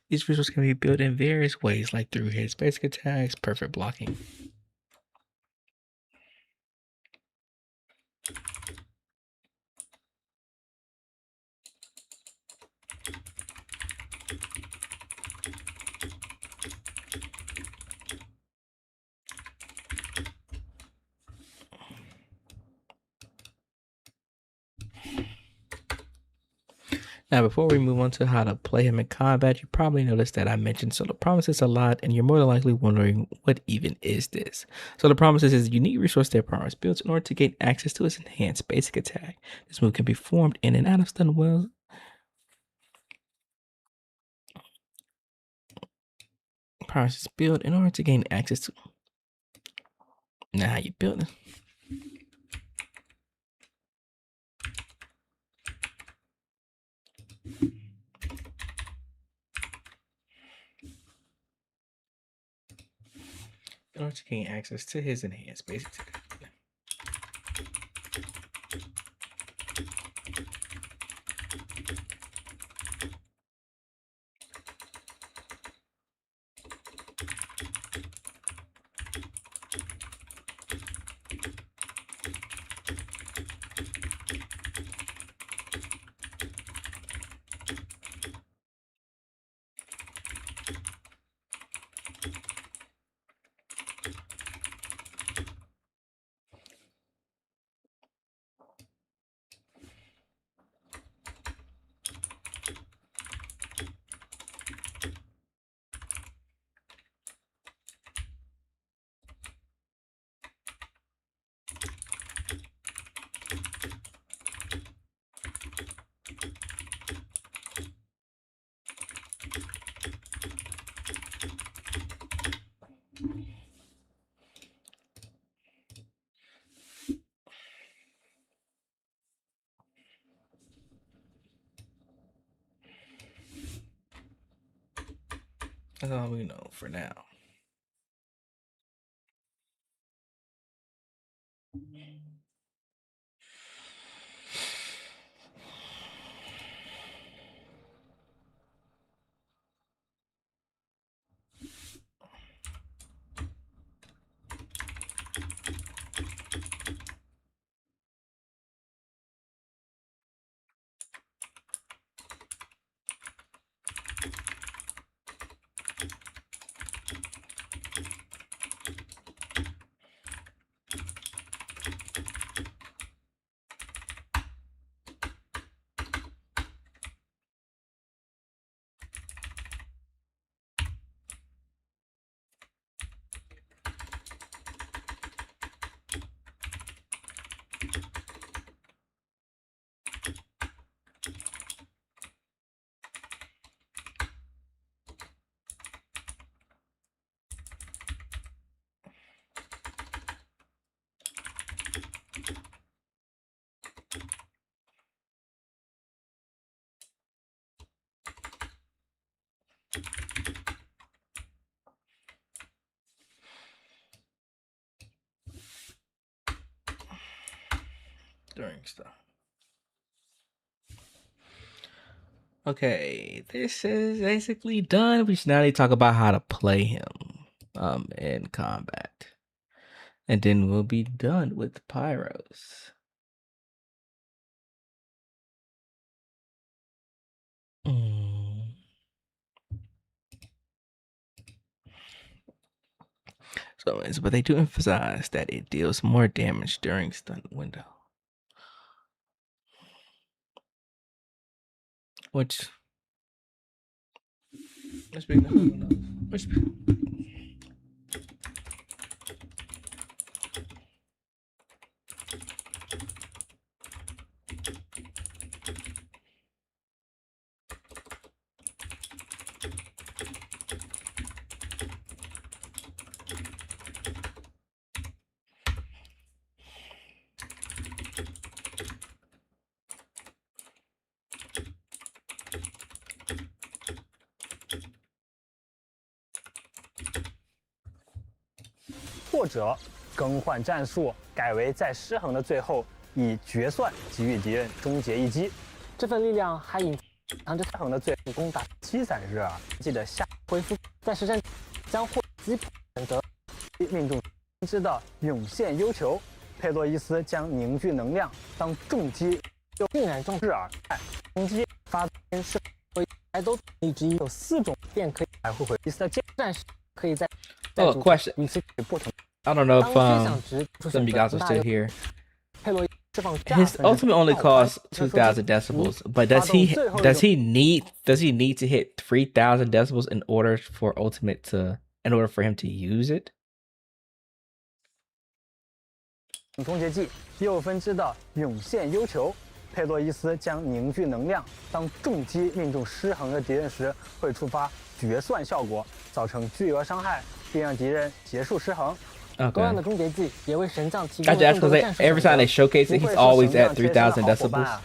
Speaker 12: These visuals can be built in various ways, like through his basic attacks, perfect blocking. Now, before we move on to how to play him in combat, you probably noticed that I mentioned Solar Promises a lot, and you're more than likely wondering, what even is this? Solar Promises is a unique resource that Promise builds in order to gain access to his enhanced basic attack. This move can be formed in and out of stun wells. Promise is built in order to gain access to. Now, how you build it? In order to gain access to his enhanced basic attack. That's all we know for now. during stuff. Okay, this is basically done. We should now need to talk about how to play him in combat. And then we'll be done with Pyros. So, but they do emphasize that it deals more damage during stun window. Which
Speaker 2: 或者更换战术，改为在失衡的最后以决算给予敌人终结一击。
Speaker 3: 这份力量还隐藏着
Speaker 2: 失衡的最后攻打积攒日耳，记得下
Speaker 3: 恢复，在实战将获击选择
Speaker 2: 命中之的涌现幽球。佩洛伊斯将凝聚能量当重击，
Speaker 3: 浸染中
Speaker 2: 日耳攻击发电是还都力之一，有4种便可以来回伊斯的
Speaker 3: 战士可以在
Speaker 12: Oh, question.
Speaker 2: 与此不同。
Speaker 12: I don't know if some of you guys are still here.
Speaker 3: 佩洛
Speaker 12: His ultimate only costs 2,000 decibels, but does he need to hit 3,000 decibels in order for him to use it?
Speaker 2: 终结技右分支的涌现幽球，佩洛伊斯将凝聚能量当重击命中失衡的敌人时，会触发决算效果，造成巨额伤害，并让敌人结束失衡。
Speaker 3: 同样的终结技也为神将提供
Speaker 12: Gotcha. Every time they showcase it, he's always at 3,000 decibels.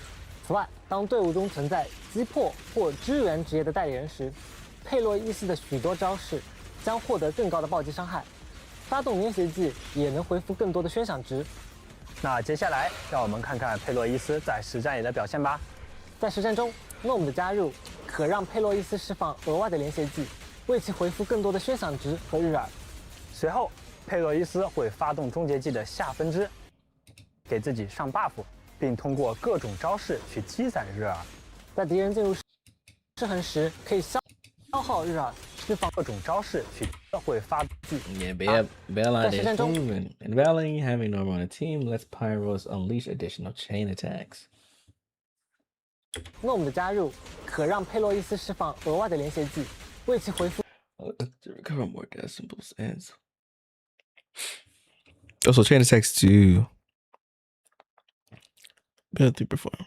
Speaker 3: 此外，当队伍中存在击破或支援职业的代理人时，佩洛伊斯的许多招式将获得更高的暴击伤害。发动连携技也能回复更多的宣响值。
Speaker 2: 那接下来，让我们看看佩洛伊斯在实战里的表现吧。
Speaker 3: 在实战中 ，NOM 的加入可让佩洛伊斯释放额外的连携技，为其回复更多的宣响值和日耳。
Speaker 2: 随后， 佩洛伊斯会发动终结技的下分支，给自己上 buff， 并通过各种招式去积攒日耳。
Speaker 3: 在敌人进入失衡时，可以消耗日耳，释放
Speaker 2: 各种招式去会发技。
Speaker 12: Yeah, Bellline is proven. And Bellline having normal on a team lets Pyros unleash additional chain attacks.
Speaker 3: NOM 的加入可让佩洛伊斯释放额外的连携技，为其回复。
Speaker 12: To recover more decibels and also chain attacks to build through perform.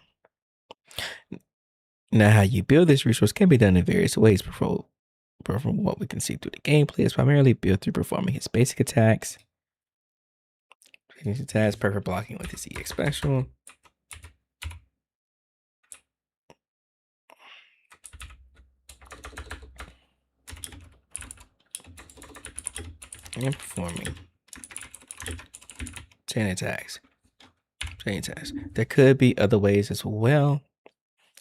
Speaker 12: Now, how you build this resource can be done in various ways, but from what we can see through the gameplay, it's primarily built through performing his basic attacks. His attacks, perfect blocking with his EX special. And performing chain attacks. There could be other ways as well.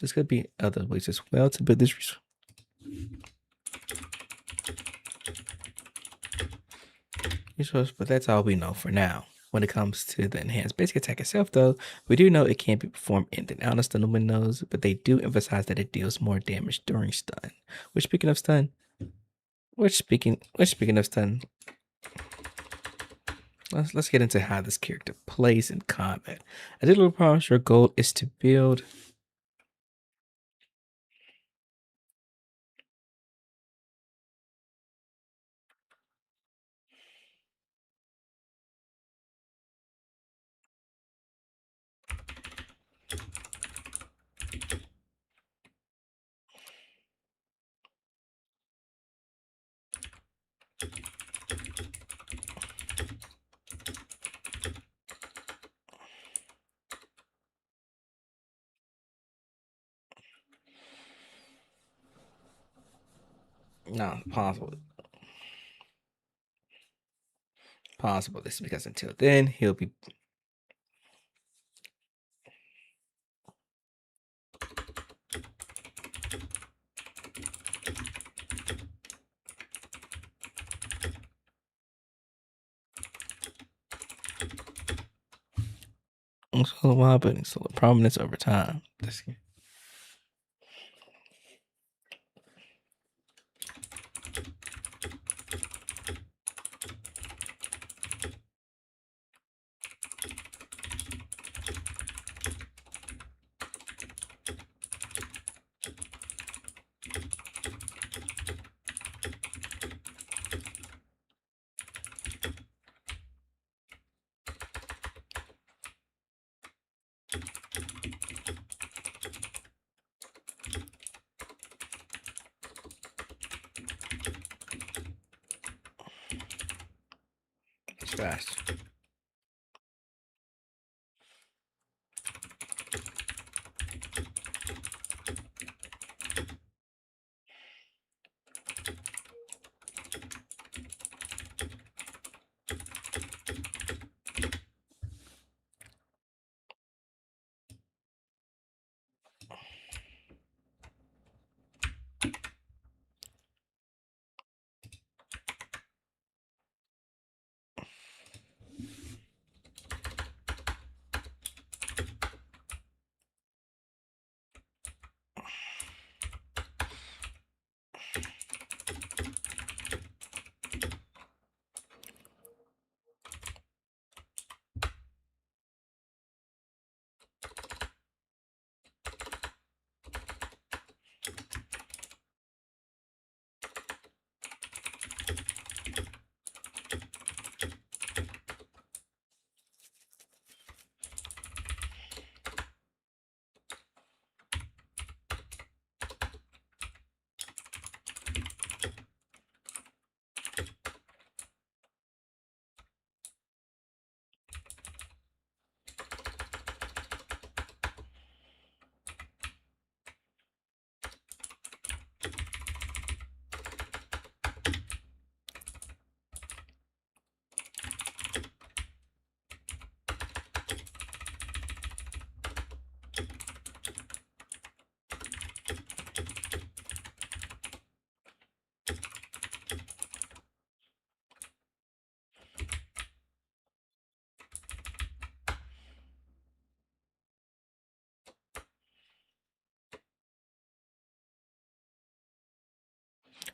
Speaker 12: There could be other ways as well to build this resource, but that's all we know for now. When it comes to the enhanced basic attack itself, though, we do know it can't be performed in and out of stun windows, but they do emphasize that it deals more damage during stun. Which speaking of stun, let's get into how this character plays in combat. A little promise, your goal is to build no, possible. This is because until then he'll be So while building solar prominence over time. It's fast.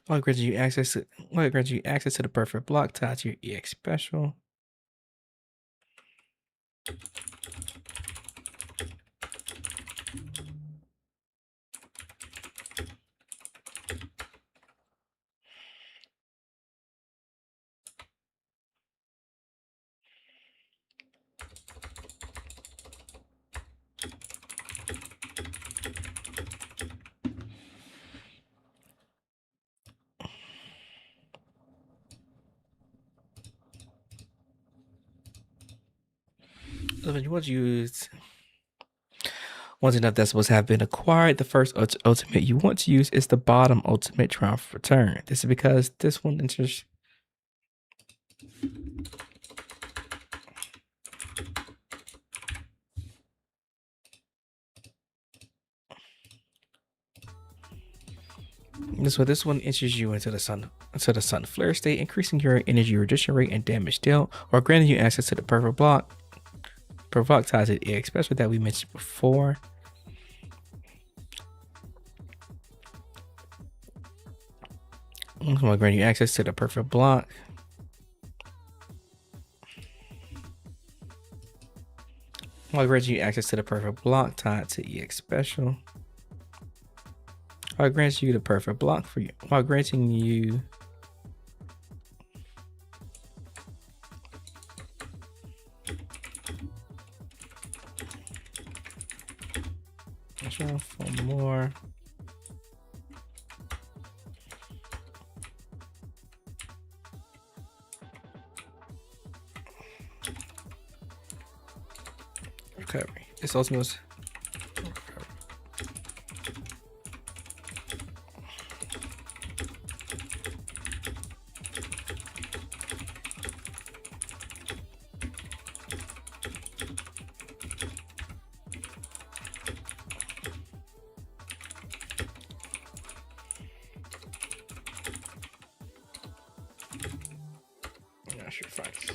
Speaker 12: What grants you access to the perfect block tied to your EX special? You want to use once enough decibels have been acquired. The first ultimate you want to use is the bottom ultimate triumph return. This is because this one enters. This one enters you into the sun flare state, increasing your energy reduction rate and damage dealt, or granting you access to the perfect block ties to the EX special that we mentioned before. I'm going to grant you access to the perfect block. I'll grant you access to the perfect block tied to EX special. I'll grant you the perfect block for you while granting you for more. Recovery. It's Ultima's. Sure, fights.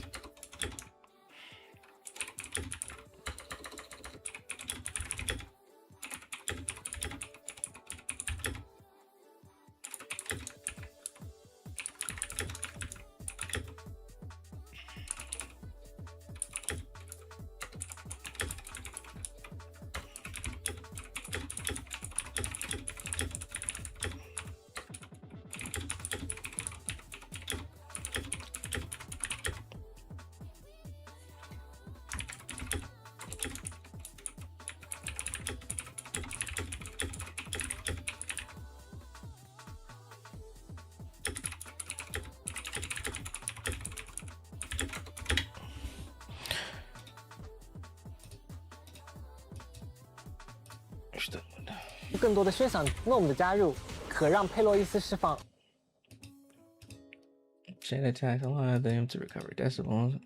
Speaker 3: 更多的宣赏 gnome 的加入，可让佩洛伊斯释放。
Speaker 12: Chain attack, allow them to recover decibels.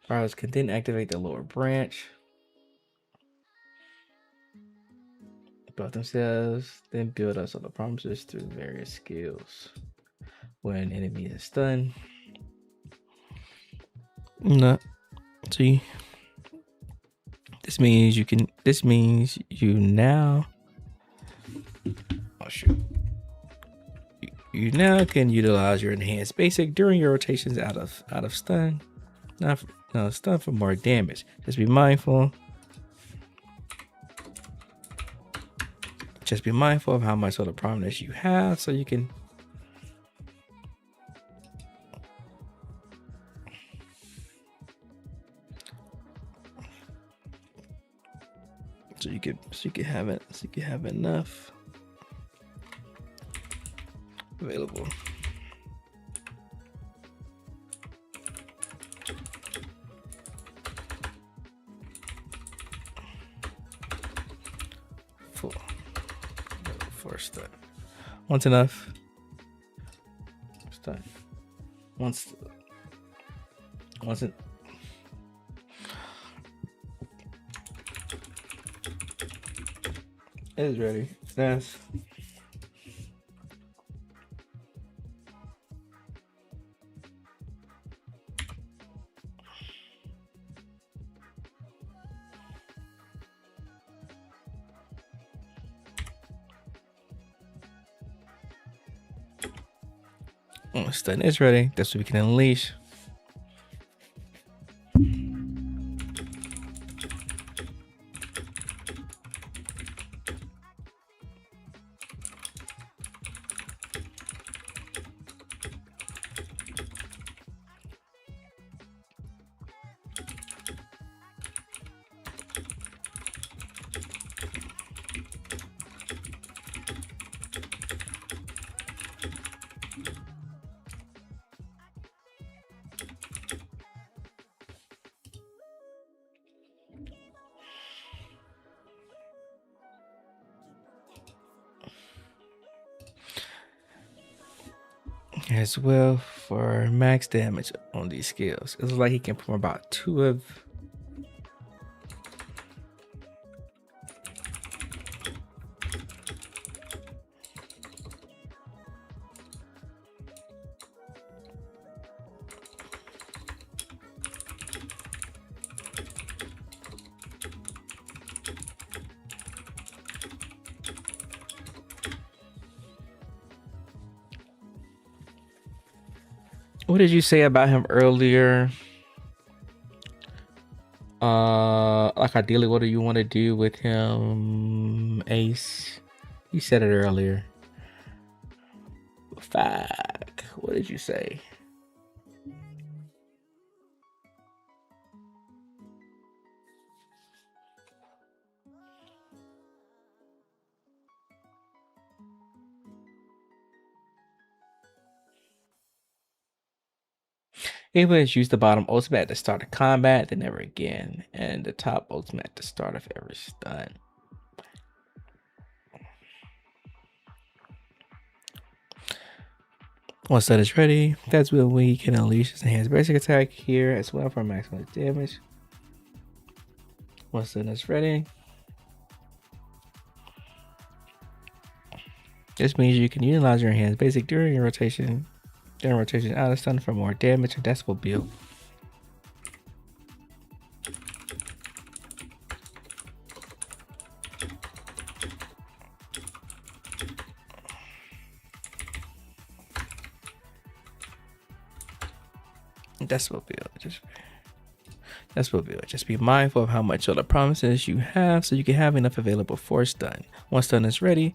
Speaker 12: Piros can then activate the lower branch. Buff themselves, then build up solar promises through various skills. When enemy is stunned. No. See. This means you now. Oh shoot. You now can utilize your enhanced basic during your rotations out of stun. Stun for more damage. Just be mindful. Just be mindful of how much solar prominence you have, so you can. So you can have it. So you can have enough available. Four stun. Once enough. Stun. Once it. It is ready. Yes. Stun is ready. That's what we can unleash. As well for max damage on these skills. It looks like he can perform about 2 of. What did you say about him earlier? Like ideally, what do you want to do with him, Ace? You said it earlier. Fuck. What did you say? Anyways, use the bottom ultimate at the start of combat, then never again. And the top ultimate at the start of every stun. Once that is ready, that's when we can unleash his enhanced basic attack here as well for maximum damage. Once that is ready, this means you can utilize your enhanced basic during your rotation. During rotation out of stun for more damage and decibel build. Decibel build. Just be mindful of how much solar promises you have, so you can have enough available for stun. Once stun is ready,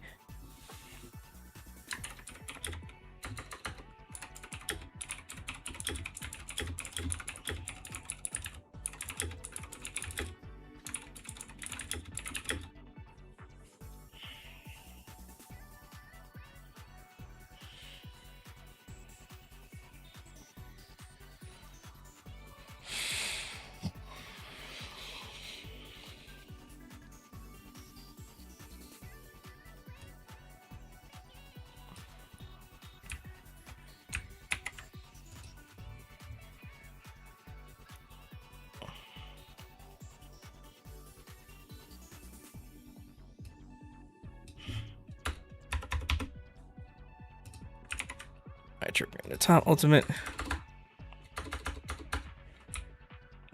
Speaker 12: triggering the top ultimate.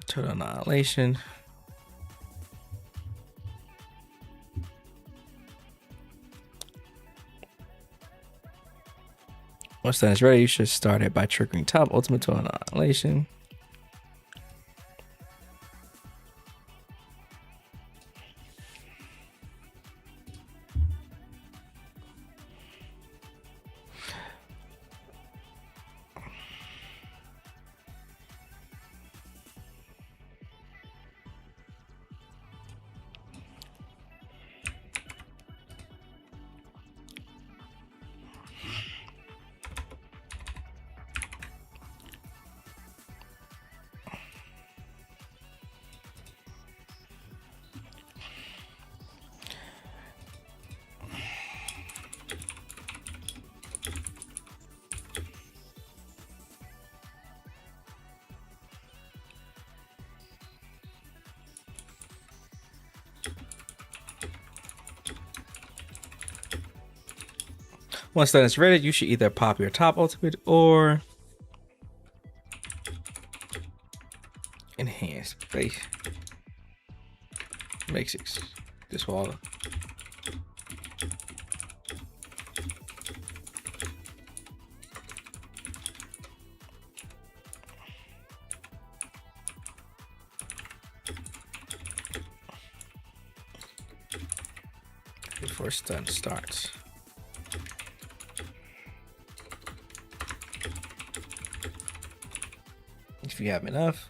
Speaker 12: Total annihilation. Once that is ready, you should start it by triggering top ultimate to annihilation. Once that is ready, you should either pop your top ultimate or enhance base basics. Just swallow. Before stun starts. If you have enough.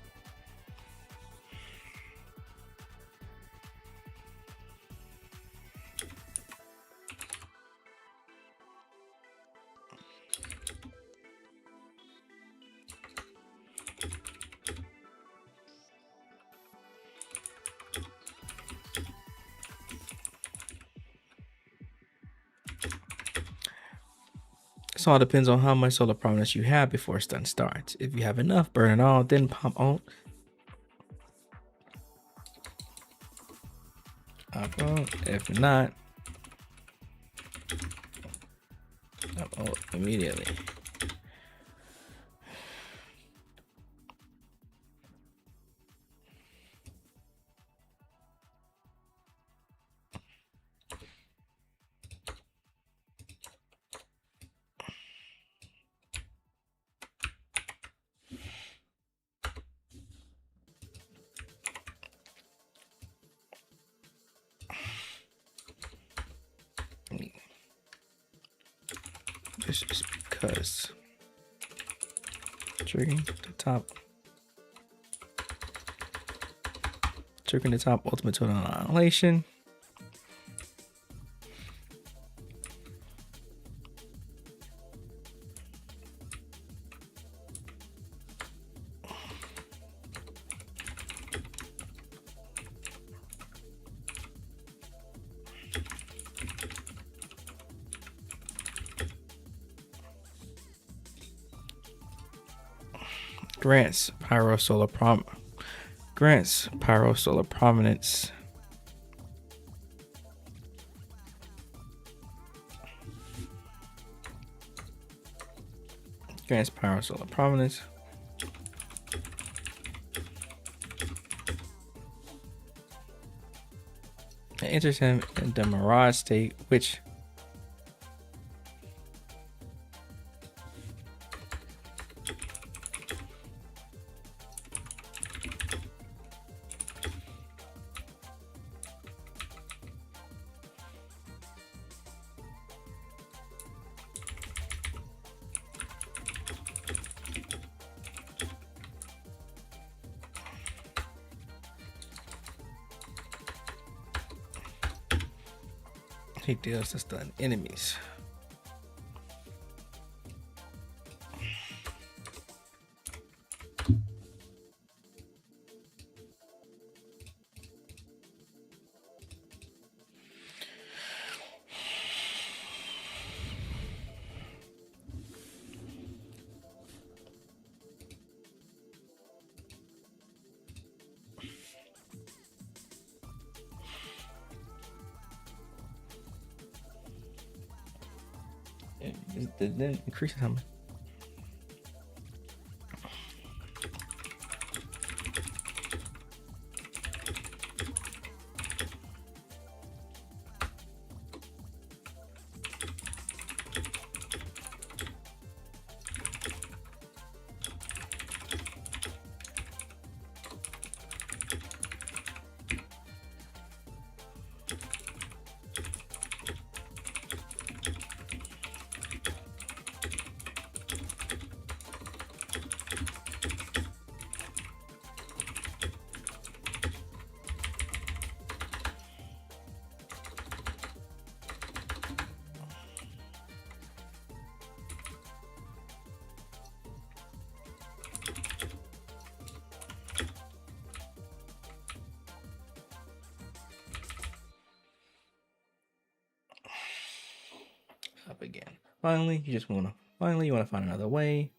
Speaker 12: This all depends on how much solar prominence you have before stun starts. If you have enough, burn it all, then pump ult. Up ult. If not, up ult immediately. This is because triggering the top ultimate total annihilation. Grants pyro solar prominence. Grants pyro solar prominence. It enters him in the mirage state, which he deals to stun enemies. It didn't increase how much. Finally, you wanna find another way.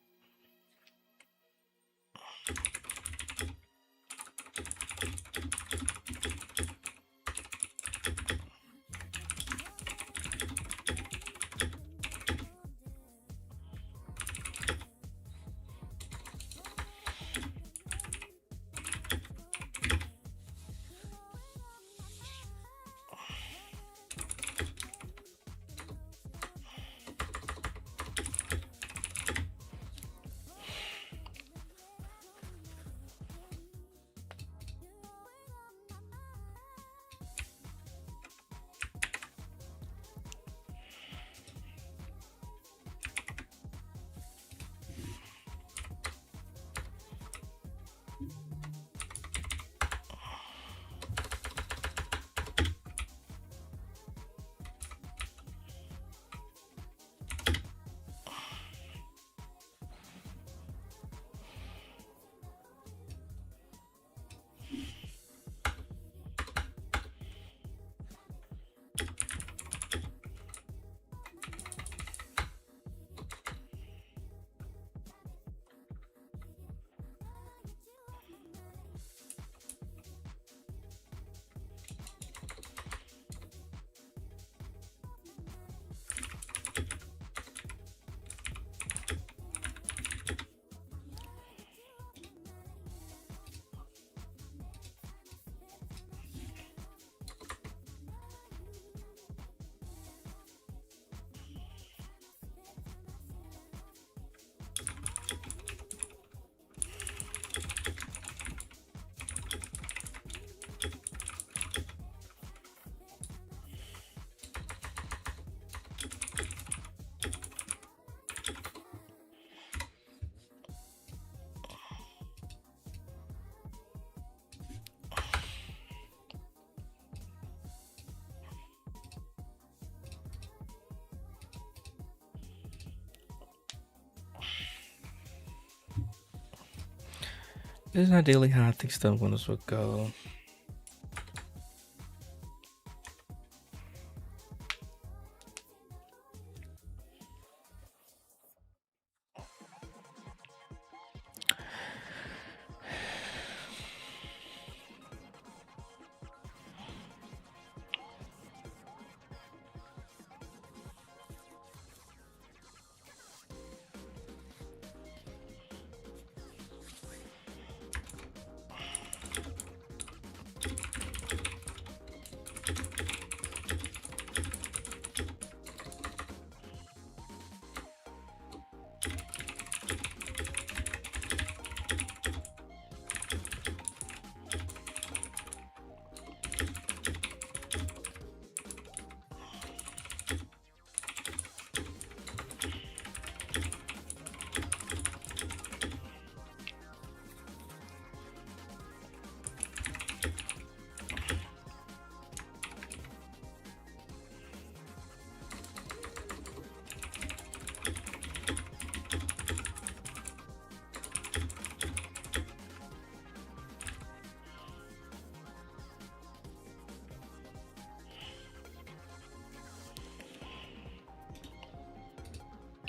Speaker 12: This is ideally how I think stun winners would go.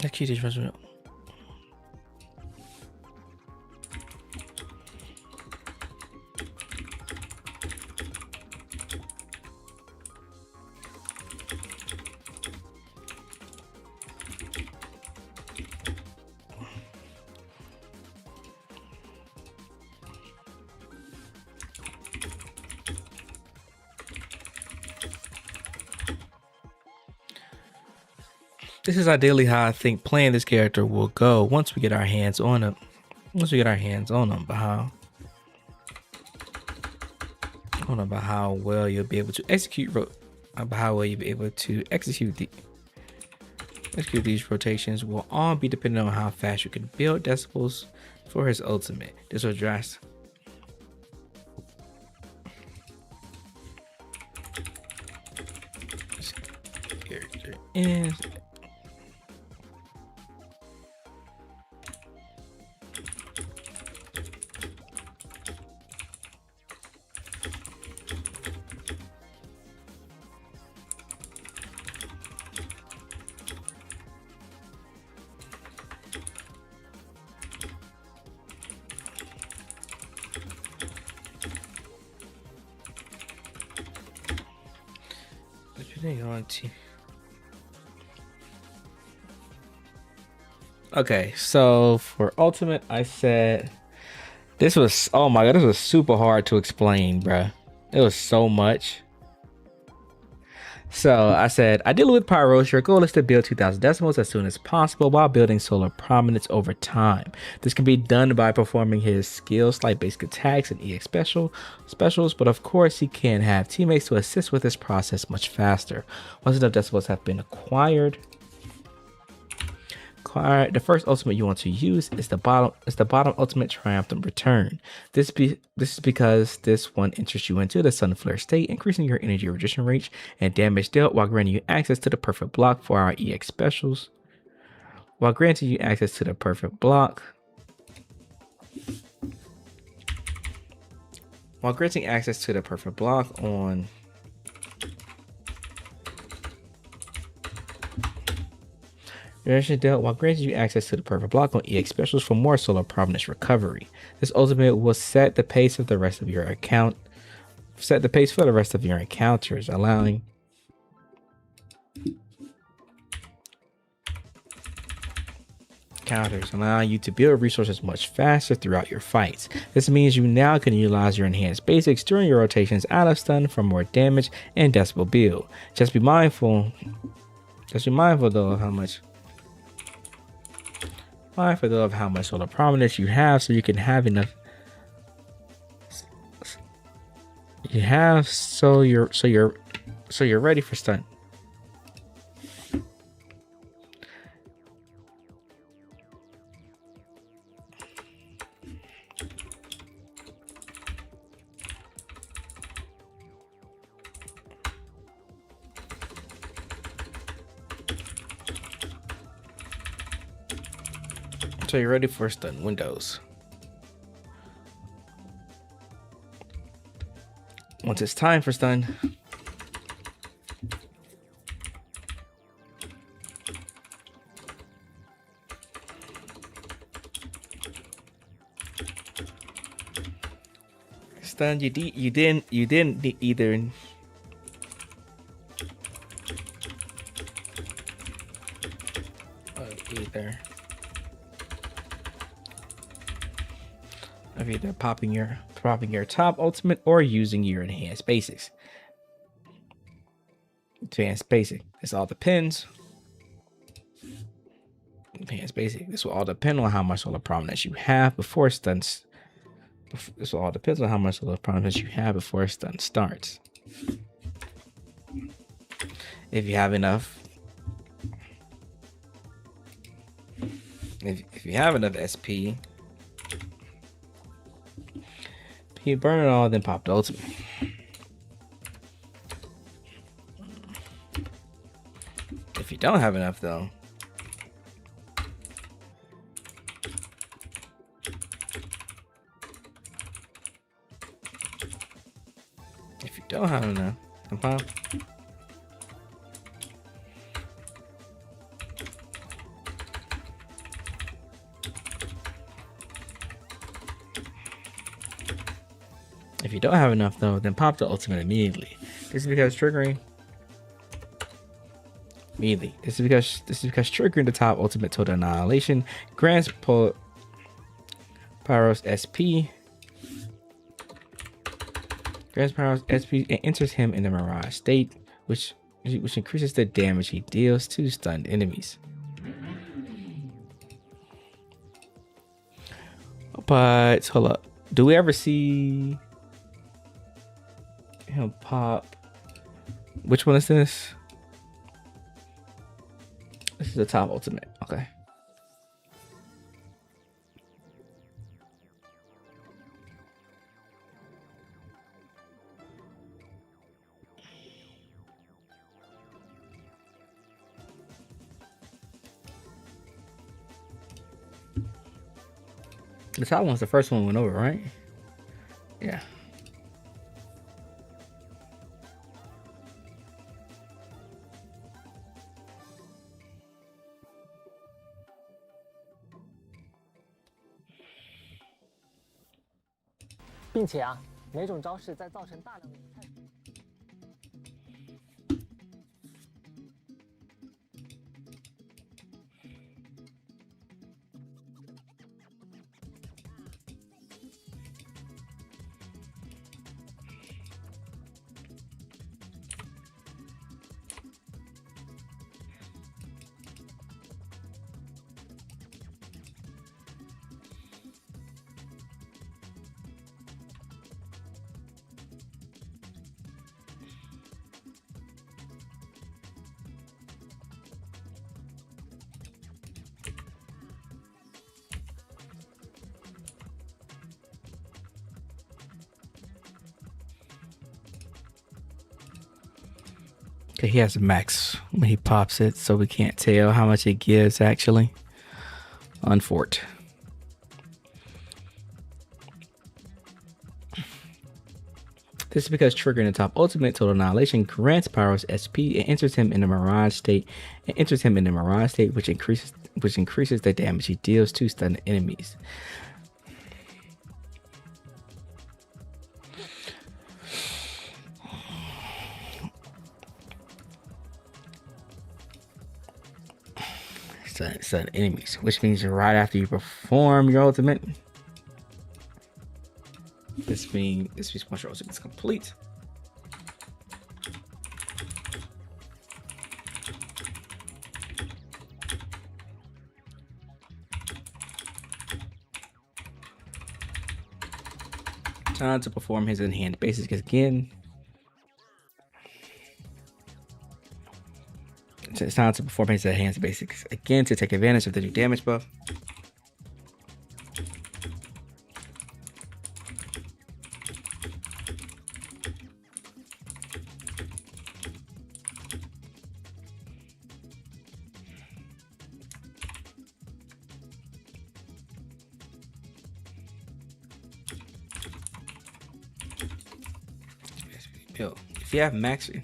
Speaker 12: Aqui, deixa eu fazer. This is ideally how I think playing this character will go once we get our hands on him. But how well you'll be able to execute these rotations will all be dependent on how fast you can build decibels for his ultimate. This will address this character is. Okay, so for ultimate, I said this was, oh my god, this was super hard to explain, bruh. It was so much. So I said, ideally with Pyros, your goal is to build 2000 decimals as soon as possible while building solar prominence over time. This can be done by performing his skills like basic attacks and EX specials, but of course he can have teammates to assist with this process much faster. Once enough decimals have been acquired, the first ultimate you want to use is the bottom ultimate Triumphant Return. This is because this one enters you into the Sun Flare state, increasing your energy reduction rate and damage dealt while granting you access to the perfect block for our EX specials. While granting you access to the perfect block. While granting access to the perfect block on dealt while granting you access to the perfect block on EX specials for more solar prominence recovery. This ultimate will set the pace of the rest of your account. Set the pace for the rest of your encounters, allowing you to build resources much faster throughout your fights. This means you now can utilize your enhanced basics during your rotations out of stun for more damage and decibel build. Just be mindful though of how much solar prominence you have, so you can have enough. So you're ready for stun. So you're ready for stun windows. Once it's time for stun, you didn't either. Of either popping your top ultimate or using your enhanced basics. Advanced basic. This all depends. Enhanced basic. This will all depend on how much solar prominence you have before stuns. This all depends on how much solar prominence you have before stun starts. If you have enough. If you have enough SP. You burn it all, then pop the ultimate. If you don't have enough, though, then pop. If you don't have enough, though, then pop the ultimate immediately. This is because triggering immediately. This is because triggering the top ultimate total annihilation grants Pyros SP. Grants Pyros SP and enters him in the Mirage state, which increases the damage he deals to stunned enemies. But hold up, do we ever see him pop? Which one is this? This is the top ultimate. Okay. The top one's the first one we went over, right? Yeah.
Speaker 3: 并且啊，每种招式在造成大量的
Speaker 12: So he has a max when he pops it, so we can't tell how much it gives actually. Unfort. This is because triggering the top ultimate total annihilation grants Pyros SP and enters him in the mirage state, which increases the damage he deals to stunned enemies. Stunned enemies, which means right after you perform your ultimate. This means once your ultimate is complete. Time to perform his enhanced basics again. It's time to perform his enhanced basics again to take advantage of the new damage buff. If you have maxi,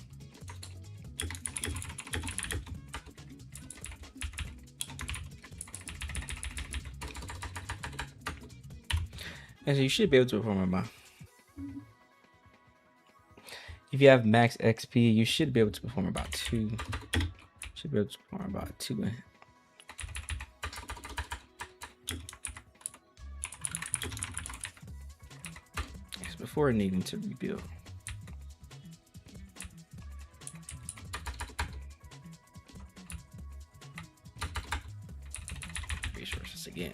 Speaker 12: and so you should be able to perform about. If you have max XP, you should be able to perform about 2. Should be able to perform about 2. It's before needing to rebuild. Resources again.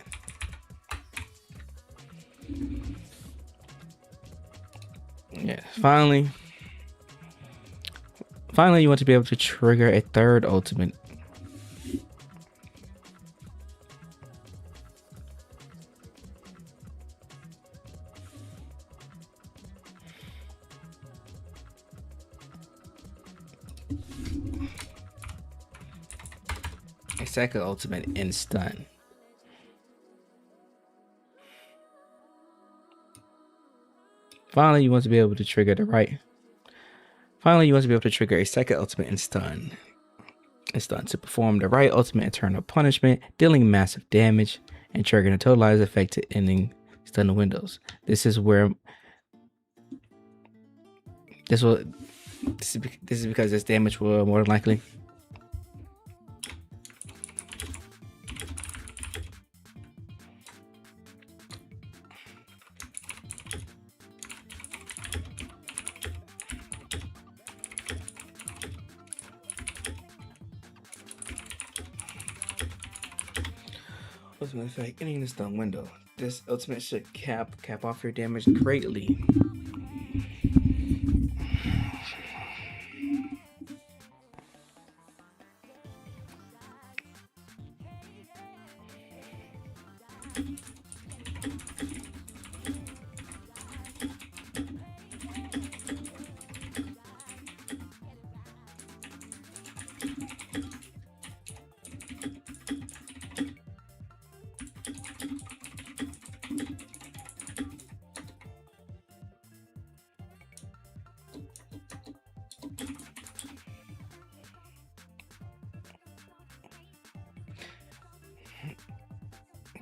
Speaker 12: Yeah, finally you want to be able to trigger a third ultimate. A second ultimate in stun. Finally, you want to be able to trigger a second ultimate in stun. To perform the right ultimate eternal punishment, dealing massive damage and triggering a totalized effect to ending stun windows. This is because this damage will more than likely. Ultimate effect, ending the stun window. This ultimate should cap off your damage greatly.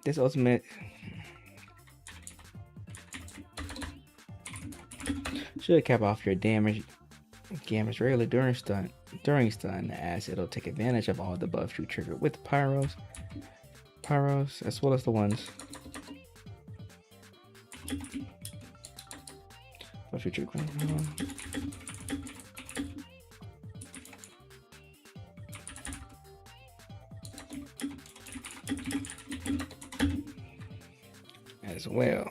Speaker 12: This ultimate should cap off your damage rarely during stun, as it'll take advantage of all the buffs you trigger with Pyros, as well as the ones buff you trigger. As well.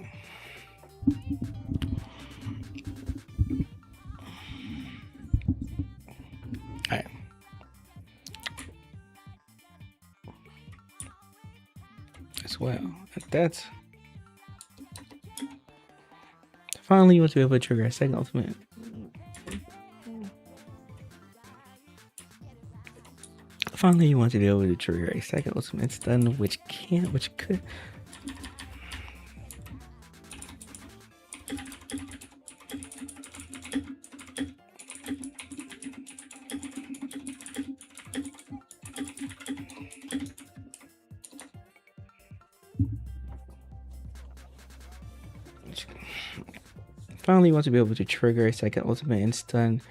Speaker 12: Alright. As well. That's finally you want to be able to trigger a second ultimate.
Speaker 1: Finally, you want to be able to trigger a second ultimate stun, which could. Finally, you want to be able to trigger a second ultimate and stun,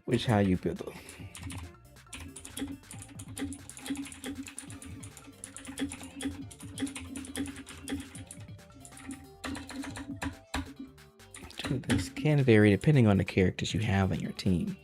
Speaker 1: which how you build it. This can vary depending on the characters you have on your team.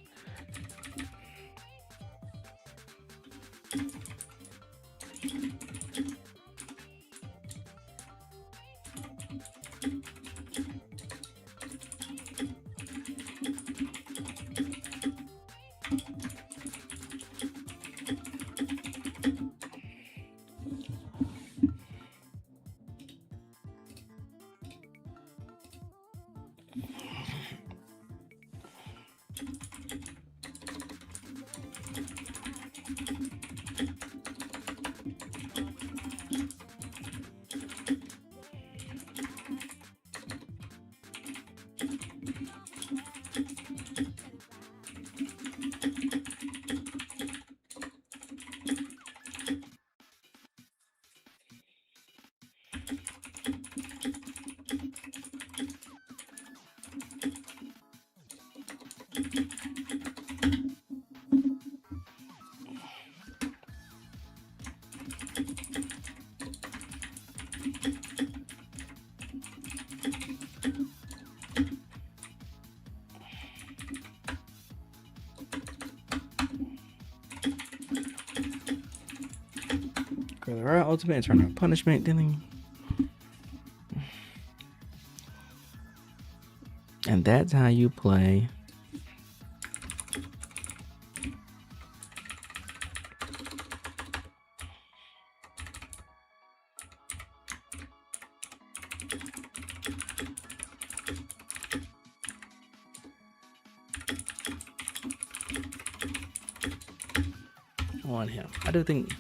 Speaker 1: Alright, ultimate eternal punishment dealing. And that's how you play. On him. I do think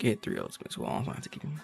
Speaker 1: get 3 ultimates. Well, I'm going to have to get him.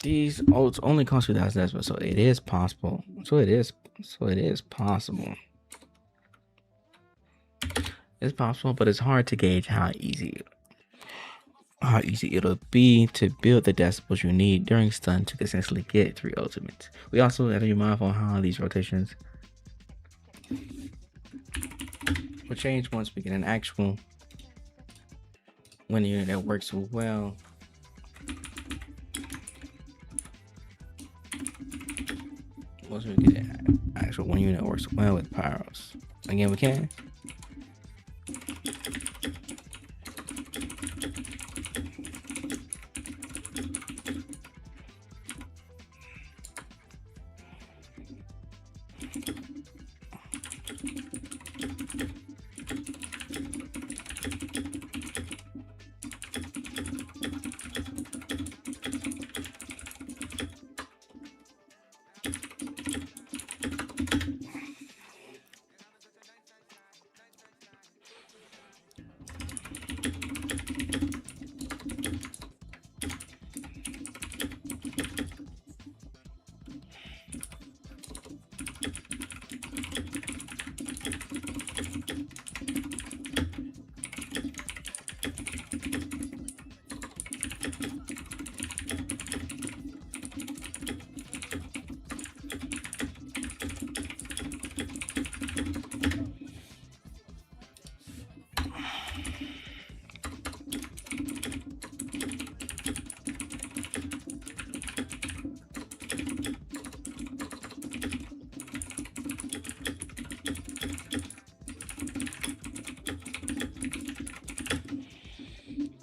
Speaker 12: These oats only cost 2,000 decimals, so it is possible. So it is possible. It's possible, but it's hard to gauge how easy it'll be to build the decibels you need during stun to essentially get 3 ultimates. We also have to be mindful of how these rotations will change once we get an actual one unit that works well. Once we get an actual one unit that works well with Pyros. Again, we can.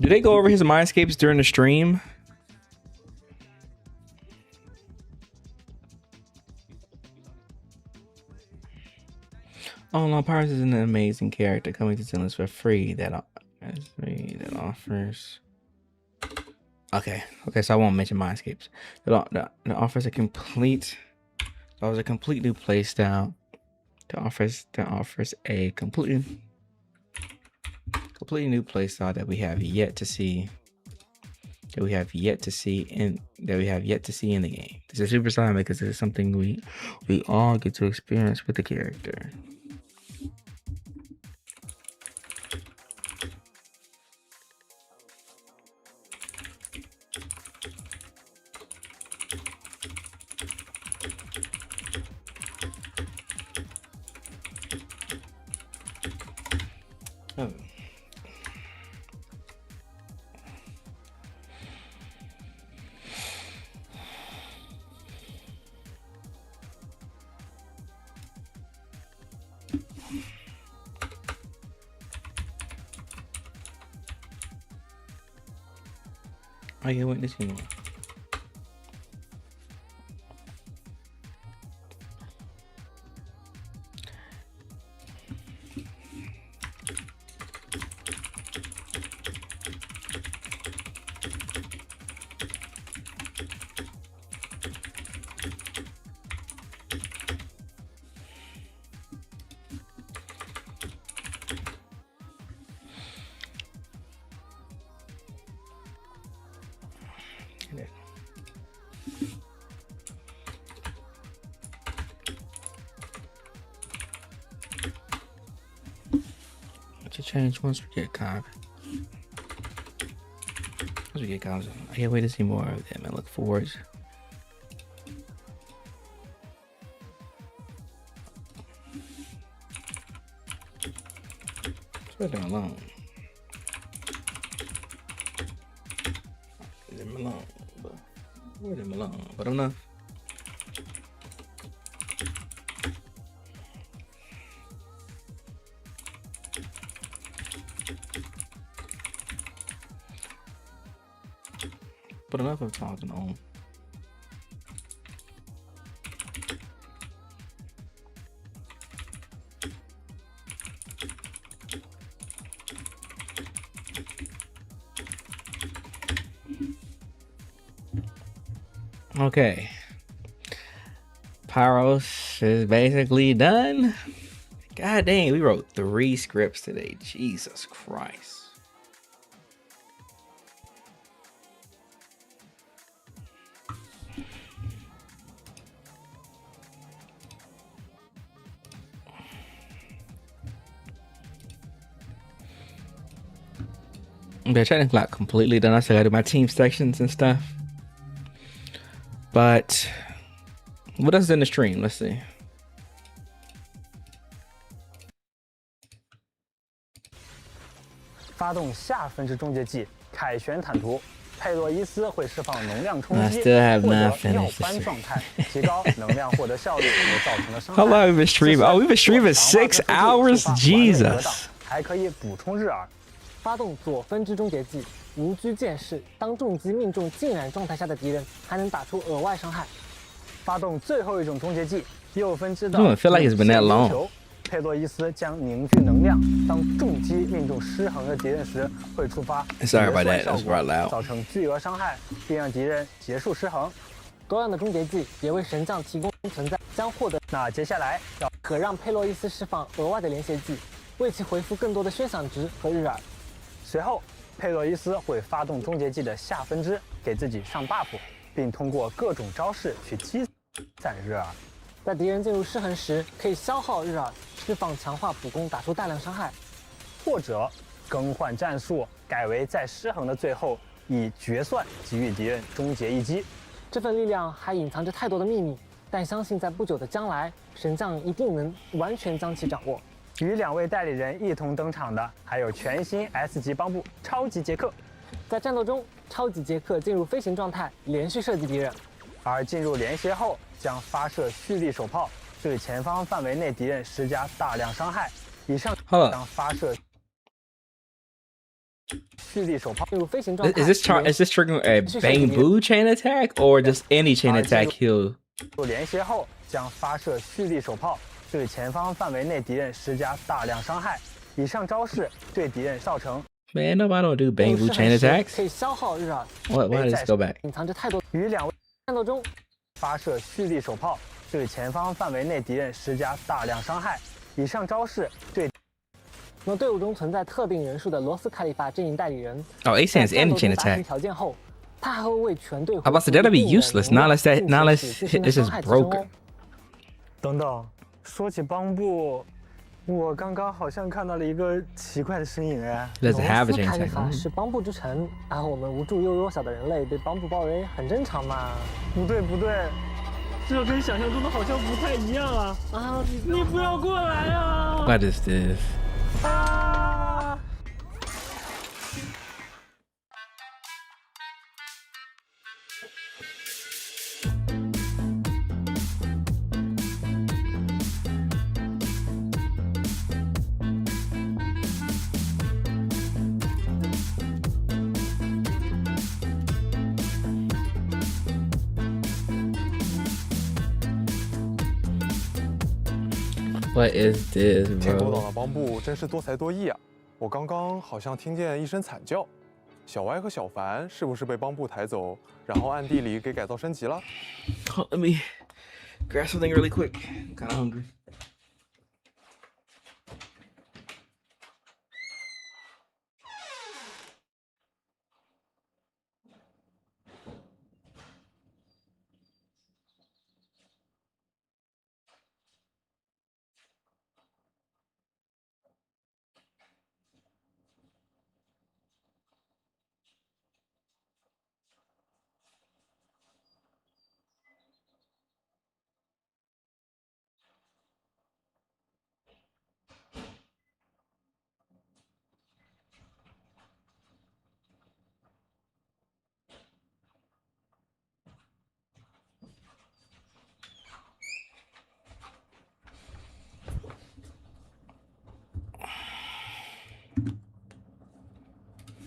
Speaker 12: Do they go over his mindscapes during the stream? Oh no, Pyros is an amazing character coming to Zenless for free that offers. Okay, so I won't mention mindscapes. That offers a complete new playstyle. That offers a completely new playstyle that we have yet to see. In the game. This is super exciting because this is something we all get to experience with the character. Oh. I can't wait to see more. To change once we get Cobb. I can't wait to see more of them and look forward. Leave them alone. Leave them alone, but enough. But enough of talking on. Okay. Pyros is basically done. God dang, we wrote 3 scripts today. Jesus Christ. Okay, technically not completely done. I still gotta do my team sections and stuff. But what else is in the stream? Let's see.
Speaker 2: 发动下分支终结技凯旋坦途，佩洛伊斯会释放能量冲
Speaker 12: I
Speaker 2: 击，
Speaker 12: still have
Speaker 2: 获得
Speaker 12: not
Speaker 2: 耀
Speaker 12: finished
Speaker 2: 斑
Speaker 12: this.
Speaker 2: 状态，提高能量获得效率所造成的伤
Speaker 12: How
Speaker 2: 害。
Speaker 12: long have we been streaming? Oh, we've been streaming 6 hours. Jesus.
Speaker 2: 还可以补充日耳。
Speaker 3: 发动左分支终结技无拘剑士，当重击命中浸染状态下的敌人，还能打出额外伤害。
Speaker 2: 发动最后一种终结技右分支的
Speaker 12: I don't feel like it's been that long.
Speaker 2: 球。佩洛伊斯将凝聚能量，当重击命中失衡的敌人时，会触发
Speaker 12: Sorry about that.
Speaker 2: 效
Speaker 12: That's
Speaker 2: 果
Speaker 12: right loud.
Speaker 2: 造成巨额伤害，并让敌人结束失衡。
Speaker 3: 多样的终结技也为神将提供存在，将获得。
Speaker 2: 那接下来
Speaker 3: 可让佩洛伊斯释放额外的连携技，为其回复更多的宣响值和日耳。
Speaker 2: 随后，佩洛伊斯会发动终结技的下分支，给自己上 buff， 并通过各种招式去积攒日耳。
Speaker 3: 在敌人进入失衡时，可以消耗日耳，释放强化普攻，打出大量伤害。
Speaker 2: 或者更换战术，改为在失衡的最后以决算给予敌人终结一击。
Speaker 3: 这份力量还隐藏着太多的秘密，但相信在不久的将来，神将一定能完全将其掌握。
Speaker 2: 与2位代理人一同登场的还有全新 S 级帮部超级杰克。
Speaker 3: 在战斗中，超级杰克进入飞行状态，连续射击敌人，
Speaker 2: 而进入连携后将发射蓄力手炮，对前方范围内敌人施加大量伤害。以上将发射蓄力手炮进
Speaker 3: 入飞行状态。
Speaker 12: Is this triggering a bamboo chain attack or just any chain attack kill?
Speaker 2: 连携后将发射蓄力手炮，对前方范围内敌人施加大量伤害。以上招式对敌人造成
Speaker 12: Man, nobody don't do bamboo chain attacks.
Speaker 3: 可以消耗日耳。
Speaker 12: Why does this go back?
Speaker 3: 隐藏着太多。
Speaker 2: 与2位
Speaker 3: 战斗中
Speaker 2: 发射蓄力手炮，对前方范围内敌人施加大量伤害。以上招式对。
Speaker 3: 那队伍中存在特定人数的罗斯卡利法阵营代理人。
Speaker 12: Oh, A-Sans any chain attack.
Speaker 3: 条件后，他还会为全队。
Speaker 12: I was about to say that'd be useless. Not unless this is broken.
Speaker 2: 等等，说起帮部，我刚刚好像看到了一个奇怪的身影哎。
Speaker 12: Does it have a chain
Speaker 3: 罗斯卡利
Speaker 12: attack?
Speaker 3: 法是帮部之城，而我们无助又弱小的人类被帮部包围，很正常嘛。
Speaker 2: 不对不对，这跟想象中的好像不太一样啊！啊，你不要过来啊
Speaker 12: What is this?
Speaker 2: 啊！
Speaker 12: What is this,
Speaker 13: 天狗岛
Speaker 12: bro?
Speaker 13: 的帮部真是多才多艺啊！我刚刚好像听见一声惨叫，小歪和小凡是不是被帮部抬走，然后暗地里给改造升级了？
Speaker 12: Let me grab something really quick. I'm kind of hungry.
Speaker 4: "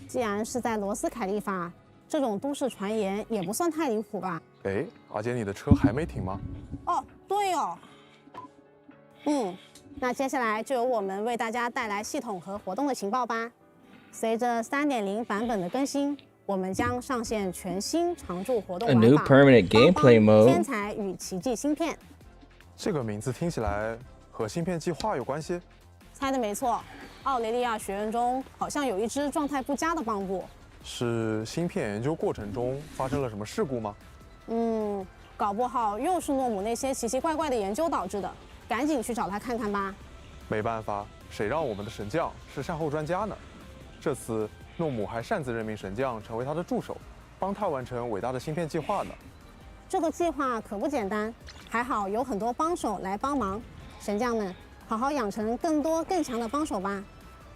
Speaker 4: 既然是在罗斯凯利法，这种都市传言也不算太离谱吧？
Speaker 13: 哎，阿姐，你的车还没停吗？
Speaker 4: 哦，对哦。那接下来就由我们为大家带来系统和活动的情报吧。随着3.0版本的更新，我们将上线全新常驻活动
Speaker 12: A
Speaker 4: 玩
Speaker 12: new
Speaker 4: 法
Speaker 12: permanent gameplay
Speaker 4: 帮帮天
Speaker 12: mode.
Speaker 4: 才与奇迹芯片。
Speaker 13: 这个名字听起来和芯片计划有关系？
Speaker 4: 猜的没错，奥雷利亚学院中好像有一支状态不佳的帮部。
Speaker 13: 是芯片研究过程中发生了什么事故吗？
Speaker 4: 搞不好又是诺姆那些奇奇怪怪的研究导致的，赶紧去找他看看吧。
Speaker 13: 没办法，谁让我们的神将是善后专家呢？这次诺姆还擅自任命神将成为他的助手，帮他完成伟大的芯片计划呢。
Speaker 4: 这个计划可不简单，还好有很多帮手来帮忙。神将们，好好养成更多更强的帮手吧。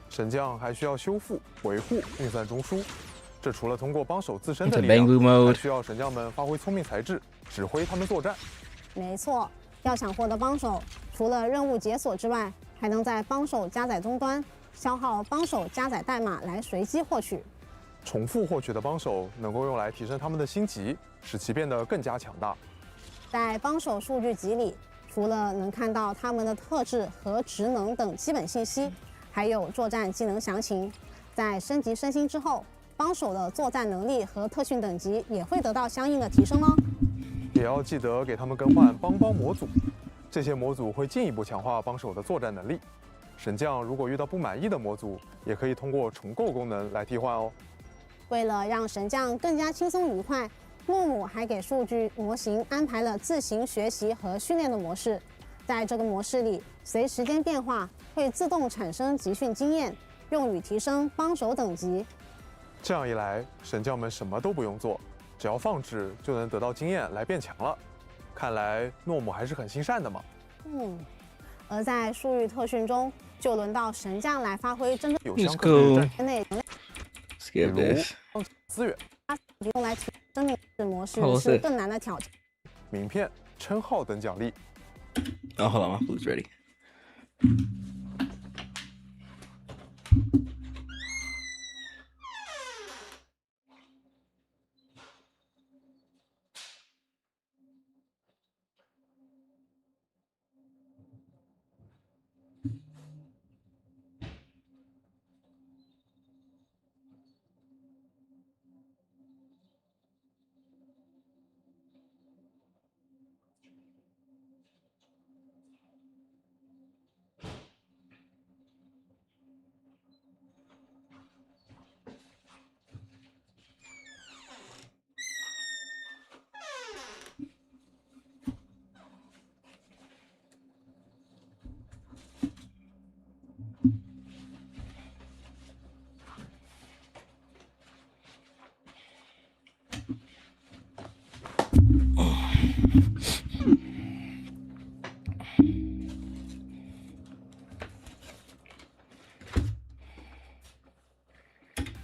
Speaker 13: 神将还需要修复、维护运算中枢，这除了通过帮手自身的
Speaker 12: Into
Speaker 13: 力量，
Speaker 12: Bangbu mode
Speaker 13: 还需要神将们发挥聪明才智，指挥他们作战。
Speaker 4: 没错，要想获得帮手，除了任务解锁之外，还能在帮手加载终端消耗帮手加载代码来随机获取。
Speaker 13: 重复获取的帮手能够用来提升他们的星级，使其变得更加强大。
Speaker 4: 在帮手数据集里，除了能看到他们的特质和职能等基本信息，还有作战技能详情。在升级升星之后，帮手的作战能力和特训等级也会得到相应的提升哦。
Speaker 13: 也要记得给他们更换帮模组，这些模组会进一步强化帮手的作战能力。神将如果遇到不满意的模组，也可以通过重构功能来替换哦。
Speaker 4: 为了让神将更加轻松愉快，诺姆还给数据模型安排了自行学习和训练的模式。在这个模式里，随时间变化会自动产生集训经验，用于提升帮手等级。
Speaker 13: 这样一来，神将们什么都不用做，只要放置就能得到经验来变强了。看来诺姆还是很心善的嘛。
Speaker 4: 而在数域特训中，就轮到神将来发挥真正
Speaker 13: 有相克战争
Speaker 4: 内
Speaker 12: Skip this.
Speaker 13: 资源，
Speaker 4: 用来提升生命模式是更难的挑战。
Speaker 13: 名片、称号等奖励。
Speaker 12: Oh, hold on, my food's ready.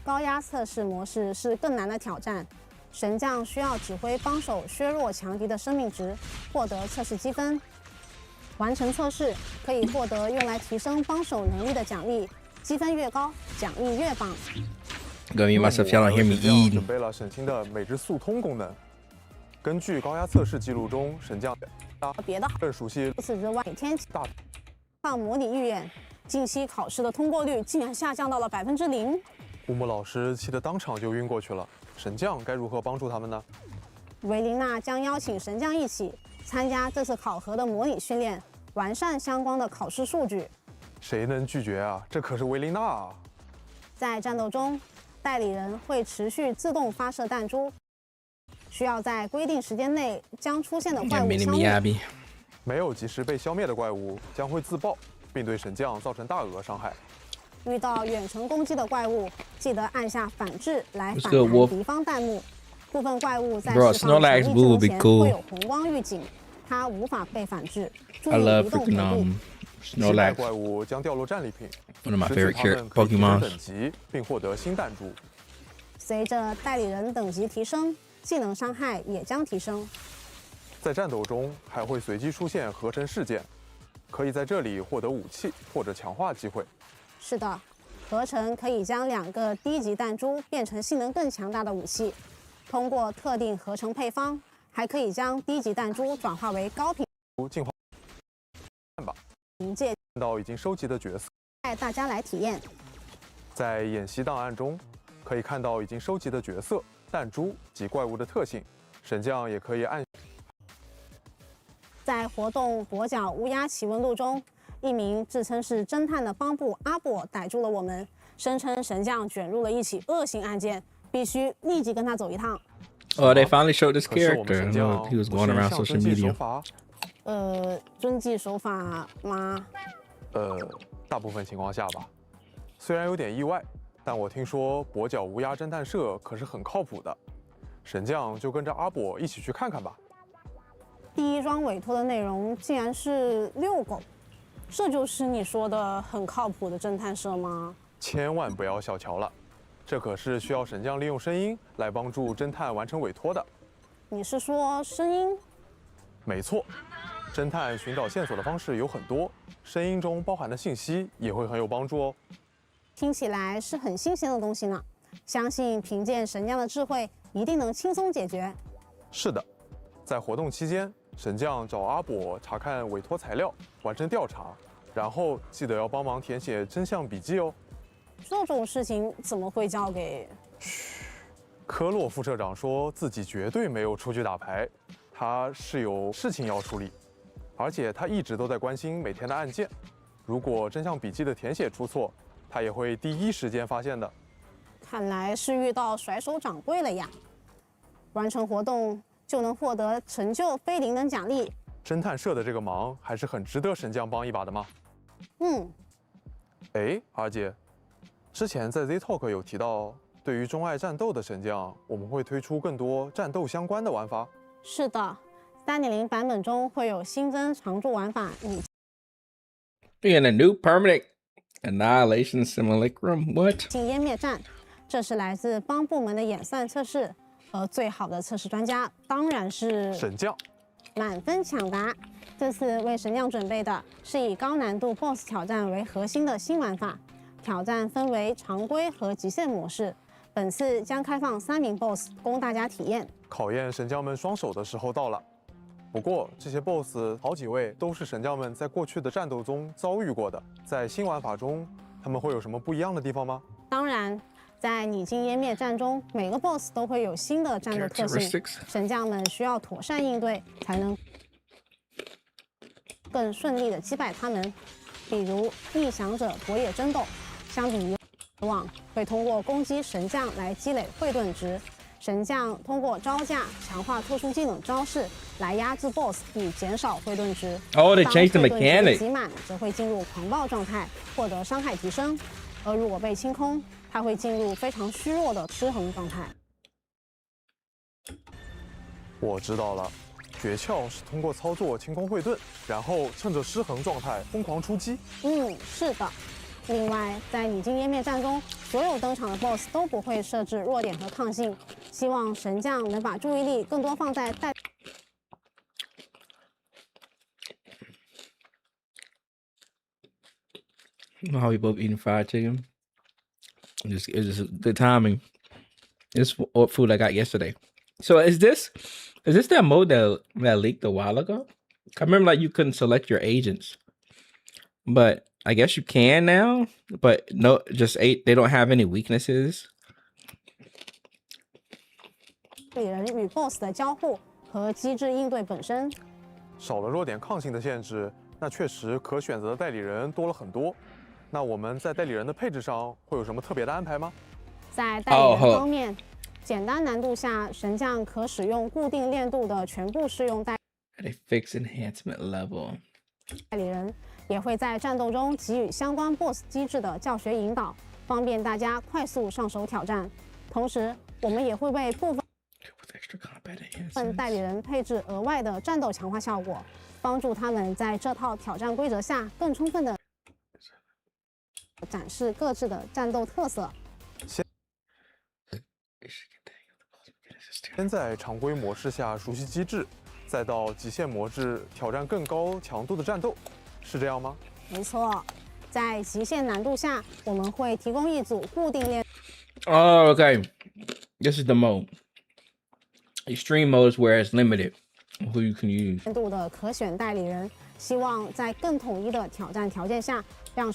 Speaker 4: 高压测试模式是更难的挑战，神将需要指挥帮手削弱强敌的生命值，获得测试积分。完成测试可以获得用来提升帮手能力的奖励，积分越高，奖励越棒。
Speaker 12: Gonna be myself, y'all don't hear me eating.
Speaker 13: 准备了神星的每日速通功能。根据高压测试记录中，神将
Speaker 4: 别的
Speaker 13: 更熟悉。
Speaker 4: 除此之外，每天抗模拟预演，近期考试的通过率竟然下降到了0%。
Speaker 13: 乌木老师气得当场就晕过去了。神将该如何帮助他们呢？
Speaker 4: 维琳娜将邀请神将一起参加这次考核的模拟训练，完善相关的考试数据。
Speaker 13: 谁能拒绝啊？这可是维琳娜啊！
Speaker 4: 在战斗中，代理人会持续自动发射弹珠，需要在规定时间内将出现的怪物消灭。
Speaker 13: 没有及时被消灭的怪物将会自爆，并对神将造成大额伤害。
Speaker 4: 遇到远程攻击的怪物，记得按下反制来反弹敌方弹幕。部分怪物在释放强力技能前会有红光预警，它无法被反制。注意移动回避。
Speaker 13: 击败怪物将掉落战利品，失去它们可以提升等级，并获得新弹珠。
Speaker 4: 随着代理人等级提升，技能伤害也将提升。
Speaker 13: 在战斗中还会随机出现合成事件，可以在这里获得武器或者强化机会。
Speaker 4: 是的，合成可以将2个低级弹珠变成性能更强大的武器。通过特定合成配方，还可以将低级弹珠转化为高频
Speaker 13: 进化。看吧，
Speaker 4: 凭借
Speaker 13: 看到已经收集的角色，
Speaker 4: 带大家来体验。
Speaker 13: 在演习档案中，可以看到已经收集的角色、弹珠及怪物的特性。神将也可以按。
Speaker 4: 在活动跛脚乌鸦奇闻录中，一名自称是侦探的帮部阿伯逮住了我们，声称神将卷入了一起恶性案件，必须立即跟他走一趟。
Speaker 12: Oh, they finally showed this character. I know he was going around social media.
Speaker 4: 遵纪守法吗？
Speaker 13: 大部分情况下吧。虽然有点意外，但我听说跛脚乌鸦侦探社可是很靠谱的，神将就跟着阿跛一起去看看吧。
Speaker 4: 第一桩委托的内容竟然是遛狗，这就是你说的很靠谱的侦探社吗？
Speaker 13: 千万不要小瞧了，这可是需要神将利用声音来帮助侦探完成委托的。
Speaker 4: 你是说声音？
Speaker 13: 没错，侦探寻找线索的方式有很多，声音中包含的信息也会很有帮助哦。
Speaker 4: 听起来是很新鲜的东西呢，相信凭借神将的智慧，一定能轻松解决。
Speaker 13: 是的，在活动期间，神将找阿跛查看委托材料，完成调查，然后记得要帮忙填写真相笔记哦。
Speaker 4: 这种事情怎么会交给？
Speaker 13: 科洛副社长说自己绝对没有出去打牌，他是有事情要处理，而且他一直都在关心每天的案件。如果真相笔记的填写出错，他也会第一时间发现的。
Speaker 4: 看来是遇到甩手掌柜了呀！完成活动就能获得成就非零等奖励。
Speaker 13: 侦探社的这个忙还是很值得神将帮一把的嘛。哎，二姐，之前在 Z Talk 有提到，对于钟爱战斗的神将，我们会推出更多战斗相关的玩法。
Speaker 4: 是的，3.0版本中会有新增常驻玩法以。
Speaker 12: And a new permanent annihilation simulacrum. What?
Speaker 4: 进湮灭战，这是来自帮部门的演算测试，而最好的测试专家当然是
Speaker 13: 神将。
Speaker 4: 满分抢答。这次为神将准备的是以高难度 BOSS 挑战为核心的新玩法，挑战分为常规和极限模式。本次将开放3名 BOSS 供大家体验。
Speaker 13: 考验神将们双手的时候到了。不过这些 BOSS 好几位都是神将们在过去的战斗中遭遇过的，在新玩法中，他们会有什么不一样的地方吗？
Speaker 4: 当然，在拟进湮灭战中，每个 BOSS 都会有新的战斗特性，神将们需要妥善应对，才能更顺利地击败他们。比如逆想者博野争斗，相比于以往，会通过攻击神将来积累慧盾值。神将通过招架、强化特殊技能招式来压制 BOSS 以减少慧盾值。
Speaker 12: Oh, they changed the
Speaker 4: 当慧盾值
Speaker 12: mechanic.
Speaker 4: 集满，则会进入狂暴状态，获得伤害提升。而如果被清空，它会进入非常虚弱的失衡状态。
Speaker 13: 我知道了，诀窍是通过操作清空慧盾，然后趁着失衡状态疯狂出击。
Speaker 4: 是的。另外，在拟进湮灭战中，所有登场的 BOSS 都不会设置弱点和抗性，希望神将能把注意力更多放在带。
Speaker 12: How we both eating fried chicken. It's just good timing. This food I got yesterday. So is this that mode that leaked a while ago? I remember like you couldn't select your agents, but I guess you can now. But no, just 8. They don't have any weaknesses.
Speaker 4: 敌人与 BOSS 的交互和机制应对本身。
Speaker 13: 少了弱点抗性的限制，那确实可选择的代理人多了很多。那我们在代理人的配置上会有什么特别的安排吗？
Speaker 4: 在代理人方面，简单难度下，神将可使用固定练度的全部适用代。
Speaker 12: They fix enhancement level.
Speaker 4: 代理人也会在战斗中给予相关 BOSS 机制的教学引导，方便大家快速上手挑战。同时，我们也会为部分代理人配置额外的战斗强化效果，帮助他们在这套挑战规则下更充分的展示各自的战斗特色。
Speaker 13: 先在常规模式下熟悉机制，再到极限模式挑战更高强度的战斗，是这样吗？
Speaker 4: 没错，在极限难度下，我们会提供一组固定练。
Speaker 12: Oh, okay. This is the mode. Extreme mode is where it's limited who you can use.
Speaker 4: 难度的可选代理人，希望在更统一的挑战条件下，让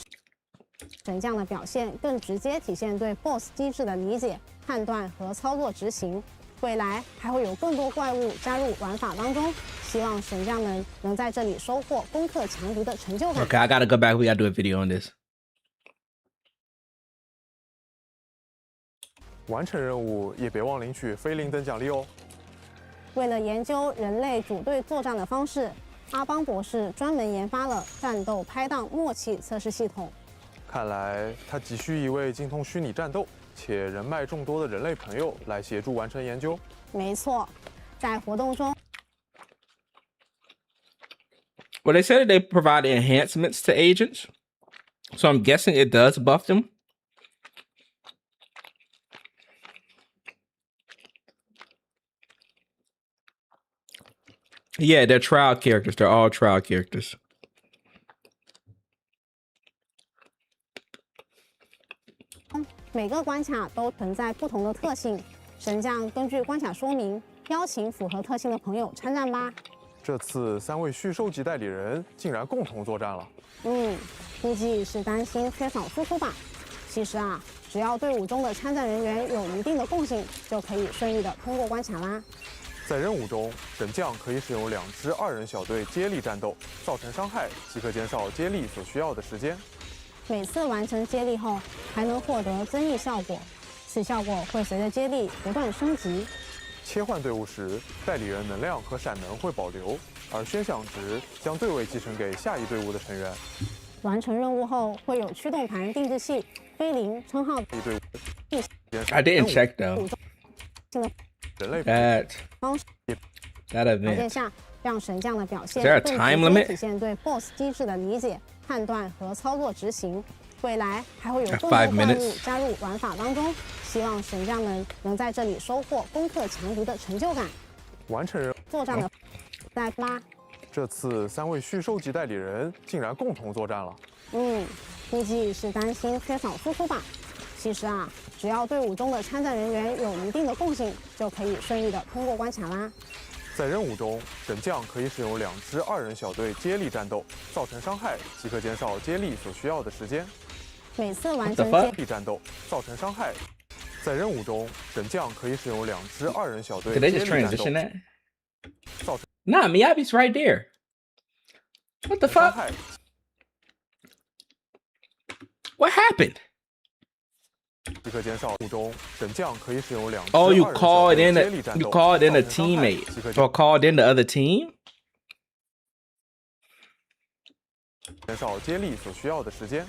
Speaker 4: 神将的表现更直接体现对 BOSS 机制的理解、判断和操作执行。未来还会有更多怪物加入玩法当中，希望神将们能在这里收获攻克强敌的成就感。
Speaker 12: Okay, I gotta go back. We gotta do a video on this.
Speaker 13: 完成任务也别忘领取非零等奖励哦。
Speaker 4: 为了研究人类组队作战的方式，阿邦博士专门研发了战斗拍档默契测试系统。
Speaker 13: 看来他急需一位精通虚拟战斗且人脉众多的人类朋友来协助完成研究。
Speaker 4: 没错，在活动中。
Speaker 12: Well, they said that they provide enhancements to agents, so I'm guessing it does buff them. Yeah, they're trial characters. They're all trial characters.
Speaker 4: 每个关卡都存在不同的特性，神将根据关卡说明，邀请符合特性的朋友参战吧。
Speaker 13: 这次3位续收集代理人竟然共同作战了。
Speaker 4: 估计是担心缺少输出吧。其实啊，只要队伍中的参战人员有一定的共性，就可以顺利的通过关卡啦。
Speaker 13: 在任务中，神将可以使用2支2人小队接力战斗，造成伤害即可减少接力所需要的时间。
Speaker 4: 每次完成接力后，还能获得增益效果，此效果会随着接力不断升级。
Speaker 13: 切换队伍时，代理人能量和闪能会保留，而宣享值将对位继承给下一队伍的成员。
Speaker 4: 完成任务后，会有驱动盘定制器菲林称号。
Speaker 12: I didn't check though.
Speaker 13: 人类
Speaker 12: that
Speaker 4: 条
Speaker 12: event.
Speaker 4: 件下，让神将的表现
Speaker 12: Is there a
Speaker 4: 更
Speaker 12: time
Speaker 4: 直接
Speaker 12: limit?
Speaker 4: 体现对 BOSS 机制的理解、判断和操作执行。未来还会有更多
Speaker 12: 5
Speaker 4: 怪
Speaker 12: minutes.
Speaker 4: 物加入玩法当中，希望神将们能在这里收获攻克强敌的成就感。
Speaker 13: 完成任务
Speaker 4: 作战的在吗？
Speaker 13: 这次3位续收集代理人竟然共同作战了。
Speaker 4: 估计是担心缺少输出吧。其实啊，只要队伍中的参战人员有一定的共性，就可以顺利的通过关卡啦。
Speaker 13: 在任务中，神将可以使用2支2人小队接力战斗，造成伤害即可减少接力所需要的时间。
Speaker 4: 每次完成
Speaker 13: 接力战斗造成伤害，在任务中，神将可以使用2支2人小队
Speaker 12: Did
Speaker 13: 接
Speaker 12: they
Speaker 13: 力
Speaker 12: just
Speaker 13: 战斗
Speaker 12: transition that?
Speaker 13: 造成
Speaker 12: Nah, Miyabi's right there. What the
Speaker 13: 伤
Speaker 12: fuck?
Speaker 13: 害。
Speaker 12: What happened?
Speaker 13: 即可减少任务中，神将可以使用2支
Speaker 12: Oh, you
Speaker 13: 2人小
Speaker 12: called
Speaker 13: 队
Speaker 12: in
Speaker 13: 接
Speaker 12: a
Speaker 13: 力战
Speaker 12: you
Speaker 13: 斗
Speaker 12: called in a
Speaker 13: 造成伤害
Speaker 12: teammate
Speaker 13: 即可
Speaker 12: or called in the other team?
Speaker 13: 减少接力所需要的时间。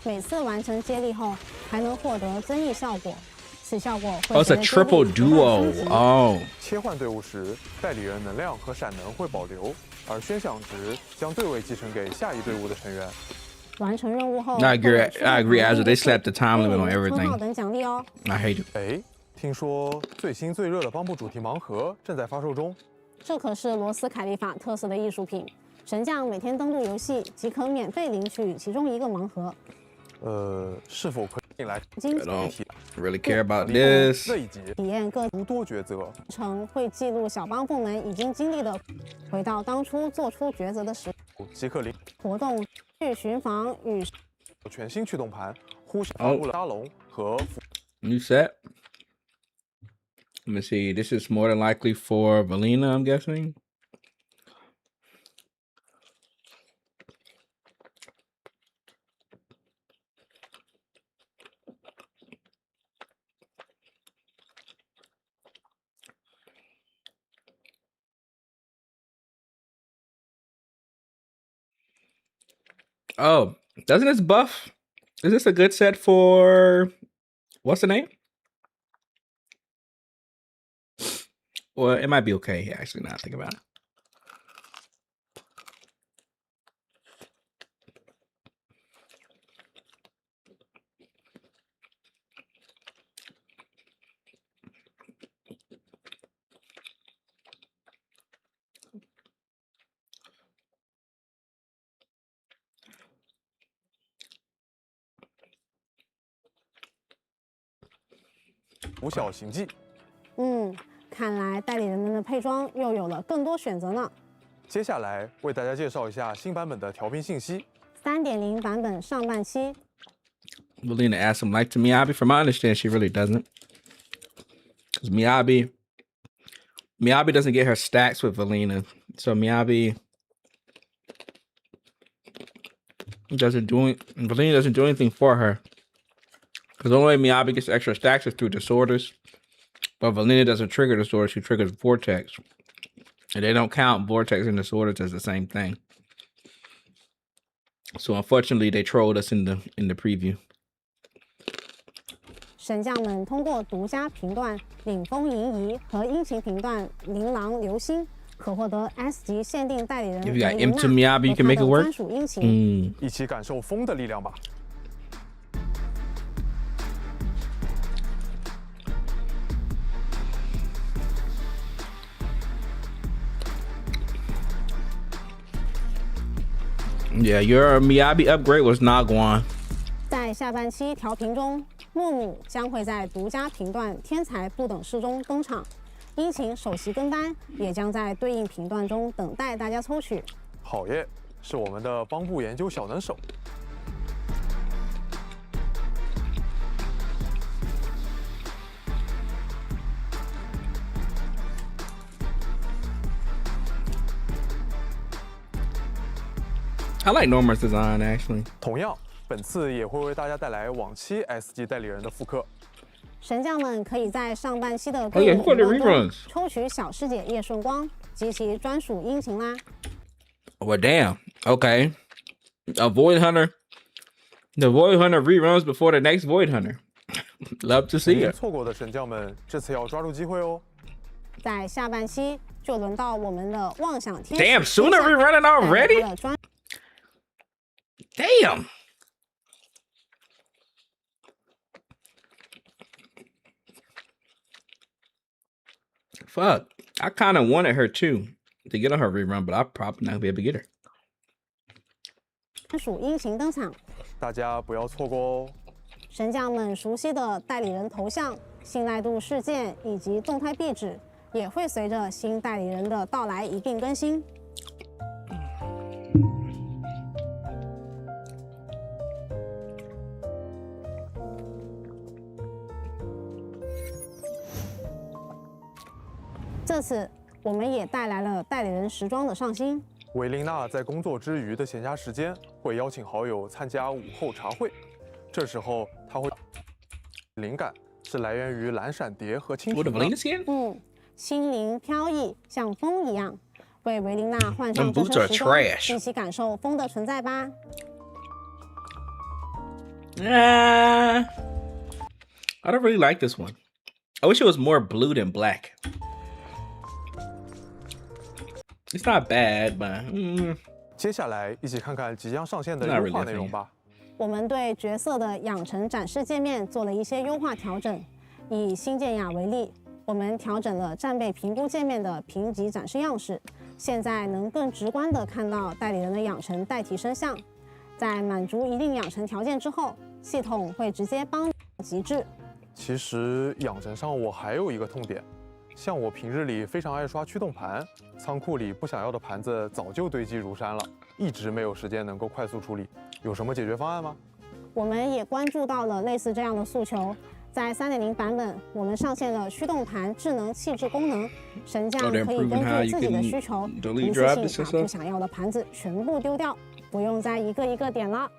Speaker 4: 每次完成接力后，还能获得增益效果，此效果
Speaker 12: Oh,
Speaker 4: 会
Speaker 12: it's a
Speaker 4: 随着接力
Speaker 12: triple
Speaker 4: 不断
Speaker 12: duo.
Speaker 4: 升级。
Speaker 12: Oh.
Speaker 13: 切换队伍时，代理人能量和闪能会保留，而宣享值将对位继承给下一队伍的成员。
Speaker 4: 完成任务后，
Speaker 12: I agree. I agree. As they slapped the time
Speaker 4: 会
Speaker 12: limit
Speaker 4: 有
Speaker 12: on
Speaker 4: 称号
Speaker 12: everything.
Speaker 4: 等奖励哦。
Speaker 12: I hate it.
Speaker 13: 哎，听说最新最热的邦布主题盲盒正在发售中。
Speaker 4: 这可是罗斯凯利法特色的艺术品，神将每天登录游戏即可免费领取其中一个盲盒。
Speaker 13: 是否可以进来
Speaker 12: I don't really care about this.
Speaker 13: 这一集
Speaker 4: 体验各
Speaker 13: 多抉择，
Speaker 4: 程会记录小帮部们已经经历的，回到当初做出抉择的时
Speaker 13: 即可领
Speaker 4: 活动去巡防与
Speaker 13: 全新驱动盘，呼吸
Speaker 12: 哦
Speaker 13: 布拉龙和
Speaker 12: New set. Let me see. This is more than likely for Valina, I'm guessing. Oh, doesn't this buff? Is this a good set for what's the name? Well, it might be okay, actually, now I think about it.
Speaker 13: 《五小行记》。
Speaker 4: 看来代理人们的配装又有了更多选择呢。
Speaker 13: 接下来为大家介绍一下新版本的调频信息。
Speaker 4: 3.0 版本上半期。
Speaker 12: Valina adds some life to Miyabi. From my understanding, she really doesn't. Because Miyabi doesn't get her stacks with Valina. So Valina doesn't do anything for her. Because the only way Miyabi gets extra stacks is through disorders. But Valina doesn't trigger disorders, she triggers vortex. And they don't count vortex and disorders as the same thing. So unfortunately, they trolled us in the preview.
Speaker 4: 神将们通过独家评断领风银仪和殷勤评断琳琅流星，可获得 S 级限定代理人
Speaker 12: If you got
Speaker 4: 维琳
Speaker 12: M2
Speaker 4: 娜
Speaker 12: Miyabi, you
Speaker 4: 和
Speaker 12: can
Speaker 4: 她
Speaker 12: make it
Speaker 4: 的
Speaker 12: work.
Speaker 4: 专属殷勤。
Speaker 13: 一起感受风的力量吧。
Speaker 12: Yeah, your Miyabi upgrade was not going.
Speaker 4: 在下半期调频中，木木将会在独家评断天才不等式中登场，殷勤首席跟班也将在对应评断中等待大家抽取。
Speaker 13: 好耶，是我们的帮部研究小能手。
Speaker 12: I like Norma's design actually.
Speaker 13: 同样，本次也会为大家带来往期 S 级代理人的复刻。
Speaker 4: 神将们可以在上半期的对应评断中抽取小师姐叶顺光及其专属殷勤啦。
Speaker 12: Well, damn. Okay. A Void Hunter. The Void Hunter reruns before the next Void Hunter. Love to see it.
Speaker 13: 错过的神将们，这次要抓住机会哦。
Speaker 4: 在下半期就轮到我们的妄想天使。
Speaker 12: Damn, Sooner rerunning already? Damn. Fuck. I kind of wanted her too to get on her rerun, but I'll probably not be able to get her.
Speaker 4: 专属殷勤登场，
Speaker 13: 大家不要错过哦。
Speaker 4: 神将们熟悉的代理人头像、信赖度事件以及动态壁纸，也会随着新代理人的到来一并更新。这次我们也带来了代理人时装的上新。
Speaker 13: 维琳娜在工作之余的闲暇时间，会邀请好友参加午后茶会。这时候，她会灵感是来源于蓝闪蝶和蜻蜓。
Speaker 4: 心灵飘逸，像风一样，为维琳娜换上这身时装，一起感受风的存在吧。
Speaker 12: I don't really like this one. I wish it was more blue than black. It's not bad, but
Speaker 13: 接下来一起看看即将上线的优化内容吧。
Speaker 4: 我们对角色的养成展示界面做了一些优化调整。以新建雅为例，我们调整了战备评估界面的评级展示样式，现在能更直观地看到代理人的养成代替声像。在满足一定养成条件之后，系统会直接帮你极致。
Speaker 13: 其实养成上我还有一个痛点。像我平日里非常爱刷驱动盘，仓库里不想要的盘子早就堆积如山了，一直没有时间能够快速处理。有什么解决方案吗？
Speaker 4: 我们也关注到了类似这样的诉求。在 3.0 版本，我们上线了驱动盘智能弃置功能，神将可以根据自己的需求，一次性把不想要的盘子全部丢掉，不用再一个一个点了。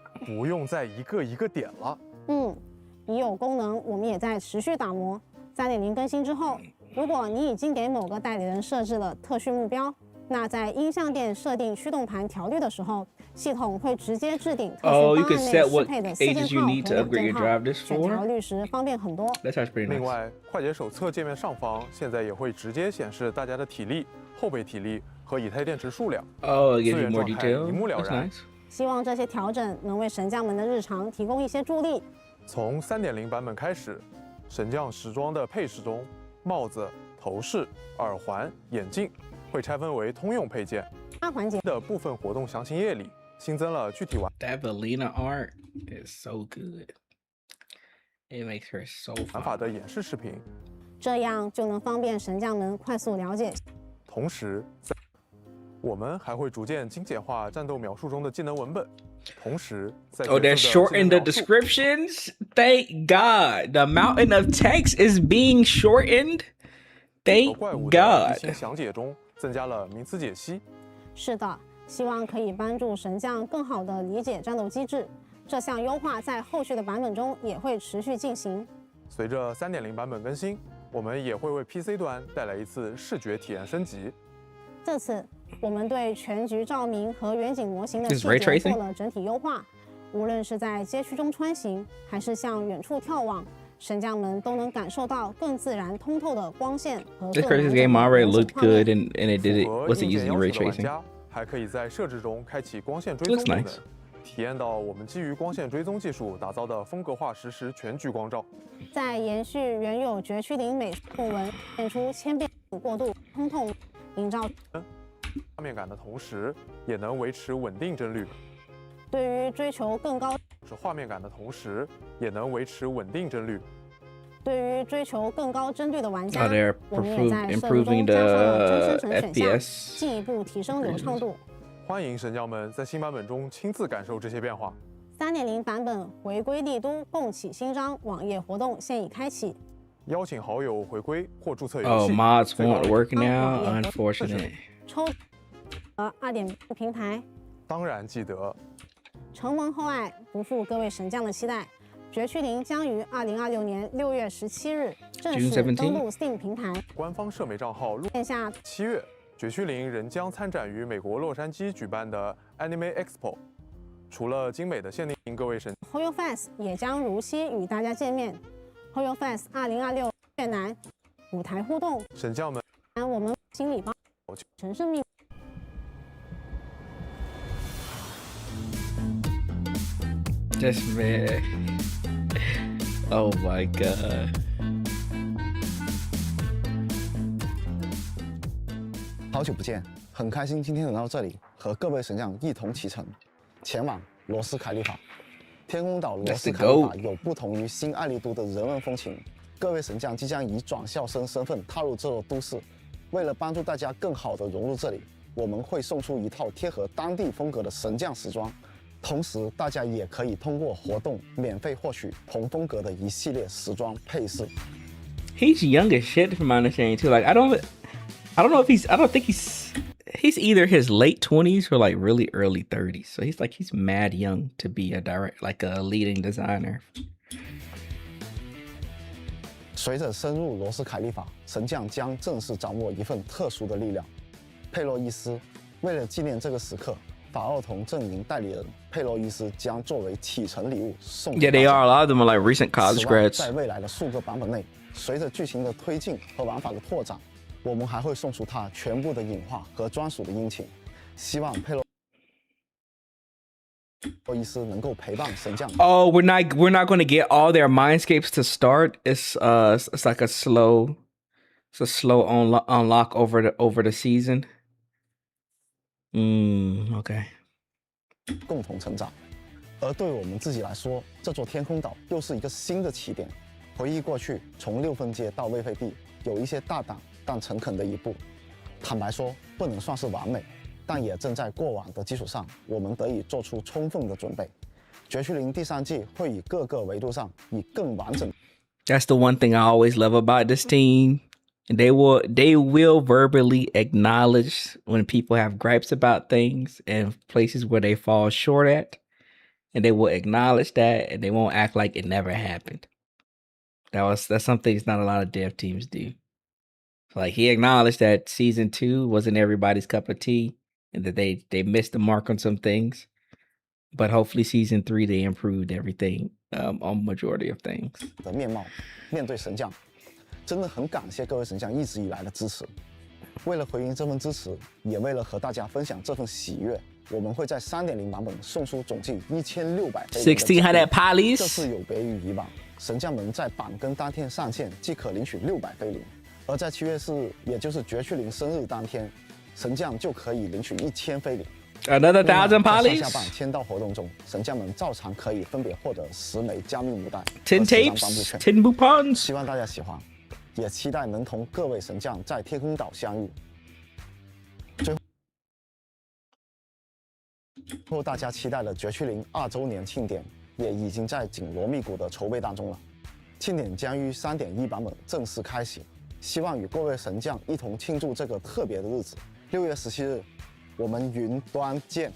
Speaker 4: 已有功能我们也在持续打磨。3.0 更新之后，如果你已经给某个代理人设置了特训目标，那在音像店设定驱动盘调率的时候，系统会直接置顶特训方案内适配的4件套和2件套，选调率时方便很多。
Speaker 13: 另外，快捷手册界面上方现在也会直接显示大家的体力、后备体力和以太电池数量，资源状态一目了然。
Speaker 4: 希望这些调整能为神将们的日常提供一些助力。
Speaker 13: 从 3.0 版本开始，神将时装的配饰中，帽子、头饰、耳环、眼镜会拆分为通用配件。
Speaker 4: 环节
Speaker 13: 的部分活动详情页里新增了具体玩。
Speaker 12: That Valina art is so good. It makes her so fun.
Speaker 13: 玩法的演示视频，
Speaker 4: 这样就能方便神将们快速了解。
Speaker 13: 同时，我们还会逐渐精简化战斗描述中的技能文本。同时，在
Speaker 12: they're shortened the descriptions. Thank God, the mountain of text is being shortened. Thank God.
Speaker 13: 详解中增加了名词解析。
Speaker 4: 是的，希望可以帮助神将更好地理解战斗机制。这项优化在后续的版本中也会持续进行。
Speaker 13: 随着 3.0 版本更新，我们也会为 PC 端带来一次视觉体验升级。
Speaker 4: 这次我们对全局照明和远景模型的
Speaker 12: This
Speaker 4: 细
Speaker 12: ray
Speaker 4: 节
Speaker 12: tracing?
Speaker 4: 做了整体优化。无论是在街区中穿行，还是向远处眺望，神将们都能感受到更自然、通透的光线和
Speaker 12: This
Speaker 4: 更完
Speaker 12: Crisis
Speaker 4: 整
Speaker 12: game
Speaker 4: 的
Speaker 12: already
Speaker 4: 人形
Speaker 12: looked
Speaker 4: 画面。
Speaker 12: good and it did it
Speaker 13: 符合
Speaker 12: wasn't
Speaker 13: 硬件
Speaker 12: using
Speaker 13: 要
Speaker 12: ray
Speaker 13: 求的玩
Speaker 12: tracing.
Speaker 13: 家还可以在设置中开启光线追
Speaker 12: Looks
Speaker 13: 踪功能
Speaker 12: nice.，
Speaker 13: 体验到我们基于光线追踪技术打造的风格化实时全局光照。
Speaker 4: 在延续原有绝区零美术纹，变出千变过渡、通透，营造
Speaker 13: 画面感的同时，也能维持稳定帧率。
Speaker 4: 对于追求更高。
Speaker 13: 是画面感的同时，也能维持稳定帧率。
Speaker 4: 对于追求更高帧率的玩家，
Speaker 12: they're
Speaker 4: 我们也在设计
Speaker 12: improving
Speaker 4: 中加上了真
Speaker 12: the
Speaker 4: 生成选项，
Speaker 12: FPS.
Speaker 4: 进一步提升流畅度。
Speaker 13: 欢迎神将们在新版本中亲自感受这些变化。
Speaker 4: 3.0 版本回归帝都共启新章网页活动现已开启，
Speaker 13: 邀请好友回归或注册游
Speaker 12: Oh,
Speaker 13: 戏。
Speaker 12: mods
Speaker 13: 最高
Speaker 12: won't work now. Unfortunate.
Speaker 4: 抽2.0平台。
Speaker 13: 当然记得。
Speaker 4: 承蒙厚爱，不负各位神将的期待，绝区零将于2026年6月17日正式登陆 Steam 平台。
Speaker 13: 官方社媒账号
Speaker 4: 线下
Speaker 13: 7月，绝区零仍将参展于美国洛杉矶举办的 Anime Expo。除了精美的限定各位神
Speaker 4: HoYoverse 也将如期与大家见面。HoYoverse 2026越南舞台互动，
Speaker 13: 神将们，
Speaker 4: 我们心里帮陈胜命。
Speaker 12: This man. Oh my god.
Speaker 14: 好久不见，很开心今天能到这里，和各位神将一同启程，前往罗斯凯利法。天空岛罗斯凯利法有不同于新爱丽都的人文风情，各位神将即将以转校生身份踏入这座都市。为了帮助大家更好地融入这里，我们会送出一套贴合当地风格的神将时装。同时，大家也可以通过活动免费获取同风格的一系列时装配饰。
Speaker 12: He's young as shit from my understanding too. Like I don't know if I don't think he's either his late 20s or like really early 30s. So he's mad young to be a leading designer.
Speaker 14: 随着深入罗斯凯利法，神将将正式掌握一份特殊的力量。佩洛伊斯为了纪念这个时刻，法奥童阵营代理人佩洛伊斯将作为启程礼物送给
Speaker 12: Yeah, they are. A lot of them are like recent college
Speaker 14: 此外，
Speaker 12: grads.
Speaker 14: 在未来的数个版本内，随着剧情的推进和玩法的拓展，我们还会送出它全部的隐化和专属的殷勤。希望佩洛伊斯能够陪伴神将。
Speaker 12: Oh, we're not going to get all their mindscapes to start. It's like a slow unlock over the season. Okay.
Speaker 14: 共同成长。而对我们自己来说，这座天空岛又是一个新的起点。回忆过去，从6分界到未废帝，有一些大胆但诚恳的一步。坦白说，不能算是完美，但也正在过往的基础上，我们得以做出充分的准备。绝区零第3季会以各个维度上以更完整。
Speaker 12: That's the one thing I always love about this team. They will verbally acknowledge when people have gripes about things and places where they fall short at, and they will acknowledge that, and they won't act like it never happened. That's something not a lot of dev teams do. Like he acknowledged that season 2 wasn't everybody's cup of tea, and that they missed the mark on some things. But hopefully season 3 they improved everything on majority of things.
Speaker 14: 的面貌面对神将。真的很感谢各位神将一直以来的支持。为了回应这份支持，也为了和大家分享这份喜悦，我们会在3.0版本送出总计1600飞灵。
Speaker 12: 1600 polys。
Speaker 14: 这次有别于以往，神将们在版更当天上线即可领取600飞灵，而在7月4日，也就是绝区零生日当天，神将就可以领取1000飞灵。
Speaker 12: Another 1000 polys。
Speaker 14: 上下版签到活动中，神将们照常可以分别获得10枚加密母带、
Speaker 12: 10 tapes、10 coupons。
Speaker 14: 希望大家喜欢。也期待能同各位神将在天空岛相遇。最后，大家期待的绝区零2周年庆典也已经在紧锣密鼓的筹备当中了。庆典将于3.1版本正式开启，希望与各位神将一同庆祝这个特别的日子。6月17日，我们云端见。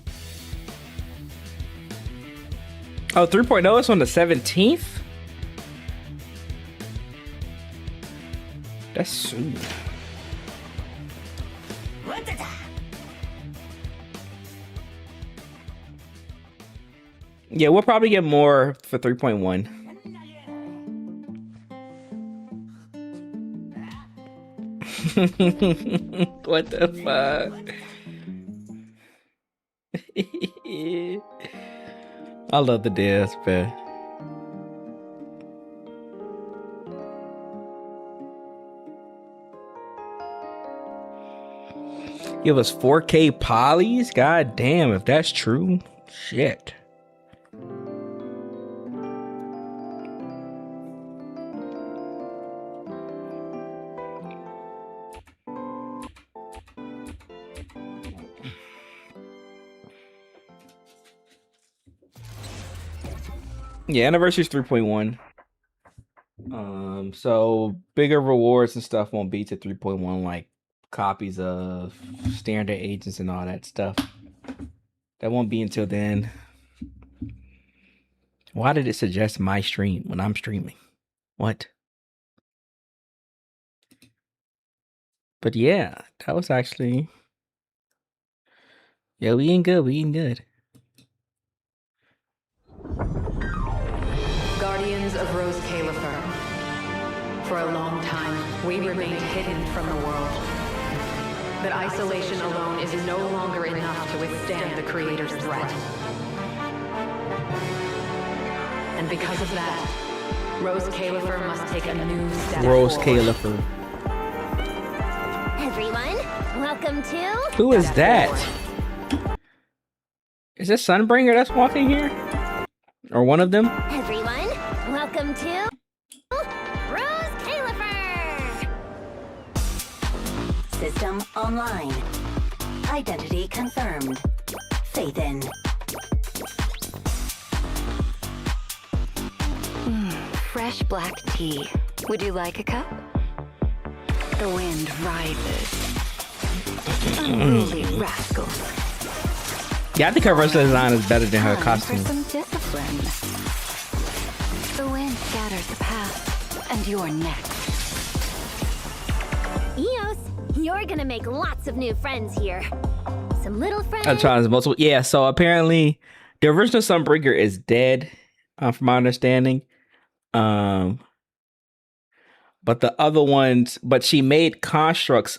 Speaker 12: Oh, 3.0 is on the 17th? That's soon. Yeah, we'll probably get more for 3.1. What the fuck? I love the dance, man. Give us 4K polys? God damn, if that's true. Shit. Yeah, anniversary's 3.1. So bigger rewards and stuff won't be to 3.1, like copies of standard agents and all that stuff. That won't be until then. Why did it suggest my stream when I'm streaming? What? But yeah, that was actually... Yeah, we eating good. We eating good.
Speaker 7: Guardians of Rose Califer. For a long time, we remained hidden from the world. But isolation alone is no longer enough to withstand the Creator's threat. And because of that, Rose Califer must take a new step
Speaker 12: Rose
Speaker 7: forward.
Speaker 12: Califer.
Speaker 8: Everyone, welcome to...
Speaker 12: Who is that? Is this Sunbringer that's walking here? Or one of them?
Speaker 8: Everyone, welcome to... Rose Califer!
Speaker 9: System online. Identity confirmed. Faith in. Fresh black tea. Would you like a cup? The wind rises. Unruly rascals.
Speaker 12: Yeah, I think her versatile design is better than her
Speaker 9: Time
Speaker 12: costume.
Speaker 9: For some discipline. The wind scatters the past, and you're next.
Speaker 8: Eos, you're gonna make lots of new friends here. Some little friends...
Speaker 12: I'm trying multiple. Yeah, so apparently the original Sunbringer is dead, from my understanding. But the other ones, but she made constructs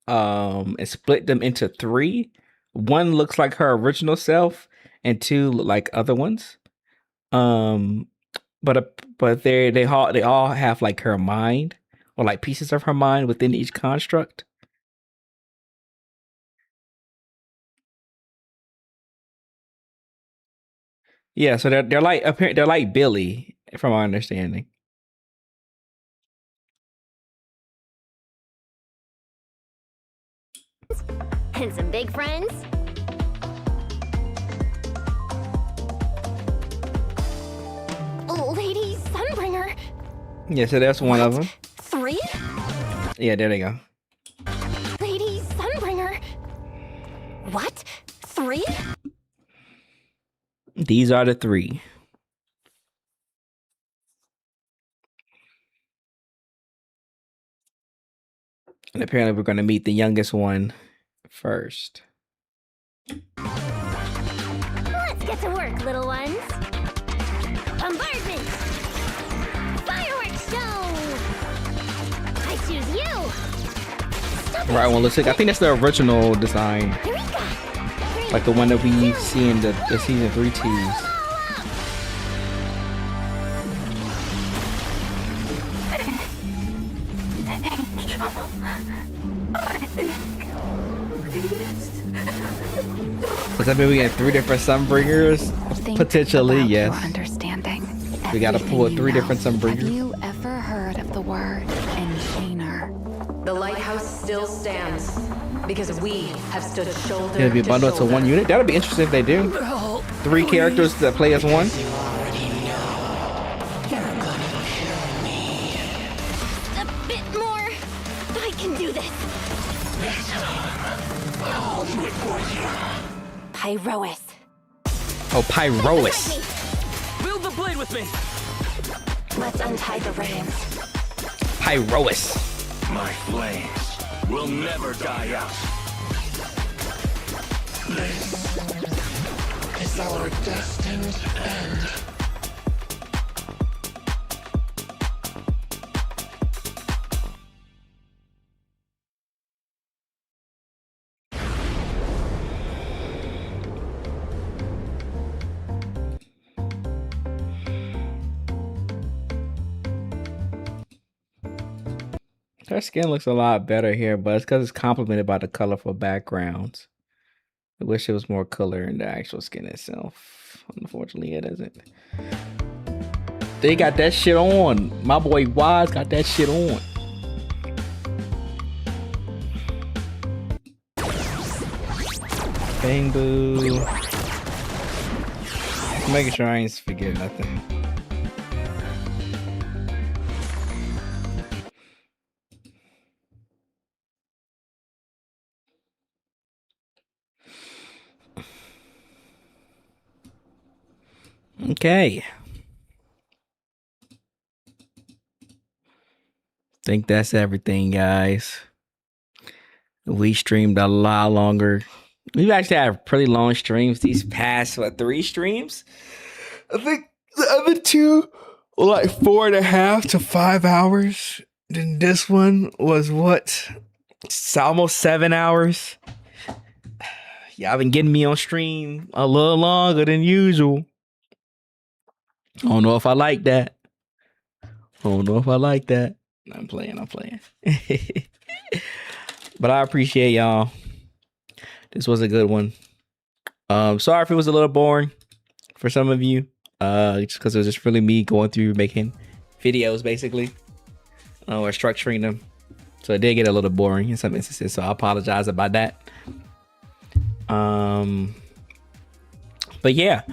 Speaker 12: and split them into 3. 1 looks like her original self, and 2 look like other ones. But they all have like her mind, or like pieces of her mind within each construct. Yeah, so they're like Billy, from my understanding.
Speaker 8: And some big friends. Lady Sunbringer.
Speaker 12: Yeah, so that's one of them.
Speaker 8: 3?
Speaker 12: Yeah, there they go.
Speaker 8: Lady Sunbringer. What? 3?
Speaker 12: These are the 3. And apparently we're going to meet the youngest one first.
Speaker 8: Let's get to work, little ones. Bombardment! Fireworks show! I choose you!
Speaker 12: Right one looks like, I think that's the original design. Like the one that we see in the season 3 tease. Does that mean we get 3 different Sunbringers? Potentially, yes.
Speaker 9: Understanding.
Speaker 12: We gotta pull 3 different Sunbringers.
Speaker 9: Have you ever heard of the word enchainer?
Speaker 7: The lighthouse still stands because we have stood shoulder
Speaker 12: It'll be
Speaker 7: to
Speaker 12: bundled to
Speaker 7: shoulder.
Speaker 12: 1 unit. That'll be interesting if they do. 3 characters that play as 1.
Speaker 8: A bit more. I can do this.
Speaker 9: Pyrois.
Speaker 12: Oh, Pyrois.
Speaker 10: Build the blade with me.
Speaker 9: Let's untie the reins.
Speaker 12: Pyrois.
Speaker 10: My flames will never die out. This is
Speaker 11: is our destined end.
Speaker 12: Her skin looks a lot better here, but it's because it's complemented by the colorful backgrounds. I wish it was more color in the actual skin itself. Unfortunately, it isn't. They got that shit on. My boy Wise got that shit on. Bang boo. Making sure I ain't forget nothing. Okay. Think that's everything, guys. We streamed a lot longer. We've actually had pretty long streams these past, 3 streams? I think the other 2 were like 4.5 to 5 hours. Then this one was what? It's almost 7 hours. Y'all been getting me on stream a little longer than usual. I don't know if I like that. I'm playing. But I appreciate y'all. This was a good one. Sorry if it was a little boring for some of you. Just because it was just really me going through making videos, basically. Or structuring them. So it did get a little boring in some instances. So I apologize about that. But yeah,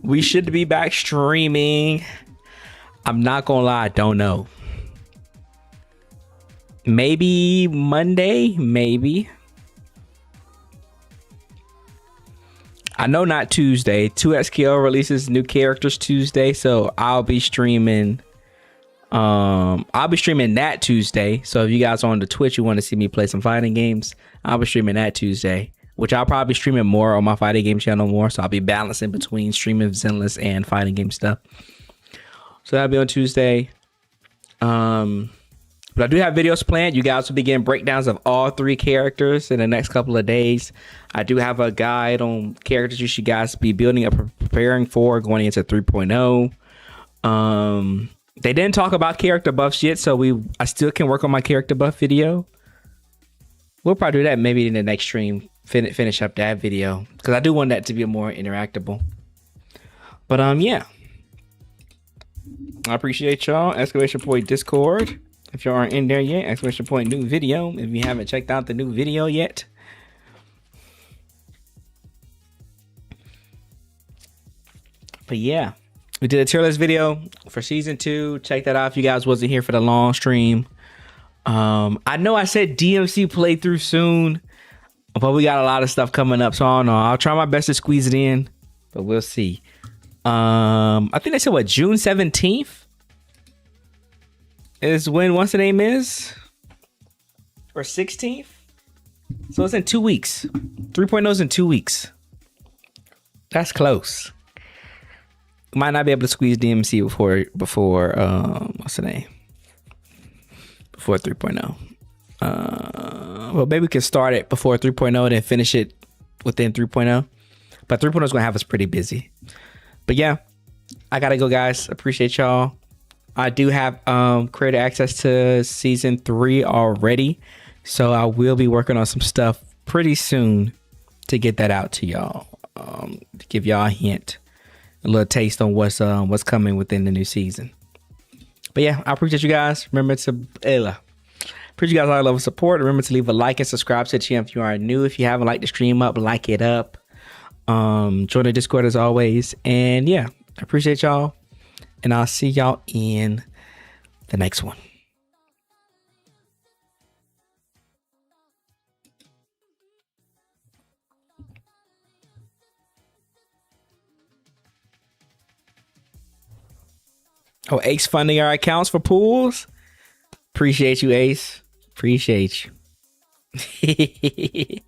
Speaker 12: we should be back streaming. I'm not gonna lie, I don't know. Maybe Monday, maybe. I know not Tuesday. 2XKL releases new characters Tuesday, so I'll be streaming. I'll be streaming that Tuesday. So if you guys are on the Twitch, you want to see me play some fighting games, I'll be streaming that Tuesday. Which I'll probably be streaming more on my fighting game channel more. So I'll be balancing between streaming Zenless and fighting game stuff. So that'll be on Tuesday. But I do have videos planned. You guys will be getting breakdowns of all 3 characters in the next couple of days. I do have a guide on characters you should guys be building up, preparing for going into 3.0. They didn't talk about character buffs yet, so I still can work on my character buff video. We'll probably do that maybe in the next stream. Finish up that video because I do want that to be more interactable. But yeah, I appreciate y'all. Exclamation point Discord if y'all aren't in there yet. Exclamation point new video if you haven't checked out the new video yet. But yeah, we did a tier list video for season 2. Check that out if you guys wasn't here for the long stream. I know I said DMC playthrough soon, but we got a lot of stuff coming up, so I don't know. I'll try my best to squeeze it in, but we'll see. I think they said what, June 17th is when what's the name is, or 16th. So it's in 2 weeks. 3.0 is in 2 weeks. That's close. Might not be able to squeeze DMC before what's the name? Before 3.0. Well, maybe we can start it before 3.0 and then finish it within 3.0. But 3.0 is going to have us pretty busy. But yeah, I got to go, guys. Appreciate y'all. I do have creator access to season 3 already. So I will be working on some stuff pretty soon to get that out to y'all. To give y'all a hint, a little taste on what's coming within the new season. But yeah, I appreciate you guys. Remember to appreciate you guys all love and support. Remember to leave a like and subscribe to the channel if you are new. If you haven't liked the stream up, like it up. Join the Discord as always. And yeah, I appreciate y'all. And I'll see y'all in the next one. Oh, Ace funding our accounts for pools. Appreciate you, Ace. Appreciate you.